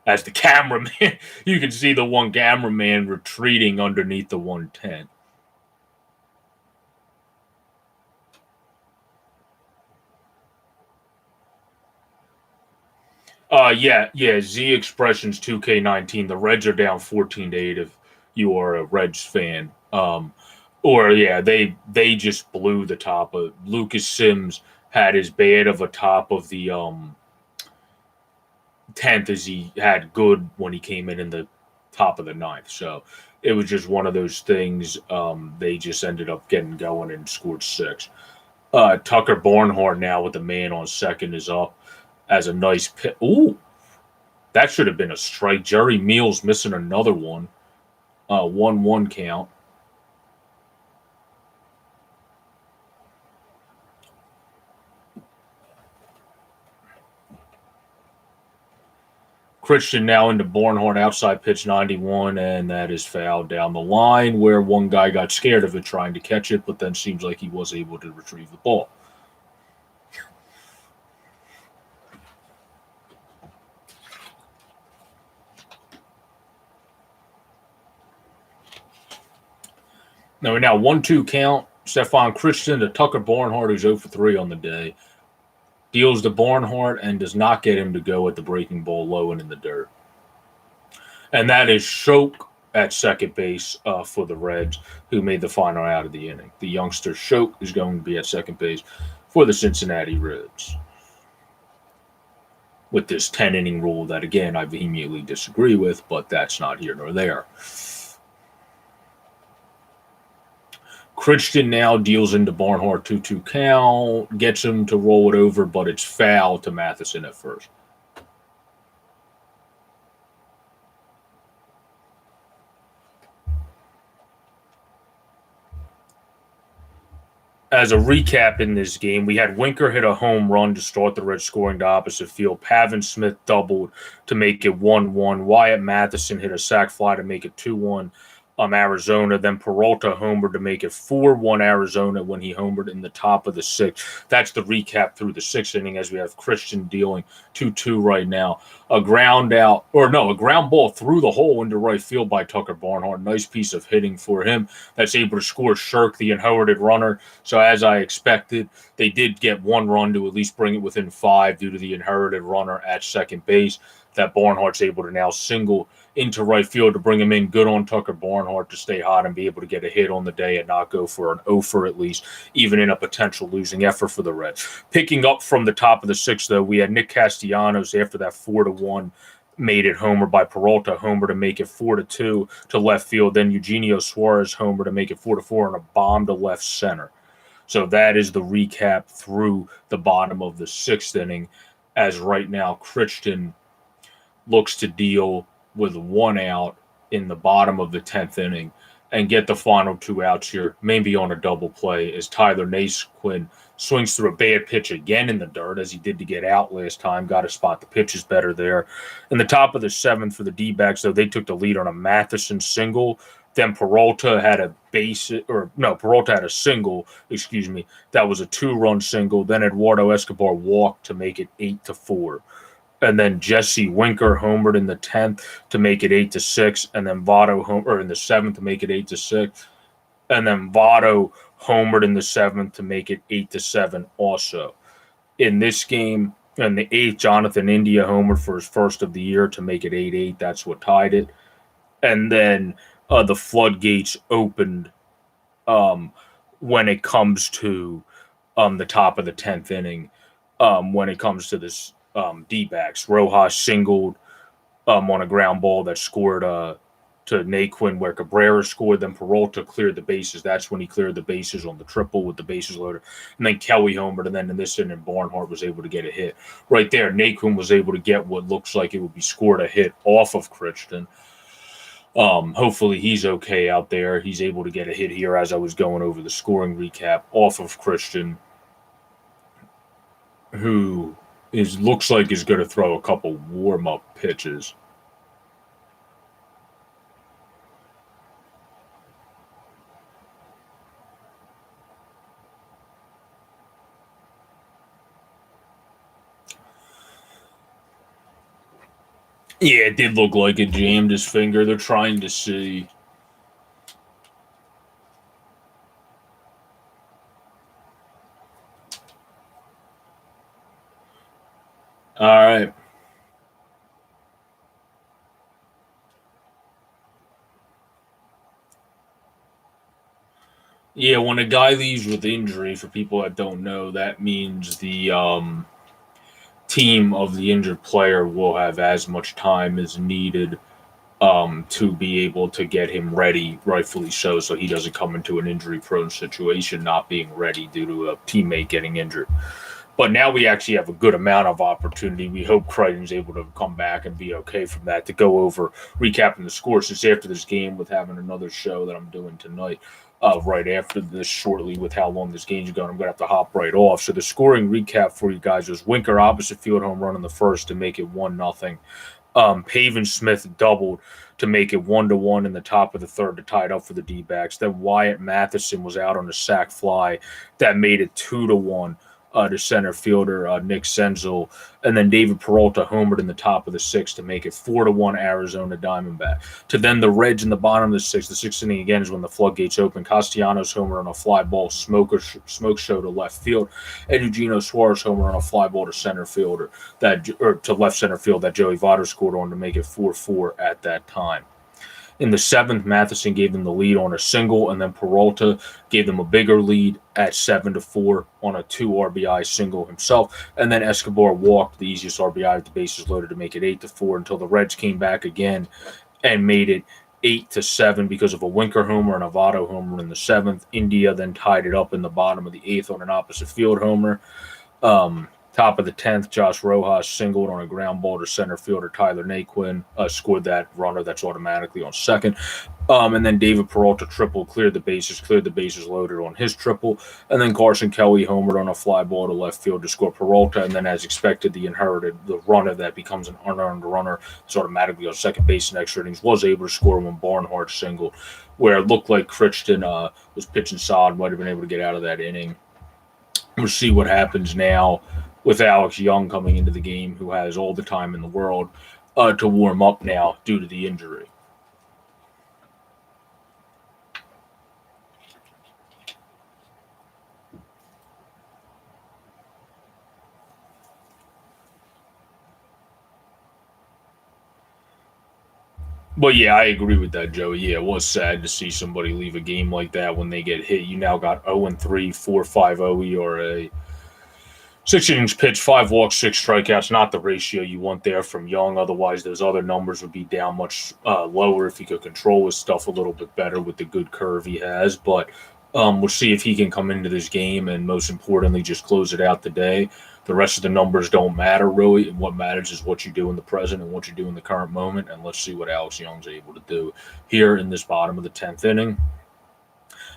As the cameraman, you can see the one cameraman retreating underneath the 110. Z Expressions 2K19. The Reds are down 14-8 if you are a Reds fan. They just blew the top of Lucas Sims had as bad of a top of the 10th as he had good when he came in the top of the 9th. So it was just one of those things. They just ended up getting going and scored 6. Tucker Barnhart now with the man on second is up as a nice pit. Ooh, that should have been a strike. Jerry Meals missing another one. 1-1 count. Christian now into Barnhart, outside pitch 91, and that is fouled down the line, where one guy got scared of it trying to catch it, but then seems like he was able to retrieve the ball. Now 1-2 count. Stefan Christian to Tucker Barnhart, who's 0 for 3 on the day. Deals to Barnhart and does not get him to go at the breaking ball low and in the dirt. And that is Schoch at second base for the Reds, who made the final out of the inning. The youngster Schoch is going to be at second base for the Cincinnati Reds. with this 10-inning rule that, again, I vehemently disagree with, but that's not here nor there. Crichton now deals into Barnhart 2-2 count, gets him to roll it over, but it's foul to Matheson at first. As a recap in this game, we had Winker hit a home run to start the Reds scoring to opposite field. Pavin Smith doubled to make it 1-1. Wyatt Matheson hit a sac fly to make it 2-1. Arizona. Then Peralta homered to make it 4-1 Arizona when he homered in the top of the sixth. That's the recap through the sixth inning as we have Crichton dealing 2-2 right now. A ground ball through the hole into right field by Tucker Barnhart. Nice piece of hitting for him that's able to score Shirk, the inherited runner. So as I expected, they did get one run to at least bring it within 5 due to the inherited runner at second base. That Barnhart's able to now single into right field to bring him in. Good on Tucker Barnhart to stay hot and be able to get a hit on the day and not go for an 0-for at least, even in a potential losing effort for the Reds. Picking up from the top of the sixth, though, we had Nick Castellanos after that 4-1 made it homer by Peralta, homer to make it 4-2 to left field. Then Eugenio Suarez homer to make it 4-4 and a bomb to left center. So that is the recap through the bottom of the sixth inning, as right now Crichton looks to deal with 1 out in the bottom of the 10th inning and get the final 2 outs here, maybe on a double play, as Tyler Naisquin swings through a bad pitch again in the dirt, as he did to get out last time. Got to spot the pitches better there. In the top of the 7th for the D-backs, though, they took the lead on a Matheson single. Then Peralta had a single, that was a 2-run single. Then Eduardo Escobar walked to make it 8-4. And then Jesse Winker homered in the 10th to make it 8-6, and then Votto in the 7th to make it 8-6, and then Votto homered in the 7th to make it 8-7 also. In this game, in the 8th, Jonathan India homered for his first of the year to make it 8-8. That's what tied it. And then the floodgates opened when it comes to the top of the 10th inning, when it comes to this D-backs. Rojas singled on a ground ball that scored to Naquin, where Cabrera scored. Then Peralta cleared the bases. That's when he cleared the bases on the triple with the bases loaded. And then Kelly homered, and then in this inning, Barnhart was able to get a hit. Right there, Naquin was able to get what looks like it would be scored a hit off of Crichton. Hopefully he's okay out there. He's able to get a hit here as I was going over the scoring recap off of Crichton, who looks like he's going to throw a couple warm-up pitches. Yeah, it did look like it jammed his finger. They're trying to see. All right. Yeah, when a guy leaves with injury, for people that don't know, that means the team of the injured player will have as much time as needed to be able to get him ready, rightfully so he doesn't come into an injury-prone situation not being ready due to a teammate getting injured. But now we actually have a good amount of opportunity. We hope Crichton's able to come back and be okay from that, to go over recapping the score, since after this game, with having another show that I'm doing tonight, right after this shortly, with how long this game's going, I'm going to have to hop right off. So the scoring recap for you guys was Winker opposite field home run in the first to make it 1-0. Pavin Smith doubled to make it 1-1 in the top of the third to tie it up for the D-backs. Then Wyatt Matheson was out on a sac fly that made it 2-1. To center fielder Nick Senzel, and then David Peralta homered in the top of the sixth to make it 4-1 Arizona Diamondback. To then the Reds in the bottom of the sixth. The sixth inning again is when the floodgates open. Castellanos homer on a fly ball, smoke show to left field, and Eugenio Suarez homer on a fly ball to center fielder to left center field that Joey Votto scored on to make it 4-4 at that time. In the seventh, Matheson gave them the lead on a single, and then Peralta gave them a bigger lead at 7-4 on a 2 RBI single himself. And then Escobar walked the easiest RBI with the bases loaded to make it 8-4 until the Reds came back again and made it 8-7 because of a Winker homer and a Votto homer in the seventh. India then tied it up in the bottom of the eighth on an opposite field homer. Top of the 10th, Josh Rojas singled on a ground ball to center fielder Tyler Naquin, scored that runner that's automatically on second. And then David Peralta triple, cleared the bases loaded on his triple. And then Carson Kelly homered on a fly ball to left field to score Peralta. And then, as expected, the runner that becomes an unearned runner is automatically on second base in extra innings, was able to score when Barnhart singled, where it looked like Crichton was pitching solid, might have been able to get out of that inning. We'll see what happens now with Alex Young coming into the game, who has all the time in the world to warm up now due to the injury. But yeah, I agree with that, Joey. Yeah, it was sad to see somebody leave a game like that when they get hit. You now got 0-3, 4.50 ERA. 6 innings pitched, 5 walks, 6 strikeouts. Not the ratio you want there from Young. Otherwise, those other numbers would be down much lower if he could control his stuff a little bit better with the good curve he has. But we'll see if he can come into this game and, most importantly, just close it out today. The rest of the numbers don't matter, really. And what matters is what you do in the present and what you do in the current moment. And let's see what Alex Young's able to do here in this bottom of the 10th inning,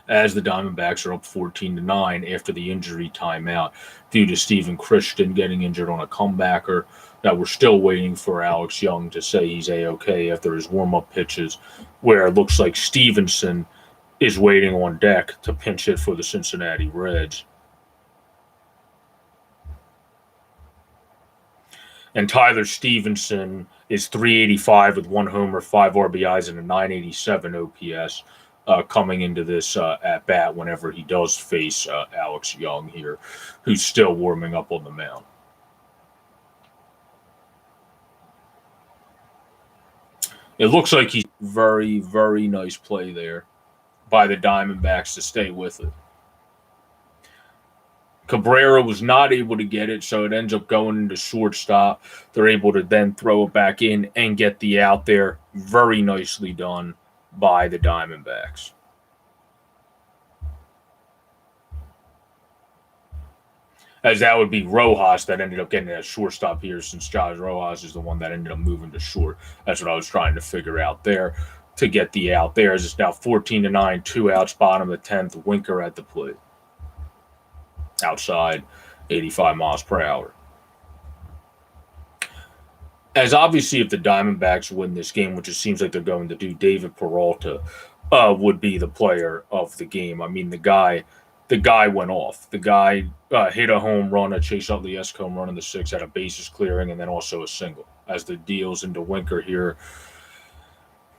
as the Diamondbacks are up 14-9 after the injury timeout due to Steven Crichton getting injured on a comebacker. That we're still waiting for Alex Young to say he's A-OK after his warm-up pitches, where it looks like Stevenson is waiting on deck to pinch hit for the Cincinnati Reds. And Tyler Stevenson is 385 with 1 homer, 5 RBIs, and a 987 OPS. Coming into this at-bat whenever he does face Alex Young here, who's still warming up on the mound. It looks like he's very, very nice play there by the Diamondbacks to stay with it. Cabrera was not able to get it, so it ends up going into shortstop. They're able to then throw it back in and get the out there. Very nicely done by the Diamondbacks. As that would be Rojas that ended up getting that shortstop here, since Josh Rojas is the one that ended up moving to short. That's what I was trying to figure out there to get the out there. As it's now 14-9, 2 outs, bottom of the 10th. Winker at the plate. Outside, 85 miles per hour. As obviously, if the Diamondbacks win this game, which it seems like they're going to do, David Peralta would be the player of the game. I mean, the guy went off. The guy hit a home run, a Chase Utley-esque home run in the 6th, had a bases clearing, and then also a single. As the deals into Winker here,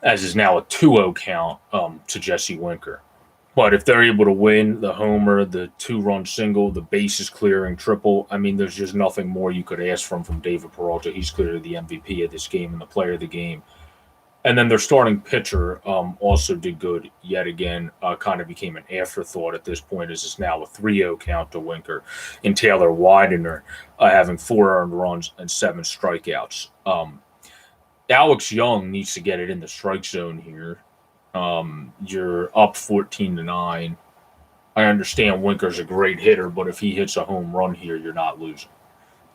as is now a 2-0 count to Jesse Winker. But if they're able to win the homer, the 2-run single, the bases clearing triple, I mean, there's just nothing more you could ask from David Peralta. He's clearly the MVP of this game and the player of the game. And then their starting pitcher also did good yet again, kind of became an afterthought at this point, as it's now a 3-0 count to Winker. And Taylor Widener having 4 earned runs and 7 strikeouts. Alex Young needs to get it in the strike zone here. You're up 14-9. I understand Winker's a great hitter, but if he hits a home run here, you're not losing.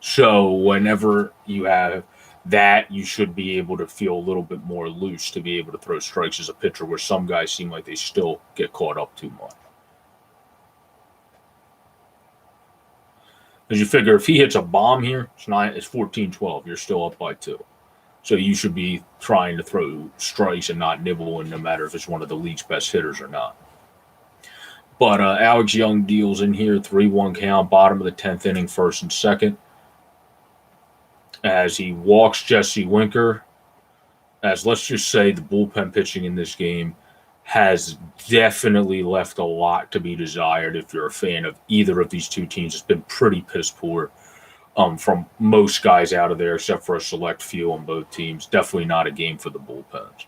So whenever you have that, you should be able to feel a little bit more loose to be able to throw strikes as a pitcher, where some guys seem like they still get caught up too much. Because you figure if he hits a bomb here, it's 14-12. You're still up by 2. So you should be trying to throw strikes and not nibble, and no matter if it's one of the league's best hitters or not. But Alex Young deals in here, 3-1 count, bottom of the 10th inning, 1st and 2nd. As he walks Jesse Winker, as let's just say the bullpen pitching in this game has definitely left a lot to be desired if you're a fan of either of these two teams. It's been pretty piss poor. From most guys out of there, except for a select few on both teams. Definitely not a game for the bullpens.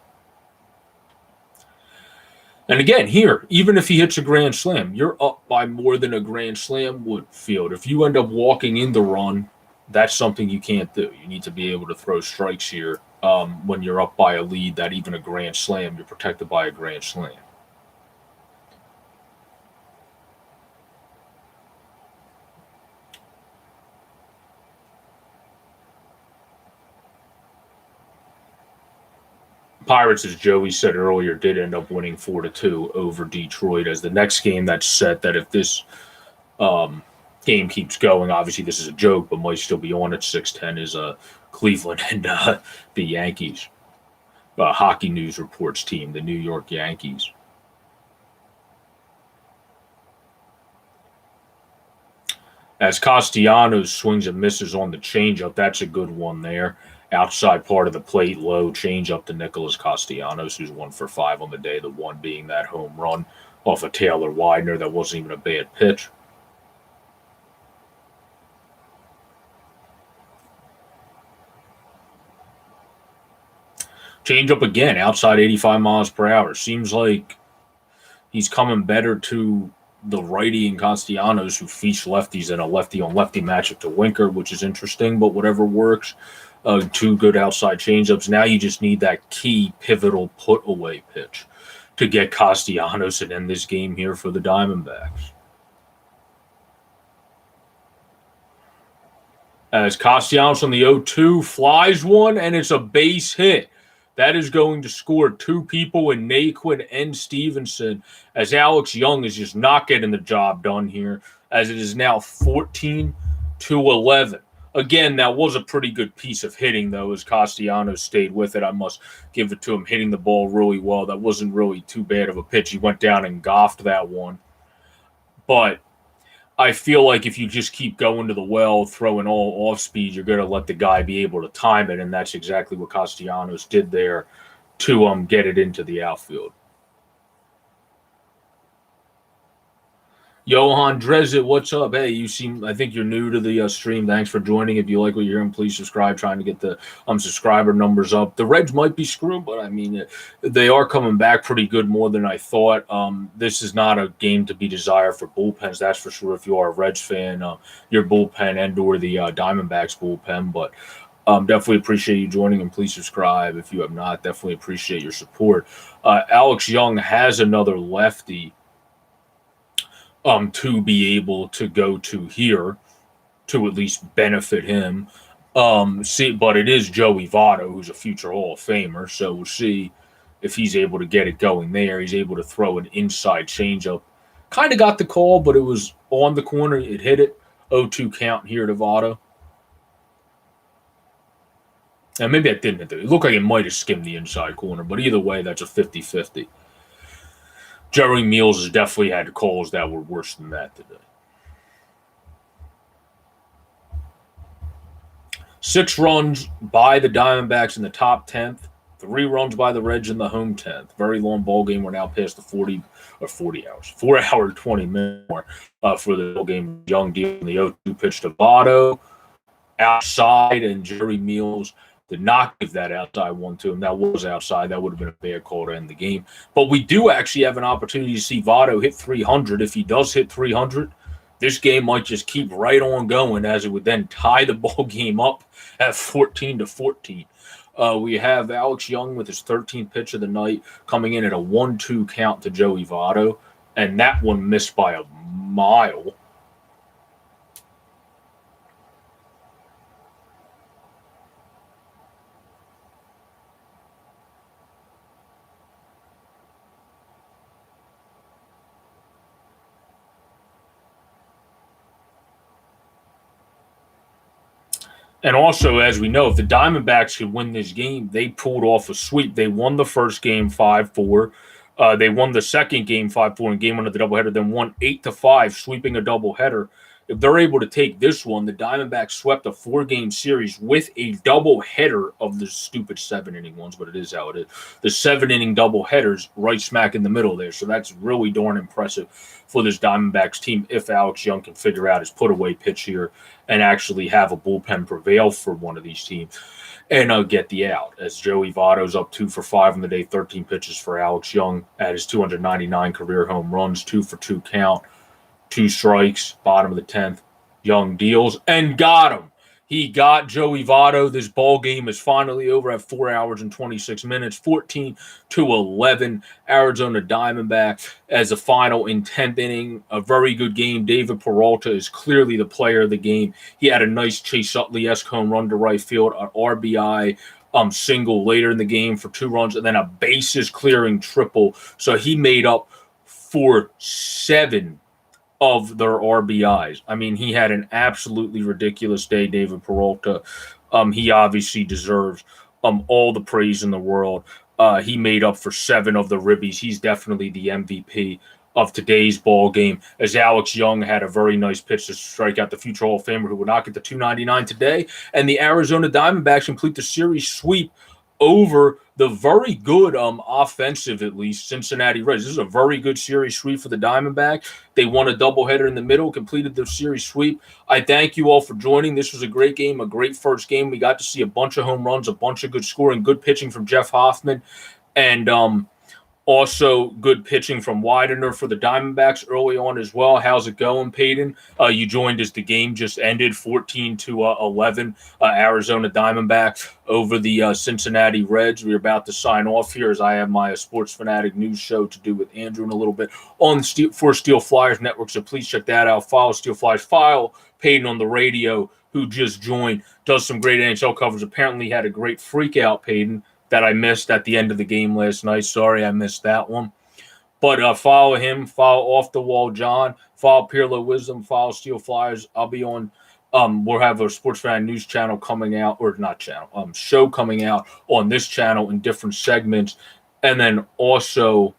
And again, here, even if he hits a grand slam, you're up by more than a grand slam would field. If you end up walking in the run, that's something you can't do. You need to be able to throw strikes here when you're up by a lead that even a grand slam, you're protected by a grand slam. Pirates, as Joey said earlier, did end up winning 4-2 over Detroit as the next game that's set. That if this game keeps going, obviously this is a joke, but might still be on at 6:10 is Cleveland and the Yankees. Hockey News Reports team, the New York Yankees. As Castellanos swings and misses on the changeup, that's a good one there. Outside part of the plate, low changeup to Nicholas Castellanos, who's 1-for-5 on the day. The one being that home run off of Taylor Widener that wasn't even a bad pitch. Changeup again, outside 85 miles per hour. Seems like he's coming better to the righty in Castellanos, who feats lefties in a lefty-on-lefty matchup to Winker, which is interesting, but whatever works. Two good outside changeups. Now you just need that key pivotal put-away pitch to get Castellanos and end this game here for the Diamondbacks. As Castellanos on the 0-2 flies one, and it's a base hit. That is going to score two people in Naquin and Stevenson, as Alex Young is just not getting the job done here, as it is now 14-11. Again, that was a pretty good piece of hitting, though, as Castellanos stayed with it. I must give it to him, hitting the ball really well. That wasn't really too bad of a pitch. He went down and goffed that one. But I feel like if you just keep going to the well, throwing all off speed, you're going to let the guy be able to time it, and that's exactly what Castellanos did there to get it into the outfield. Johan Drezit, what's up? Hey, I think you're new to the stream. Thanks for joining. If you like what you're hearing, please subscribe. Trying to get the subscriber numbers up. The Reds might be screwed, but I mean, they are coming back pretty good, more than I thought. This is not a game to be desired for bullpens, that's for sure. If you are a Reds fan, your bullpen and/or the Diamondbacks bullpen, but definitely appreciate you joining, and please subscribe if you have not. Definitely appreciate your support. Alex Young has another lefty to be able to go to here to at least benefit him. But it is Joey Votto, who's a future Hall of Famer, so we'll see if he's able to get it going there. He's able to throw an inside changeup. Kind of got the call, but it was on the corner. It hit it. 0-2 count here to Votto. And maybe it didn't. It looked like it might have skimmed the inside corner, but either way, that's a 50-50. Jerry Meals has definitely had calls that were worse than that today. 6 runs by the Diamondbacks in the top 10th. 3 runs by the Reds in the home 10th. Very long ball game. We're now past the 40 hours. 4 hour 20 minutes more for the ball game. Young dealing the 0-2 pitch to Votto outside, and Jerry Meals did not give that outside one to him. That was outside. That would have been a bad call to end the game. But we do actually have an opportunity to see Votto hit 300. If he does hit 300, this game might just keep right on going, as it would then tie the ball game up at 14-14. We have Alex Young with his 13th pitch of the night coming in at a 1-2 count to Joey Votto, and that one missed by a mile. And also, as we know, if the Diamondbacks could win this game, they pulled off a sweep. They won the first game 5-4. They won the second game 5-4 in game 1 of the doubleheader, then won 8-5, sweeping a doubleheader. If they're able to take this one, the Diamondbacks swept a 4-game series with a double header of the stupid 7-inning ones, but it is how it is. The 7-inning double headers right smack in the middle there. So that's really darn impressive for this Diamondbacks team if Alex Young can figure out his put-away pitch here and actually have a bullpen prevail for one of these teams and get the out. As Joey Votto's up 2 for 5 on the day, 13 pitches for Alex Young at his 299 career home runs, 2 for 2 count. 2 strikes, bottom of the 10th. Young deals and got him. He got Joey Votto. This ball game is finally over at 4 hours and 26 minutes, 14-11. Arizona Diamondbacks as a final in 10th inning. A very good game. David Peralta is clearly the player of the game. He had a nice Chase Utley-esque home run to right field, an RBI single later in the game for 2 runs, and then a bases clearing triple. So he made up for 7 of their RBIs. I mean, he had an absolutely ridiculous day, David Peralta. He obviously deserves all the praise in the world. He made up for 7 of the ribbies. He's definitely the MVP of today's ball game, as Alex Young had a very nice pitch to strike out the future Hall of Famer who would not get the 299 today. And the Arizona Diamondbacks complete the series sweep over the very good offensive, at least, Cincinnati Reds. This is a very good series sweep for the Diamondbacks. They won a doubleheader in the middle, completed the series sweep. I thank you all for joining. This was a great game, a great first game. We got to see a bunch of home runs, a bunch of good scoring, good pitching from Jeff Hoffman, and also good pitching from Widener for the Diamondbacks early on as well. How's it going, Peyton? You joined as the game just ended, 14-11. Arizona Diamondbacks over the Cincinnati Reds. We're about to sign off here as I have my Sports Fanatic news show to do with Andrew in a little bit on for Steel Flyers Network. So please check that out. Follow Steel Flyers. Follow Peyton on the radio, who just joined, does some great NHL coverage. Apparently had a great freak out, Peyton, that I missed at the end of the game last night. Sorry, I missed that one. But follow him, follow Off the Wall John, follow Peerlo Wisdom, follow Steel Flyers. I'll be on. We'll have a Sports Fan news channel coming out, or not channel, show coming out on this channel in different segments, and then also,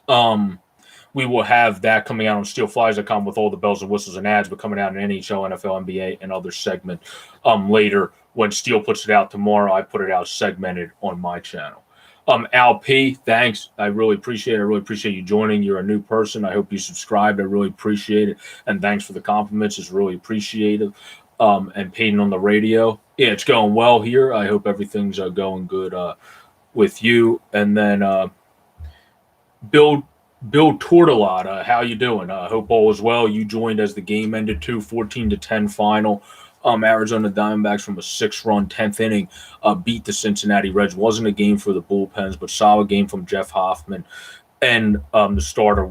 we will have that coming out on SteelFlyers.com with all the bells and whistles and ads, but coming out in NHL, NFL, NBA, and other segments later. When Steel puts it out tomorrow, I put it out segmented on my channel. Al P, thanks. I really appreciate it. I really appreciate you joining. You're a new person. I hope you subscribed. I really appreciate it. And thanks for the compliments. It's really appreciated. And Peyton on the radio. Yeah, it's going well here. I hope everything's going good with you. And then Bill Tortolata, how you doing? Hope all is well. You joined as the game ended too, 14-10 final. Arizona Diamondbacks from a 6-run 10th inning beat the Cincinnati Reds. Wasn't a game for the bullpens, but solid game from Jeff Hoffman and the starter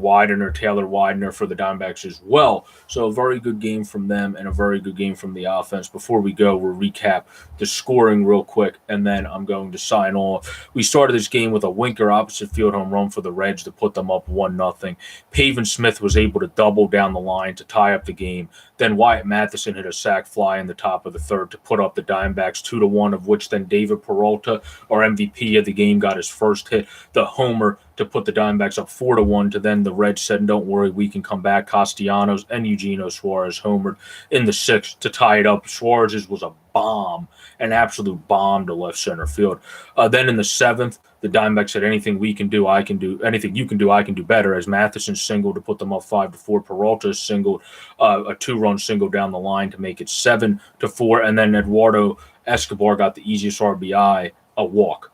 Taylor Widener for the Diamondbacks as well. So a very good game from them and a very good game from the offense. Before we go, we'll recap the scoring real quick, and then I'm going to sign off. We started this game with a Winker opposite field home run for the Reds to put them up 1-0. Pavin Smith was able to double down the line to tie up the game. Then Wyatt Matheson hit a sac fly in the top of the third to put up the Diamondbacks 2-1, of which then David Peralta, our MVP of the game, got his first hit, the homer, to put the Diamondbacks up 4-1. To then the Reds said, "Don't worry, we can come back." Castellanos and Eugenio Suarez homered in the 6th to tie it up. Suarez's was a bomb, an absolute bomb to left center field. Then in the 7th, the Diamondbacks said, "Anything we can do, I can do. Anything you can do, I can do better." As Matheson singled to put them up 5-4, Peralta singled a 2-run single down the line to make it 7-4, and then Eduardo Escobar got the easiest RBI, a walk.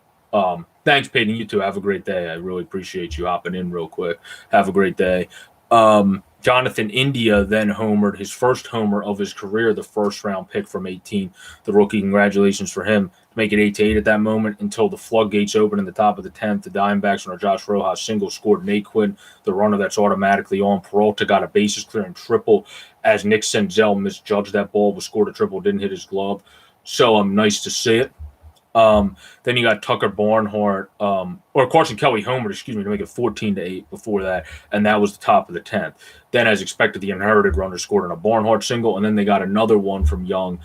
Thanks, Peyton. You too. Have a great day. I really appreciate you hopping in real quick. Have a great day. Jonathan India then homered, his first homer of his career, the first-round pick from 18. The rookie, congratulations for him. To make it 8-8 at that moment until the floodgates opened in the top of the 10th. The Diamondbacks on a Josh Rojas single scored Nate Quinn, the runner that's automatically on. Peralta got a bases clearing triple as Nick Senzel misjudged that ball, but scored a triple, didn't hit his glove. So nice to see it. Then you got Tucker Barnhart, or Carson Kelly homered, to make it 14-8 before that, and that was the top of the 10th. Then, as expected, the inherited runner scored on a Barnhart single, and then they got another one from Young,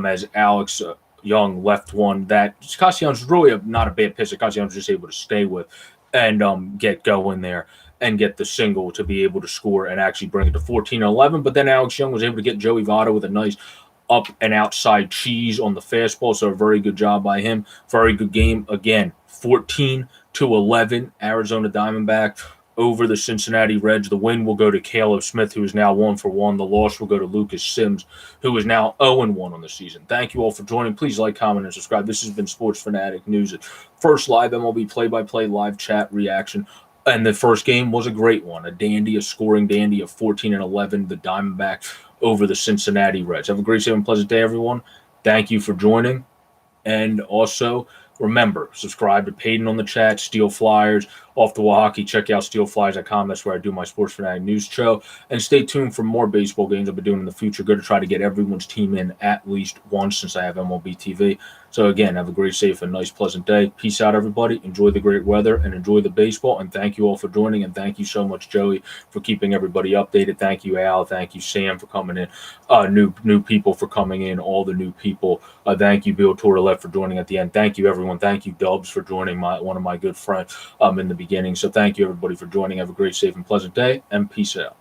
as Alex Young left one that Castellanos was really not a bad pitch that Castellanos was just able to stay with and get going there. and get the single to be able to score and actually bring it to 14-11. But then Alex Young was able to get Joey Votto with a nice up and outside cheese on the fastball. So a very good job by him. Very good game. Again, 14-11, Arizona Diamondbacks over the Cincinnati Reds. The win will go to Caleb Smith, who is now 1-for-1. The loss will go to Lucas Sims, who is now 0-1 on the season. Thank you all for joining. Please like, comment, and subscribe. This has been Sports Fanatic News. First live MLB play-by-play live chat reaction. And the first game was a great one, a scoring dandy of 14-11, the Diamondbacks over the Cincinnati Reds. Have a great, safe, and pleasant day, everyone. Thank you for joining. And also, remember, subscribe to Peyton on the chat, Steel Flyers, Off the Wall Hockey. Check out steelflyers.com. That's where I do my Sports Fanatic News show. And stay tuned for more baseball games I'll be doing in the future. Going to try to get everyone's team in at least once since I have MLB TV. So, again, have a great, safe, and nice, pleasant day. Peace out, everybody. Enjoy the great weather and enjoy the baseball. And thank you all for joining. And thank you so much, Joey, for keeping everybody updated. Thank you, Al. Thank you, Sam, for coming in. New people for coming in. All the new people. Thank you, Bill Tortolet, for joining at the end. Thank you, everyone. Thank you, Dubs, for joining one of my good friends in the beginning. So thank you, everybody, for joining. Have a great, safe, and pleasant day. And peace out.